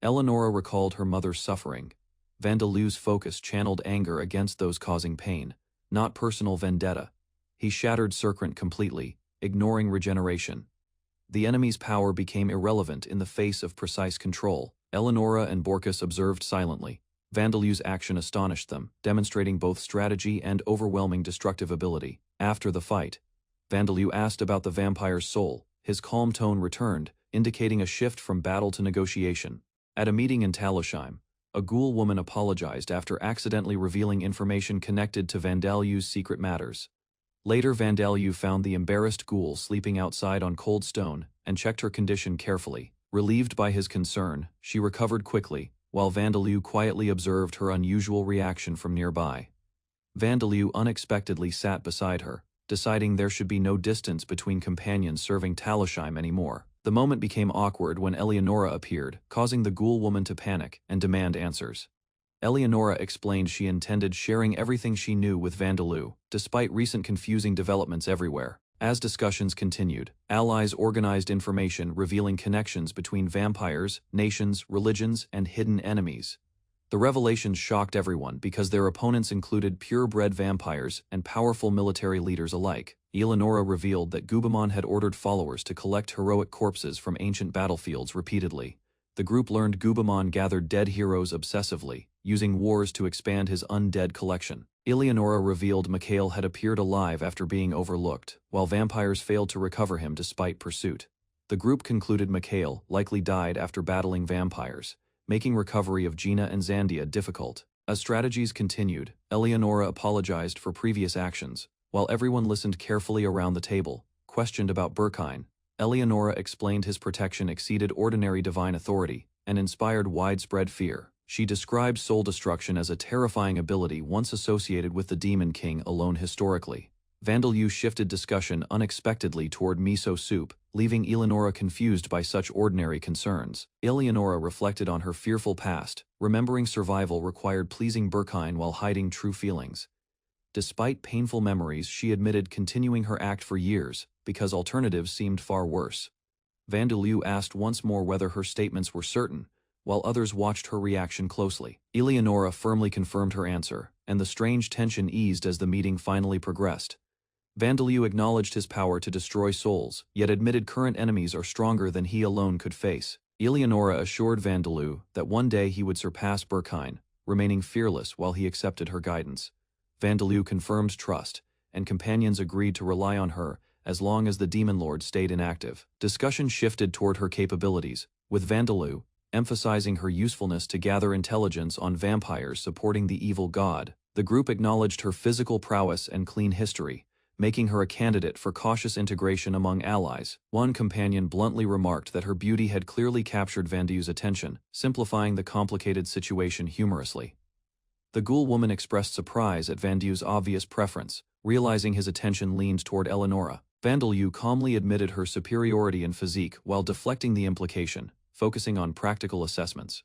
Eleonora recalled her mother's suffering. Vandeleu's focus channeled anger against those causing pain, not personal vendetta. He shattered Serkrant completely, ignoring regeneration. The enemy's power became irrelevant in the face of precise control. Eleonora and Borkus observed silently. Vandeleu's action astonished them, demonstrating both strategy and overwhelming destructive ability. After the fight, Vandeleu asked about the vampire's soul. His calm tone returned, indicating a shift from battle to negotiation. At a meeting in Talosheim, a ghoul woman apologized after accidentally revealing information connected to Vandeleu's secret matters. Later, Vandeleu found the embarrassed ghoul sleeping outside on cold stone and checked her condition carefully. Relieved by his concern, she recovered quickly, while Vandeleu quietly observed her unusual reaction from nearby. Vandeleu unexpectedly sat beside her, deciding there should be no distance between companions serving Talosheim anymore. The moment became awkward when Eleonora appeared, causing the ghoul woman to panic and demand answers. Eleonora explained she intended sharing everything she knew with Vandaloo, despite recent confusing developments everywhere. As discussions continued, allies organized information revealing connections between vampires, nations, religions, and hidden enemies. The revelations shocked everyone because their opponents included purebred vampires and powerful military leaders alike. Eleonora revealed that Gubamon had ordered followers to collect heroic corpses from ancient battlefields repeatedly. The group learned Gubamon gathered dead heroes obsessively, using wars to expand his undead collection. Eleonora revealed Mikhail had appeared alive after being overlooked, while vampires failed to recover him despite pursuit. The group concluded Mikhail likely died after battling vampires, making recovery of Gina and Zandia difficult. As strategies continued, Eleonora apologized for previous actions, while everyone listened carefully around the table, questioned about Berkine. Eleonora explained his protection exceeded ordinary divine authority and inspired widespread fear. She described soul destruction as a terrifying ability once associated with the Demon King alone historically. Vandaloo shifted discussion unexpectedly toward miso soup, leaving Eleonora confused by such ordinary concerns. Eleonora reflected on her fearful past, remembering survival required pleasing Berkine while hiding true feelings. Despite painful memories, she admitted continuing her act for years, because alternatives seemed far worse. Vandaloo asked once more whether her statements were certain, while others watched her reaction closely. Eleonora firmly confirmed her answer, and the strange tension eased as the meeting finally progressed. Vandaloo acknowledged his power to destroy souls, yet admitted current enemies are stronger than he alone could face. Eleonora assured Vandaloo that one day he would surpass Berkine, remaining fearless while he accepted her guidance. Vandaloo confirmed trust, and companions agreed to rely on her as long as the Demon Lord stayed inactive. Discussion shifted toward her capabilities, with Vandaloo emphasizing her usefulness to gather intelligence on vampires supporting the evil god. The group acknowledged her physical prowess and clean history, making her a candidate for cautious integration among allies. One companion bluntly remarked that her beauty had clearly captured Vandaloo's attention, simplifying the complicated situation humorously. The ghoul woman expressed surprise at Vandaloo's obvious preference, realizing his attention leaned toward Eleonora. Vandaloo calmly admitted her superiority in physique while deflecting the implication, focusing on practical assessments.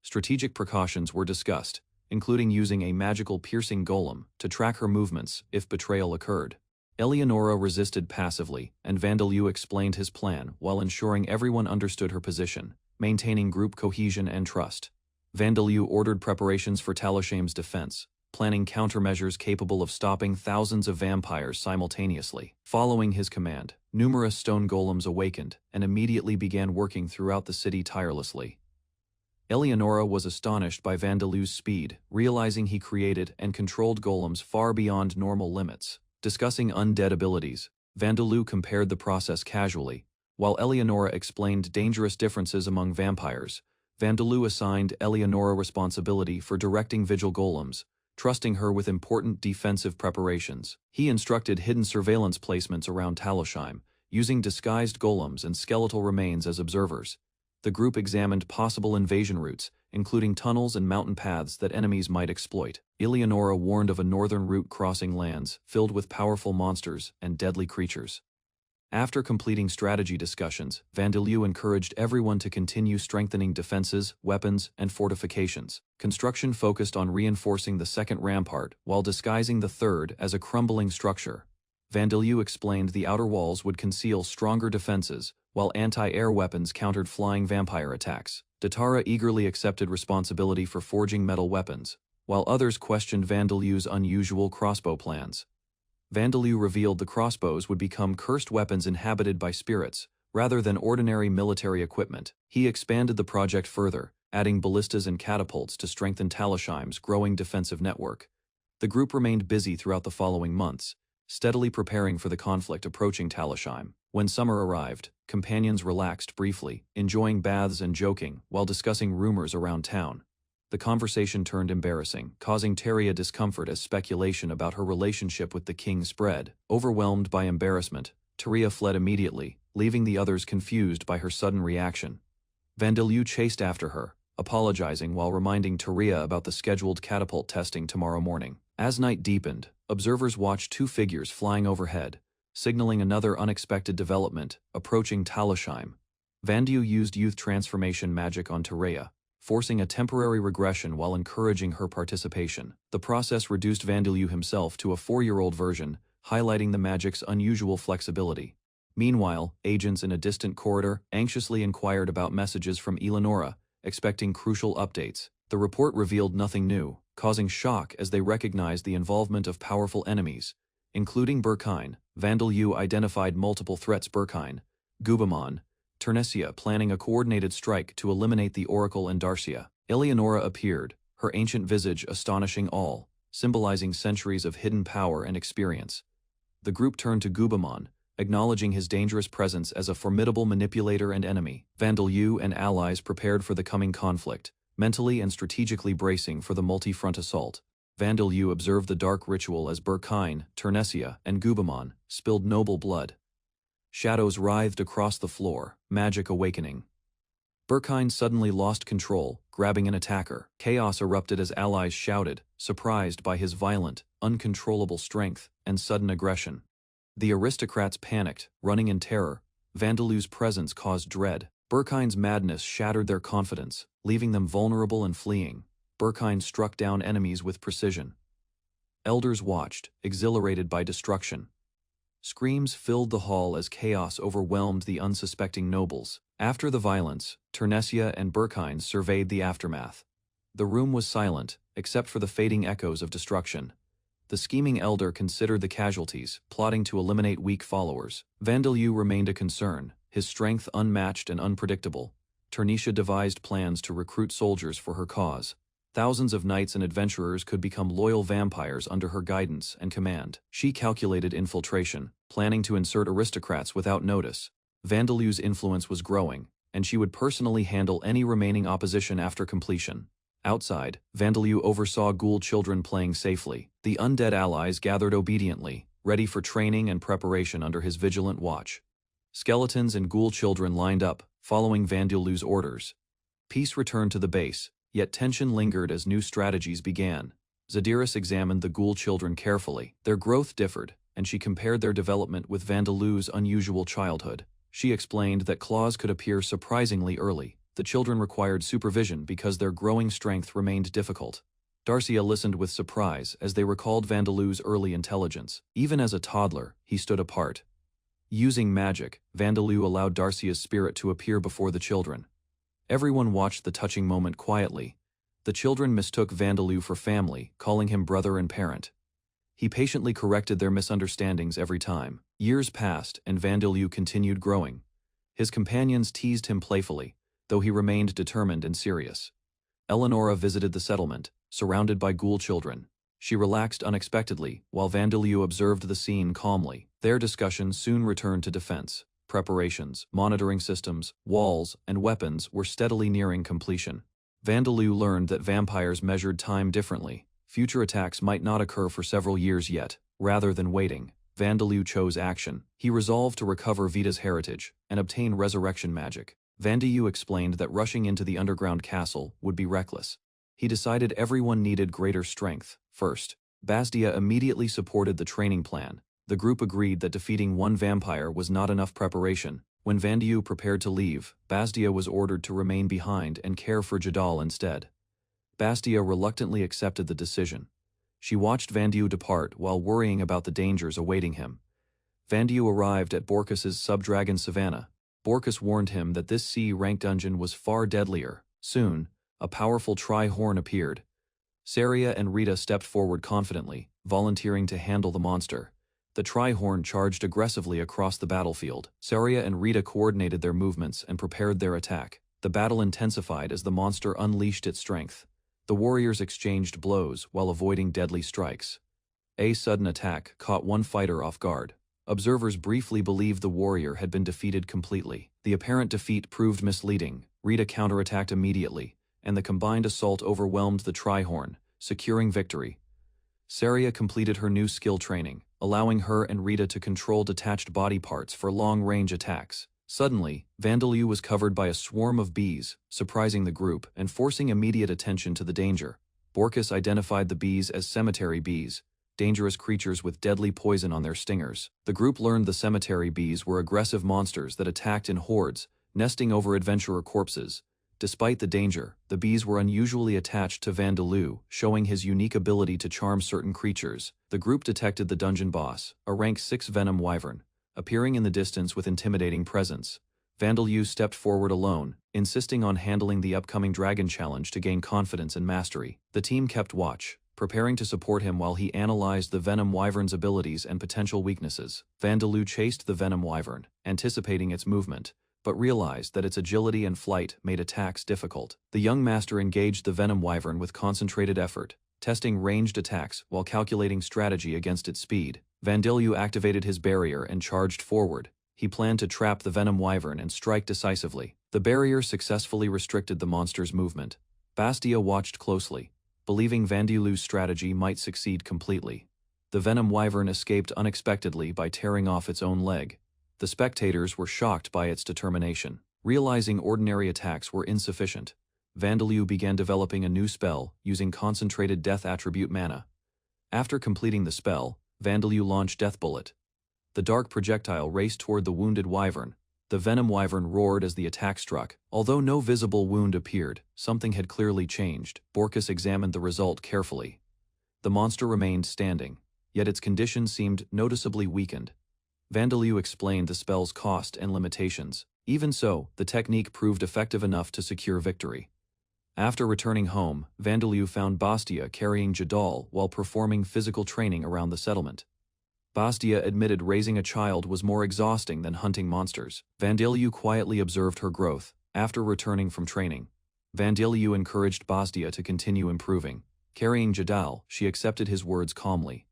Strategic precautions were discussed, including using a magical piercing golem to track her movements if betrayal occurred. Eleonora resisted passively, and Vandaloo explained his plan while ensuring everyone understood her position, maintaining group cohesion and trust. Vandaloo ordered preparations for Talashame's defense, planning countermeasures capable of stopping thousands of vampires simultaneously. Following his command, numerous stone golems awakened and immediately began working throughout the city tirelessly. Eleonora was astonished by Vandaloo's speed, realizing he created and controlled golems far beyond normal limits. Discussing undead abilities, Vandaloo compared the process casually, while Eleonora explained dangerous differences among vampires. Vandaloo assigned Eleonora responsibility for directing vigil golems, trusting her with important defensive preparations. He instructed hidden surveillance placements around Talasheim, using disguised golems and skeletal remains as observers. The group examined possible invasion routes, including tunnels and mountain paths that enemies might exploit. Eleonora warned of a northern route crossing lands filled with powerful monsters and deadly creatures. After completing strategy discussions, Vandaloo encouraged everyone to continue strengthening defenses, weapons, and fortifications. Construction focused on reinforcing the second rampart while disguising the third as a crumbling structure. Vandaloo explained the outer walls would conceal stronger defenses, while anti-air weapons countered flying vampire attacks. Datara eagerly accepted responsibility for forging metal weapons, while others questioned Vandaloo's unusual crossbow plans. Vandaloo revealed the crossbows would become cursed weapons inhabited by spirits, rather than ordinary military equipment. He expanded the project further, adding ballistas and catapults to strengthen Talasheim's growing defensive network. The group remained busy throughout the following months, steadily preparing for the conflict approaching Talasheim. When summer arrived, companions relaxed briefly, enjoying baths and joking while discussing rumors around town. The conversation turned embarrassing, causing Teria discomfort as speculation about her relationship with the king spread. Overwhelmed by embarrassment, Teria fled immediately, leaving the others confused by her sudden reaction. Vandaloo chased after her, apologizing while reminding Teria about the scheduled catapult testing tomorrow morning. As night deepened, observers watched two figures flying overhead, signaling another unexpected development approaching Talasheim. Vandaloo used youth transformation magic on Teria, forcing a temporary regression while encouraging her participation. The process reduced Vandeleur himself to a 4-year-old version, highlighting the magic's unusual flexibility. Meanwhile, agents in a distant corridor anxiously inquired about messages from Eleonora, expecting crucial updates. The report revealed nothing new, causing shock as they recognized the involvement of powerful enemies, including Berkine. Vandeleur identified multiple threats: Berkine, Gubamon, Turnesia planning a coordinated strike to eliminate the Oracle and Darcia. Eleonora appeared, her ancient visage astonishing all, symbolizing centuries of hidden power and experience. The group turned to Gubamon, acknowledging his dangerous presence as a formidable manipulator and enemy. Vandeleur and allies prepared for the coming conflict, mentally and strategically bracing for the multi-front assault. Vandeleur observed the dark ritual as Berkine, Turnesia, and Gubamon spilled noble blood. Shadows writhed across the floor, magic awakening. Berkine suddenly lost control, grabbing an attacker. Chaos erupted as allies shouted, surprised by his violent, uncontrollable strength and sudden aggression. The aristocrats panicked, running in terror. Vandeleur's presence caused dread. Berkine's madness shattered their confidence, leaving them vulnerable and fleeing. Berkine struck down enemies with precision. Elders watched, exhilarated by destruction. Screams filled the hall as chaos overwhelmed the unsuspecting nobles. After the violence, Turnesia and Berkine surveyed the aftermath. The room was silent, except for the fading echoes of destruction. The scheming elder considered the casualties, plotting to eliminate weak followers. Vandeleur remained a concern, his strength unmatched and unpredictable. Turnesia devised plans to recruit soldiers for her cause. Thousands of knights and adventurers could become loyal vampires under her guidance and command. She calculated infiltration, planning to insert aristocrats without notice. Vandeleur's influence was growing, and she would personally handle any remaining opposition after completion. Outside, Vandeleur oversaw ghoul children playing safely. The undead allies gathered obediently, ready for training and preparation under his vigilant watch. Skeletons and ghoul children lined up, following Vandeleur's orders. Peace returned to the base, yet tension lingered as new strategies began. Zadiris examined the ghoul children carefully. Their growth differed, and she compared their development with Vandeleur's unusual childhood. She explained that claws could appear surprisingly early. The children required supervision because their growing strength remained difficult. Darcia listened with surprise as they recalled Vandeleur's early intelligence. Even as a toddler, he stood apart. Using magic, Vandeleur allowed Darcia's spirit to appear before the children. Everyone watched the touching moment quietly. The children mistook Vandeleur for family, calling him brother and parent. He patiently corrected their misunderstandings every time. Years passed, and Vandeleur continued growing. His companions teased him playfully, though he remained determined and serious. Eleonora visited the settlement, surrounded by ghoul children. She relaxed unexpectedly, while Vandeleur observed the scene calmly. Their discussion soon returned to defense. Preparations, monitoring systems, walls, and weapons were steadily nearing completion. Vandeleur learned that vampires measured time differently. Future attacks might not occur for several years yet. Rather than waiting, Vandeleur chose action. He resolved to recover Vita's heritage and obtain resurrection magic. Vandeleur explained that rushing into the underground castle would be reckless. He decided everyone needed greater strength. First, Bastia immediately supported the training plan. The group agreed that defeating one vampire was not enough preparation. When Vandeleur prepared to leave, Bastia was ordered to remain behind and care for Jadal instead. Bastia reluctantly accepted the decision. She watched Vandeleur depart while worrying about the dangers awaiting him. Vandeleur arrived at Borkus's subdragon savannah. Borkus warned him that this C-rank dungeon was far deadlier. Soon, a powerful tri-horn appeared. Saria and Rita stepped forward confidently, volunteering to handle the monster. The tri-horn charged aggressively across the battlefield. Saria and Rita coordinated their movements and prepared their attack. The battle intensified as the monster unleashed its strength. The warriors exchanged blows while avoiding deadly strikes. A sudden attack caught one fighter off guard. Observers briefly believed the warrior had been defeated completely. The apparent defeat proved misleading. Rita counterattacked immediately, and the combined assault overwhelmed the tri-horn, securing victory. Saria completed her new skill training, allowing her and Rita to control detached body parts for long-range attacks. Suddenly, Vandeleur was covered by a swarm of bees, surprising the group and forcing immediate attention to the danger. Borkus identified the bees as cemetery bees, dangerous creatures with deadly poison on their stingers. The group learned the cemetery bees were aggressive monsters that attacked in hordes, nesting over adventurer corpses. Despite the danger, the bees were unusually attached to Vandeleu, showing his unique ability to charm certain creatures. The group detected the dungeon boss, a rank 6 venom wyvern, appearing in the distance with intimidating presence. Vandeleu stepped forward alone, insisting on handling the upcoming dragon challenge to gain confidence and mastery. The team kept watch, preparing to support him while he analyzed the venom wyvern's abilities and potential weaknesses. Vandeleu chased the venom wyvern, anticipating its movement, but realized that its agility and flight made attacks difficult. The young master engaged the venom wyvern with concentrated effort, testing ranged attacks while calculating strategy against its speed. Vandeleu activated his barrier and charged forward. He planned to trap the venom wyvern and strike decisively. The barrier successfully restricted the monster's movement. Bastia watched closely, believing Vandeleu's strategy might succeed completely. The venom wyvern escaped unexpectedly by tearing off its own leg. The spectators were shocked by its determination. Realizing ordinary attacks were insufficient, Vandeleu began developing a new spell using concentrated death attribute mana. After completing the spell, Vandeleu launched Death Bullet. The dark projectile raced toward the wounded wyvern. The venom wyvern roared as the attack struck. Although no visible wound appeared, something had clearly changed. Borkus examined the result carefully. The monster remained standing, yet its condition seemed noticeably weakened. Vandeleu explained the spell's cost and limitations. Even so, the technique proved effective enough to secure victory. After returning home, Vandeleu found Bastia carrying Jadal while performing physical training around the settlement. Bastia admitted raising a child was more exhausting than hunting monsters. Vandeleu quietly observed her growth. After returning from training, Vandeleu encouraged Bastia to continue improving. Carrying Jadal, she accepted his words calmly.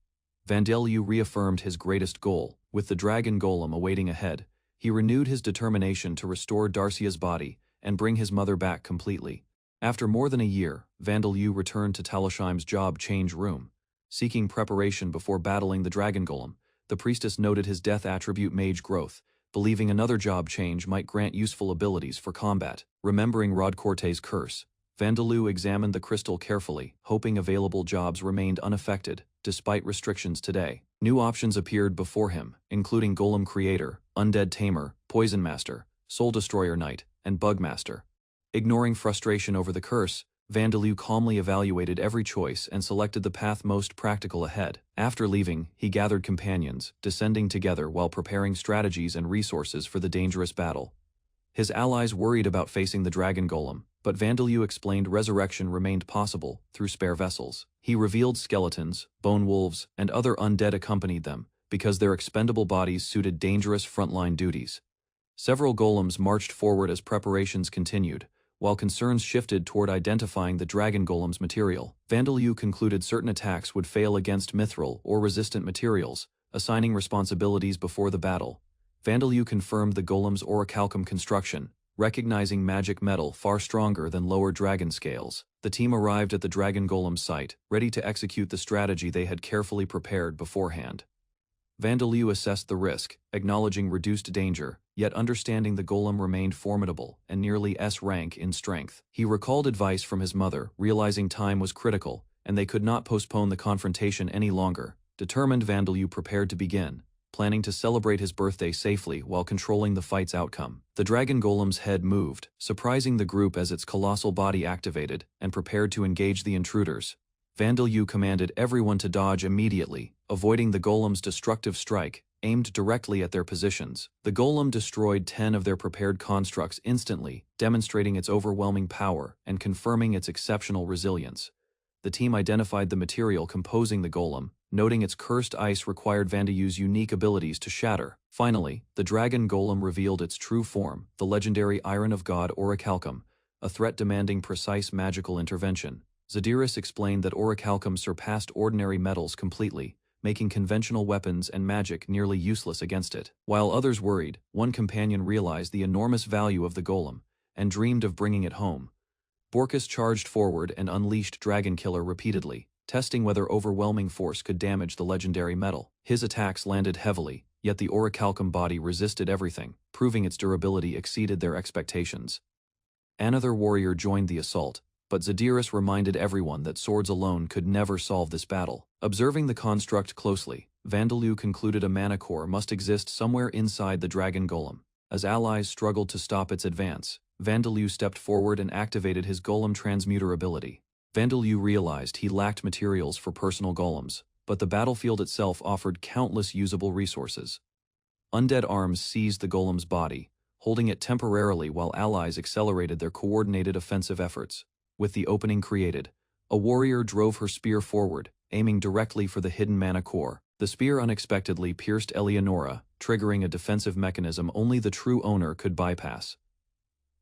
Vandeleu reaffirmed his greatest goal. With the dragon golem awaiting ahead, he renewed his determination to restore Darcia's body and bring his mother back completely. After more than a year, Vandeleu returned to Talishheim's job change room. Seeking preparation before battling the dragon golem, the priestess noted his death attribute mage growth, believing another job change might grant useful abilities for combat. Remembering Rodcorte's curse, Vandeleu examined the crystal carefully, hoping available jobs remained unaffected, despite restrictions today. New options appeared before him, including Golem Creator, Undead Tamer, Poison Master, Soul Destroyer Knight, and Bug Master. Ignoring frustration over the curse, Vandeleu calmly evaluated every choice and selected the path most practical ahead. After leaving, he gathered companions, descending together while preparing strategies and resources for the dangerous battle. His allies worried about facing the dragon golem, but Vandeleu explained resurrection remained possible through spare vessels. He revealed skeletons, bone wolves, and other undead accompanied them, because their expendable bodies suited dangerous frontline duties. Several golems marched forward as preparations continued, while concerns shifted toward identifying the dragon golem's material. Vandeleu concluded certain attacks would fail against mithril or resistant materials, assigning responsibilities before the battle. Vandeleu confirmed the golem's orichalcum construction, recognizing magic metal far stronger than lower dragon scales. The team arrived at the dragon golem's site, ready to execute the strategy they had carefully prepared beforehand. Vandeleu assessed the risk, acknowledging reduced danger, yet understanding the golem remained formidable and nearly S rank in strength. He recalled advice from his mother, realizing time was critical, and they could not postpone the confrontation any longer. Determined, Vandeleu prepared to begin, planning to celebrate his birthday safely while controlling the fight's outcome. The dragon golem's head moved, surprising the group as its colossal body activated and prepared to engage the intruders. Vandeleu commanded everyone to dodge immediately, avoiding the golem's destructive strike, aimed directly at their positions. The golem destroyed 10 of their prepared constructs instantly, demonstrating its overwhelming power and confirming its exceptional resilience. The team identified the material composing the golem, noting its cursed ice required Vandeleu's unique abilities to shatter. Finally, the dragon golem revealed its true form, the legendary Iron of God orichalcum, a threat demanding precise magical intervention. Zadiris explained that orichalcum surpassed ordinary metals completely, making conventional weapons and magic nearly useless against it. While others worried, one companion realized the enormous value of the golem and dreamed of bringing it home. Borkus charged forward and unleashed Dragon Killer repeatedly, testing whether overwhelming force could damage the legendary metal. His attacks landed heavily, yet the orichalcum body resisted everything, proving its durability exceeded their expectations. Another warrior joined the assault, but Zadiris reminded everyone that swords alone could never solve this battle. Observing the construct closely, Vandeleu concluded a mana core must exist somewhere inside the dragon golem. As allies struggled to stop its advance, Vandeleur stepped forward and activated his golem transmuter ability. Vandeleur realized he lacked materials for personal golems, but the battlefield itself offered countless usable resources. Undead arms seized the golem's body, holding it temporarily while allies accelerated their coordinated offensive efforts. With the opening created, a warrior drove her spear forward, aiming directly for the hidden mana core. The spear unexpectedly pierced Eleonora, triggering a defensive mechanism only the true owner could bypass.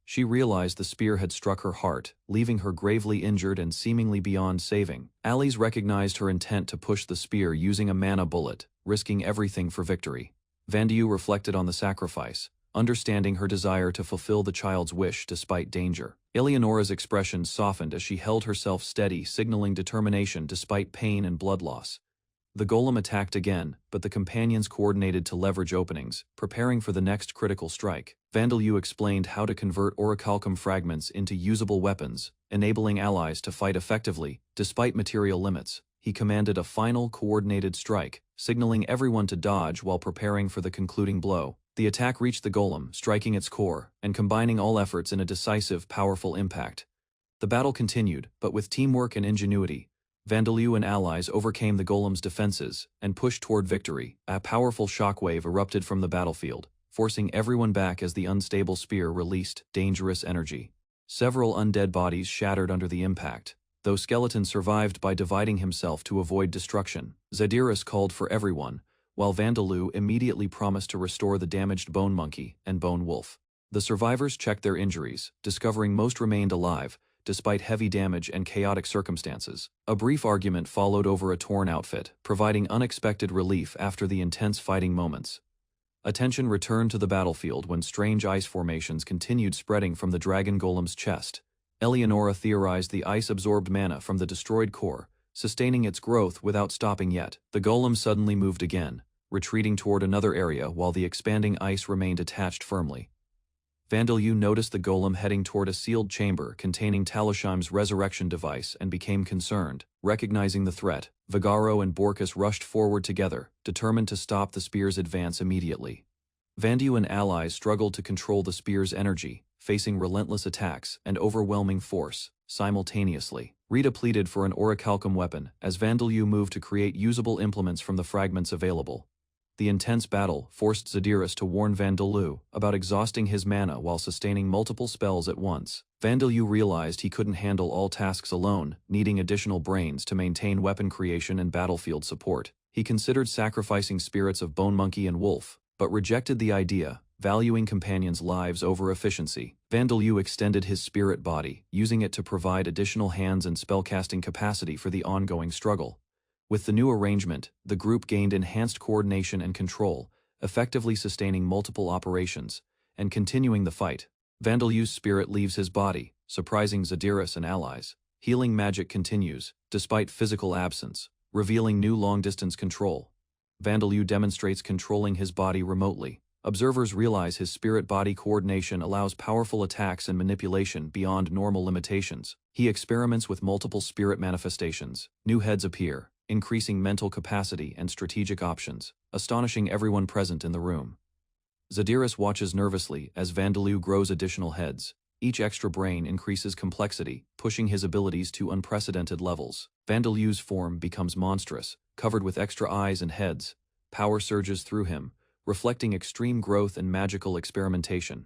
She realized the spear had struck her heart, leaving her gravely injured and seemingly beyond saving. Allies recognized her intent to push the spear using a mana bullet, risking everything for victory. Vandeleur reflected on the sacrifice, understanding her desire to fulfill the child's wish despite danger. Eleonora's expression softened as she held herself steady, signaling determination despite pain and blood loss. The golem attacked again, but the companions coordinated to leverage openings, preparing for the next critical strike. Vandeleur explained how to convert orichalcum fragments into usable weapons, enabling allies to fight effectively, despite material limits. He commanded a final coordinated strike, signaling everyone to dodge while preparing for the concluding blow. The attack reached the golem, striking its core, and combining all efforts in a decisive, powerful impact. The battle continued, but with teamwork and ingenuity. Vandeleur and allies overcame the golem's defenses and pushed toward victory. A powerful shockwave erupted from the battlefield, forcing everyone back as the unstable spear released dangerous energy. Several undead bodies shattered under the impact, though Skeleton survived by dividing himself to avoid destruction. Zadyrus called for everyone, while Vandeleur immediately promised to restore the damaged Bone Monkey and Bone Wolf. The survivors checked their injuries, discovering most remained alive, despite heavy damage and chaotic circumstances. A brief argument followed over a torn outfit, providing unexpected relief after the intense fighting moments. Attention returned to the battlefield when strange ice formations continued spreading from the dragon golem's chest. Eleonora theorized the ice absorbed mana from the destroyed core, sustaining its growth without stopping yet. The golem suddenly moved again, retreating toward another area while the expanding ice remained attached firmly. Vandeleur noticed the golem heading toward a sealed chamber containing Talosheim's resurrection device and became concerned. Recognizing the threat, Vigaro and Borkus rushed forward together, determined to stop the spear's advance immediately. Vandeleur and allies struggled to control the spear's energy, facing relentless attacks and overwhelming force simultaneously. Rita pleaded for an orichalcum weapon as Vandeleur moved to create usable implements from the fragments available. The intense battle forced Zadyrus to warn Vandeleur about exhausting his mana while sustaining multiple spells at once. Vandeleur realized he couldn't handle all tasks alone, needing additional brains to maintain weapon creation and battlefield support. He considered sacrificing spirits of Bone Monkey and Wolf, but rejected the idea, valuing companions' lives over efficiency. Vandeleur extended his spirit body, using it to provide additional hands and spellcasting capacity for the ongoing struggle. With the new arrangement, the group gained enhanced coordination and control, effectively sustaining multiple operations and continuing the fight. Vandeleur's spirit leaves his body, surprising Zadyrus and allies. Healing magic continues, despite physical absence, revealing new long-distance control. Vandeleur demonstrates controlling his body remotely. Observers realize his spirit-body coordination allows powerful attacks and manipulation beyond normal limitations. He experiments with multiple spirit manifestations. New heads appear, increasing mental capacity and strategic options, astonishing everyone present in the room. Zadyrus watches nervously as Vandeleur grows additional heads. Each extra brain increases complexity, pushing his abilities to unprecedented levels. Vandeleur's form becomes monstrous, covered with extra eyes and heads. Power surges through him, reflecting extreme growth and magical experimentation.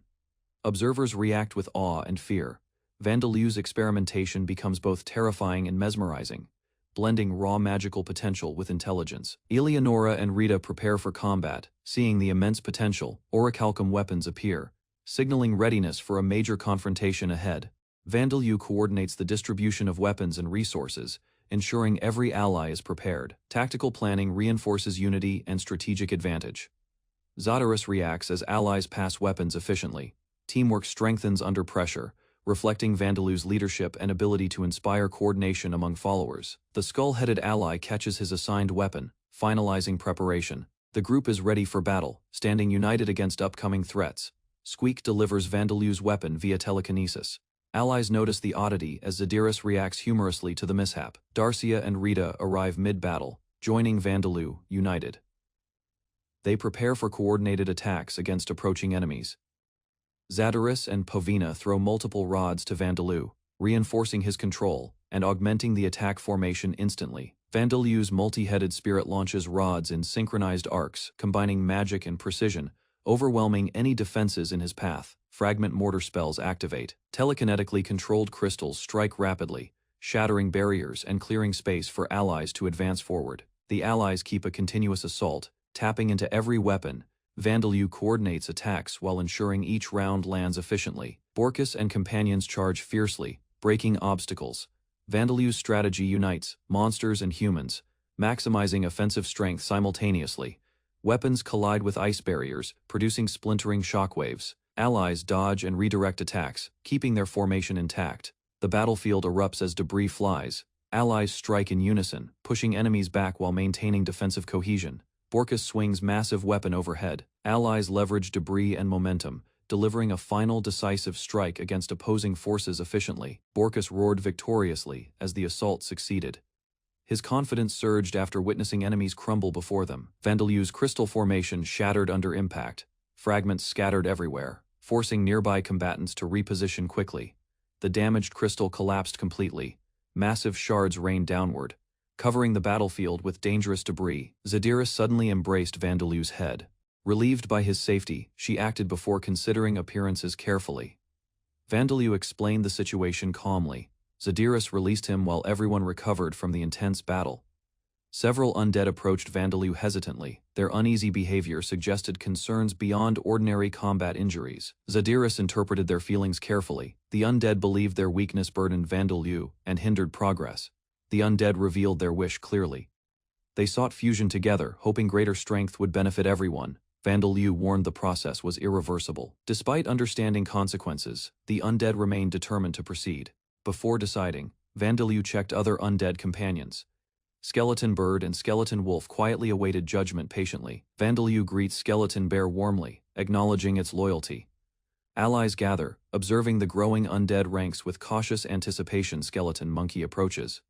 Observers react with awe and fear. Vandeleur's experimentation becomes both terrifying and mesmerizing, blending raw magical potential with intelligence. Eleonora and Rita prepare for combat, seeing the immense potential. Orichalcum weapons appear, signaling readiness for a major confrontation ahead. Vandeleur coordinates the distribution of weapons and resources, ensuring every ally is prepared. Tactical planning reinforces unity and strategic advantage. Zadyrus reacts as allies pass weapons efficiently. Teamwork strengthens under pressure, reflecting Vandeleur's leadership and ability to inspire coordination among followers. The skull-headed ally catches his assigned weapon, finalizing preparation. The group is ready for battle, standing united against upcoming threats. Squeak delivers Vandeleur's weapon via telekinesis. Allies notice the oddity as Zadyrus reacts humorously to the mishap. Darcia and Rita arrive mid-battle, joining Vandeleur, united. They prepare for coordinated attacks against approaching enemies. Zadorus and Povina throw multiple rods to Vandaloo, reinforcing his control and augmenting the attack formation instantly. Vandaloo's multi-headed spirit launches rods in synchronized arcs, combining magic and precision, overwhelming any defenses in his path. Fragment mortar spells activate. Telekinetically controlled crystals strike rapidly, shattering barriers and clearing space for allies to advance forward. The allies keep a continuous assault, tapping into every weapon. Vandaloo coordinates attacks while ensuring each round lands efficiently. Borkus and companions charge fiercely, breaking obstacles. Vandaloo's strategy unites monsters and humans, maximizing offensive strength simultaneously. Weapons collide with ice barriers, producing splintering shockwaves. Allies dodge and redirect attacks, keeping their formation intact. The battlefield erupts as debris flies. Allies strike in unison, pushing enemies back while maintaining defensive cohesion. Borkus swings massive weapon overhead. Allies leverage debris and momentum, delivering a final decisive strike against opposing forces efficiently. Borkus roared victoriously as the assault succeeded. His confidence surged after witnessing enemies crumble before them. Vandaloo's crystal formation shattered under impact. Fragments scattered everywhere, forcing nearby combatants to reposition quickly. The damaged crystal collapsed completely. Massive shards rained downward, covering the battlefield with dangerous debris. Zadorus suddenly embraced Vandaloo's head. Relieved by his safety, she acted before considering appearances carefully. Vandaloo explained the situation calmly. Zadorus released him while everyone recovered from the intense battle. Several undead approached Vandaloo hesitantly. Their uneasy behavior suggested concerns beyond ordinary combat injuries. Zadorus interpreted their feelings carefully. The undead believed their weakness burdened Vandaloo and hindered progress. The undead revealed their wish clearly. They sought fusion together, hoping greater strength would benefit everyone. Vandaloo warned the process was irreversible. Despite understanding consequences, the undead remained determined to proceed. Before deciding, Vandaloo checked other undead companions. Skeleton Bird and Skeleton Wolf quietly awaited judgment patiently. Vandaloo greets Skeleton Bear warmly, acknowledging its loyalty. Allies gather, observing the growing undead ranks with cautious anticipation. Skeleton Monkey approaches.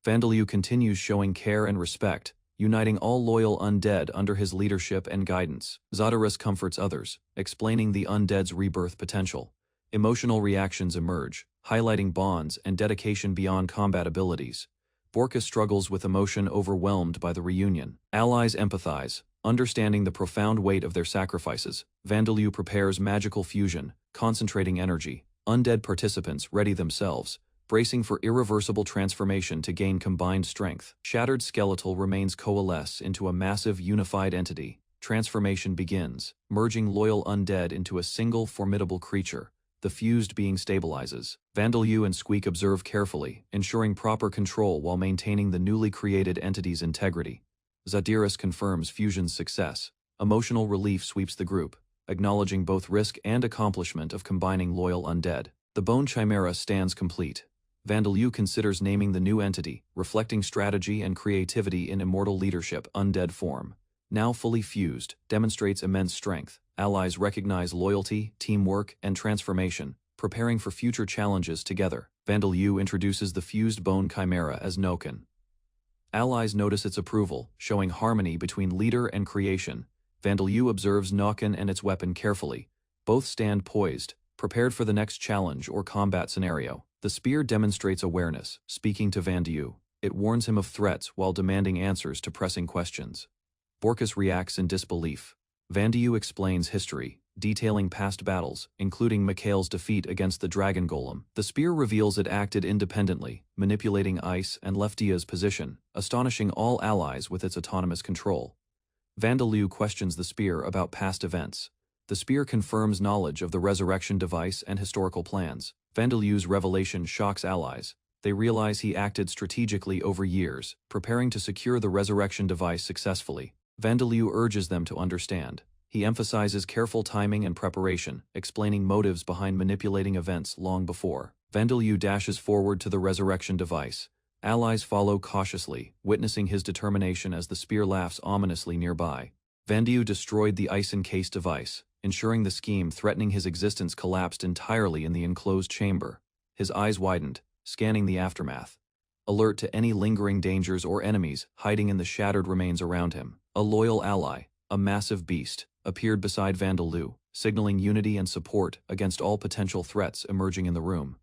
Vandaloo continues showing care and respect, uniting all loyal undead under his leadership and guidance. Zadorus comforts others, explaining the undead's rebirth potential. Emotional reactions emerge, highlighting bonds and dedication beyond combat abilities. Borkus struggles with emotion overwhelmed by the reunion. Allies empathize, understanding the profound weight of their sacrifices. Vandaloo prepares magical fusion, concentrating energy. Undead participants ready themselves, bracing for irreversible transformation to gain combined strength. Shattered skeletal remains coalesce into a massive unified entity. Transformation begins, merging loyal undead into a single formidable creature. The fused being stabilizes. Vandaloo and Squeak observe carefully, ensuring proper control while maintaining the newly created entity's integrity. Zadorus confirms fusion's success. Emotional relief sweeps the group, acknowledging both risk and accomplishment of combining loyal undead. The Bone Chimera stands complete. Vandaloo considers naming the new entity, reflecting strategy and creativity in immortal leadership. Undead form, now fully fused, demonstrates immense strength. Allies recognize loyalty, teamwork, and transformation, preparing for future challenges together. Vandaloo introduces the fused Bone Chimera as Noken. Allies notice its approval, showing harmony between leader and creation. Vandaloo observes Noken and its weapon carefully. Both stand poised, prepared for the next challenge or combat scenario. The spear demonstrates awareness, speaking to Vandaloo. It warns him of threats while demanding answers to pressing questions. Borkus reacts in disbelief. Vandaloo explains history, detailing past battles, including Mikhail's defeat against the dragon golem. The spear reveals it acted independently, manipulating ice and Leftia's position, astonishing all allies with its autonomous control. Vandaloo questions the spear about past events. The spear confirms knowledge of the resurrection device and historical plans. Vandaloo's revelation shocks allies. They realize he acted strategically over years, preparing to secure the resurrection device successfully. Vandaloo urges them to understand. He emphasizes careful timing and preparation, explaining motives behind manipulating events long before. Vandaloo dashes forward to the resurrection device. Allies follow cautiously, witnessing his determination as the spear laughs ominously nearby. Vandaloo destroyed the ice-encased device, ensuring the scheme threatening his existence collapsed entirely in the enclosed chamber. His eyes widened, scanning the aftermath, alert to any lingering dangers or enemies hiding in the shattered remains around him. A loyal ally, a massive beast, appeared beside Vandaloo, signaling unity and support against all potential threats emerging in the room.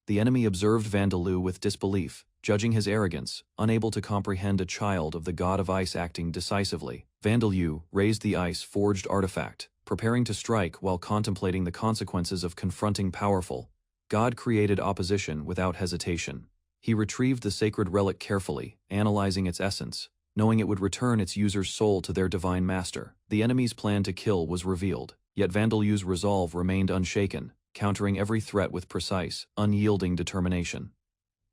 The enemy observed Vandeleu with disbelief, judging his arrogance, unable to comprehend a child of the god of ice acting decisively. Vandeleu raised the ice-forged artifact, preparing to strike while contemplating the consequences of confronting powerful, god-created opposition without hesitation. He retrieved the sacred relic carefully, analyzing its essence, knowing it would return its user's soul to their divine master. The enemy's plan to kill was revealed, yet Vandeleu's resolve remained unshaken, countering every threat with precise, unyielding determination.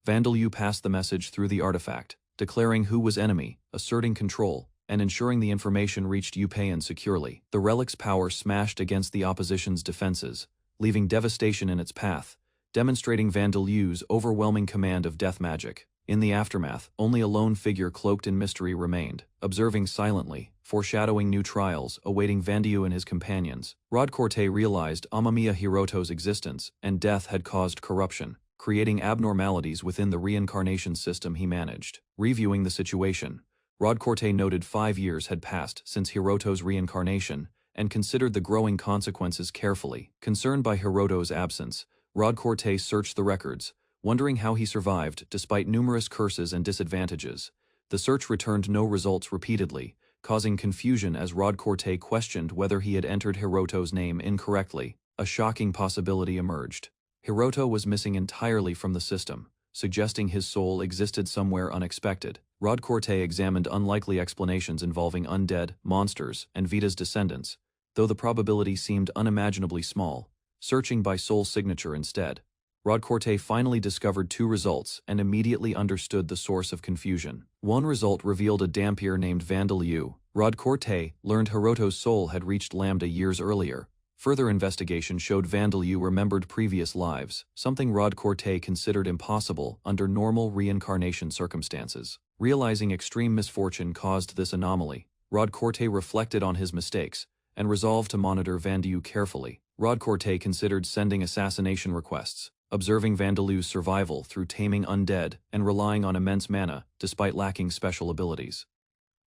Vandeleu passed the message through the artifact, declaring who was enemy, asserting control, and ensuring the information reached Yupain securely. The relic's power smashed against the opposition's defenses, leaving devastation in its path, demonstrating Vandeleu's overwhelming command of death magic. In the aftermath, only a lone figure cloaked in mystery remained, observing silently, foreshadowing new trials awaiting Vandeleu and his companions. Rodcorte realized Amamiya Hiroto's existence and death had caused corruption, creating abnormalities within the reincarnation system he managed. Reviewing the situation, Rodcorte noted 5 years had passed since Hiroto's reincarnation and considered the growing consequences carefully. Concerned by Hiroto's absence, Rodcorte searched the records, wondering how he survived despite numerous curses and disadvantages. The search returned no results repeatedly, causing confusion as Rodcorte questioned whether he had entered Hiroto's name incorrectly. A shocking possibility emerged. Hiroto was missing entirely from the system, suggesting his soul existed somewhere unexpected. Rodcorte examined unlikely explanations involving undead, monsters, and Vita's descendants, though the probability seemed unimaginably small, searching by soul signature instead. Rodcorte finally discovered 2 results and immediately understood the source of confusion. One result revealed a Dampier named Vandeleu. Rodcorte learned Hiroto's soul had reached Lambda years earlier. Further investigation showed Vandeleu remembered previous lives, something Rodcorte considered impossible under normal reincarnation circumstances. Realizing extreme misfortune caused this anomaly, Rodcorte reflected on his mistakes and resolved to monitor Vandeleu carefully. Rodcorte considered sending assassination requests, observing Vandeleu's survival through taming undead and relying on immense mana despite lacking special abilities.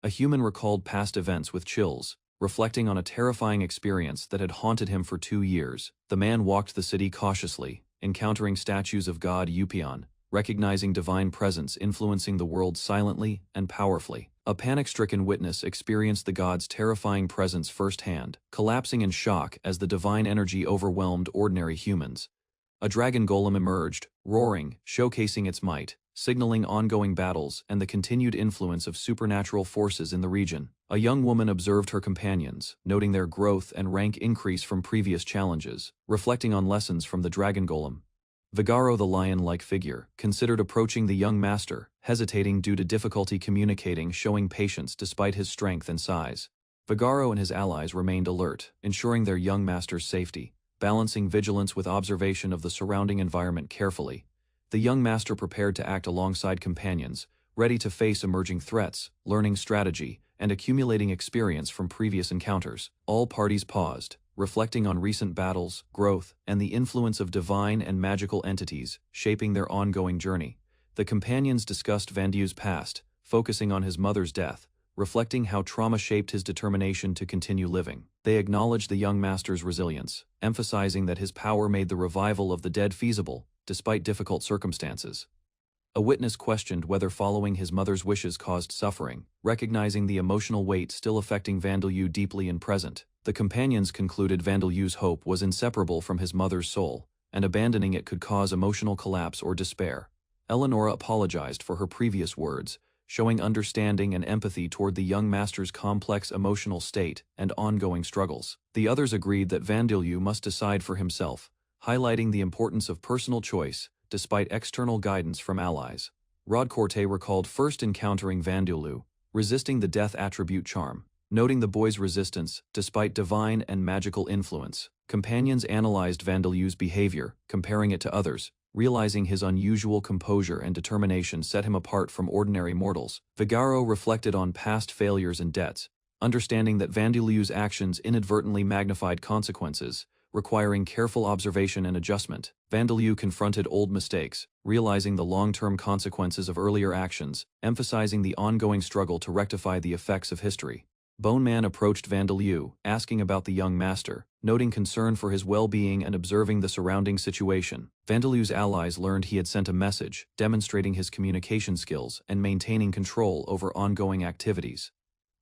A human recalled past events with chills, reflecting on a terrifying experience that had haunted him for 2 years. The man walked the city cautiously, encountering statues of god Yupion, recognizing divine presence influencing the world silently and powerfully. A panic-stricken witness experienced the god's terrifying presence firsthand, collapsing in shock as the divine energy overwhelmed ordinary humans. A dragon golem emerged, roaring, showcasing its might, signaling ongoing battles and the continued influence of supernatural forces in the region. A young woman observed her companions, noting their growth and rank increase from previous challenges, reflecting on lessons from the dragon golem. Vigaro, the lion-like figure, considered approaching the young master, hesitating due to difficulty communicating, showing patience despite his strength and size. Vigaro and his allies remained alert, ensuring their young master's safety, balancing vigilance with observation of the surrounding environment carefully. The young master prepared to act alongside companions, ready to face emerging threats, learning strategy, and accumulating experience from previous encounters. All parties paused, reflecting on recent battles, growth, and the influence of divine and magical entities shaping their ongoing journey. The companions discussed Vandeleu's past, focusing on his mother's death, reflecting how trauma shaped his determination to continue living. They acknowledged the young master's resilience, emphasizing that his power made the revival of the dead feasible, despite difficult circumstances. A witness questioned whether following his mother's wishes caused suffering, recognizing the emotional weight still affecting Vandeleu deeply in present. The companions concluded Vandeleu's hope was inseparable from his mother's soul, and abandoning it could cause emotional collapse or despair. Eleonora apologized for her previous words, showing understanding and empathy toward the young master's complex emotional state and ongoing struggles. The others agreed that Vandeleu must decide for himself, highlighting the importance of personal choice, despite external guidance from allies. Rodcorte recalled first encountering Vandeleu, resisting the death attribute charm. Noting the boy's resistance, despite divine and magical influence, companions analyzed Vandeleu's behavior, comparing it to others, realizing his unusual composure and determination set him apart from ordinary mortals. Vigaro reflected on past failures and debts, understanding that Vandeleu's actions inadvertently magnified consequences, requiring careful observation and adjustment. Vandeleu confronted old mistakes, realizing the long-term consequences of earlier actions, emphasizing the ongoing struggle to rectify the effects of history. Bone Man approached Vandeleu, asking about the young master, noting concern for his well-being and observing the surrounding situation. Vandalew's allies learned he had sent a message, demonstrating his communication skills and maintaining control over ongoing activities.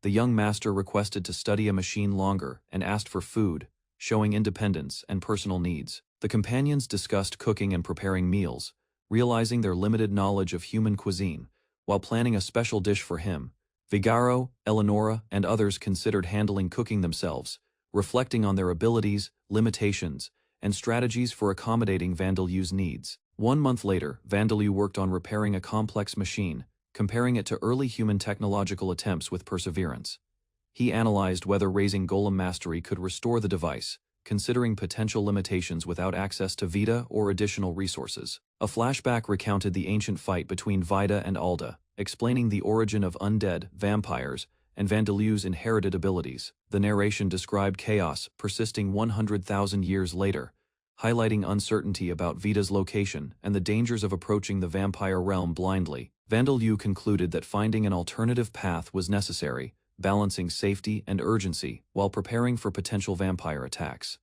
The young master requested to study a machine longer and asked for food, showing independence and personal needs. The companions discussed cooking and preparing meals, realizing their limited knowledge of human cuisine, while planning a special dish for him. Vigaro, Eleonora, and others considered handling cooking themselves, reflecting on their abilities, limitations, and strategies for accommodating Vandalew's needs. 1 month later, Vandalew worked on repairing a complex machine, comparing it to early human technological attempts with perseverance. He analyzed whether raising golem mastery could restore the device, considering potential limitations without access to Vita or additional resources. A flashback recounted the ancient fight between Vida and Alda, explaining the origin of undead, vampires, and Vandalew's inherited abilities. The narration described chaos persisting 100,000 years later, highlighting uncertainty about Vida's location and the dangers of approaching the vampire realm blindly. Vandalew concluded that finding an alternative path was necessary, balancing safety and urgency while preparing for potential vampire attacks.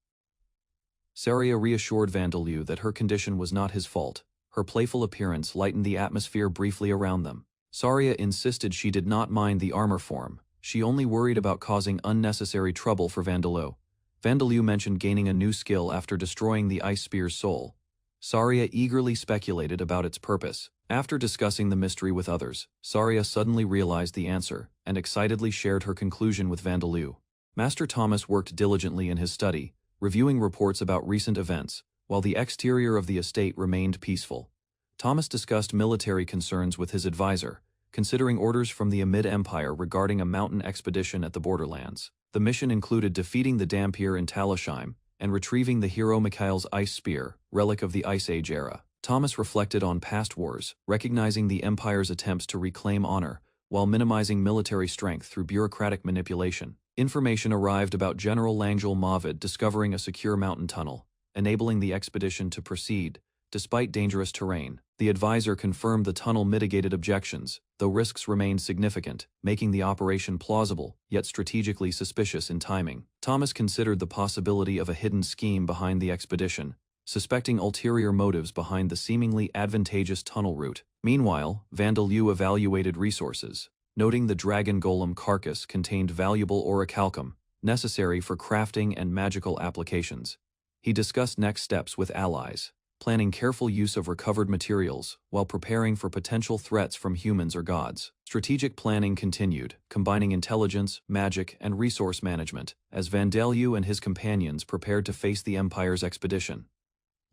Saria reassured Vandalew that her condition was not his fault. Her playful appearance lightened the atmosphere briefly around them. Saria insisted she did not mind the armor form. She only worried about causing unnecessary trouble for Vandalew. Vandalew mentioned gaining a new skill after destroying the Ice Spear's soul. Saria eagerly speculated about its purpose. After discussing the mystery with others, Saria suddenly realized the answer and excitedly shared her conclusion with Vandalew. Master Thomas worked diligently in his study, reviewing reports about recent events, while the exterior of the estate remained peaceful. Thomas discussed military concerns with his advisor, considering orders from the Amid Empire regarding a mountain expedition at the borderlands. The mission included defeating the Dhampir in Talishheim and retrieving the hero Mikhail's Ice Spear, relic of the Ice Age era. Thomas reflected on past wars, recognizing the Empire's attempts to reclaim honor, while minimizing military strength through bureaucratic manipulation. Information arrived about General Langel Mavid discovering a secure mountain tunnel, enabling the expedition to proceed, despite dangerous terrain. The advisor confirmed the tunnel mitigated objections, though risks remained significant, making the operation plausible, yet strategically suspicious in timing. Thomas considered the possibility of a hidden scheme behind the expedition, suspecting ulterior motives behind the seemingly advantageous tunnel route. Meanwhile, Vandalew evaluated resources, noting the dragon golem carcass contained valuable orichalcum, necessary for crafting and magical applications. He discussed next steps with allies, planning careful use of recovered materials while preparing for potential threats from humans or gods. Strategic planning continued, combining intelligence, magic, and resource management, as Vandalew and his companions prepared to face the Empire's expedition.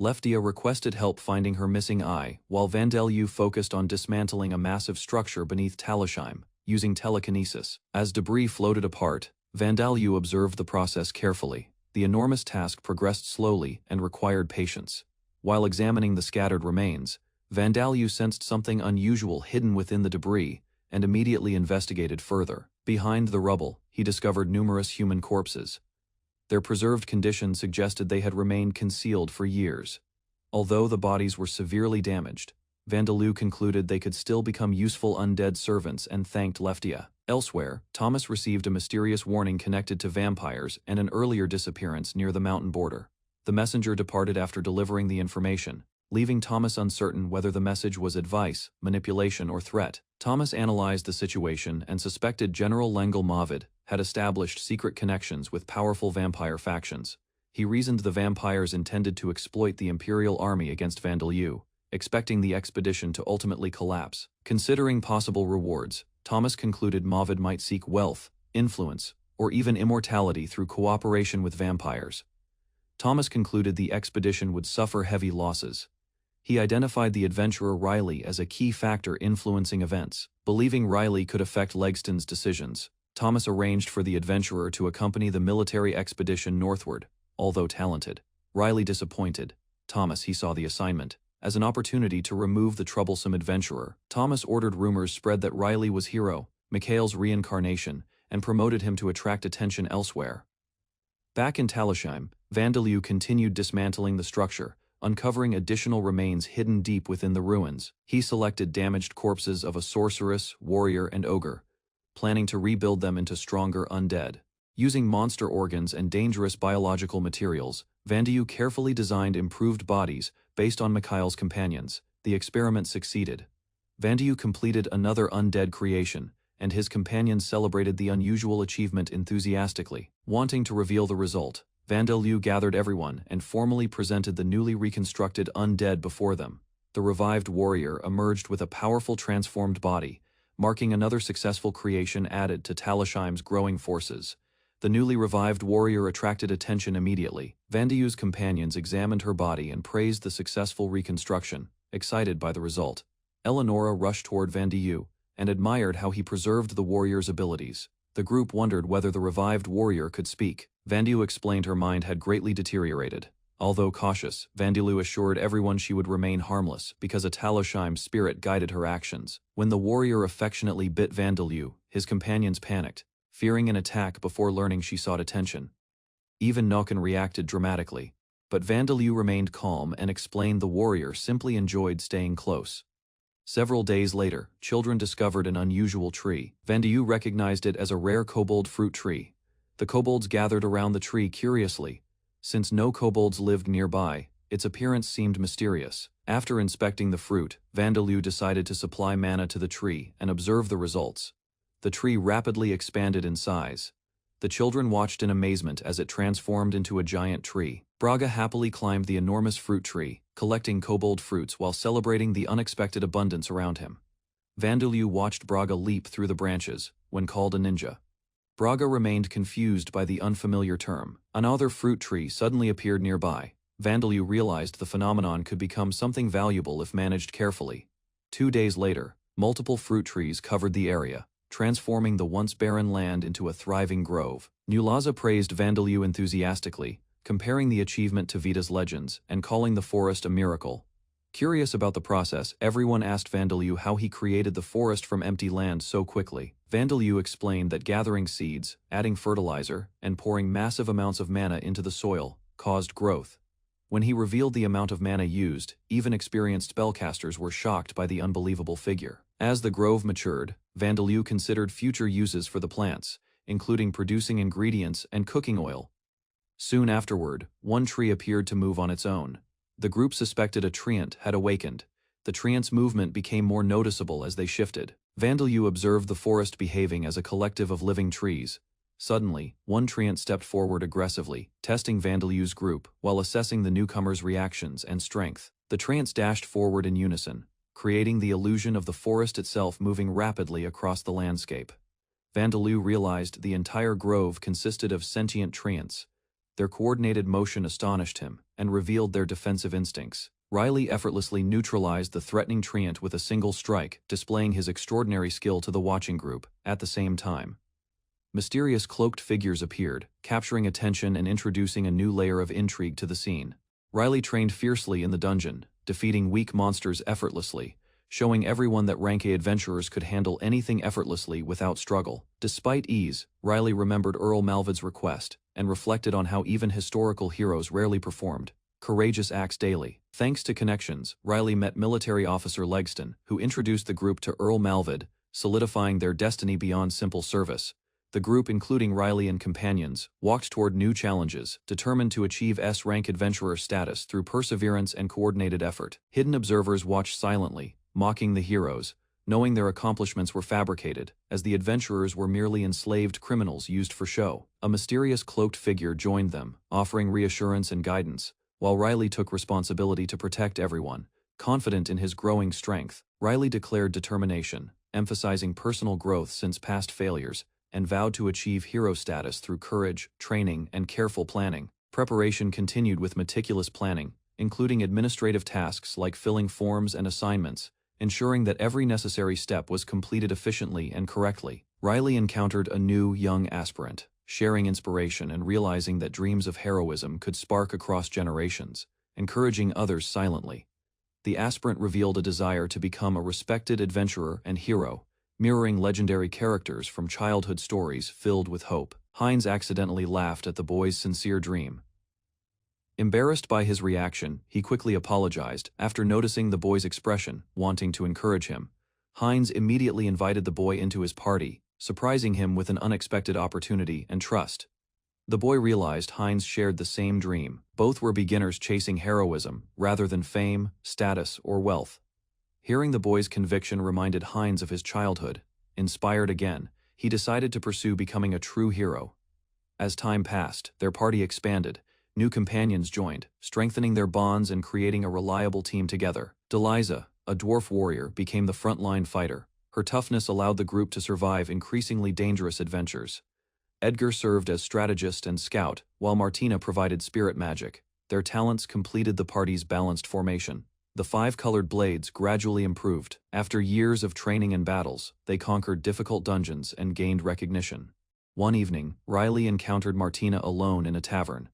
Leftia requested help finding her missing eye, while Vandalew focused on dismantling a massive structure beneath Talishheim, using telekinesis. As debris floated apart, Vandalew observed the process carefully. The enormous task progressed slowly and required patience. While examining the scattered remains, Vandalew sensed something unusual hidden within the debris and immediately investigated further. Behind the rubble, he discovered numerous human corpses. Their preserved condition suggested they had remained concealed for years. Although the bodies were severely damaged, Vandalew concluded they could still become useful undead servants and thanked Leftia. Elsewhere, Thomas received a mysterious warning connected to vampires and an earlier disappearance near the mountain border. The messenger departed after delivering the information, leaving Thomas uncertain whether the message was advice, manipulation, or threat. Thomas analyzed the situation and suspected General Langel Mavid had established secret connections with powerful vampire factions. He reasoned the vampires intended to exploit the Imperial army against Vandalew, expecting the expedition to ultimately collapse. Considering possible rewards, Thomas concluded Mavid might seek wealth, influence, or even immortality through cooperation with vampires. Thomas concluded the expedition would suffer heavy losses. He identified the adventurer Riley as a key factor influencing events. Believing Riley could affect Legston's decisions, Thomas arranged for the adventurer to accompany the military expedition northward. Although talented, Riley disappointed Thomas. He saw the assignment as an opportunity to remove the troublesome adventurer. Thomas ordered rumors spread that Riley was Hero, Mikhail's reincarnation, and promoted him to attract attention elsewhere. Back in Talishheim, Vandalew continued dismantling the structure, uncovering additional remains hidden deep within the ruins. He selected damaged corpses of a sorceress, warrior, and ogre, planning to rebuild them into stronger undead. Using monster organs and dangerous biological materials, Vandeyu carefully designed improved bodies based on Mikhail's companions. The experiment succeeded. Vandeyu completed another undead creation, and his companions celebrated the unusual achievement enthusiastically. Wanting to reveal the result, Vandeyu gathered everyone and formally presented the newly reconstructed undead before them. The revived warrior emerged with a powerful transformed body, marking another successful creation added to Talishheim's growing forces. The newly revived warrior attracted attention immediately. Vandeyu's companions examined her body and praised the successful reconstruction, excited by the result. Eleonora rushed toward Vandeyu and admired how he preserved the warrior's abilities. The group wondered whether the revived warrior could speak. Vandeyu explained her mind had greatly deteriorated. Although cautious, Vandeyu assured everyone she would remain harmless because a Talishheim spirit guided her actions. When the warrior affectionately bit Vandeyu, his companions panicked, fearing an attack before learning she sought attention. Even Nokken reacted dramatically, but Vandeyu remained calm and explained the warrior simply enjoyed staying close. Several days later, children discovered an unusual tree. Vandeyu recognized it as a rare kobold fruit tree. The kobolds gathered around the tree curiously. Since no kobolds lived nearby, its appearance seemed mysterious. After inspecting the fruit, Vandeyu decided to supply mana to the tree and observe the results. The tree rapidly expanded in size. The children watched in amazement as it transformed into a giant tree. Braga happily climbed the enormous fruit tree, collecting kobold fruits while celebrating the unexpected abundance around him. Vandeyu watched Braga leap through the branches, when called a ninja. Braga remained confused by the unfamiliar term. Another fruit tree suddenly appeared nearby. Vandeyu realized the phenomenon could become something valuable if managed carefully. 2 days later, multiple fruit trees covered the area, transforming the once barren land into a thriving grove. Nulaza praised Vandeyu enthusiastically, comparing the achievement to Vita's legends and calling the forest a miracle. Curious about the process, everyone asked Vandeyu how he created the forest from empty land so quickly. Vandeyu explained that gathering seeds, adding fertilizer, and pouring massive amounts of mana into the soil caused growth. When he revealed the amount of mana used, even experienced spellcasters were shocked by the unbelievable figure. As the grove matured, Vandeyu considered future uses for the plants, including producing ingredients and cooking oil. Soon afterward, one tree appeared to move on its own. The group suspected a treant had awakened. The treant's movement became more noticeable as they shifted. Vandeyu observed the forest behaving as a collective of living trees. Suddenly, one treant stepped forward aggressively, testing Vandelyu's group while assessing the newcomer's reactions and strength. The treants dashed forward in unison, creating the illusion of the forest itself moving rapidly across the landscape. Vandeyu realized the entire grove consisted of sentient treants. Their coordinated motion astonished him and revealed their defensive instincts. Riley effortlessly neutralized the threatening treant with a single strike, displaying his extraordinary skill to the watching group. At the same time, mysterious cloaked figures appeared, capturing attention and introducing a new layer of intrigue to the scene. Riley trained fiercely in the dungeon, defeating weak monsters effortlessly, showing everyone that rank A adventurers could handle anything effortlessly without struggle. Despite ease, Riley remembered Earl Malvid's request and reflected on how even historical heroes rarely performed courageous acts daily. Thanks to connections, Riley met military officer Legston, who introduced the group to Earl Malvid, solidifying their destiny beyond simple service. The group, including Riley and companions, walked toward new challenges, determined to achieve S-rank adventurer status through perseverance and coordinated effort. Hidden observers watched silently, mocking the heroes, knowing their accomplishments were fabricated, as the adventurers were merely enslaved criminals used for show. A mysterious cloaked figure joined them, offering reassurance and guidance, while Riley took responsibility to protect everyone. Confident in his growing strength, Riley declared determination, emphasizing personal growth since past failures, and vowed to achieve hero status through courage, training, and careful planning. Preparation continued with meticulous planning, including administrative tasks like filling forms and assignments, ensuring that every necessary step was completed efficiently and correctly. Riley encountered a new young aspirant, sharing inspiration and realizing that dreams of heroism could spark across generations, encouraging others silently. The aspirant revealed a desire to become a respected adventurer and hero, mirroring legendary characters from childhood stories filled with hope. Heinz accidentally laughed at the boy's sincere dream. Embarrassed by his reaction, he quickly apologized. After noticing the boy's expression, wanting to encourage him, Heinz immediately invited the boy into his party, surprising him with an unexpected opportunity and trust. The boy realized Heinz shared the same dream. Both were beginners chasing heroism, rather than fame, status, or wealth. Hearing the boy's conviction reminded Heinz of his childhood. Inspired again, he decided to pursue becoming a true hero. As time passed, their party expanded. New companions joined, strengthening their bonds and creating a reliable team together. Deliza, a dwarf warrior, became the frontline fighter. Her toughness allowed the group to survive increasingly dangerous adventures. Edgar served as strategist and scout, while Martina provided spirit magic. Their talents completed the party's balanced formation. The 5-colored blades gradually improved. After years of training and battles, they conquered difficult dungeons and gained recognition. One evening, Riley encountered Martina alone in a tavern.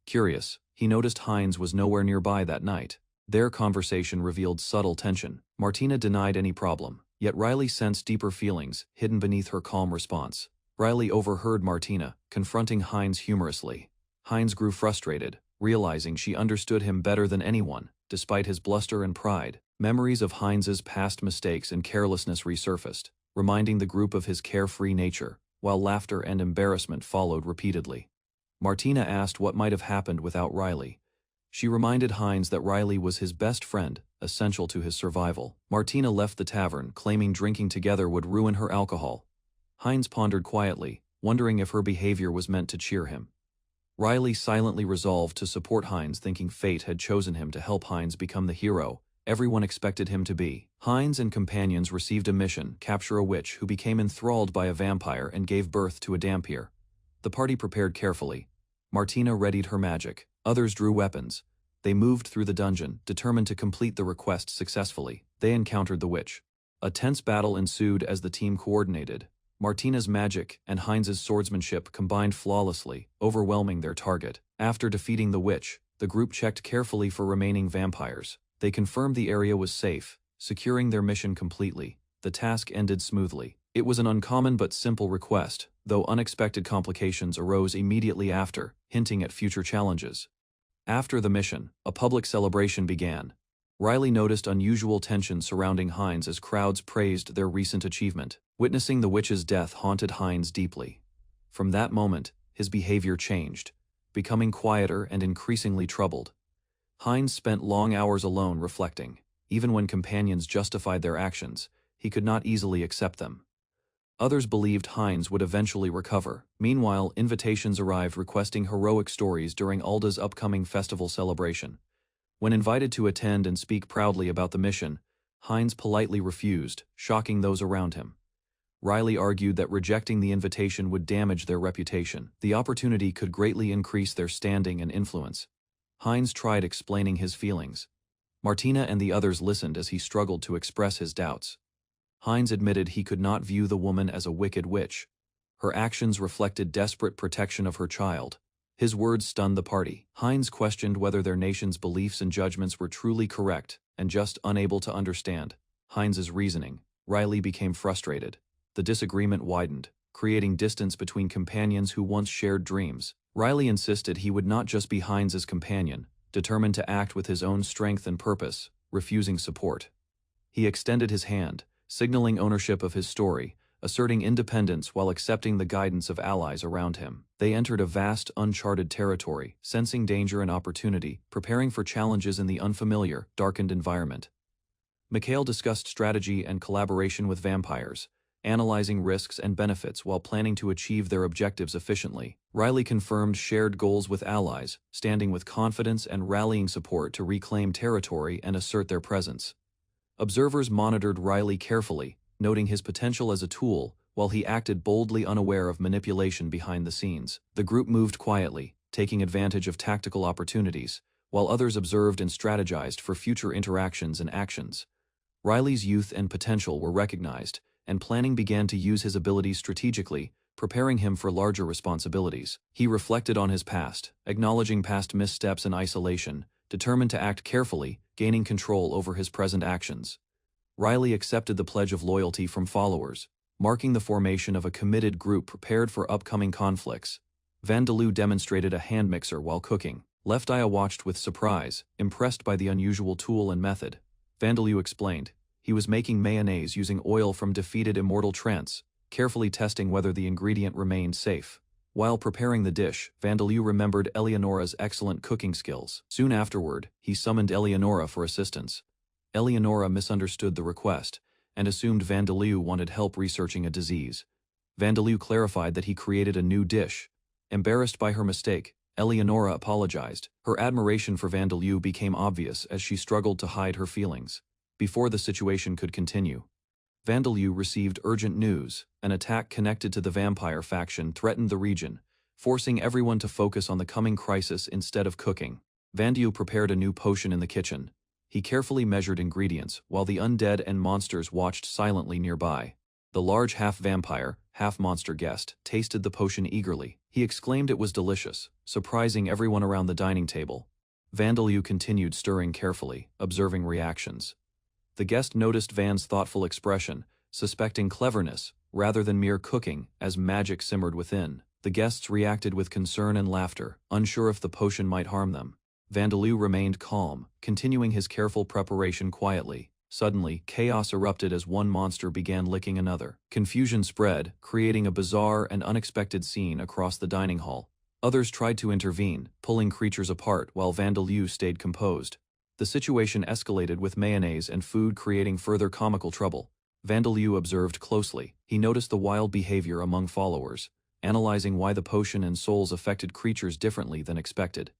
Curious, he noticed Heinz was nowhere nearby that night. Their conversation revealed subtle tension. Martina denied any problem, yet Riley sensed deeper feelings hidden beneath her calm response. Riley overheard Martina, confronting Heinz humorously. Heinz grew frustrated, realizing she understood him better than anyone, despite his bluster and pride. Memories of Heinz's past mistakes and carelessness resurfaced, reminding the group of his carefree nature, while laughter and embarrassment followed repeatedly. Martina asked what might have happened without Riley. She reminded Heinz that Riley was his best friend, essential to his survival. Martina left the tavern, claiming drinking together would ruin her alcohol. Heinz pondered quietly, wondering if her behavior was meant to cheer him. Riley silently resolved to support Heinz, thinking fate had chosen him to help Heinz become the hero everyone expected him to be. Heinz and companions received a mission: capture a witch who became enthralled by a vampire and gave birth to a dhampir. The party prepared carefully. Martina readied her magic. Others drew weapons. They moved through the dungeon, determined to complete the request successfully. They encountered the witch. A tense battle ensued as the team coordinated. Martina's magic and Heinz's swordsmanship combined flawlessly, overwhelming their target. After defeating the witch, the group checked carefully for remaining vampires. They confirmed the area was safe, securing their mission completely. The task ended smoothly. It was an uncommon but simple request, though unexpected complications arose immediately after, hinting at future challenges. After the mission, a public celebration began. Riley noticed unusual tension surrounding Heinz as crowds praised their recent achievement. Witnessing the witch's death haunted Heinz deeply. From that moment, his behavior changed, becoming quieter and increasingly troubled. Heinz spent long hours alone reflecting. Even when companions justified their actions, he could not easily accept them. Others believed Heinz would eventually recover. Meanwhile, invitations arrived requesting heroic stories during Alda's upcoming festival celebration. When invited to attend and speak proudly about the mission, Heinz politely refused, shocking those around him. Riley argued that rejecting the invitation would damage their reputation. The opportunity could greatly increase their standing and influence. Heinz tried explaining his feelings. Martina and the others listened as he struggled to express his doubts. Heinz admitted he could not view the woman as a wicked witch. Her actions reflected desperate protection of her child. His words stunned the party. Heinz questioned whether their nation's beliefs and judgments were truly correct, and just unable to understand Heinz's reasoning, Riley became frustrated. The disagreement widened, creating distance between companions who once shared dreams. Riley insisted he would not just be Heinz's companion, determined to act with his own strength and purpose, refusing support. He extended his hand, signaling ownership of his story, asserting independence while accepting the guidance of allies around him. They entered a vast, uncharted territory, sensing danger and opportunity, preparing for challenges in the unfamiliar, darkened environment. Mikhail discussed strategy and collaboration with vampires, analyzing risks and benefits while planning to achieve their objectives efficiently. Riley confirmed shared goals with allies, standing with confidence and rallying support to reclaim territory and assert their presence. Observers monitored Riley carefully, noting his potential as a tool, while he acted boldly, unaware of manipulation behind the scenes. The group moved quietly, taking advantage of tactical opportunities, while others observed and strategized for future interactions and actions. Riley's youth and potential were recognized, and planning began to use his abilities strategically, preparing him for larger responsibilities. He reflected on his past, acknowledging past missteps and isolation, determined to act carefully, gaining control over his present actions. Riley accepted the pledge of loyalty from followers, marking the formation of a committed group prepared for upcoming conflicts. Vandaloo demonstrated a hand mixer while cooking. Left Eye watched with surprise, impressed by the unusual tool and method. Vandaloo explained, he was making mayonnaise using oil from defeated immortal trance, carefully testing whether the ingredient remained safe. While preparing the dish, Vandaleu remembered Eleonora's excellent cooking skills. Soon afterward, he summoned Eleonora for assistance. Eleonora misunderstood the request and assumed Vandaleu wanted help researching a disease. Vandaleu clarified that he created a new dish. Embarrassed by her mistake, Eleonora apologized. Her admiration for Vandaleu became obvious as she struggled to hide her feelings. Before the situation could continue, Vandaleu received urgent news. An attack connected to the vampire faction threatened the region, forcing everyone to focus on the coming crisis instead of cooking. Vandaleu prepared a new potion in the kitchen. He carefully measured ingredients while the undead and monsters watched silently nearby. The large half-vampire, half-monster guest tasted the potion eagerly. He exclaimed it was delicious, surprising everyone around the dining table. Vandaleu continued stirring carefully, observing reactions. The guest noticed Van's thoughtful expression, suspecting cleverness rather than mere cooking as magic simmered within. The guests reacted with concern and laughter, unsure if the potion might harm them. Vandaleu remained calm, continuing his careful preparation quietly. Suddenly, chaos erupted as one monster began licking another. Confusion spread, creating a bizarre and unexpected scene across the dining hall. Others tried to intervene, pulling creatures apart while Vandaleu stayed composed. The situation escalated with mayonnaise and food creating further comical trouble. Vandaleu observed closely. He noticed the wild behavior among followers, analyzing why the potion and souls affected creatures differently than expected.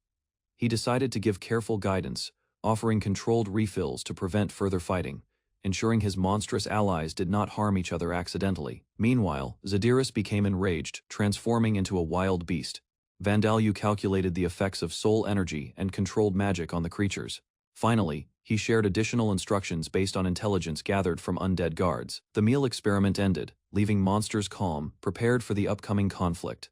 He decided to give careful guidance, offering controlled refills to prevent further fighting, ensuring his monstrous allies did not harm each other accidentally. Meanwhile, Zadiris became enraged, transforming into a wild beast. Vandaleu calculated the effects of soul energy and controlled magic on the creatures. Finally, he shared additional instructions based on intelligence gathered from undead guards. The meal experiment ended, leaving monsters calm, prepared for the upcoming conflict.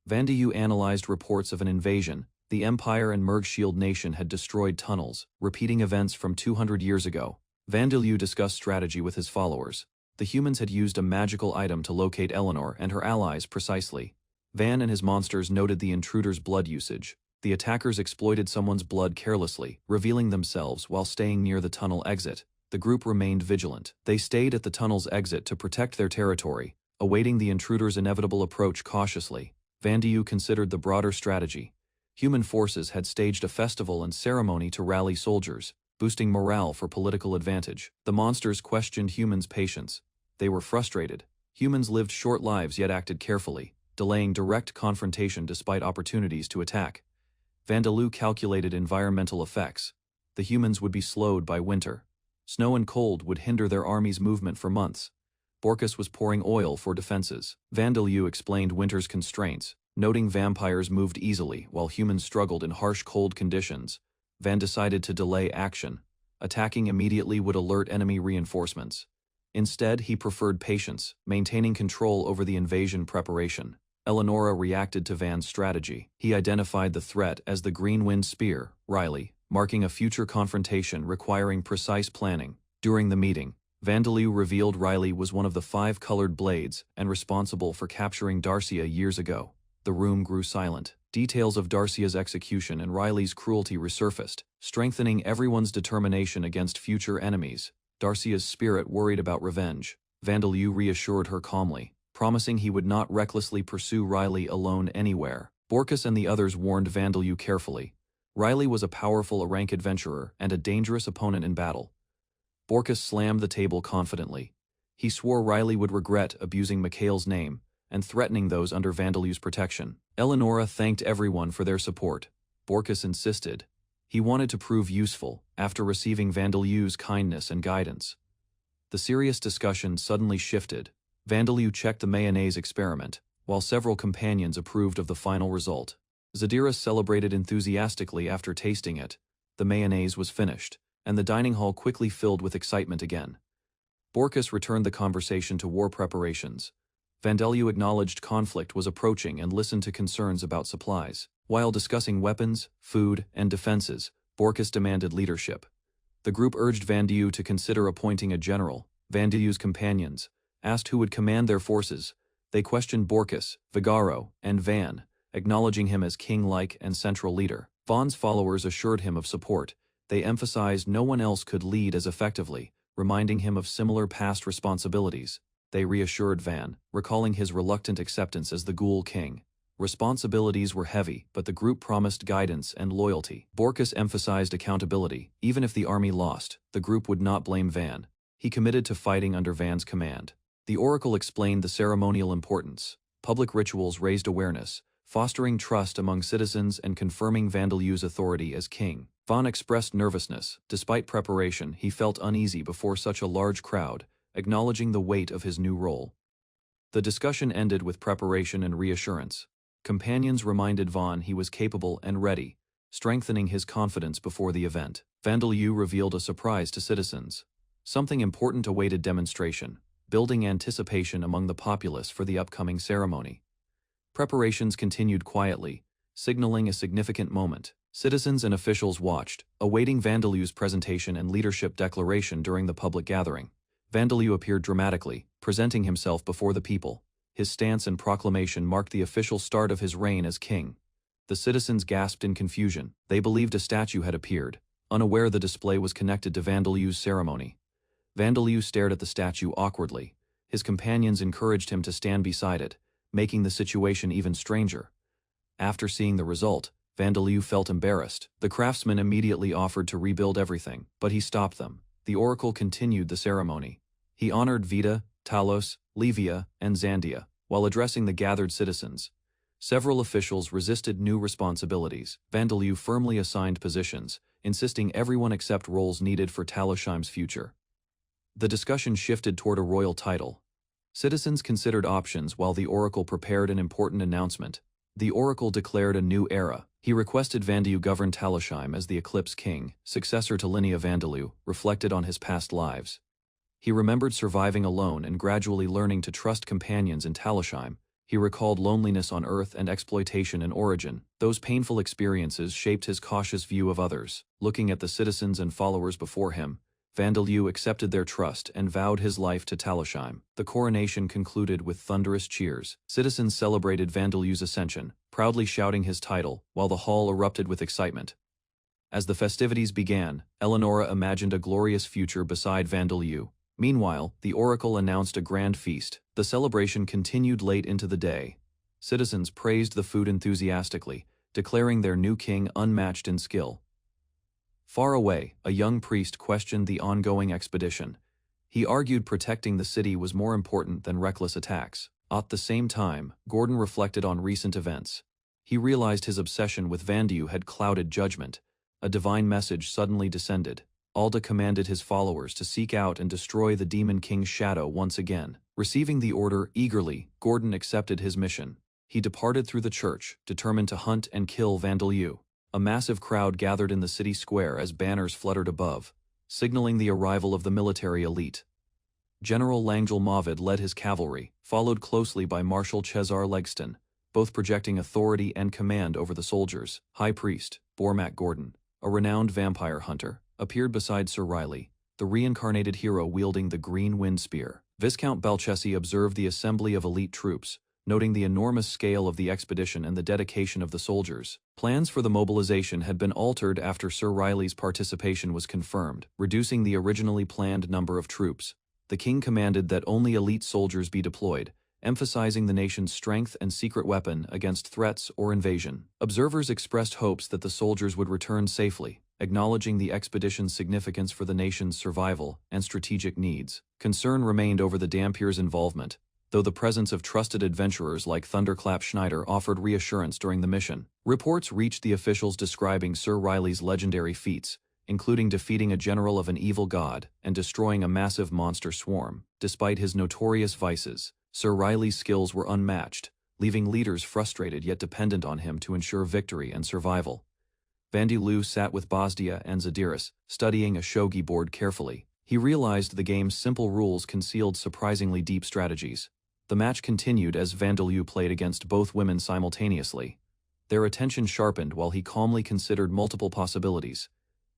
Vandaleu analyzed reports of an invasion. The Empire and Mergshield nation had destroyed tunnels, repeating events from 200 years ago. Vandaleu discussed strategy with his followers. The humans had used a magical item to locate Eleanor and her allies precisely. Van and his monsters noted the intruder's blood usage. The attackers exploited someone's blood carelessly, revealing themselves while staying near the tunnel exit. The group remained vigilant. They stayed at the tunnel's exit to protect their territory, awaiting the intruder's inevitable approach cautiously. Vandaleu considered the broader strategy. Human forces had staged a festival and ceremony to rally soldiers, boosting morale for political advantage. The monsters questioned humans' patience. They were frustrated. Humans lived short lives yet acted carefully, delaying direct confrontation despite opportunities to attack. Vandaleu calculated environmental effects. The humans would be slowed by winter. Snow and cold would hinder their army's movement for months. Borkus was pouring oil for defenses. Vandaleu explained winter's constraints, noting vampires moved easily while humans struggled in harsh cold conditions. Van decided to delay action. Attacking immediately would alert enemy reinforcements. Instead, he preferred patience, maintaining control over the invasion preparation. Eleonora reacted to Van's strategy. He identified the threat as the Green Wind Spear, Riley, marking a future confrontation requiring precise planning. During the meeting, Vandaleu revealed Riley was one of the 5 colored blades and responsible for capturing Darcia years ago. The room grew silent. Details of Darcia's execution and Riley's cruelty resurfaced, strengthening everyone's determination against future enemies. Darcia's spirit worried about revenge. Vandaleu reassured her calmly, promising he would not recklessly pursue Riley alone anywhere. Borkus and the others warned Vandaleu carefully. Riley was a powerful rank adventurer and a dangerous opponent in battle. Borkus slammed the table confidently. He swore Riley would regret abusing Mikhail's name and threatening those under Vandaleu's protection. Eleonora thanked everyone for their support. Borkus insisted. He wanted to prove useful after receiving Vandaleu's kindness and guidance. The serious discussion suddenly shifted. Vandaleu checked the mayonnaise experiment, while several companions approved of the final result. Zadiris celebrated enthusiastically after tasting it. The mayonnaise was finished, and the dining hall quickly filled with excitement again. Borkus returned the conversation to war preparations. Vandaleu acknowledged conflict was approaching and listened to concerns about supplies. While discussing weapons, food, and defenses, Borkus demanded leadership. The group urged Vandaleu to consider appointing a general. Vandaleu's companions asked who would command their forces. They questioned Borkus, Vigaro, and Van, acknowledging him as king-like and central leader. Van's followers assured him of support. They emphasized no one else could lead as effectively, reminding him of similar past responsibilities. they reassured Van, recalling his reluctant acceptance as the Ghoul King. Responsibilities were heavy, but the group promised guidance and loyalty. Borkus emphasized accountability. Even if the army lost, the group would not blame Van. He committed to fighting under Van's command. The Oracle explained the ceremonial importance. Public rituals raised awareness, fostering trust among citizens and confirming Vandalu's authority as king. Van expressed nervousness. Despite preparation, he felt uneasy before such a large crowd, acknowledging the weight of his new role. The discussion ended with preparation and reassurance. Companions reminded Van he was capable and ready, strengthening his confidence before the event. Vandalu revealed a surprise to citizens. Something important awaited demonstration, building anticipation among the populace for the upcoming ceremony. Preparations continued quietly, signaling a significant moment. Citizens and officials watched, awaiting Vandalu's presentation and leadership declaration during the public gathering. Vandalu appeared dramatically, presenting himself before the people. His stance and proclamation marked the official start of his reign as king. The citizens gasped in confusion. They believed a statue had appeared, unaware the display was connected to Vandalu's ceremony. Vandalu stared at the statue awkwardly. His companions encouraged him to stand beside it, making the situation even stranger. After seeing the result, Vandalu felt embarrassed. The craftsman immediately offered to rebuild everything, but he stopped them. The oracle continued the ceremony. He honored Vita, Talos, Livia, and Zandia, while addressing the gathered citizens. Several officials resisted new responsibilities. Vandalu firmly assigned positions, insisting everyone accept roles needed for Talosheim's future. The discussion shifted toward a royal title. Citizens considered options while the oracle prepared an important announcement. The oracle declared a new era. He requested Vandalu govern Talosheim as the Eclipse King, successor to Linnea Vandalu, reflected on his past lives. He remembered surviving alone and gradually learning to trust companions in Talosheim. He recalled loneliness on Earth and exploitation in Origin. Those painful experiences shaped his cautious view of others. Looking at the citizens and followers before him, Vandalu accepted their trust and vowed his life to Talosheim. The coronation concluded with thunderous cheers. Citizens celebrated Vandalu's ascension, proudly shouting his title, while the hall erupted with excitement. As the festivities began, Eleonora imagined a glorious future beside Vandalu. Meanwhile, the oracle announced a grand feast. The celebration continued late into the day. Citizens praised the food enthusiastically, declaring their new king unmatched in skill. Far away, a young priest questioned the ongoing expedition. He argued protecting the city was more important than reckless attacks. At the same time, Gordon reflected on recent events. He realized his obsession with Vandalu had clouded judgment. A divine message suddenly descended. Alda commanded his followers to seek out and destroy the Demon King's shadow once again. Receiving the order eagerly, Gordon accepted his mission. He departed through the church, determined to hunt and kill Vandalu. A massive crowd gathered in the city square as banners fluttered above, signaling the arrival of the military elite. General Langel Mavid led his cavalry, followed closely by Marshal Cesar Legston, both projecting authority and command over the soldiers. High Priest, Bormac Gordon, a renowned vampire hunter, appeared beside Sir Riley, the reincarnated hero wielding the green wind spear. Viscount Balchesi observed the assembly of elite troops, noting the enormous scale of the expedition and the dedication of the soldiers. Plans for the mobilization had been altered after Sir Riley's participation was confirmed, reducing the originally planned number of troops. The king commanded that only elite soldiers be deployed, emphasizing the nation's strength and secret weapon against threats or invasion. Observers expressed hopes that the soldiers would return safely, acknowledging the expedition's significance for the nation's survival and strategic needs. Concern remained over the Dampier's involvement, though the presence of trusted adventurers like Thunderclap Schneider offered reassurance during the mission. Reports reached the officials describing Sir Riley's legendary feats, including defeating a general of an evil god and destroying a massive monster swarm. Despite his notorious vices, Sir Riley's skills were unmatched, leaving leaders frustrated yet dependent on him to ensure victory and survival. Vandalu sat with Bosdia and Zadiris, studying a shogi board carefully. He realized the game's simple rules concealed surprisingly deep strategies. The match continued as Vandalu played against both women simultaneously. Their attention sharpened while he calmly considered multiple possibilities.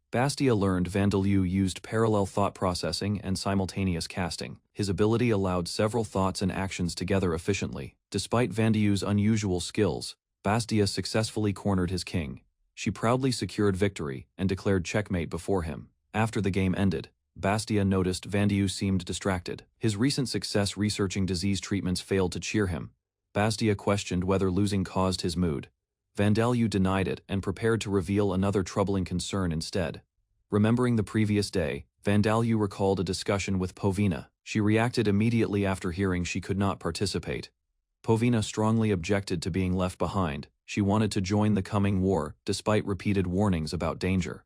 Bastia learned Vandalu used parallel thought processing and simultaneous casting. His ability allowed several thoughts and actions together efficiently. Despite Vandalu's unusual skills, Bastia successfully cornered his king. She proudly secured victory and declared checkmate before him. After the game ended, Bastia noticed Vandiu seemed distracted. His recent success researching disease treatments failed to cheer him. Bastia questioned whether losing caused his mood. Vandiu denied it and prepared to reveal another troubling concern instead. Remembering the previous day, Vandiu recalled a discussion with Povina. She reacted immediately after hearing she could not participate. Povina strongly objected to being left behind. She wanted to join the coming war, despite repeated warnings about danger.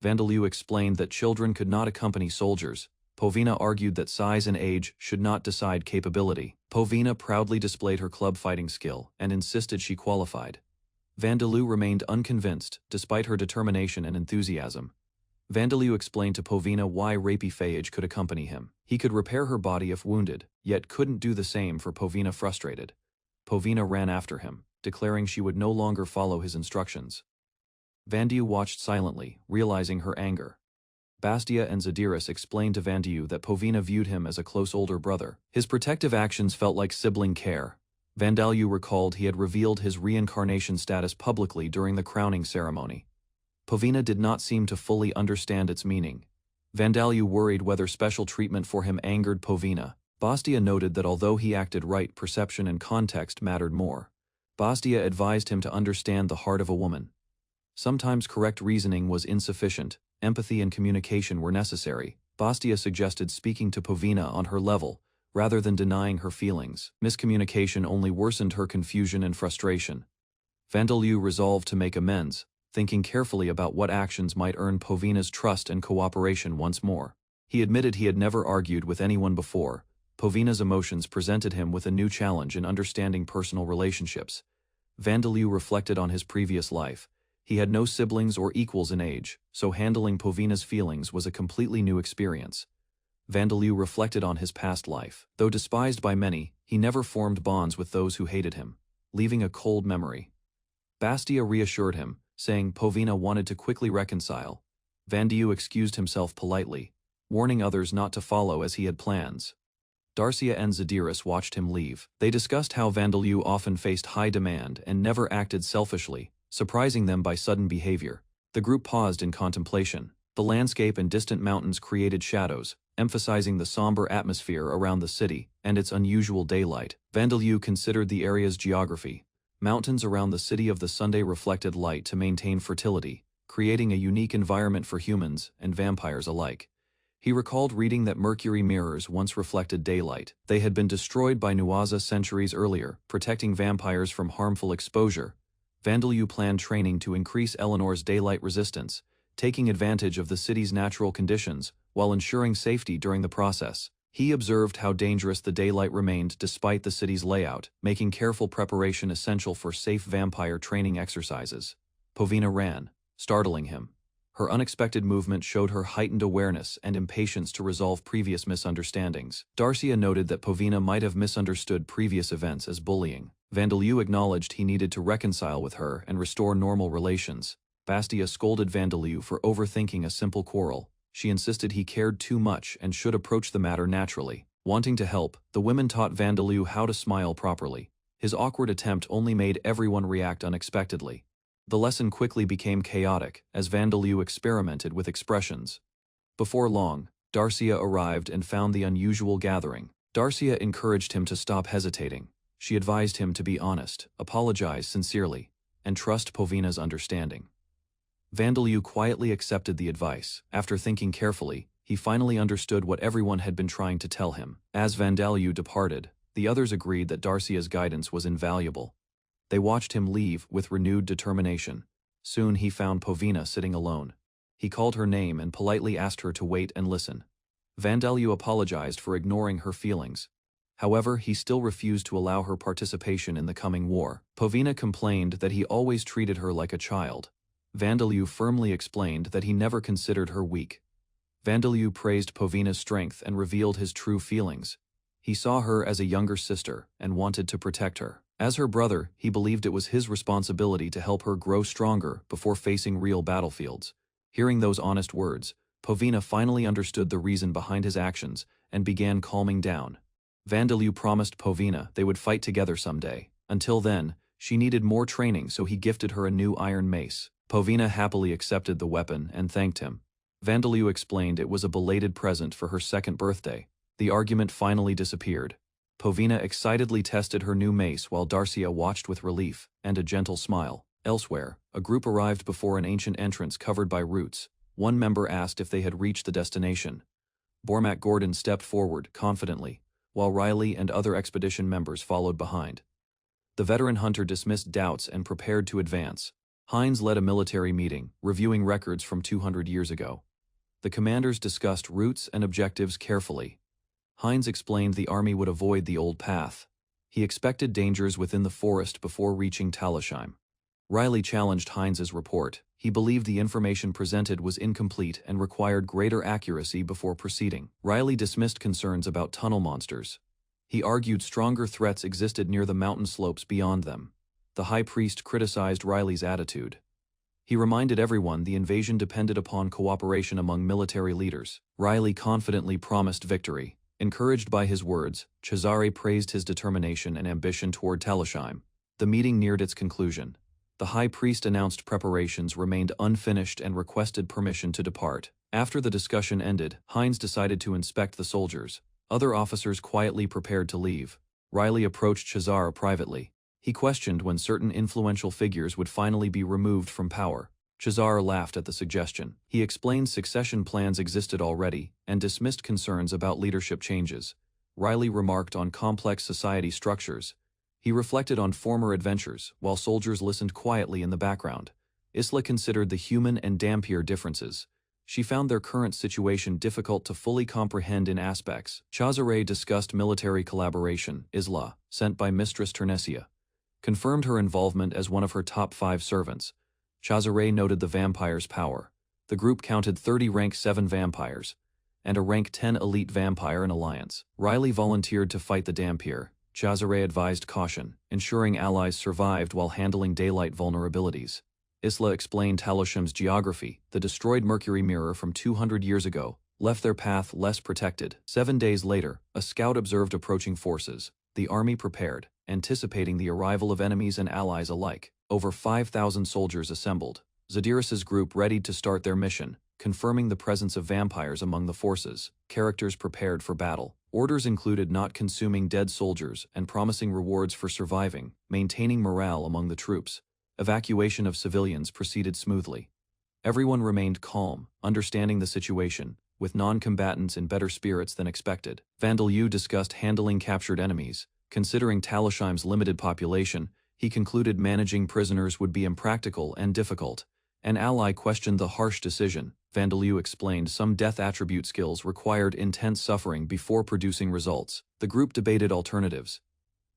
Vandiu explained that children could not accompany soldiers. Povina argued that size and age should not decide capability. Povina proudly displayed her club fighting skill and insisted she qualified. Vandiu remained unconvinced, despite her determination and enthusiasm. Vandiu explained to Povina why Isekai'd could accompany him. He could repair her body if wounded, yet couldn't do the same for Povina frustrated. Povina ran after him, declaring she would no longer follow his instructions. Vandiu watched silently, realizing her anger. Bastia and Zadiris explained to Vandiu that Povina viewed him as a close older brother. His protective actions felt like sibling care. Vandiu recalled he had revealed his reincarnation status publicly during the crowning ceremony. Povina did not seem to fully understand its meaning. Vandiu worried whether special treatment for him angered Povina. Bastia noted that although he acted right, perception and context mattered more. Bastia advised him to understand the heart of a woman. Sometimes correct reasoning was insufficient, empathy and communication were necessary. Bastia suggested speaking to Povina on her level, rather than denying her feelings. Miscommunication only worsened her confusion and frustration. Vandiu resolved to make amends, thinking carefully about what actions might earn Povina's trust and cooperation once more. He admitted he had never argued with anyone before. Povina's emotions presented him with a new challenge in understanding personal relationships. Vandiu reflected on his previous life. He had no siblings or equals in age, so handling Povina's feelings was a completely new experience. Vandiu reflected on his past life. Though despised by many, he never formed bonds with those who hated him, leaving a cold memory. Bastia reassured him, saying Povina wanted to quickly reconcile. Vandiu excused himself politely, warning others not to follow as he had plans. Darcia and Zadiris watched him leave. They discussed how Vandiu often faced high demand and never acted selfishly, surprising them by sudden behavior. The group paused in contemplation. The landscape and distant mountains created shadows, emphasizing the somber atmosphere around the city and its unusual daylight. Vandiu considered the area's geography. Mountains around the city of the Sunday reflected light to maintain fertility, creating a unique environment for humans and vampires alike. He recalled reading that Mercury mirrors once reflected daylight. They had been destroyed by Nuaza centuries earlier, protecting vampires from harmful exposure. Vandiu planned training to increase Eleanor's daylight resistance, taking advantage of the city's natural conditions, while ensuring safety during the process. He observed how dangerous the daylight remained despite the city's layout, making careful preparation essential for safe vampire training exercises. Povina ran, startling him. Her unexpected movement showed her heightened awareness and impatience to resolve previous misunderstandings. Darcia noted that Povina might have misunderstood previous events as bullying. Vandiu acknowledged he needed to reconcile with her and restore normal relations. Bastia scolded Vandiu for overthinking a simple quarrel. She insisted he cared too much and should approach the matter naturally. Wanting to help, the women taught Vandiu how to smile properly. His awkward attempt only made everyone react unexpectedly. The lesson quickly became chaotic as Vandiu experimented with expressions. Before long, Darcia arrived and found the unusual gathering. Darcia encouraged him to stop hesitating. She advised him to be honest, apologize sincerely, and trust Povina's understanding. Vandiu quietly accepted the advice. After thinking carefully, he finally understood what everyone had been trying to tell him. As Vandiu departed, the others agreed that Darcia's guidance was invaluable. They watched him leave with renewed determination. Soon he found Povina sitting alone. He called her name and politely asked her to wait and listen. Vandiu apologized for ignoring her feelings. However, he still refused to allow her participation in the coming war. Povina complained that he always treated her like a child. Vandiu firmly explained that he never considered her weak. Vandiu praised Povina's strength and revealed his true feelings. He saw her as a younger sister and wanted to protect her. As her brother, he believed it was his responsibility to help her grow stronger before facing real battlefields. Hearing those honest words, Povina finally understood the reason behind his actions and began calming down. Vandiu promised Povina they would fight together someday. Until then, she needed more training, so he gifted her a new iron mace. Povina happily accepted the weapon and thanked him. Vandalue explained it was a belated present for her second birthday. The argument finally disappeared. Povina excitedly tested her new mace while Darcia watched with relief and a gentle smile. Elsewhere, a group arrived before an ancient entrance covered by roots. One member asked if they had reached the destination. Bormac Gordon stepped forward confidently, while Riley and other expedition members followed behind. The veteran hunter dismissed doubts and prepared to advance. Hines led a military meeting, reviewing records from 200 years ago. The commanders discussed routes and objectives carefully. Hines explained the army would avoid the old path. He expected dangers within the forest before reaching Talishheim. Riley challenged Hines's report. He believed the information presented was incomplete and required greater accuracy before proceeding. Riley dismissed concerns about tunnel monsters. He argued stronger threats existed near the mountain slopes beyond them. The high priest criticized Riley's attitude. He reminded everyone the invasion depended upon cooperation among military leaders. Riley confidently promised victory. Encouraged by his words, Cesare praised his determination and ambition toward Talishheim. The meeting neared its conclusion. The high priest announced preparations remained unfinished and requested permission to depart. After the discussion ended, Hines decided to inspect the soldiers. Other officers quietly prepared to leave. Riley approached Cesare privately. He questioned when certain influential figures would finally be removed from power. Cesare laughed at the suggestion. He explained succession plans existed already and dismissed concerns about leadership changes. Riley remarked on complex society structures. He reflected on former adventures, while soldiers listened quietly in the background. Isla considered the human and Dampier differences. She found their current situation difficult to fully comprehend in aspects. Cesare discussed military collaboration. Isla, sent by Mistress Ternesia, confirmed her involvement as one of her top 5 servants. Cesare noted the vampire's power. The group counted 30 rank 7 vampires, and a rank 10 elite vampire in alliance. Riley volunteered to fight the Dampier. Cesare advised caution, ensuring allies survived while handling daylight vulnerabilities. Isla explained Talishheim's geography. The destroyed Mercury mirror from 200 years ago left their path less protected. 7 days later, a scout observed approaching forces. The army prepared, anticipating the arrival of enemies and allies alike. Over 5,000 soldiers assembled. Zadirus's group readied to start their mission, confirming the presence of vampires among the forces. Characters prepared for battle. Orders included not consuming dead soldiers and promising rewards for surviving, maintaining morale among the troops. Evacuation of civilians proceeded smoothly. Everyone remained calm, understanding the situation, with non-combatants in better spirits than expected. Vandalue discussed handling captured enemies. Considering Talishheim's limited population, he concluded managing prisoners would be impractical and difficult. An ally questioned the harsh decision. Vandalue explained some death attribute skills required intense suffering before producing results. The group debated alternatives.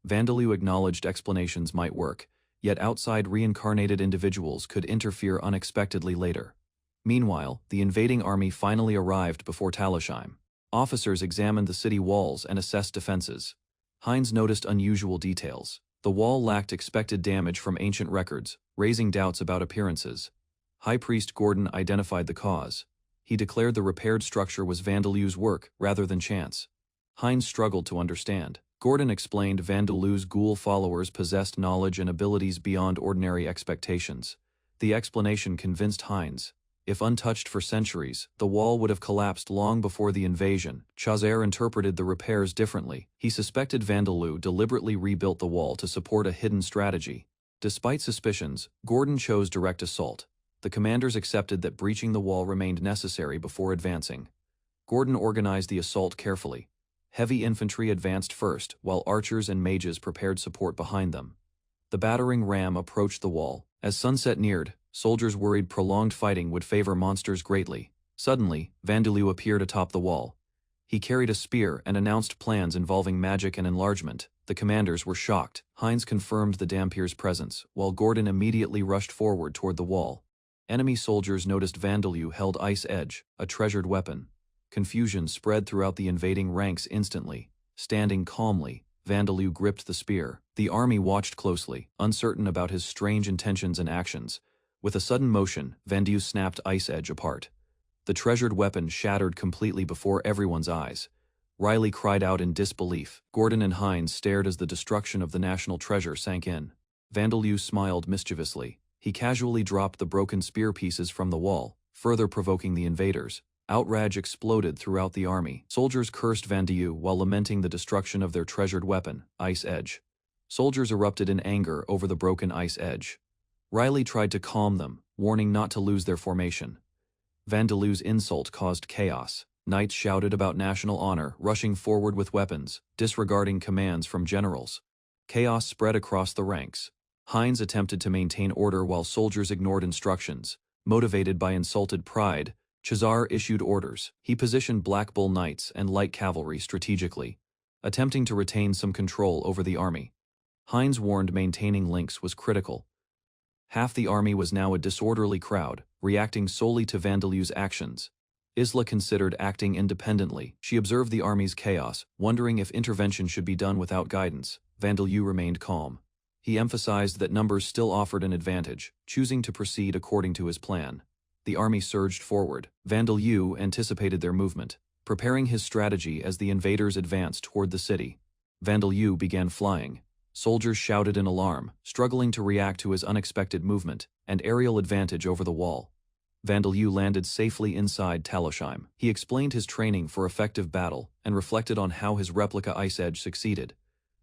Vandalue acknowledged explanations might work, yet outside reincarnated individuals could interfere unexpectedly later. Meanwhile, the invading army finally arrived before Talishheim. Officers examined the city walls and assessed defenses. Hines noticed unusual details. The wall lacked expected damage from ancient records, raising doubts about appearances. High Priest Gordon identified the cause. He declared the repaired structure was Vandalue's work rather than chance. Hines struggled to understand. Gordon explained Vandalue's ghoul followers possessed knowledge and abilities beyond ordinary expectations. The explanation convinced Hines. If untouched for centuries, the wall would have collapsed long before the invasion. Cesare interpreted the repairs differently. He suspected Vandalue deliberately rebuilt the wall to support a hidden strategy. Despite suspicions, Gordon chose direct assault. The commanders accepted that breaching the wall remained necessary before advancing. Gordon organized the assault carefully. Heavy infantry advanced first, while archers and mages prepared support behind them. The battering ram approached the wall. As sunset neared, soldiers worried prolonged fighting would favor monsters greatly. Suddenly, Vandalue appeared atop the wall. He carried a spear and announced plans involving magic and enlargement. The commanders were shocked. Hines confirmed the Dampier's presence, while Gordon immediately rushed forward toward the wall. Enemy soldiers noticed Vandalue held Isekai'd, a treasured weapon. Confusion spread throughout the invading ranks instantly. Standing calmly, Vandalue gripped the spear. The army watched closely, uncertain about his strange intentions and actions. With a sudden motion, Vandalue snapped Isekai'd apart. The treasured weapon shattered completely before everyone's eyes. Riley cried out in disbelief. Gordon and Hines stared as the destruction of the national treasure sank in. Vandalue smiled mischievously. He casually dropped the broken spear pieces from the wall. further provoking the invaders. Outrage exploded throughout the army. Soldiers cursed Vandiyu while lamenting the destruction of their treasured weapon, Ice Edge. Soldiers erupted in anger over the broken Ice Edge. Riley tried to calm them, warning not to lose their formation. Vandaloo's insult caused chaos. Knights shouted about national honor, rushing forward with weapons, disregarding commands from generals. Chaos spread across the ranks. Hines attempted to maintain order while soldiers ignored instructions. Motivated by insulted pride, Chazar issued orders. He positioned Black Bull Knights and light cavalry strategically, attempting to retain some control over the army. Hines warned maintaining links was critical. Half the army was now a disorderly crowd, reacting solely to Vandalu's actions. Isla considered acting independently. She observed the army's chaos, wondering if intervention should be done without guidance. Vandalu remained calm. He emphasized that numbers still offered an advantage, choosing to proceed according to his plan. The army surged forward. Vandalu anticipated their movement, preparing his strategy as the invaders advanced toward the city. Vandalu began flying. Soldiers shouted in alarm, struggling to react to his unexpected movement and aerial advantage over the wall. Vandalu landed safely inside Talosheim. He explained his training for effective battle and reflected on how his replica Ice Edge succeeded.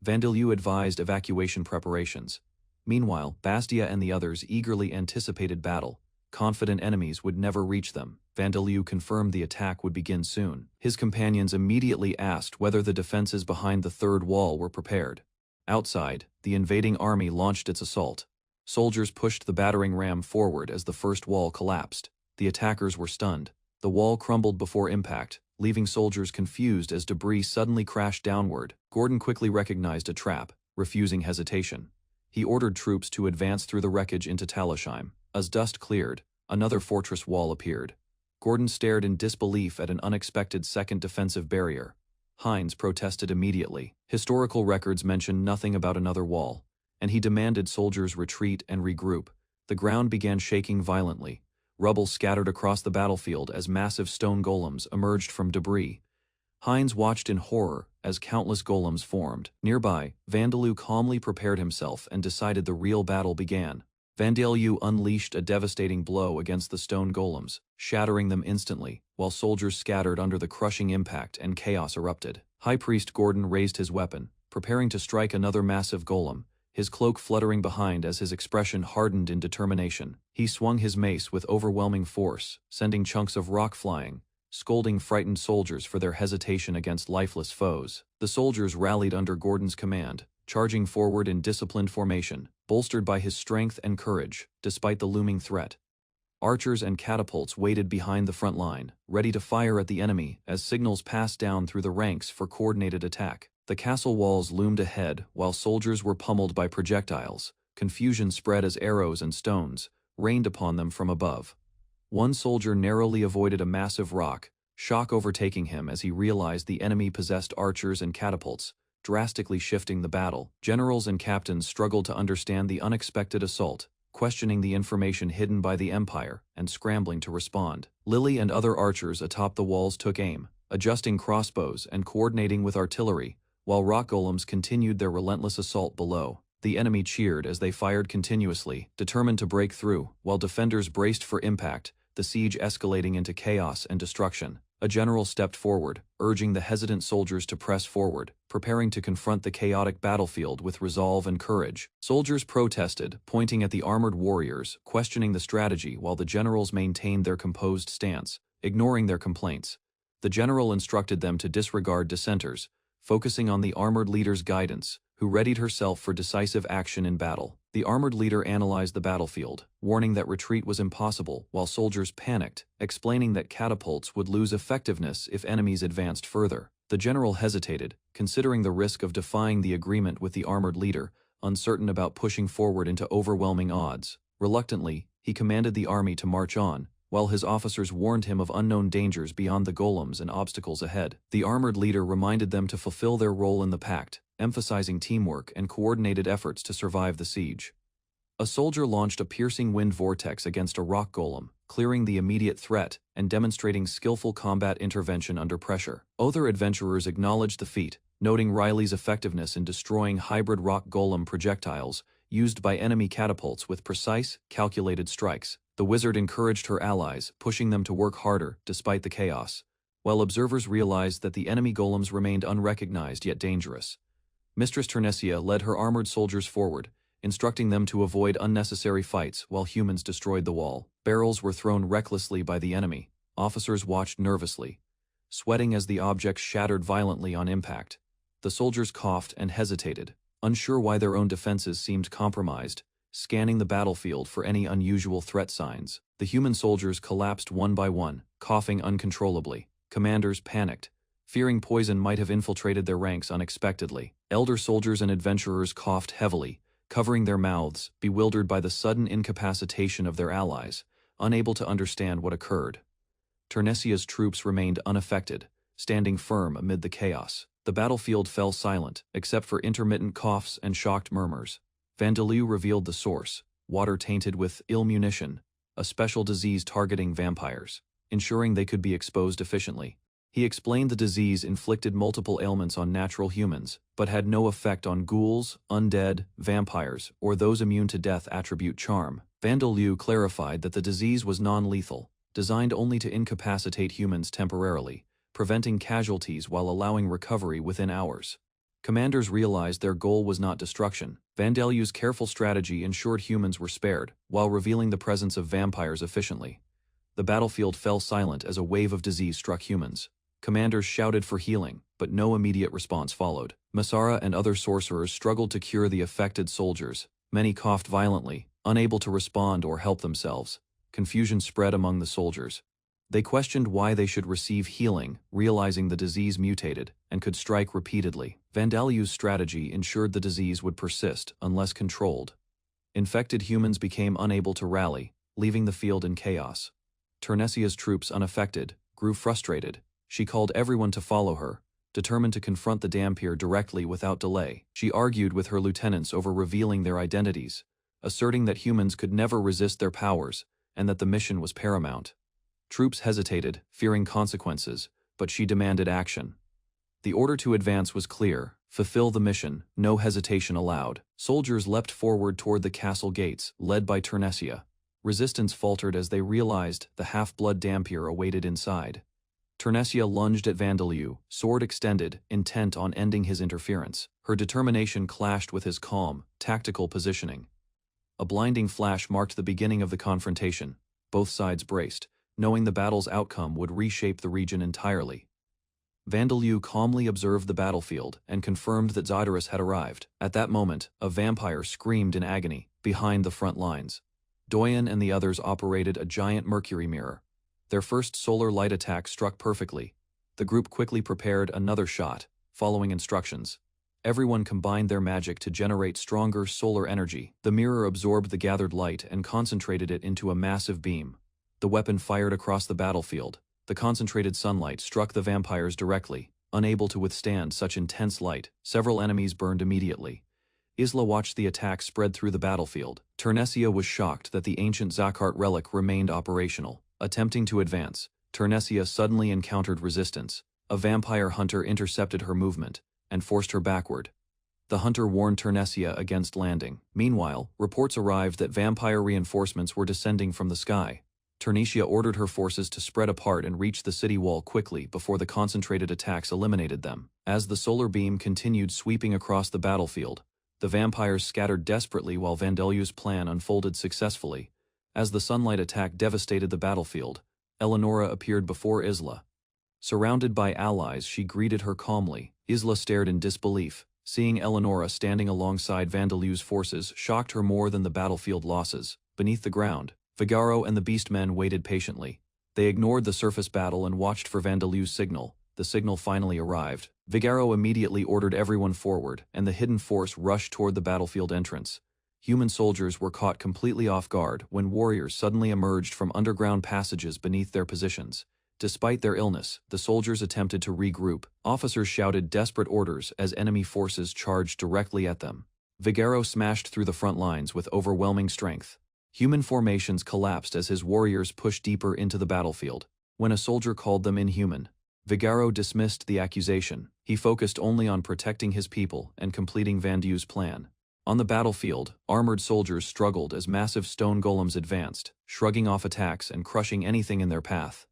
Vandalu advised evacuation preparations. Meanwhile, Bastia and the others eagerly anticipated battle. Confident enemies would never reach them. Vandalu confirmed the attack would begin soon. His companions immediately asked whether the defenses behind the third wall were prepared. Outside, the invading army launched its assault. Soldiers pushed the battering ram forward as the first wall collapsed. The attackers were stunned. The wall crumbled before impact, leaving soldiers confused as debris suddenly crashed downward. Gordon quickly recognized a trap, refusing hesitation. He ordered troops to advance through the wreckage into Talosheim. As dust cleared, another fortress wall appeared. Gordon stared in disbelief at an unexpected second defensive barrier. Hines protested immediately. Historical records mention nothing about another wall, and he demanded soldiers retreat and regroup. The ground began shaking violently. Rubble scattered across the battlefield as massive stone golems emerged from debris. Hines watched in horror as countless golems formed. Nearby, Vandalu calmly prepared himself and decided the real battle began. Vandalu unleashed a devastating blow against the stone golems, shattering them instantly, while soldiers scattered under the crushing impact and chaos erupted. High Priest Gordon raised his weapon, preparing to strike another massive golem, his cloak fluttering behind as his expression hardened in determination. He swung his mace with overwhelming force, sending chunks of rock flying, scolding frightened soldiers for their hesitation against lifeless foes. The soldiers rallied under Gordon's command, charging forward in disciplined formation, bolstered by his strength and courage, despite the looming threat. Archers and catapults waited behind the front line, ready to fire at the enemy as signals passed down through the ranks for coordinated attack. The castle walls loomed ahead while soldiers were pummeled by projectiles. Confusion spread as arrows and stones rained upon them from above. One soldier narrowly avoided a massive rock, shock overtaking him as he realized the enemy possessed archers and catapults, drastically shifting the battle. Generals and captains struggled to understand the unexpected assault, questioning the information hidden by the Empire and scrambling to respond. Lily and other archers atop the walls took aim, adjusting crossbows and coordinating with artillery, while rock golems continued their relentless assault below. The enemy cheered as they fired continuously, determined to break through, while defenders braced for impact, the siege escalating into chaos and destruction. A general stepped forward, urging the hesitant soldiers to press forward, preparing to confront the chaotic battlefield with resolve and courage. Soldiers protested, pointing at the armored warriors, questioning the strategy while the generals maintained their composed stance, ignoring their complaints. The general instructed them to disregard dissenters, focusing on the armored leader's guidance, who readied herself for decisive action in battle. The armored leader analyzed the battlefield, warning that retreat was impossible, while soldiers panicked, explaining that catapults would lose effectiveness if enemies advanced further. The general hesitated, considering the risk of defying the agreement with the armored leader, uncertain about pushing forward into overwhelming odds. Reluctantly, he commanded the army to march on, while his officers warned him of unknown dangers beyond the golems and obstacles ahead. The armored leader reminded them to fulfill their role in the pact, emphasizing teamwork and coordinated efforts to survive the siege. A soldier launched a piercing wind vortex against a rock golem, clearing the immediate threat and demonstrating skillful combat intervention under pressure. Other adventurers acknowledged the feat, noting Riley's effectiveness in destroying hybrid rock golem projectiles used by enemy catapults with precise, calculated strikes. The wizard encouraged her allies, pushing them to work harder despite the chaos, while observers realized that the enemy golems remained unrecognized yet dangerous. Mistress Ternesia led her armored soldiers forward, instructing them to avoid unnecessary fights while humans destroyed the wall. Barrels were thrown recklessly by the enemy. Officers watched nervously, sweating as the objects shattered violently on impact. The soldiers coughed and hesitated, unsure why their own defenses seemed compromised, scanning the battlefield for any unusual threat signs. The human soldiers collapsed one by one, coughing uncontrollably. Commanders panicked, fearing poison might have infiltrated their ranks unexpectedly. Elder soldiers and adventurers coughed heavily, covering their mouths, bewildered by the sudden incapacitation of their allies, unable to understand what occurred. Ternesia's troops remained unaffected, standing firm amid the chaos. The battlefield fell silent, except for intermittent coughs and shocked murmurs. Vandalieu revealed the source: water tainted with ill munition, a special disease targeting vampires, ensuring they could be exposed efficiently. He explained the disease inflicted multiple ailments on natural humans, but had no effect on ghouls, undead, vampires, or those immune to death attribute charm. Vandalieu clarified that the disease was non-lethal, designed only to incapacitate humans temporarily, preventing casualties while allowing recovery within hours. Commanders realized their goal was not destruction. Vandalieu's careful strategy ensured humans were spared, while revealing the presence of vampires efficiently. The battlefield fell silent as a wave of disease struck humans. Commanders shouted for healing, but no immediate response followed. Masara and other sorcerers struggled to cure the affected soldiers. Many coughed violently, unable to respond or help themselves. Confusion spread among the soldiers. They questioned why they should receive healing, realizing the disease mutated and could strike repeatedly. Vandalieu's strategy ensured the disease would persist unless controlled. Infected humans became unable to rally, leaving the field in chaos. Ternesia's troops, unaffected, grew frustrated. She called everyone to follow her, determined to confront the Dhampir directly without delay. She argued with her lieutenants over revealing their identities, asserting that humans could never resist their powers and that the mission was paramount. Troops hesitated, fearing consequences, but she demanded action. The order to advance was clear: fulfill the mission, no hesitation allowed. Soldiers leapt forward toward the castle gates, led by Ternesia. Resistance faltered as they realized the half-blood Dhampir awaited inside. Ternesia lunged at Vandalieu, sword extended, intent on ending his interference. Her determination clashed with his calm, tactical positioning. A blinding flash marked the beginning of the confrontation. Both sides braced, knowing the battle's outcome would reshape the region entirely. Vandalieu calmly observed the battlefield and confirmed that Zodorus had arrived. At that moment, a vampire screamed in agony, behind the front lines. Doyen and the others operated a giant mercury mirror. Their first solar light attack struck perfectly. The group quickly prepared another shot, following instructions. Everyone combined their magic to generate stronger solar energy. The mirror absorbed the gathered light and concentrated it into a massive beam. The weapon fired across the battlefield. The concentrated sunlight struck the vampires directly. Unable to withstand such intense light, several enemies burned immediately. Isla watched the attack spread through the battlefield. Ternesia was shocked that the ancient Zakart relic remained operational. Attempting to advance, Ternesia suddenly encountered resistance. A vampire hunter intercepted her movement and forced her backward. The hunter warned Ternesia against landing. Meanwhile, reports arrived that vampire reinforcements were descending from the sky. Ternesia ordered her forces to spread apart and reach the city wall quickly before the concentrated attacks eliminated them. As the solar beam continued sweeping across the battlefield, the vampires scattered desperately while Vandalieu's plan unfolded successfully. As the sunlight attack devastated the battlefield, Eleonora appeared before Isla. Surrounded by allies, she greeted her calmly. Isla stared in disbelief. Seeing Eleonora standing alongside Vandalieu's forces shocked her more than the battlefield losses. Beneath the ground, Vigaro and the Beastmen waited patiently. They ignored the surface battle and watched for Vandalieu's signal. The signal finally arrived. Vigaro immediately ordered everyone forward, and the hidden force rushed toward the battlefield entrance. Human soldiers were caught completely off guard when warriors suddenly emerged from underground passages beneath their positions. Despite their illness, the soldiers attempted to regroup. Officers shouted desperate orders as enemy forces charged directly at them. Vigaro smashed through the front lines with overwhelming strength. Human formations collapsed as his warriors pushed deeper into the battlefield. When a soldier called them inhuman, Vigaro dismissed the accusation. He focused only on protecting his people and completing Vandalieu's plan. On the battlefield, armored soldiers struggled as massive stone golems advanced, shrugging off attacks and crushing anything in their path.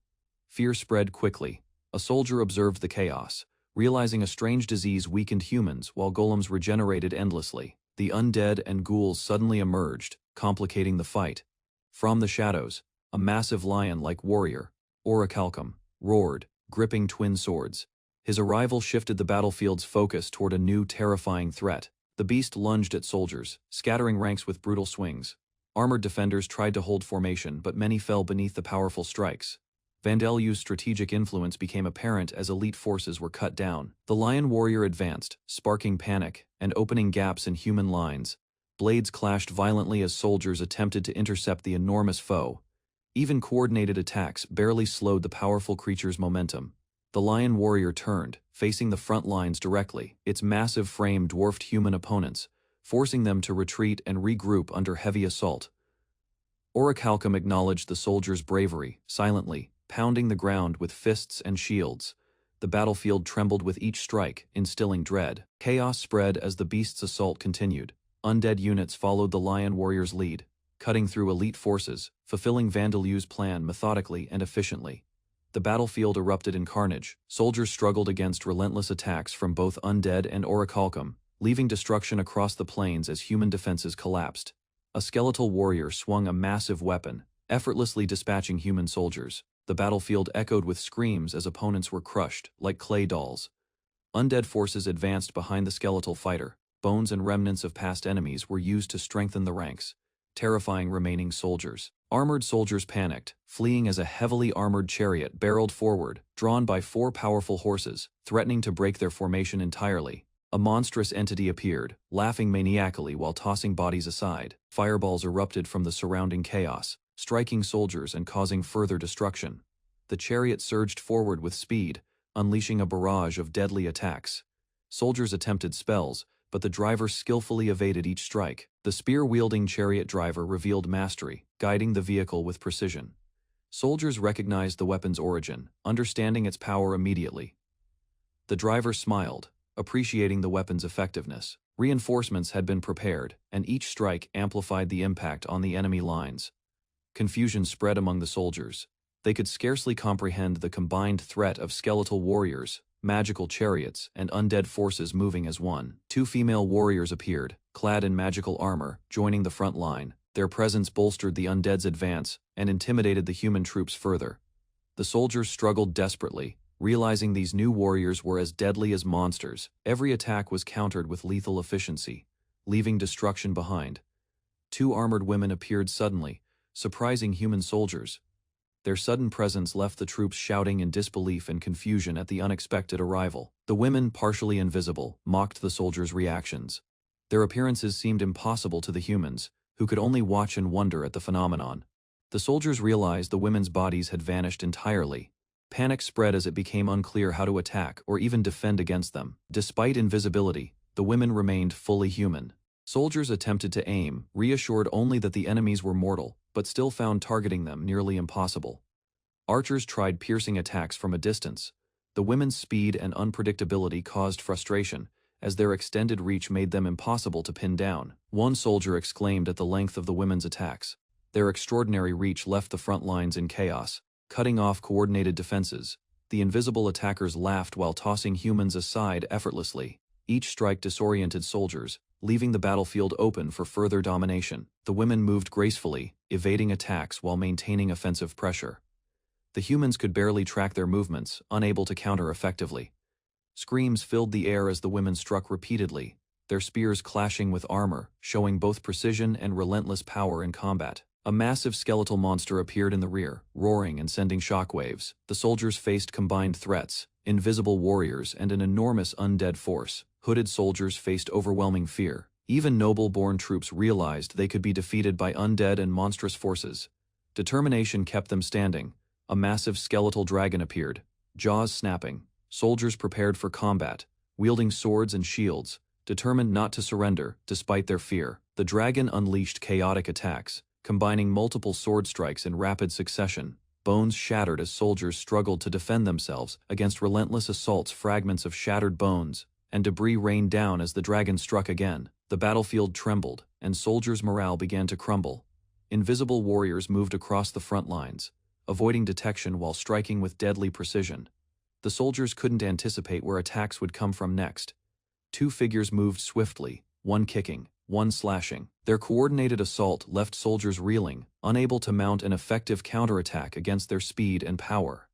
Fear spread quickly. A soldier observed the chaos, realizing a strange disease weakened humans while golems regenerated endlessly. The undead and ghouls suddenly emerged, complicating the fight. From the shadows, a massive lion-like warrior, orichalcum, roared, gripping twin swords. His arrival shifted the battlefield's focus toward a new terrifying threat. The beast lunged at soldiers, scattering ranks with brutal swings. Armored defenders tried to hold formation, but many fell beneath the powerful strikes. Vandelu's strategic influence became apparent as elite forces were cut down. The lion warrior advanced, sparking panic and opening gaps in human lines. Blades clashed violently as soldiers attempted to intercept the enormous foe. Even coordinated attacks barely slowed the powerful creature's momentum. The lion warrior turned, facing the front lines directly. Its massive frame dwarfed human opponents, forcing them to retreat and regroup under heavy assault. Orichalcum acknowledged the soldiers' bravery, silently, pounding the ground with fists and shields. The battlefield trembled with each strike, instilling dread. Chaos spread as the beast's assault continued. Undead units followed the lion warrior's lead, cutting through elite forces, fulfilling Vandelu's plan methodically and efficiently. The battlefield erupted in carnage. Soldiers struggled against relentless attacks from both undead and orichalcum, leaving destruction across the plains as human defenses collapsed. A skeletal warrior swung a massive weapon, effortlessly dispatching human soldiers. The battlefield echoed with screams as opponents were crushed, like clay dolls. Undead forces advanced behind the skeletal fighter. Bones and remnants of past enemies were used to strengthen the ranks, terrifying remaining soldiers. Armored soldiers panicked, fleeing as a heavily armored chariot barreled forward, drawn by 4 powerful horses, threatening to break their formation entirely. A monstrous entity appeared, laughing maniacally while tossing bodies aside. Fireballs erupted from the surrounding chaos, striking soldiers and causing further destruction. The chariot surged forward with speed, unleashing a barrage of deadly attacks. Soldiers attempted spells, but the driver skillfully evaded each strike. The spear-wielding chariot driver revealed mastery, guiding the vehicle with precision. Soldiers recognized the weapon's origin, understanding its power immediately. The driver smiled, appreciating the weapon's effectiveness. Reinforcements had been prepared, and each strike amplified the impact on the enemy lines. Confusion spread among the soldiers. They could scarcely comprehend the combined threat of skeletal warriors, magical chariots, and undead forces moving as one. 2 female warriors appeared, clad in magical armor, joining the front line. Their presence bolstered the undead's advance and intimidated the human troops further. The soldiers struggled desperately, realizing these new warriors were as deadly as monsters. Every attack was countered with lethal efficiency, leaving destruction behind. 2 armored women appeared suddenly, surprising human soldiers. Their sudden presence left the troops shouting in disbelief and confusion at the unexpected arrival. The women, partially invisible, mocked the soldiers' reactions. Their appearances seemed impossible to the humans, who could only watch and wonder at the phenomenon. The soldiers realized the women's bodies had vanished entirely. Panic spread as it became unclear how to attack or even defend against them. Despite invisibility, the women remained fully human. Soldiers attempted to aim, reassured only that the enemies were mortal, but still found targeting them nearly impossible. Archers tried piercing attacks from a distance. The women's speed and unpredictability caused frustration, as their extended reach made them impossible to pin down. One soldier exclaimed at the length of the women's attacks. Their extraordinary reach left the front lines in chaos, cutting off coordinated defenses. The invisible attackers laughed while tossing humans aside effortlessly. Each strike disoriented soldiers, leaving the battlefield open for further domination. The women moved gracefully, evading attacks while maintaining offensive pressure. The humans could barely track their movements, unable to counter effectively. Screams filled the air as the women struck repeatedly, their spears clashing with armor, showing both precision and relentless power in combat. A massive skeletal monster appeared in the rear, roaring and sending shockwaves. The soldiers faced combined threats, invisible warriors and an enormous undead force. Hooded soldiers faced overwhelming fear. Even noble-born troops realized they could be defeated by undead and monstrous forces. Determination kept them standing. A massive skeletal dragon appeared, jaws snapping. Soldiers prepared for combat, wielding swords and shields, determined not to surrender despite their fear. The dragon unleashed chaotic attacks, combining multiple sword strikes in rapid succession. Bones shattered as soldiers struggled to defend themselves against relentless assaults. Fragments of shattered bones and debris rained down as the dragon struck again. The battlefield trembled, and soldiers' morale began to crumble. Invisible warriors moved across the front lines, avoiding detection while striking with deadly precision. The soldiers couldn't anticipate where attacks would come from next. Two figures moved swiftly, one kicking, one slashing. Their coordinated assault left soldiers reeling, unable to mount an effective counterattack against their speed and power.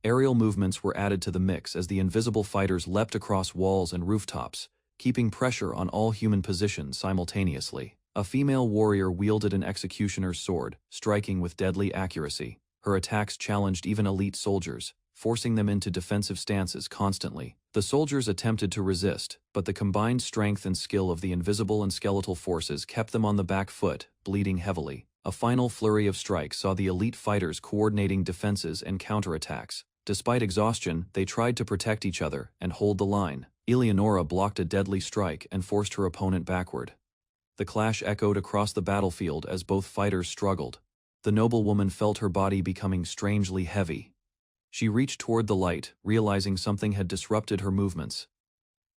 Aerial movements were added to the mix as the invisible fighters leapt across walls and rooftops, keeping pressure on all human positions simultaneously. A female warrior wielded an executioner's sword, striking with deadly accuracy. Her attacks challenged even elite soldiers, forcing them into defensive stances constantly. The soldiers attempted to resist, but the combined strength and skill of the invisible and skeletal forces kept them on the back foot, bleeding heavily. A final flurry of strikes saw the elite fighters coordinating defenses and counterattacks. Despite exhaustion, they tried to protect each other and hold the line. Eleonora blocked a deadly strike and forced her opponent backward. The clash echoed across the battlefield as both fighters struggled. The noblewoman felt her body becoming strangely heavy. She reached toward the light, realizing something had disrupted her movements.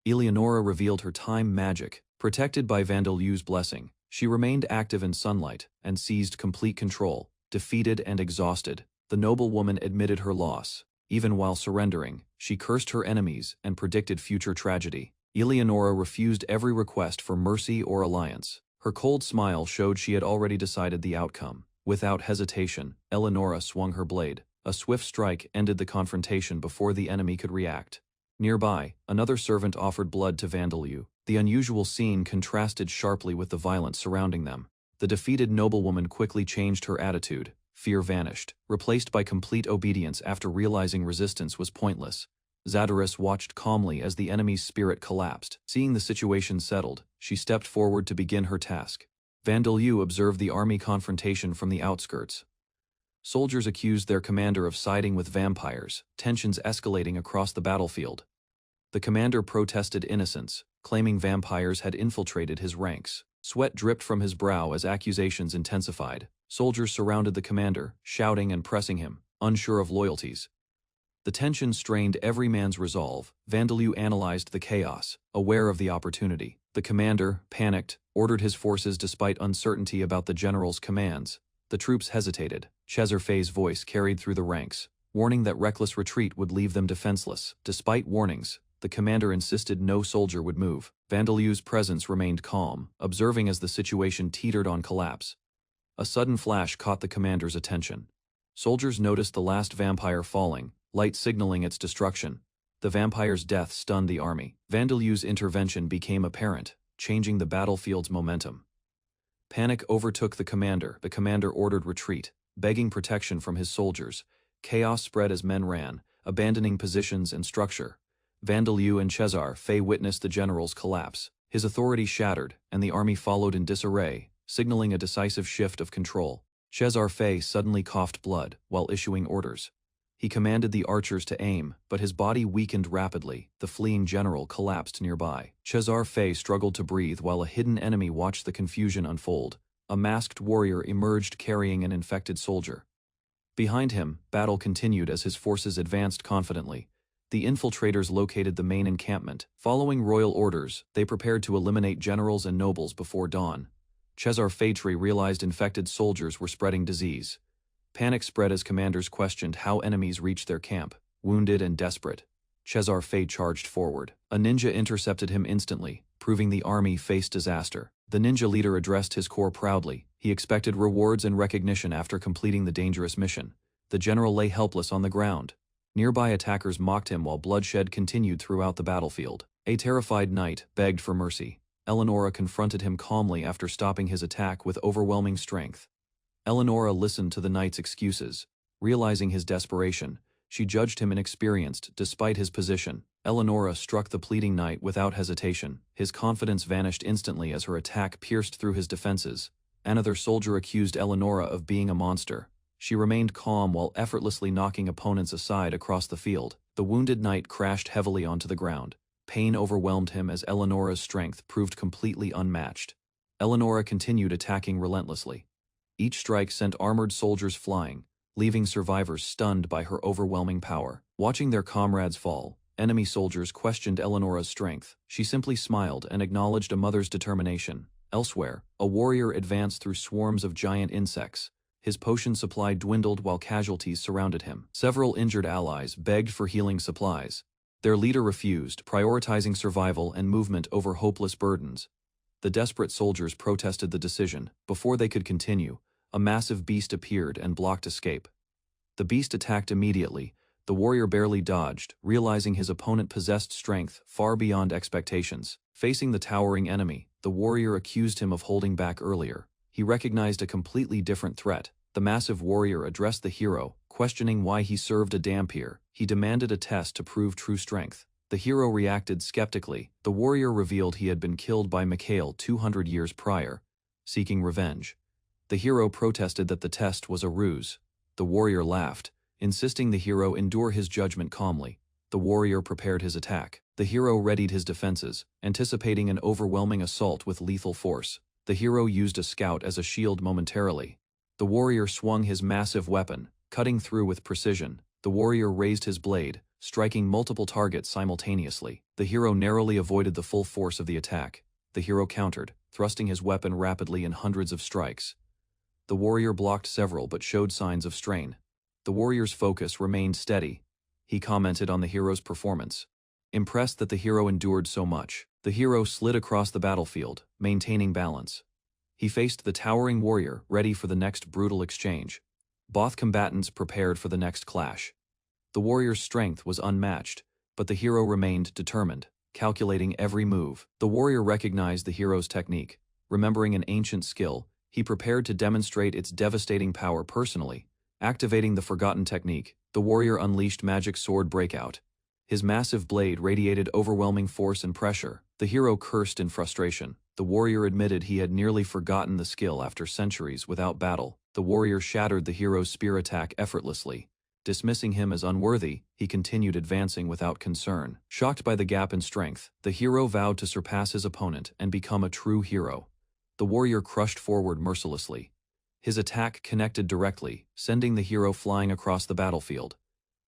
Eleonora revealed her time magic. Protected by Vandelu's blessing, she remained active in sunlight and seized complete control. Defeated and exhausted, the noblewoman admitted her loss. Even while surrendering, she cursed her enemies and predicted future tragedy. Eleonora refused every request for mercy or alliance. Her cold smile showed she had already decided the outcome. Without hesitation, Eleonora swung her blade. A swift strike ended the confrontation before the enemy could react. Nearby, another servant offered blood to Vandelu. The unusual scene contrasted sharply with the violence surrounding them. The defeated noblewoman quickly changed her attitude. Fear vanished, replaced by complete obedience after realizing resistance was pointless. Zadorus watched calmly as the enemy's spirit collapsed. Seeing the situation settled, she stepped forward to begin her task. Vandelu observed the army confrontation from the outskirts. Soldiers accused their commander of siding with vampires, tensions escalating across the battlefield. The commander protested innocence, claiming vampires had infiltrated his ranks. Sweat dripped from his brow as accusations intensified. Soldiers surrounded the commander, shouting and pressing him, unsure of loyalties. The tension strained every man's resolve. Vandelu analyzed the chaos, aware of the opportunity. The commander, panicked, ordered his forces despite uncertainty about the general's commands. The troops hesitated. Chezarfei's voice carried through the ranks, warning that reckless retreat would leave them defenseless. Despite warnings, the commander insisted no soldier would move. Vandelu's presence remained calm, observing as the situation teetered on collapse. A sudden flash caught the commander's attention. Soldiers noticed the last vampire falling, light signaling its destruction. The vampire's death stunned the army. Vandelu's intervention became apparent, changing the battlefield's momentum. Panic overtook the commander. The commander ordered retreat, begging protection from his soldiers. Chaos spread as men ran, abandoning positions and structure. Vandelu and Chezarfei witnessed the general's collapse. His authority shattered, and the army followed in disarray, signaling a decisive shift of control. Chezarfei suddenly coughed blood while issuing orders. He commanded the archers to aim, but his body weakened rapidly. The fleeing general collapsed nearby. Chezarfei struggled to breathe while a hidden enemy watched the confusion unfold. A masked warrior emerged carrying an infected soldier. Behind him, battle continued as his forces advanced confidently. The infiltrators located the main encampment. Following royal orders, they prepared to eliminate generals and nobles before dawn. Chezarfei realized infected soldiers were spreading disease. Panic spread as commanders questioned how enemies reached their camp. Wounded and desperate, Chezarfei charged forward. A ninja intercepted him instantly, proving the army faced disaster. The ninja leader addressed his corps proudly. He expected rewards and recognition after completing the dangerous mission. The general lay helpless on the ground. Nearby attackers mocked him while bloodshed continued throughout the battlefield. A terrified knight begged for mercy. Eleonora confronted him calmly after stopping his attack with overwhelming strength. Eleonora listened to the knight's excuses. Realizing his desperation, she judged him inexperienced despite his position. Eleonora struck the pleading knight without hesitation. His confidence vanished instantly as her attack pierced through his defenses. Another soldier accused Eleonora of being a monster. She remained calm while effortlessly knocking opponents aside across the field. The wounded knight crashed heavily onto the ground. Pain overwhelmed him as Eleonora's strength proved completely unmatched. Eleonora continued attacking relentlessly. Each strike sent armored soldiers flying, leaving survivors stunned by her overwhelming power. Watching their comrades fall, Enemy soldiers questioned Eleonora's strength. She simply smiled and acknowledged a mother's determination. Elsewhere, a warrior advanced through swarms of giant insects. His potion supply dwindled while casualties surrounded him. Several injured allies begged for healing supplies. Their leader refused, prioritizing survival and movement over hopeless burdens. The desperate soldiers protested the decision. Before they could continue, a massive beast appeared and blocked escape. The beast attacked immediately. The warrior barely dodged, realizing his opponent possessed strength far beyond expectations. Facing the towering enemy, the warrior accused him of holding back earlier. He recognized a completely different threat. The massive warrior addressed the hero, questioning why he served a Dampier. He demanded a test to prove true strength. The hero reacted skeptically. The warrior revealed he had been killed by Mikhail 200 years prior, seeking revenge. The hero protested that the test was a ruse. The warrior laughed, insisting the hero endure his judgment calmly. The warrior prepared his attack. The hero readied his defenses, anticipating an overwhelming assault with lethal force. The hero used a scout as a shield momentarily. The warrior swung his massive weapon, cutting through with precision. The warrior raised his blade, striking multiple targets simultaneously. The hero narrowly avoided the full force of the attack. The hero countered, thrusting his weapon rapidly in hundreds of strikes. The warrior blocked several but showed signs of strain. The warrior's focus remained steady. He commented on the hero's performance. Impressed that the hero endured so much, the hero slid across the battlefield, maintaining balance. He faced the towering warrior, ready for the next brutal exchange. Both combatants prepared for the next clash. The warrior's strength was unmatched, but the hero remained determined, calculating every move. The warrior recognized the hero's technique. Remembering an ancient skill, he prepared to demonstrate its devastating power personally. Activating the forgotten technique, the warrior unleashed magic sword breakout. His massive blade radiated overwhelming force and pressure. The hero cursed in frustration. The warrior admitted he had nearly forgotten the skill after centuries without battle. The warrior shattered the hero's spear attack effortlessly. Dismissing him as unworthy, he continued advancing without concern. Shocked by the gap in strength, the hero vowed to surpass his opponent and become a true hero. The warrior crushed forward mercilessly. His attack connected directly, sending the hero flying across the battlefield.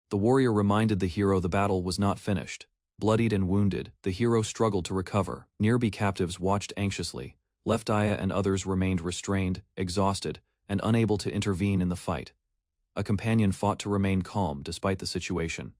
The warrior reminded the hero the battle was not finished. Bloodied and wounded, the hero struggled to recover. Nearby captives watched anxiously. Leftaya and others remained restrained, exhausted, and unable to intervene in the fight. A companion fought to remain calm despite the situation.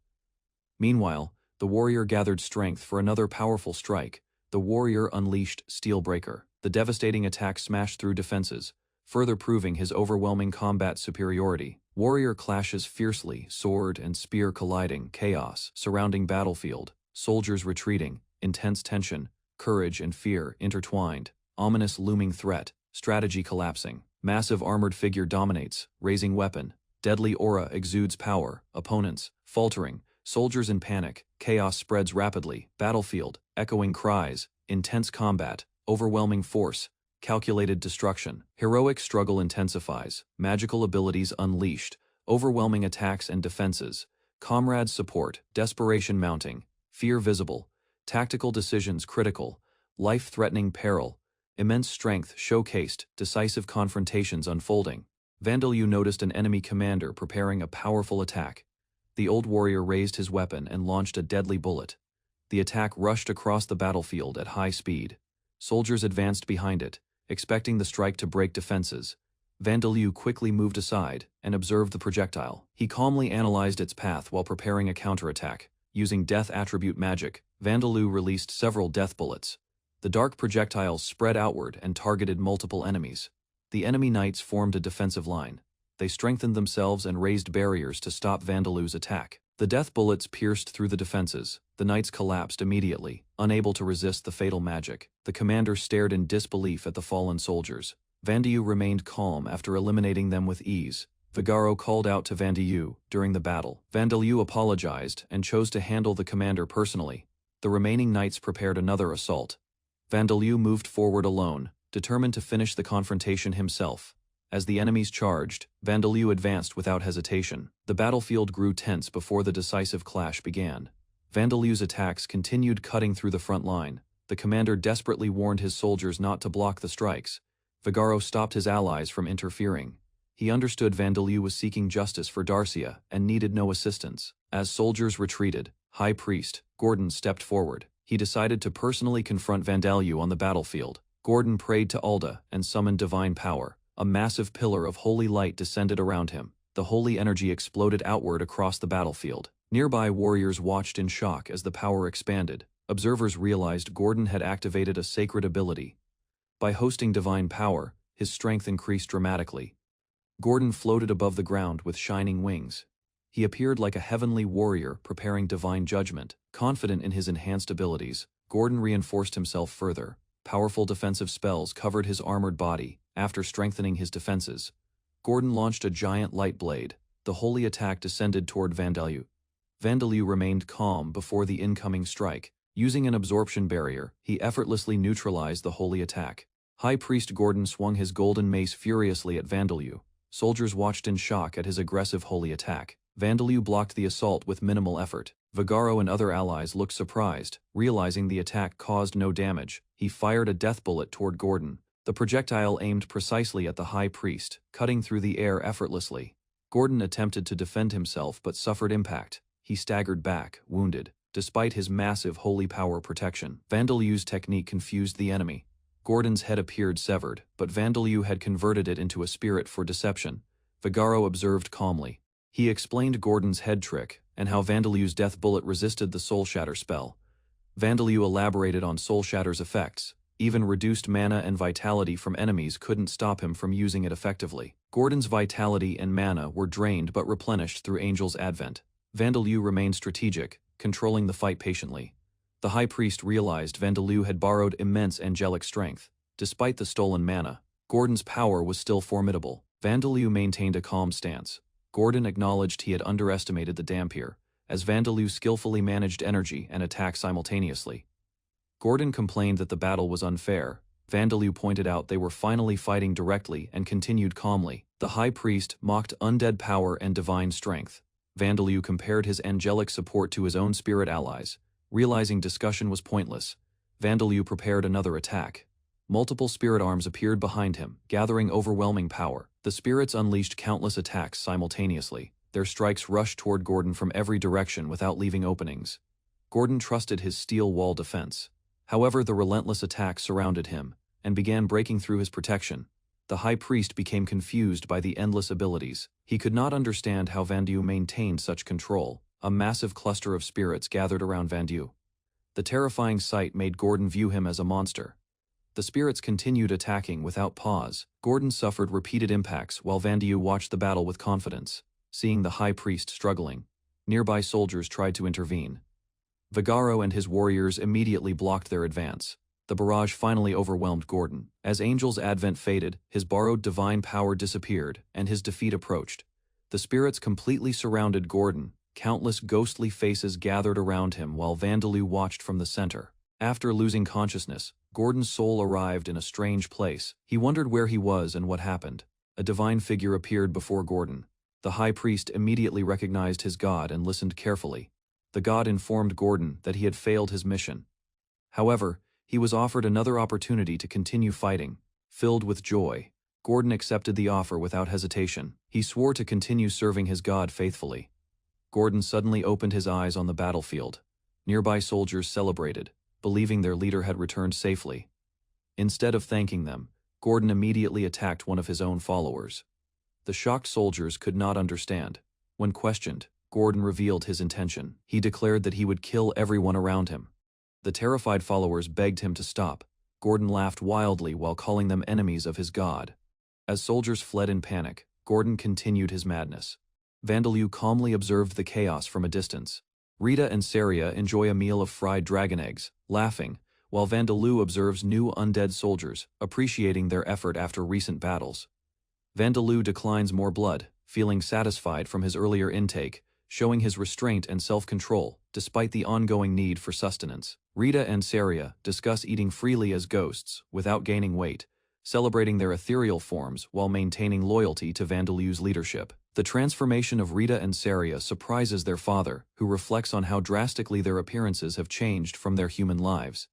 Meanwhile, the warrior gathered strength for another powerful strike. The warrior unleashed Steelbreaker. The devastating attack smashed through defenses, further proving his overwhelming combat superiority. Warrior clashes fiercely, sword and spear colliding, chaos surrounding battlefield, soldiers retreating, intense tension, courage and fear intertwined, ominous looming threat, strategy collapsing. Massive armored figure dominates, raising weapon. Deadly aura exudes power, opponents faltering, soldiers in panic, chaos spreads rapidly, battlefield, echoing cries, intense combat, overwhelming force, calculated destruction. Heroic struggle intensifies, magical abilities unleashed, overwhelming attacks and defenses, comrades support, desperation mounting, fear visible, tactical decisions critical, life-threatening peril, immense strength showcased, decisive confrontations unfolding. Vandelyu noticed an enemy commander preparing a powerful attack. The old warrior raised his weapon and launched a deadly bullet. The attack rushed across the battlefield at high speed. Soldiers advanced behind it, expecting the strike to break defenses. Vandelyu quickly moved aside and observed the projectile. He calmly analyzed its path while preparing a counterattack. Using death attribute magic, Vandelyu released several death bullets. The dark projectiles spread outward and targeted multiple enemies. The enemy knights formed a defensive line. They strengthened themselves and raised barriers to stop Vandelyu's attack. The death bullets pierced through the defenses. The knights collapsed immediately, unable to resist the fatal magic. The commander stared in disbelief at the fallen soldiers. Vandelyu remained calm after eliminating them with ease. Vigaro called out to Vandelyu during the battle. Vandelyu apologized and chose to handle the commander personally. The remaining knights prepared another assault. Vandelyu moved forward alone, determined to finish the confrontation himself. As the enemies charged, Vandelyu advanced without hesitation. The battlefield grew tense before the decisive clash began. Vandelyu's attacks continued cutting through the front line. The commander desperately warned his soldiers not to block the strikes. Vigaro stopped his allies from interfering. He understood Vandelyu was seeking justice for Darcia and needed no assistance. As soldiers retreated, High Priest, Gordon stepped forward. He decided to personally confront Vandalu on the battlefield. Gordon prayed to Alda and summoned divine power. A massive pillar of holy light descended around him. The holy energy exploded outward across the battlefield. Nearby warriors watched in shock as the power expanded. Observers realized Gordon had activated a sacred ability. By hosting divine power, his strength increased dramatically. Gordon floated above the ground with shining wings. He appeared like a heavenly warrior preparing divine judgment. Confident in his enhanced abilities, Gordon reinforced himself further. Powerful defensive spells covered his armored body. After strengthening his defenses, Gordon launched a giant light blade. The holy attack descended toward Vandalu. Vandalu remained calm before the incoming strike. Using an absorption barrier, he effortlessly neutralized the holy attack. High Priest Gordon swung his golden mace furiously at Vandalu. Soldiers watched in shock at his aggressive holy attack. Vandalu blocked the assault with minimal effort. Vigaro and other allies looked surprised, realizing the attack caused no damage. He fired a death bullet toward Gordon. The projectile aimed precisely at the High Priest, cutting through the air effortlessly. Gordon attempted to defend himself but suffered impact. He staggered back, wounded. Despite his massive holy power protection, Vandalu's technique confused the enemy. Gordon's head appeared severed, but Vandalu had converted it into a spirit for deception. Vigaro observed calmly. He explained Gordon's head trick, and how Vandalu's death bullet resisted the Soul Shatter spell. Vandalu elaborated on Soul Shatter's effects. Even reduced mana and vitality from enemies couldn't stop him from using it effectively. Gordon's vitality and mana were drained but replenished through Angel's advent. Vandalu remained strategic, controlling the fight patiently. The High Priest realized Vandalu had borrowed immense angelic strength. Despite the stolen mana, Gordon's power was still formidable. Vandalu maintained a calm stance. Gordon acknowledged he had underestimated the Dhampir, as Vandalu skillfully managed energy and attack simultaneously. Gordon complained that the battle was unfair. Vandalu pointed out they were finally fighting directly and continued calmly. The High Priest mocked undead power and divine strength. Vandalu compared his angelic support to his own spirit allies. Realizing discussion was pointless, Vandalu prepared another attack. Multiple spirit arms appeared behind him, gathering overwhelming power. The spirits unleashed countless attacks simultaneously. Their strikes rushed toward Gordon from every direction without leaving openings. Gordon trusted his steel wall defense. However, the relentless attacks surrounded him and began breaking through his protection. The High Priest became confused by the endless abilities. He could not understand how Vandalu maintained such control. A massive cluster of spirits gathered around Vandalu. The terrifying sight made Gordon view him as a monster. The spirits continued attacking without pause. Gordon suffered repeated impacts while Vandalu watched the battle with confidence. Seeing the High Priest struggling, nearby soldiers tried to intervene. Vigaro and his warriors immediately blocked their advance. The barrage finally overwhelmed Gordon. As Angel's advent faded, his borrowed divine power disappeared, and his defeat approached. The spirits completely surrounded Gordon. Countless ghostly faces gathered around him while Vandalu watched from the center. After losing consciousness, Gordon's soul arrived in a strange place. He wondered where he was and what happened. A divine figure appeared before Gordon. The High Priest immediately recognized his god and listened carefully. The god informed Gordon that he had failed his mission. However, he was offered another opportunity to continue fighting. Filled with joy, Gordon accepted the offer without hesitation. He swore to continue serving his god faithfully. Gordon suddenly opened his eyes on the battlefield. Nearby soldiers celebrated, believing their leader had returned safely. Instead of thanking them, Gordon immediately attacked one of his own followers. The shocked soldiers could not understand. When questioned, Gordon revealed his intention. He declared that he would kill everyone around him. The terrified followers begged him to stop. Gordon laughed wildly while calling them enemies of his god. As soldiers fled in panic, Gordon continued his madness. Vandalu calmly observed the chaos from a distance. Rita and Saria enjoy a meal of fried dragon eggs, laughing, while Vandalu observes new undead soldiers, appreciating their effort after recent battles. Vandalu declines more blood, feeling satisfied from his earlier intake, showing his restraint and self-control, despite the ongoing need for sustenance. Rita and Saria discuss eating freely as ghosts, without gaining weight, celebrating their ethereal forms while maintaining loyalty to Vandalu's leadership. The transformation of Rita and Saria surprises their father, who reflects on how drastically their appearances have changed from their human lives.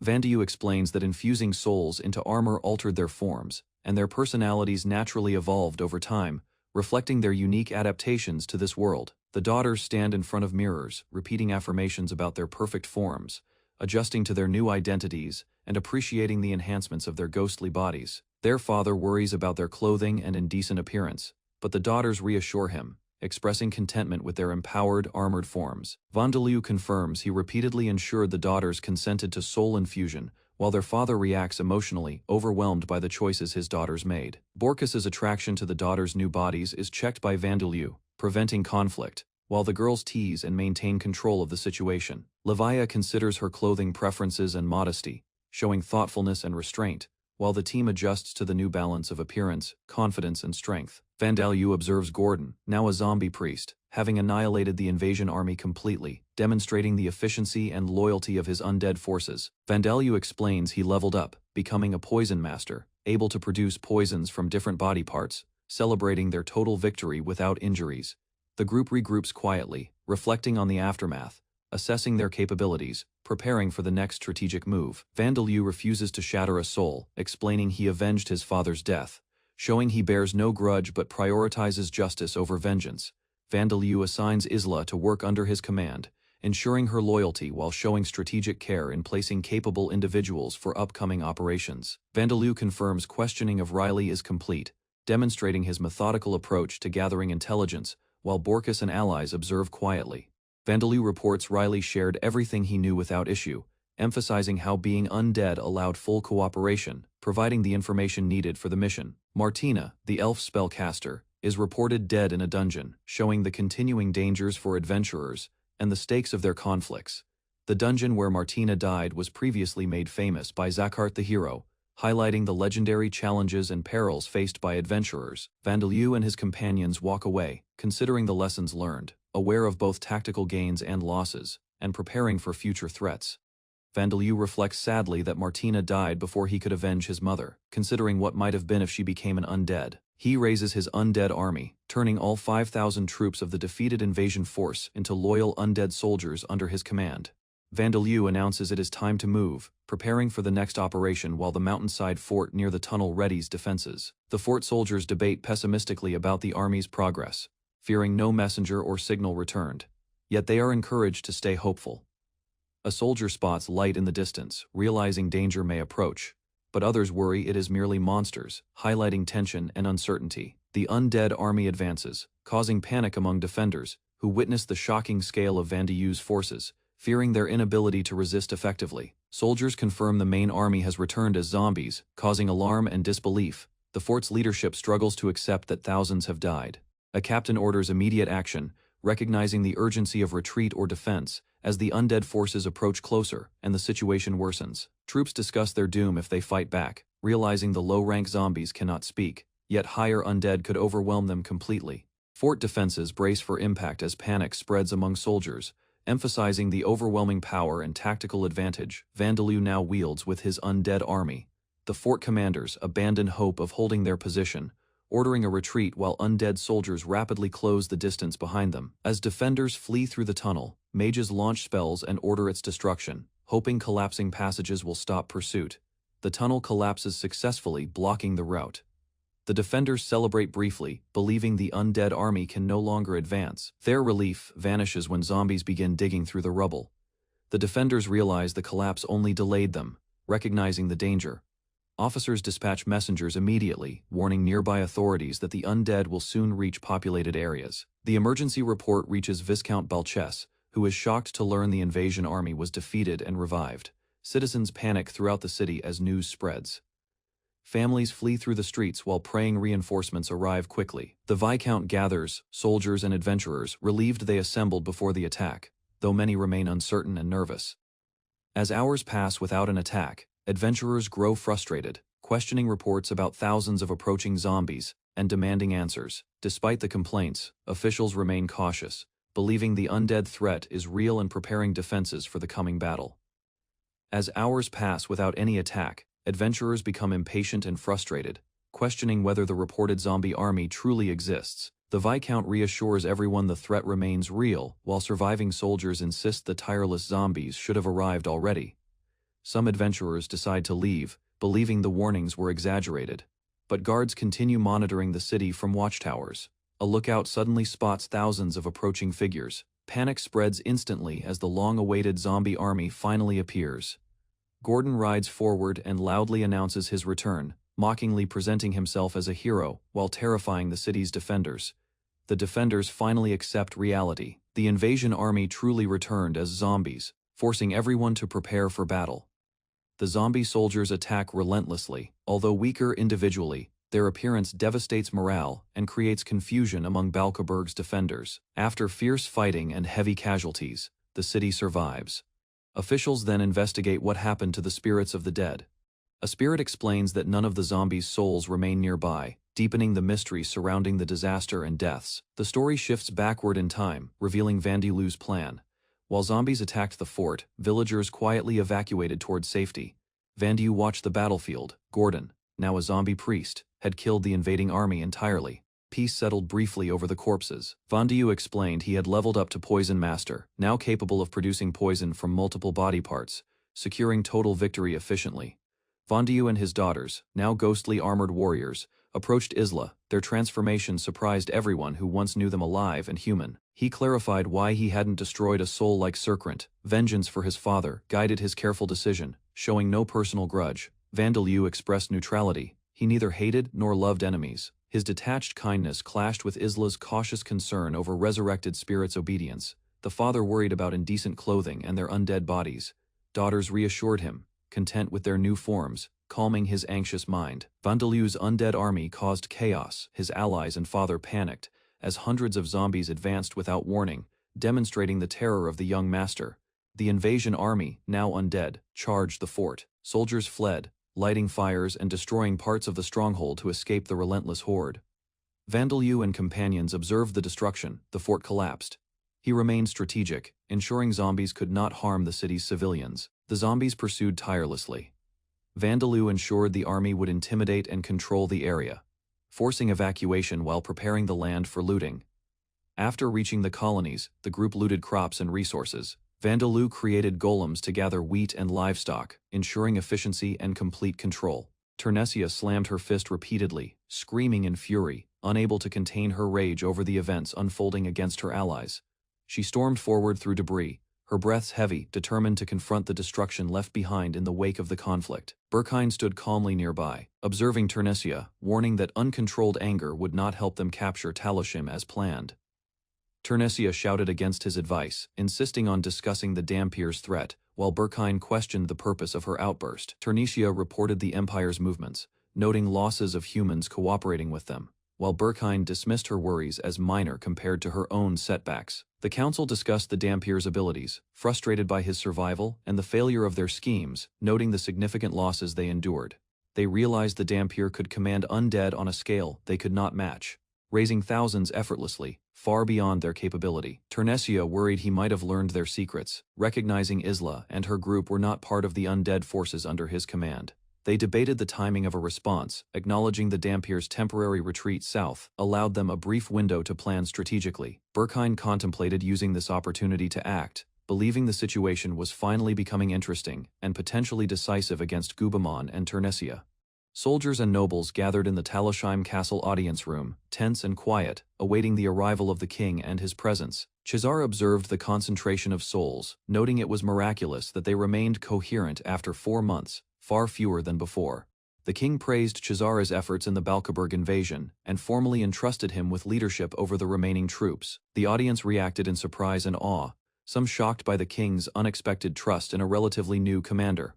Vandalu explains that infusing souls into armor altered their forms, and their personalities naturally evolved over time, reflecting their unique adaptations to this world. The daughters stand in front of mirrors, repeating affirmations about their perfect forms, adjusting to their new identities, and appreciating the enhancements of their ghostly bodies. Their father worries about their clothing and indecent appearance, but the daughters reassure him, expressing contentment with their empowered, armored forms. Vandeleu confirms he repeatedly ensured the daughters consented to soul infusion, while their father reacts emotionally, overwhelmed by the choices his daughters made. Borkus's attraction to the daughters' new bodies is checked by Vandeleu, preventing conflict, while the girls tease and maintain control of the situation. Levia considers her clothing preferences and modesty, showing thoughtfulness and restraint, while the team adjusts to the new balance of appearance, confidence, and strength. Vandeleu observes Gordon, now a zombie priest, having annihilated the invasion army completely, demonstrating the efficiency and loyalty of his undead forces. Vandeleu explains he leveled up, becoming a poison master, able to produce poisons from different body parts, celebrating their total victory without injuries. The group regroups quietly, reflecting on the aftermath, assessing their capabilities, preparing for the next strategic move. Vandeleu refuses to shatter a soul, explaining he avenged his father's death, showing he bears no grudge but prioritizes justice over vengeance. Vandeleu assigns Isla to work under his command, ensuring her loyalty while showing strategic care in placing capable individuals for upcoming operations. Vandeleu confirms questioning of Riley is complete, demonstrating his methodical approach to gathering intelligence, while Borkus and allies observe quietly. Vandeleu reports Riley shared everything he knew without issue, emphasizing how being undead allowed full cooperation, providing the information needed for the mission. Martina, the elf spellcaster, is reported dead in a dungeon, showing the continuing dangers for adventurers and the stakes of their conflicts. The dungeon where Martina died was previously made famous by Zakhart the hero, highlighting the legendary challenges and perils faced by adventurers. Vandeleu and his companions walk away, considering the lessons learned, aware of both tactical gains and losses, and preparing for future threats. Vandeleu reflects sadly that Martina died before he could avenge his mother, considering what might have been if she became an undead. He raises his undead army, turning all 5,000 troops of the defeated invasion force into loyal undead soldiers under his command. Vandeleu announces it is time to move, preparing for the next operation while the mountainside fort near the tunnel readies defenses. The fort soldiers debate pessimistically about the army's progress, fearing no messenger or signal returned. Yet they are encouraged to stay hopeful. A soldier spots light in the distance, realizing danger may approach, but others worry it is merely monsters, highlighting tension and uncertainty. The undead army advances, causing panic among defenders, who witness the shocking scale of Vandeleu's forces, fearing their inability to resist effectively. Soldiers confirm the main army has returned as zombies, causing alarm and disbelief. The fort's leadership struggles to accept that thousands have died. A captain orders immediate action, recognizing the urgency of retreat or defense, as the undead forces approach closer and the situation worsens. Troops discuss their doom if they fight back, realizing the low-rank zombies cannot speak, yet higher undead could overwhelm them completely. Fort defenses brace for impact as panic spreads among soldiers, emphasizing the overwhelming power and tactical advantage Vandeleu now wields with his undead army. The fort commanders abandon hope of holding their position, ordering a retreat while undead soldiers rapidly close the distance behind them. As defenders flee through the tunnel, mages launch spells and order its destruction, hoping collapsing passages will stop pursuit. The tunnel collapses successfully, blocking the route. The defenders celebrate briefly, believing the undead army can no longer advance. Their relief vanishes when zombies begin digging through the rubble. The defenders realize the collapse only delayed them, recognizing the danger. Officers dispatch messengers immediately, warning nearby authorities that the undead will soon reach populated areas. The emergency report reaches Viscount Balches, who is shocked to learn the invasion army was defeated and revived. Citizens panic throughout the city as news spreads. Families flee through the streets while praying reinforcements arrive quickly. The Viscount gathers soldiers and adventurers, relieved they assembled before the attack, though many remain uncertain and nervous. As hours pass without an attack, adventurers grow frustrated, questioning reports about thousands of approaching zombies, and demanding answers. Despite the complaints, officials remain cautious, believing the undead threat is real and preparing defenses for the coming battle. As hours pass without any attack, adventurers become impatient and frustrated, questioning whether the reported zombie army truly exists. The Viscount reassures everyone the threat remains real, while surviving soldiers insist the tireless zombies should have arrived already. Some adventurers decide to leave, believing the warnings were exaggerated, but guards continue monitoring the city from watchtowers. A lookout suddenly spots thousands of approaching figures. Panic spreads instantly as the long-awaited zombie army finally appears. Gordon rides forward and loudly announces his return, mockingly presenting himself as a hero while terrifying the city's defenders. The defenders finally accept reality. The invasion army truly returned as zombies, forcing everyone to prepare for battle. The zombie soldiers attack relentlessly. Although weaker individually, their appearance devastates morale and creates confusion among Balkaburg's defenders. After fierce fighting and heavy casualties, the city survives. Officials then investigate what happened to the spirits of the dead. A spirit explains that none of the zombies' souls remain nearby, deepening the mystery surrounding the disaster and deaths. The story shifts backward in time, revealing Vandelou's plan. While zombies attacked the fort, villagers quietly evacuated toward safety. Vandeleu watched the battlefield. Gordon, now a zombie priest, had killed the invading army entirely. Peace settled briefly over the corpses. Vandeleu explained he had leveled up to Poison Master, now capable of producing poison from multiple body parts, securing total victory efficiently. Vandeleu and his daughters, now ghostly armored warriors, approached Isla. Their transformation surprised everyone who once knew them alive and human. He clarified why he hadn't destroyed a soul like Serkrant. Vengeance for his father guided his careful decision, showing no personal grudge. Vandeleu expressed neutrality. He neither hated nor loved enemies. His detached kindness clashed with Isla's cautious concern over resurrected spirits' obedience. The father worried about indecent clothing and their undead bodies. Daughters reassured him, content with their new forms, calming his anxious mind. Vandeleu's undead army caused chaos. His allies and father panicked, as hundreds of zombies advanced without warning, demonstrating the terror of the young master. The invasion army, now undead, charged the fort. Soldiers fled, lighting fires and destroying parts of the stronghold to escape the relentless horde. Vandeleu and companions observed the destruction. The fort collapsed. He remained strategic, ensuring zombies could not harm the city's civilians. The zombies pursued tirelessly. Vandeleu ensured the army would intimidate and control the area, forcing evacuation while preparing the land for looting. After reaching the colonies, the group looted crops and resources. Vandeleu created golems to gather wheat and livestock, ensuring efficiency and complete control. Turnesia slammed her fist repeatedly, screaming in fury, unable to contain her rage over the events unfolding against her allies. She stormed forward through debris, her breaths heavy, determined to confront the destruction left behind in the wake of the conflict. Berkheim stood calmly nearby, observing Turnesia, warning that uncontrolled anger would not help them capture Talashim as planned. Turnesia shouted against his advice, insisting on discussing the Dampier's threat, while Berkheim questioned the purpose of her outburst. Turnesia reported the Empire's movements, noting losses of humans cooperating with them, while Berkheim dismissed her worries as minor compared to her own setbacks. The council discussed the Dampier's abilities, frustrated by his survival and the failure of their schemes, noting the significant losses they endured. They realized the Dampier could command undead on a scale they could not match, raising thousands effortlessly, far beyond their capability. Turnesia worried he might have learned their secrets, recognizing Isla and her group were not part of the undead forces under his command. They debated the timing of a response, acknowledging the Dampier's temporary retreat south allowed them a brief window to plan strategically. Berkheim contemplated using this opportunity to act, believing the situation was finally becoming interesting and potentially decisive against Gubamon and Turnesia. Soldiers and nobles gathered in the Talashheim Castle audience room, tense and quiet, awaiting the arrival of the king and his presence. Chazar observed the concentration of souls, noting it was miraculous that they remained coherent after 4 months, far fewer than before. The king praised Chazar's efforts in the Balkaburg invasion and formally entrusted him with leadership over the remaining troops. The audience reacted in surprise and awe, some shocked by the king's unexpected trust in a relatively new commander.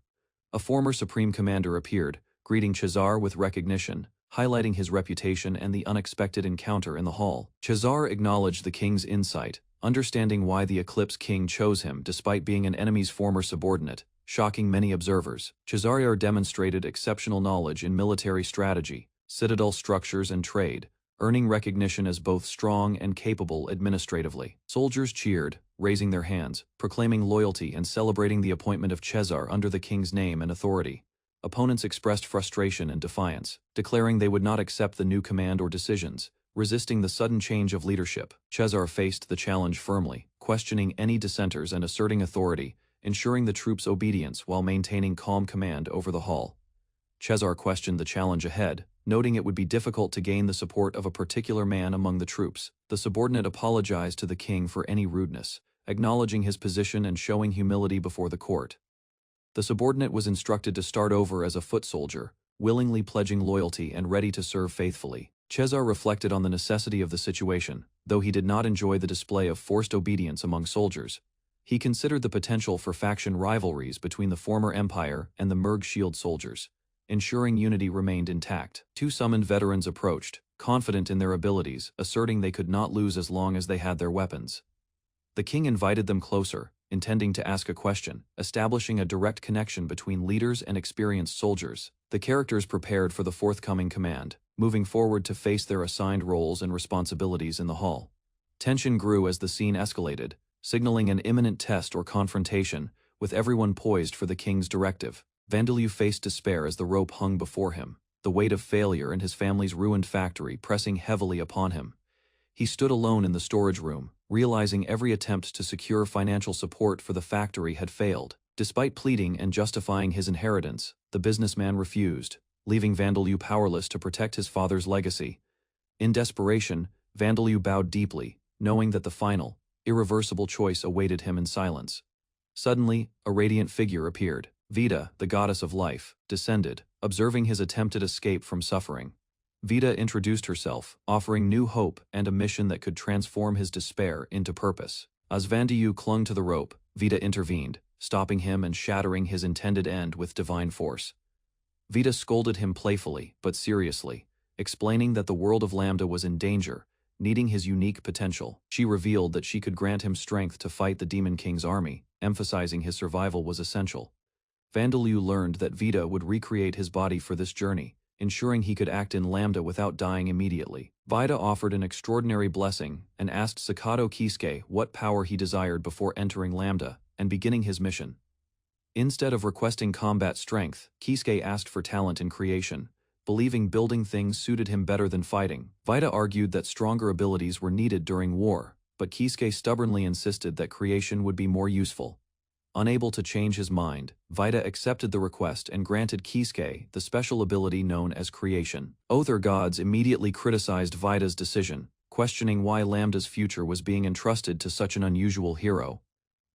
A former supreme commander appeared, greeting Chazar with recognition, highlighting his reputation and the unexpected encounter in the hall. Chazar acknowledged the king's insight, understanding why the Eclipse King chose him despite being an enemy's former subordinate, shocking many observers. Chazar demonstrated exceptional knowledge in military strategy, citadel structures and trade, earning recognition as both strong and capable administratively. Soldiers cheered, raising their hands, proclaiming loyalty and celebrating the appointment of Chazar under the king's name and authority. Opponents expressed frustration and defiance, declaring they would not accept the new command or decisions, resisting the sudden change of leadership. Chazar faced the challenge firmly, questioning any dissenters and asserting authority, ensuring the troops' obedience while maintaining calm command over the hall. Cesar questioned the challenge ahead, noting it would be difficult to gain the support of a particular man among the troops. The subordinate apologized to the king for any rudeness, acknowledging his position and showing humility before the court. The subordinate was instructed to start over as a foot soldier, willingly pledging loyalty and ready to serve faithfully. Cesar reflected on the necessity of the situation, though he did not enjoy the display of forced obedience among soldiers. He considered the potential for faction rivalries between the former empire and the Merg Shield soldiers, ensuring unity remained intact. Two summoned veterans approached, confident in their abilities, asserting they could not lose as long as they had their weapons. The king invited them closer, intending to ask a question, establishing a direct connection between leaders and experienced soldiers. The characters prepared for the forthcoming command, moving forward to face their assigned roles and responsibilities in the hall. Tension grew as the scene escalated, signaling an imminent test or confrontation, with everyone poised for the king's directive. Vandeleur faced despair as the rope hung before him, the weight of failure and his family's ruined factory pressing heavily upon him. He stood alone in the storage room, realizing every attempt to secure financial support for the factory had failed. Despite pleading and justifying his inheritance, the businessman refused, leaving Vandeleur powerless to protect his father's legacy. In desperation, Vandeleur bowed deeply, knowing that the final, irreversible choice awaited him in silence. Suddenly, a radiant figure appeared. Vita, the goddess of life, descended, observing his attempted escape from suffering. Vita introduced herself, offering new hope and a mission that could transform his despair into purpose. As Vandeleur clung to the rope, Vita intervened, stopping him and shattering his intended end with divine force. Vita scolded him playfully, but seriously, explaining that the world of Lambda was in danger, needing his unique potential. She revealed that she could grant him strength to fight the Demon King's army, emphasizing his survival was essential. Vandeleur learned that Vita would recreate his body for this journey, ensuring he could act in Lambda without dying immediately. Vita offered an extraordinary blessing and asked Sakado Kisuke what power he desired before entering Lambda and beginning his mission. Instead of requesting combat strength, Kisuke asked for talent in creation, believing building things suited him better than fighting. Vita argued that stronger abilities were needed during war, but Kisuke stubbornly insisted that creation would be more useful. Unable to change his mind, Vita accepted the request and granted Kisuke the special ability known as creation. Other gods immediately criticized Vita's decision, questioning why Lambda's future was being entrusted to such an unusual hero.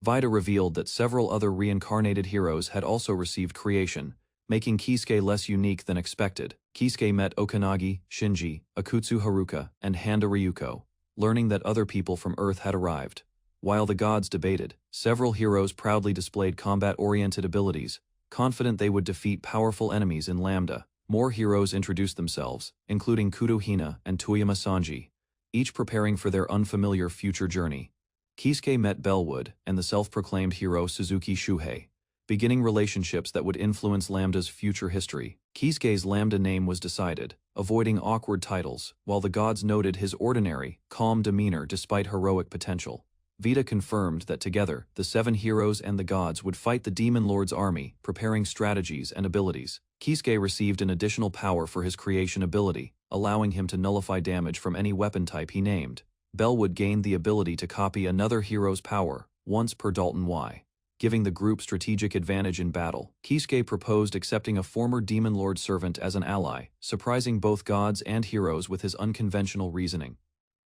Vita revealed that several other reincarnated heroes had also received creation, making Kisuke less unique than expected. Kisuke met Okanagi, Shinji, Akutsu Haruka, and Handa Ryuko, learning that other people from Earth had arrived. While the gods debated, several heroes proudly displayed combat-oriented abilities, confident they would defeat powerful enemies in Lambda. More heroes introduced themselves, including Kudo Hina and Toyama Sanji, each preparing for their unfamiliar future journey. Kisuke met Bellwood and the self-proclaimed hero Suzuki Shuhei, beginning relationships that would influence Lambda's future history. Kisuke's Lambda name was decided, avoiding awkward titles, while the gods noted his ordinary, calm demeanor despite heroic potential. Vita confirmed that together, the 7 heroes and the gods would fight the Demon Lord's army, preparing strategies and abilities. Kisuke received an additional power for his creation ability, allowing him to nullify damage from any weapon type he named. Bellwood gained the ability to copy another hero's power, once per Dalton Y, giving the group strategic advantage in battle. Kisuke proposed accepting a former Demon Lord servant as an ally, surprising both gods and heroes with his unconventional reasoning.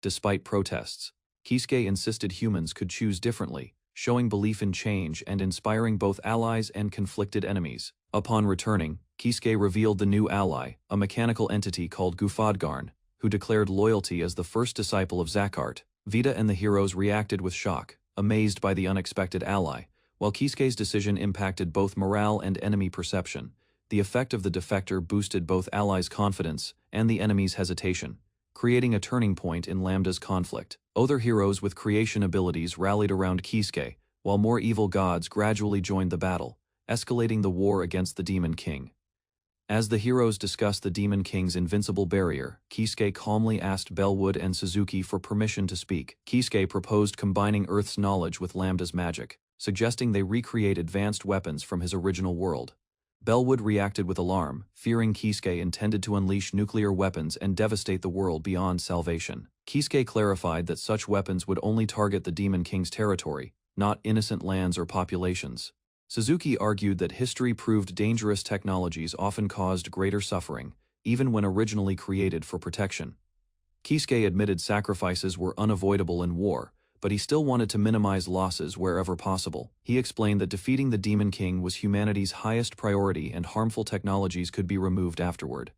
Despite protests, Kisuke insisted humans could choose differently, showing belief in change and inspiring both allies and conflicted enemies. Upon returning, Kisuke revealed the new ally, a mechanical entity called Gufadgarn, who declared loyalty as the first disciple of Zakart. Vita and the heroes reacted with shock, amazed by the unexpected ally. While Kisuke's decision impacted both morale and enemy perception, the effect of the defector boosted both allies' confidence and the enemy's hesitation, creating a turning point in Lambda's conflict. Other heroes with creation abilities rallied around Kisuke, while more evil gods gradually joined the battle, escalating the war against the Demon King. As the heroes discussed the Demon King's invincible barrier, Kisuke calmly asked Bellwood and Suzuki for permission to speak. Kisuke proposed combining Earth's knowledge with Lambda's magic, suggesting they recreate advanced weapons from his original world. Bellwood reacted with alarm, fearing Kisuke intended to unleash nuclear weapons and devastate the world beyond salvation. Kisuke clarified that such weapons would only target the Demon King's territory, not innocent lands or populations. Suzuki argued that history proved dangerous technologies often caused greater suffering, even when originally created for protection. Kisuke admitted sacrifices were unavoidable in war, but he still wanted to minimize losses wherever possible. He explained that defeating the Demon King was humanity's highest priority and harmful technologies could be removed afterward.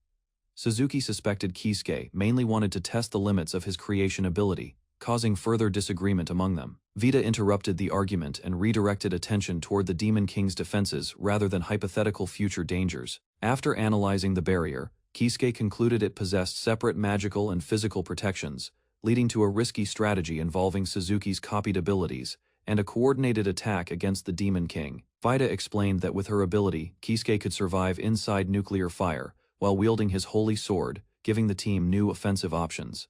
Suzuki suspected Kisuke mainly wanted to test the limits of his creation ability, causing further disagreement among them. Vita interrupted the argument and redirected attention toward the Demon King's defenses rather than hypothetical future dangers. After analyzing the barrier, Kisuke concluded it possessed separate magical and physical protections, leading to a risky strategy involving Suzuki's copied abilities and a coordinated attack against the Demon King. Vita explained that with her ability, Kisuke could survive inside nuclear fire while wielding his holy sword, giving the team new offensive options.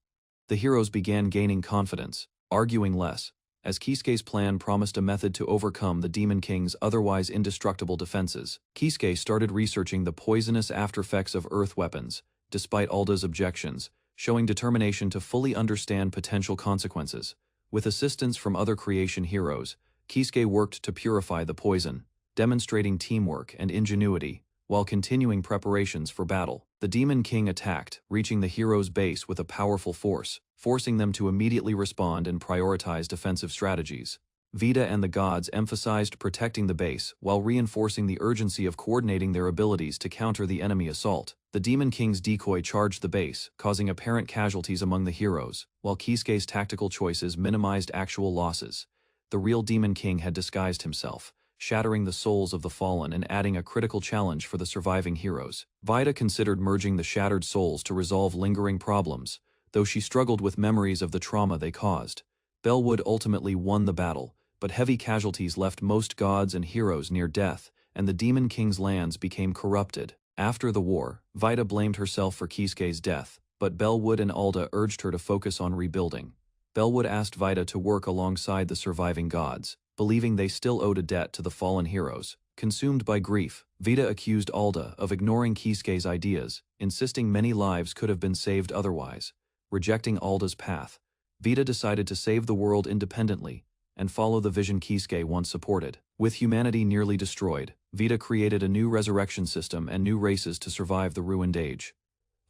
The heroes began gaining confidence, arguing less, as Kisuke's plan promised a method to overcome the Demon King's otherwise indestructible defenses. Kisuke started researching the poisonous aftereffects of earth weapons, despite Alda's objections, showing determination to fully understand potential consequences. With assistance from other creation heroes, Kisuke worked to purify the poison, demonstrating teamwork and ingenuity, while continuing preparations for battle. The Demon King attacked, reaching the heroes' base with a powerful force, forcing them to immediately respond and prioritize defensive strategies. Vita and the gods emphasized protecting the base while reinforcing the urgency of coordinating their abilities to counter the enemy assault. The Demon King's decoy charged the base, causing apparent casualties among the heroes, while Kisuke's tactical choices minimized actual losses. The real Demon King had disguised himself, shattering the souls of the fallen and adding a critical challenge for the surviving heroes. Vita considered merging the shattered souls to resolve lingering problems, though she struggled with memories of the trauma they caused. Bellwood ultimately won the battle, but heavy casualties left most gods and heroes near death, and the Demon King's lands became corrupted. After the war, Vita blamed herself for Kisuke's death, but Bellwood and Alda urged her to focus on rebuilding. Bellwood asked Vita to work alongside the surviving gods, believing they still owed a debt to the fallen heroes. Consumed by grief, Vita accused Alda of ignoring Kisuke's ideas, insisting many lives could have been saved otherwise. Rejecting Alda's path, Vita decided to save the world independently and follow the vision Kisuke once supported. With humanity nearly destroyed, Vita created a new resurrection system and new races to survive the ruined age.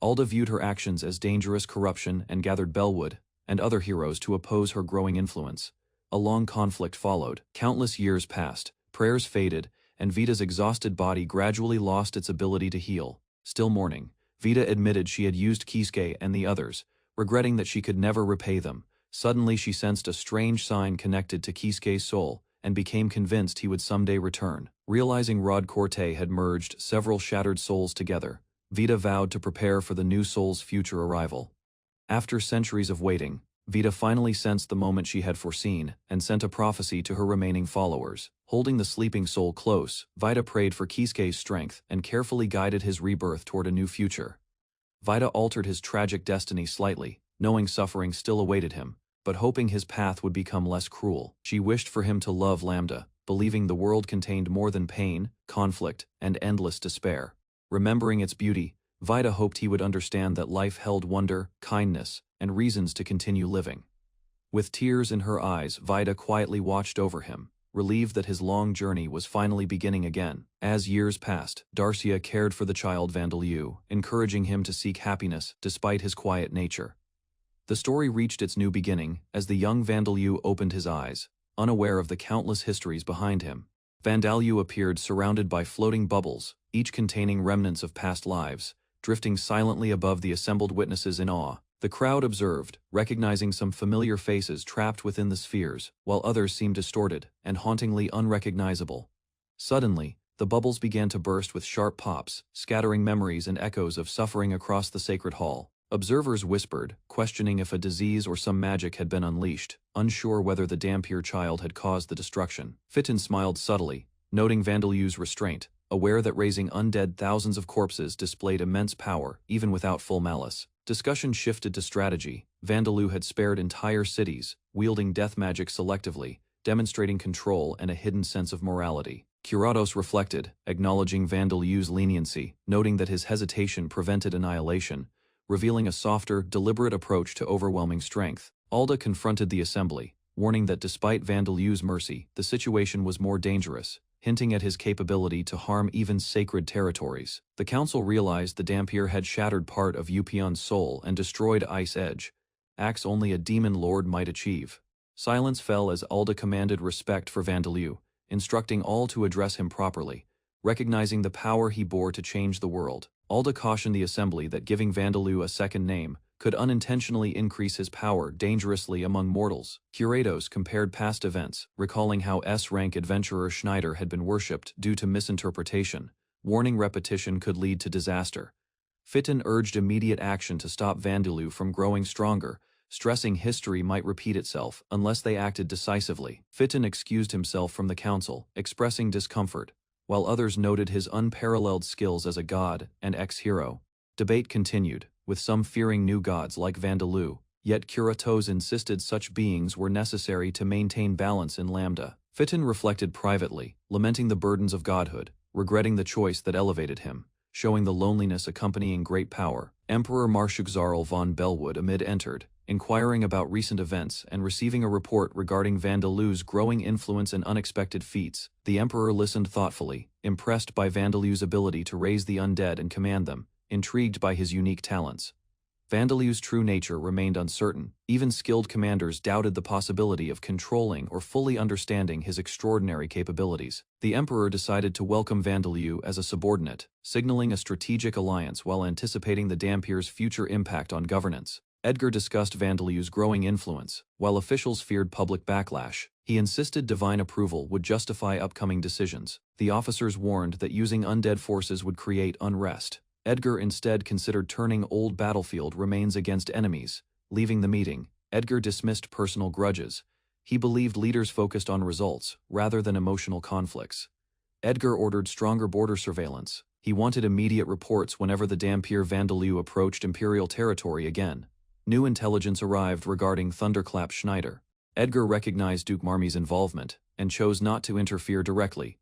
Alda viewed her actions as dangerous corruption and gathered Bellwood and other heroes to oppose her growing influence. A long conflict followed. Countless years passed, prayers faded, and Vita's exhausted body gradually lost its ability to heal. Still mourning, Vita admitted she had used Kisuke and the others, regretting that she could never repay them. Suddenly she sensed a strange sign connected to Kisuke's soul, and became convinced he would someday return. Realizing Rod Corte had merged several shattered souls together, Vita vowed to prepare for the new soul's future arrival. After centuries of waiting, Vita finally sensed the moment she had foreseen, and sent a prophecy to her remaining followers. Holding the sleeping soul close, Vita prayed for Kisuke's strength and carefully guided his rebirth toward a new future. Vita altered his tragic destiny slightly, knowing suffering still awaited him, but hoping his path would become less cruel. She wished for him to love Lambda, believing the world contained more than pain, conflict, and endless despair. Remembering its beauty, Vita hoped he would understand that life held wonder, kindness, and reasons to continue living. With tears in her eyes, Vita quietly watched over him, relieved that his long journey was finally beginning again. As years passed, Darcia cared for the child Vandaliu, encouraging him to seek happiness despite his quiet nature. The story reached its new beginning as the young Vandaliu opened his eyes, unaware of the countless histories behind him. Vandaliu appeared surrounded by floating bubbles, each containing remnants of past lives, drifting silently above the assembled witnesses in awe. The crowd observed, recognizing some familiar faces trapped within the spheres, while others seemed distorted and hauntingly unrecognizable. Suddenly, the bubbles began to burst with sharp pops, scattering memories and echoes of suffering across the sacred hall. Observers whispered, questioning if a disease or some magic had been unleashed, unsure whether the Dampier child had caused the destruction. Fitton smiled subtly, noting Vandaliu's restraint, aware that raising undead thousands of corpses displayed immense power, even without full malice. Discussion shifted to strategy. Vandaliu had spared entire cities, wielding death magic selectively, demonstrating control and a hidden sense of morality. Curados reflected, acknowledging Vandaliu's leniency, noting that his hesitation prevented annihilation, revealing a softer, deliberate approach to overwhelming strength. Alda confronted the assembly, warning that despite Vandaliu's mercy, the situation was more dangerous. hinting at his capability to harm even sacred territories. The council realized the Dampier had shattered part of Upion's soul and destroyed Isekai'd, acts only a demon lord might achieve. Silence fell as Alda commanded respect for Vandalue, instructing all to address him properly, recognizing the power he bore to change the world. Alda cautioned the assembly that giving Vandalue a second name could unintentionally increase his power dangerously among mortals. Curatos compared past events, recalling how S-rank adventurer Schneider had been worshipped due to misinterpretation, warning repetition could lead to disaster. Fitton urged immediate action to stop Vandalue from growing stronger, stressing history might repeat itself unless they acted decisively. Fitton excused himself from the council, expressing discomfort, while others noted his unparalleled skills as a god and ex-hero. Debate continued, with some fearing new gods like Vandalue, yet Curatos insisted such beings were necessary to maintain balance in Lambda. Fitton reflected privately, lamenting the burdens of godhood, regretting the choice that elevated him, showing the loneliness accompanying great power. Emperor Marshugzarl von Bellwood amid entered, inquiring about recent events and receiving a report regarding Vandalue's growing influence and unexpected feats. The Emperor listened thoughtfully, impressed by Vandalue's ability to raise the undead and command them, intrigued by his unique talents. Vandalue's true nature remained uncertain. Even skilled commanders doubted the possibility of controlling or fully understanding his extraordinary capabilities. The Emperor decided to welcome Vandalue as a subordinate, signaling a strategic alliance while anticipating the Dampier's future impact on governance. Edgar discussed Vandalue's growing influence, while officials feared public backlash. He insisted divine approval would justify upcoming decisions. The officers warned that using undead forces would create unrest. Edgar instead considered turning old battlefield remains against enemies. Leaving the meeting, Edgar dismissed personal grudges. He believed leaders focused on results, rather than emotional conflicts. Edgar ordered stronger border surveillance. He wanted immediate reports whenever the Dampier Vandalue approached Imperial territory again. New intelligence arrived regarding Thunderclap Schneider. Edgar recognized Duke Marmy's involvement, and chose not to interfere directly.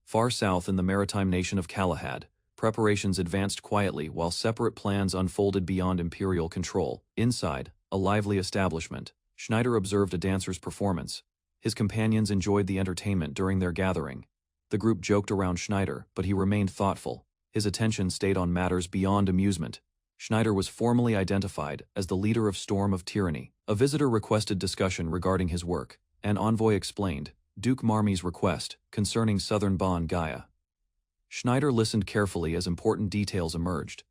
Far south in the maritime nation of Galahad, preparations advanced quietly while separate plans unfolded beyond Imperial control. Inside, a lively establishment, Schneider observed a dancer's performance. His companions enjoyed the entertainment during their gathering. The group joked around Schneider, but he remained thoughtful. His attention stayed on matters beyond amusement. Schneider was formally identified as the leader of Storm of Tyranny. A visitor requested discussion regarding his work. An envoy explained Duke Marmy's request concerning Southern Bon Gaia. Schneider listened carefully as important details emerged.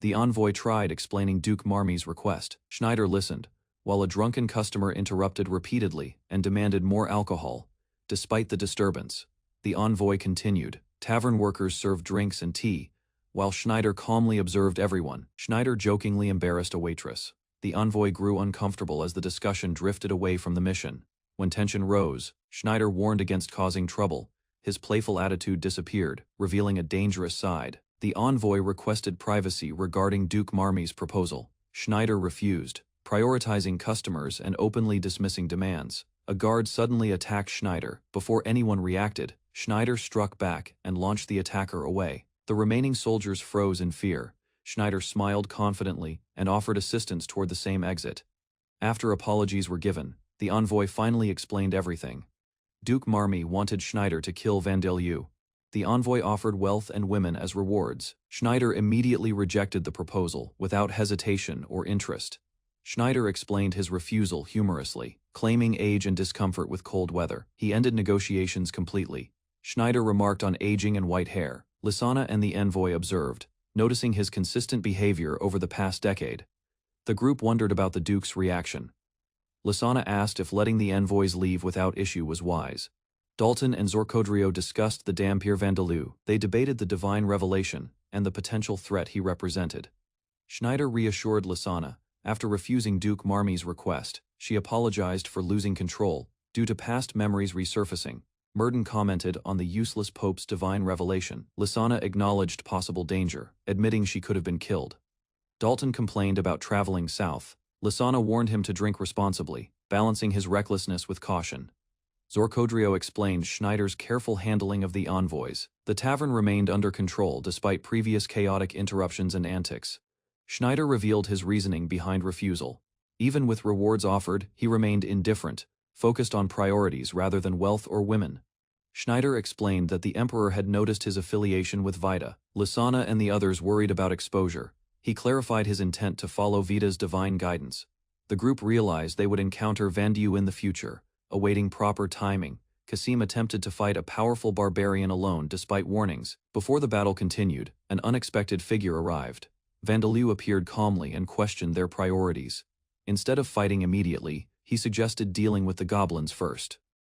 The envoy tried explaining Duke Marmy's request. Schneider listened, while a drunken customer interrupted repeatedly and demanded more alcohol. Despite the disturbance, the envoy continued. Tavern workers served drinks and tea, while Schneider calmly observed everyone. Schneider jokingly embarrassed a waitress. The envoy grew uncomfortable as the discussion drifted away from the mission. When tension rose, Schneider warned against causing trouble. His playful attitude disappeared, revealing a dangerous side. The envoy requested privacy regarding Duke Marmy's proposal. Schneider refused, prioritizing customers and openly dismissing demands. A guard suddenly attacked Schneider. Before anyone reacted, Schneider struck back and launched the attacker away. The remaining soldiers froze in fear. Schneider smiled confidently and offered assistance toward the same exit. After apologies were given, the envoy finally explained everything. Duke Marmy wanted Schneider to kill Vandalue. The envoy offered wealth and women as rewards. Schneider immediately rejected the proposal without hesitation or interest. Schneider explained his refusal humorously, claiming age and discomfort with cold weather. He ended negotiations completely. Schneider remarked on aging and white hair. Lisanna and the envoy observed, noticing his consistent behavior over the past decade. The group wondered about the Duke's reaction. Lisanna asked if letting the envoys leave without issue was wise. Dalton and Zorcodrio discussed the Dampier Vandalue. They debated the divine revelation and the potential threat he represented. Schneider reassured Lisanna. After refusing Duke Marmy's request, she apologized for losing control due to past memories resurfacing. Murden commented on the useless Pope's divine revelation. Lisanna acknowledged possible danger, admitting she could have been killed. Dalton complained about traveling south. Lisanna warned him to drink responsibly, balancing his recklessness with caution. Zorcodrio explained Schneider's careful handling of the envoys. The tavern remained under control despite previous chaotic interruptions and antics. Schneider revealed his reasoning behind refusal. Even with rewards offered, he remained indifferent, focused on priorities rather than wealth or women. Schneider explained that the Emperor had noticed his affiliation with Vita. Lisanna and the others worried about exposure. He clarified his intent to follow Vita's divine guidance. The group realized they would encounter Vandiu in the future. Awaiting proper timing, Kasim attempted to fight a powerful barbarian alone despite warnings. Before the battle continued, an unexpected figure arrived. Vandaliu appeared calmly and questioned their priorities. Instead of fighting immediately, he suggested dealing with the goblins first.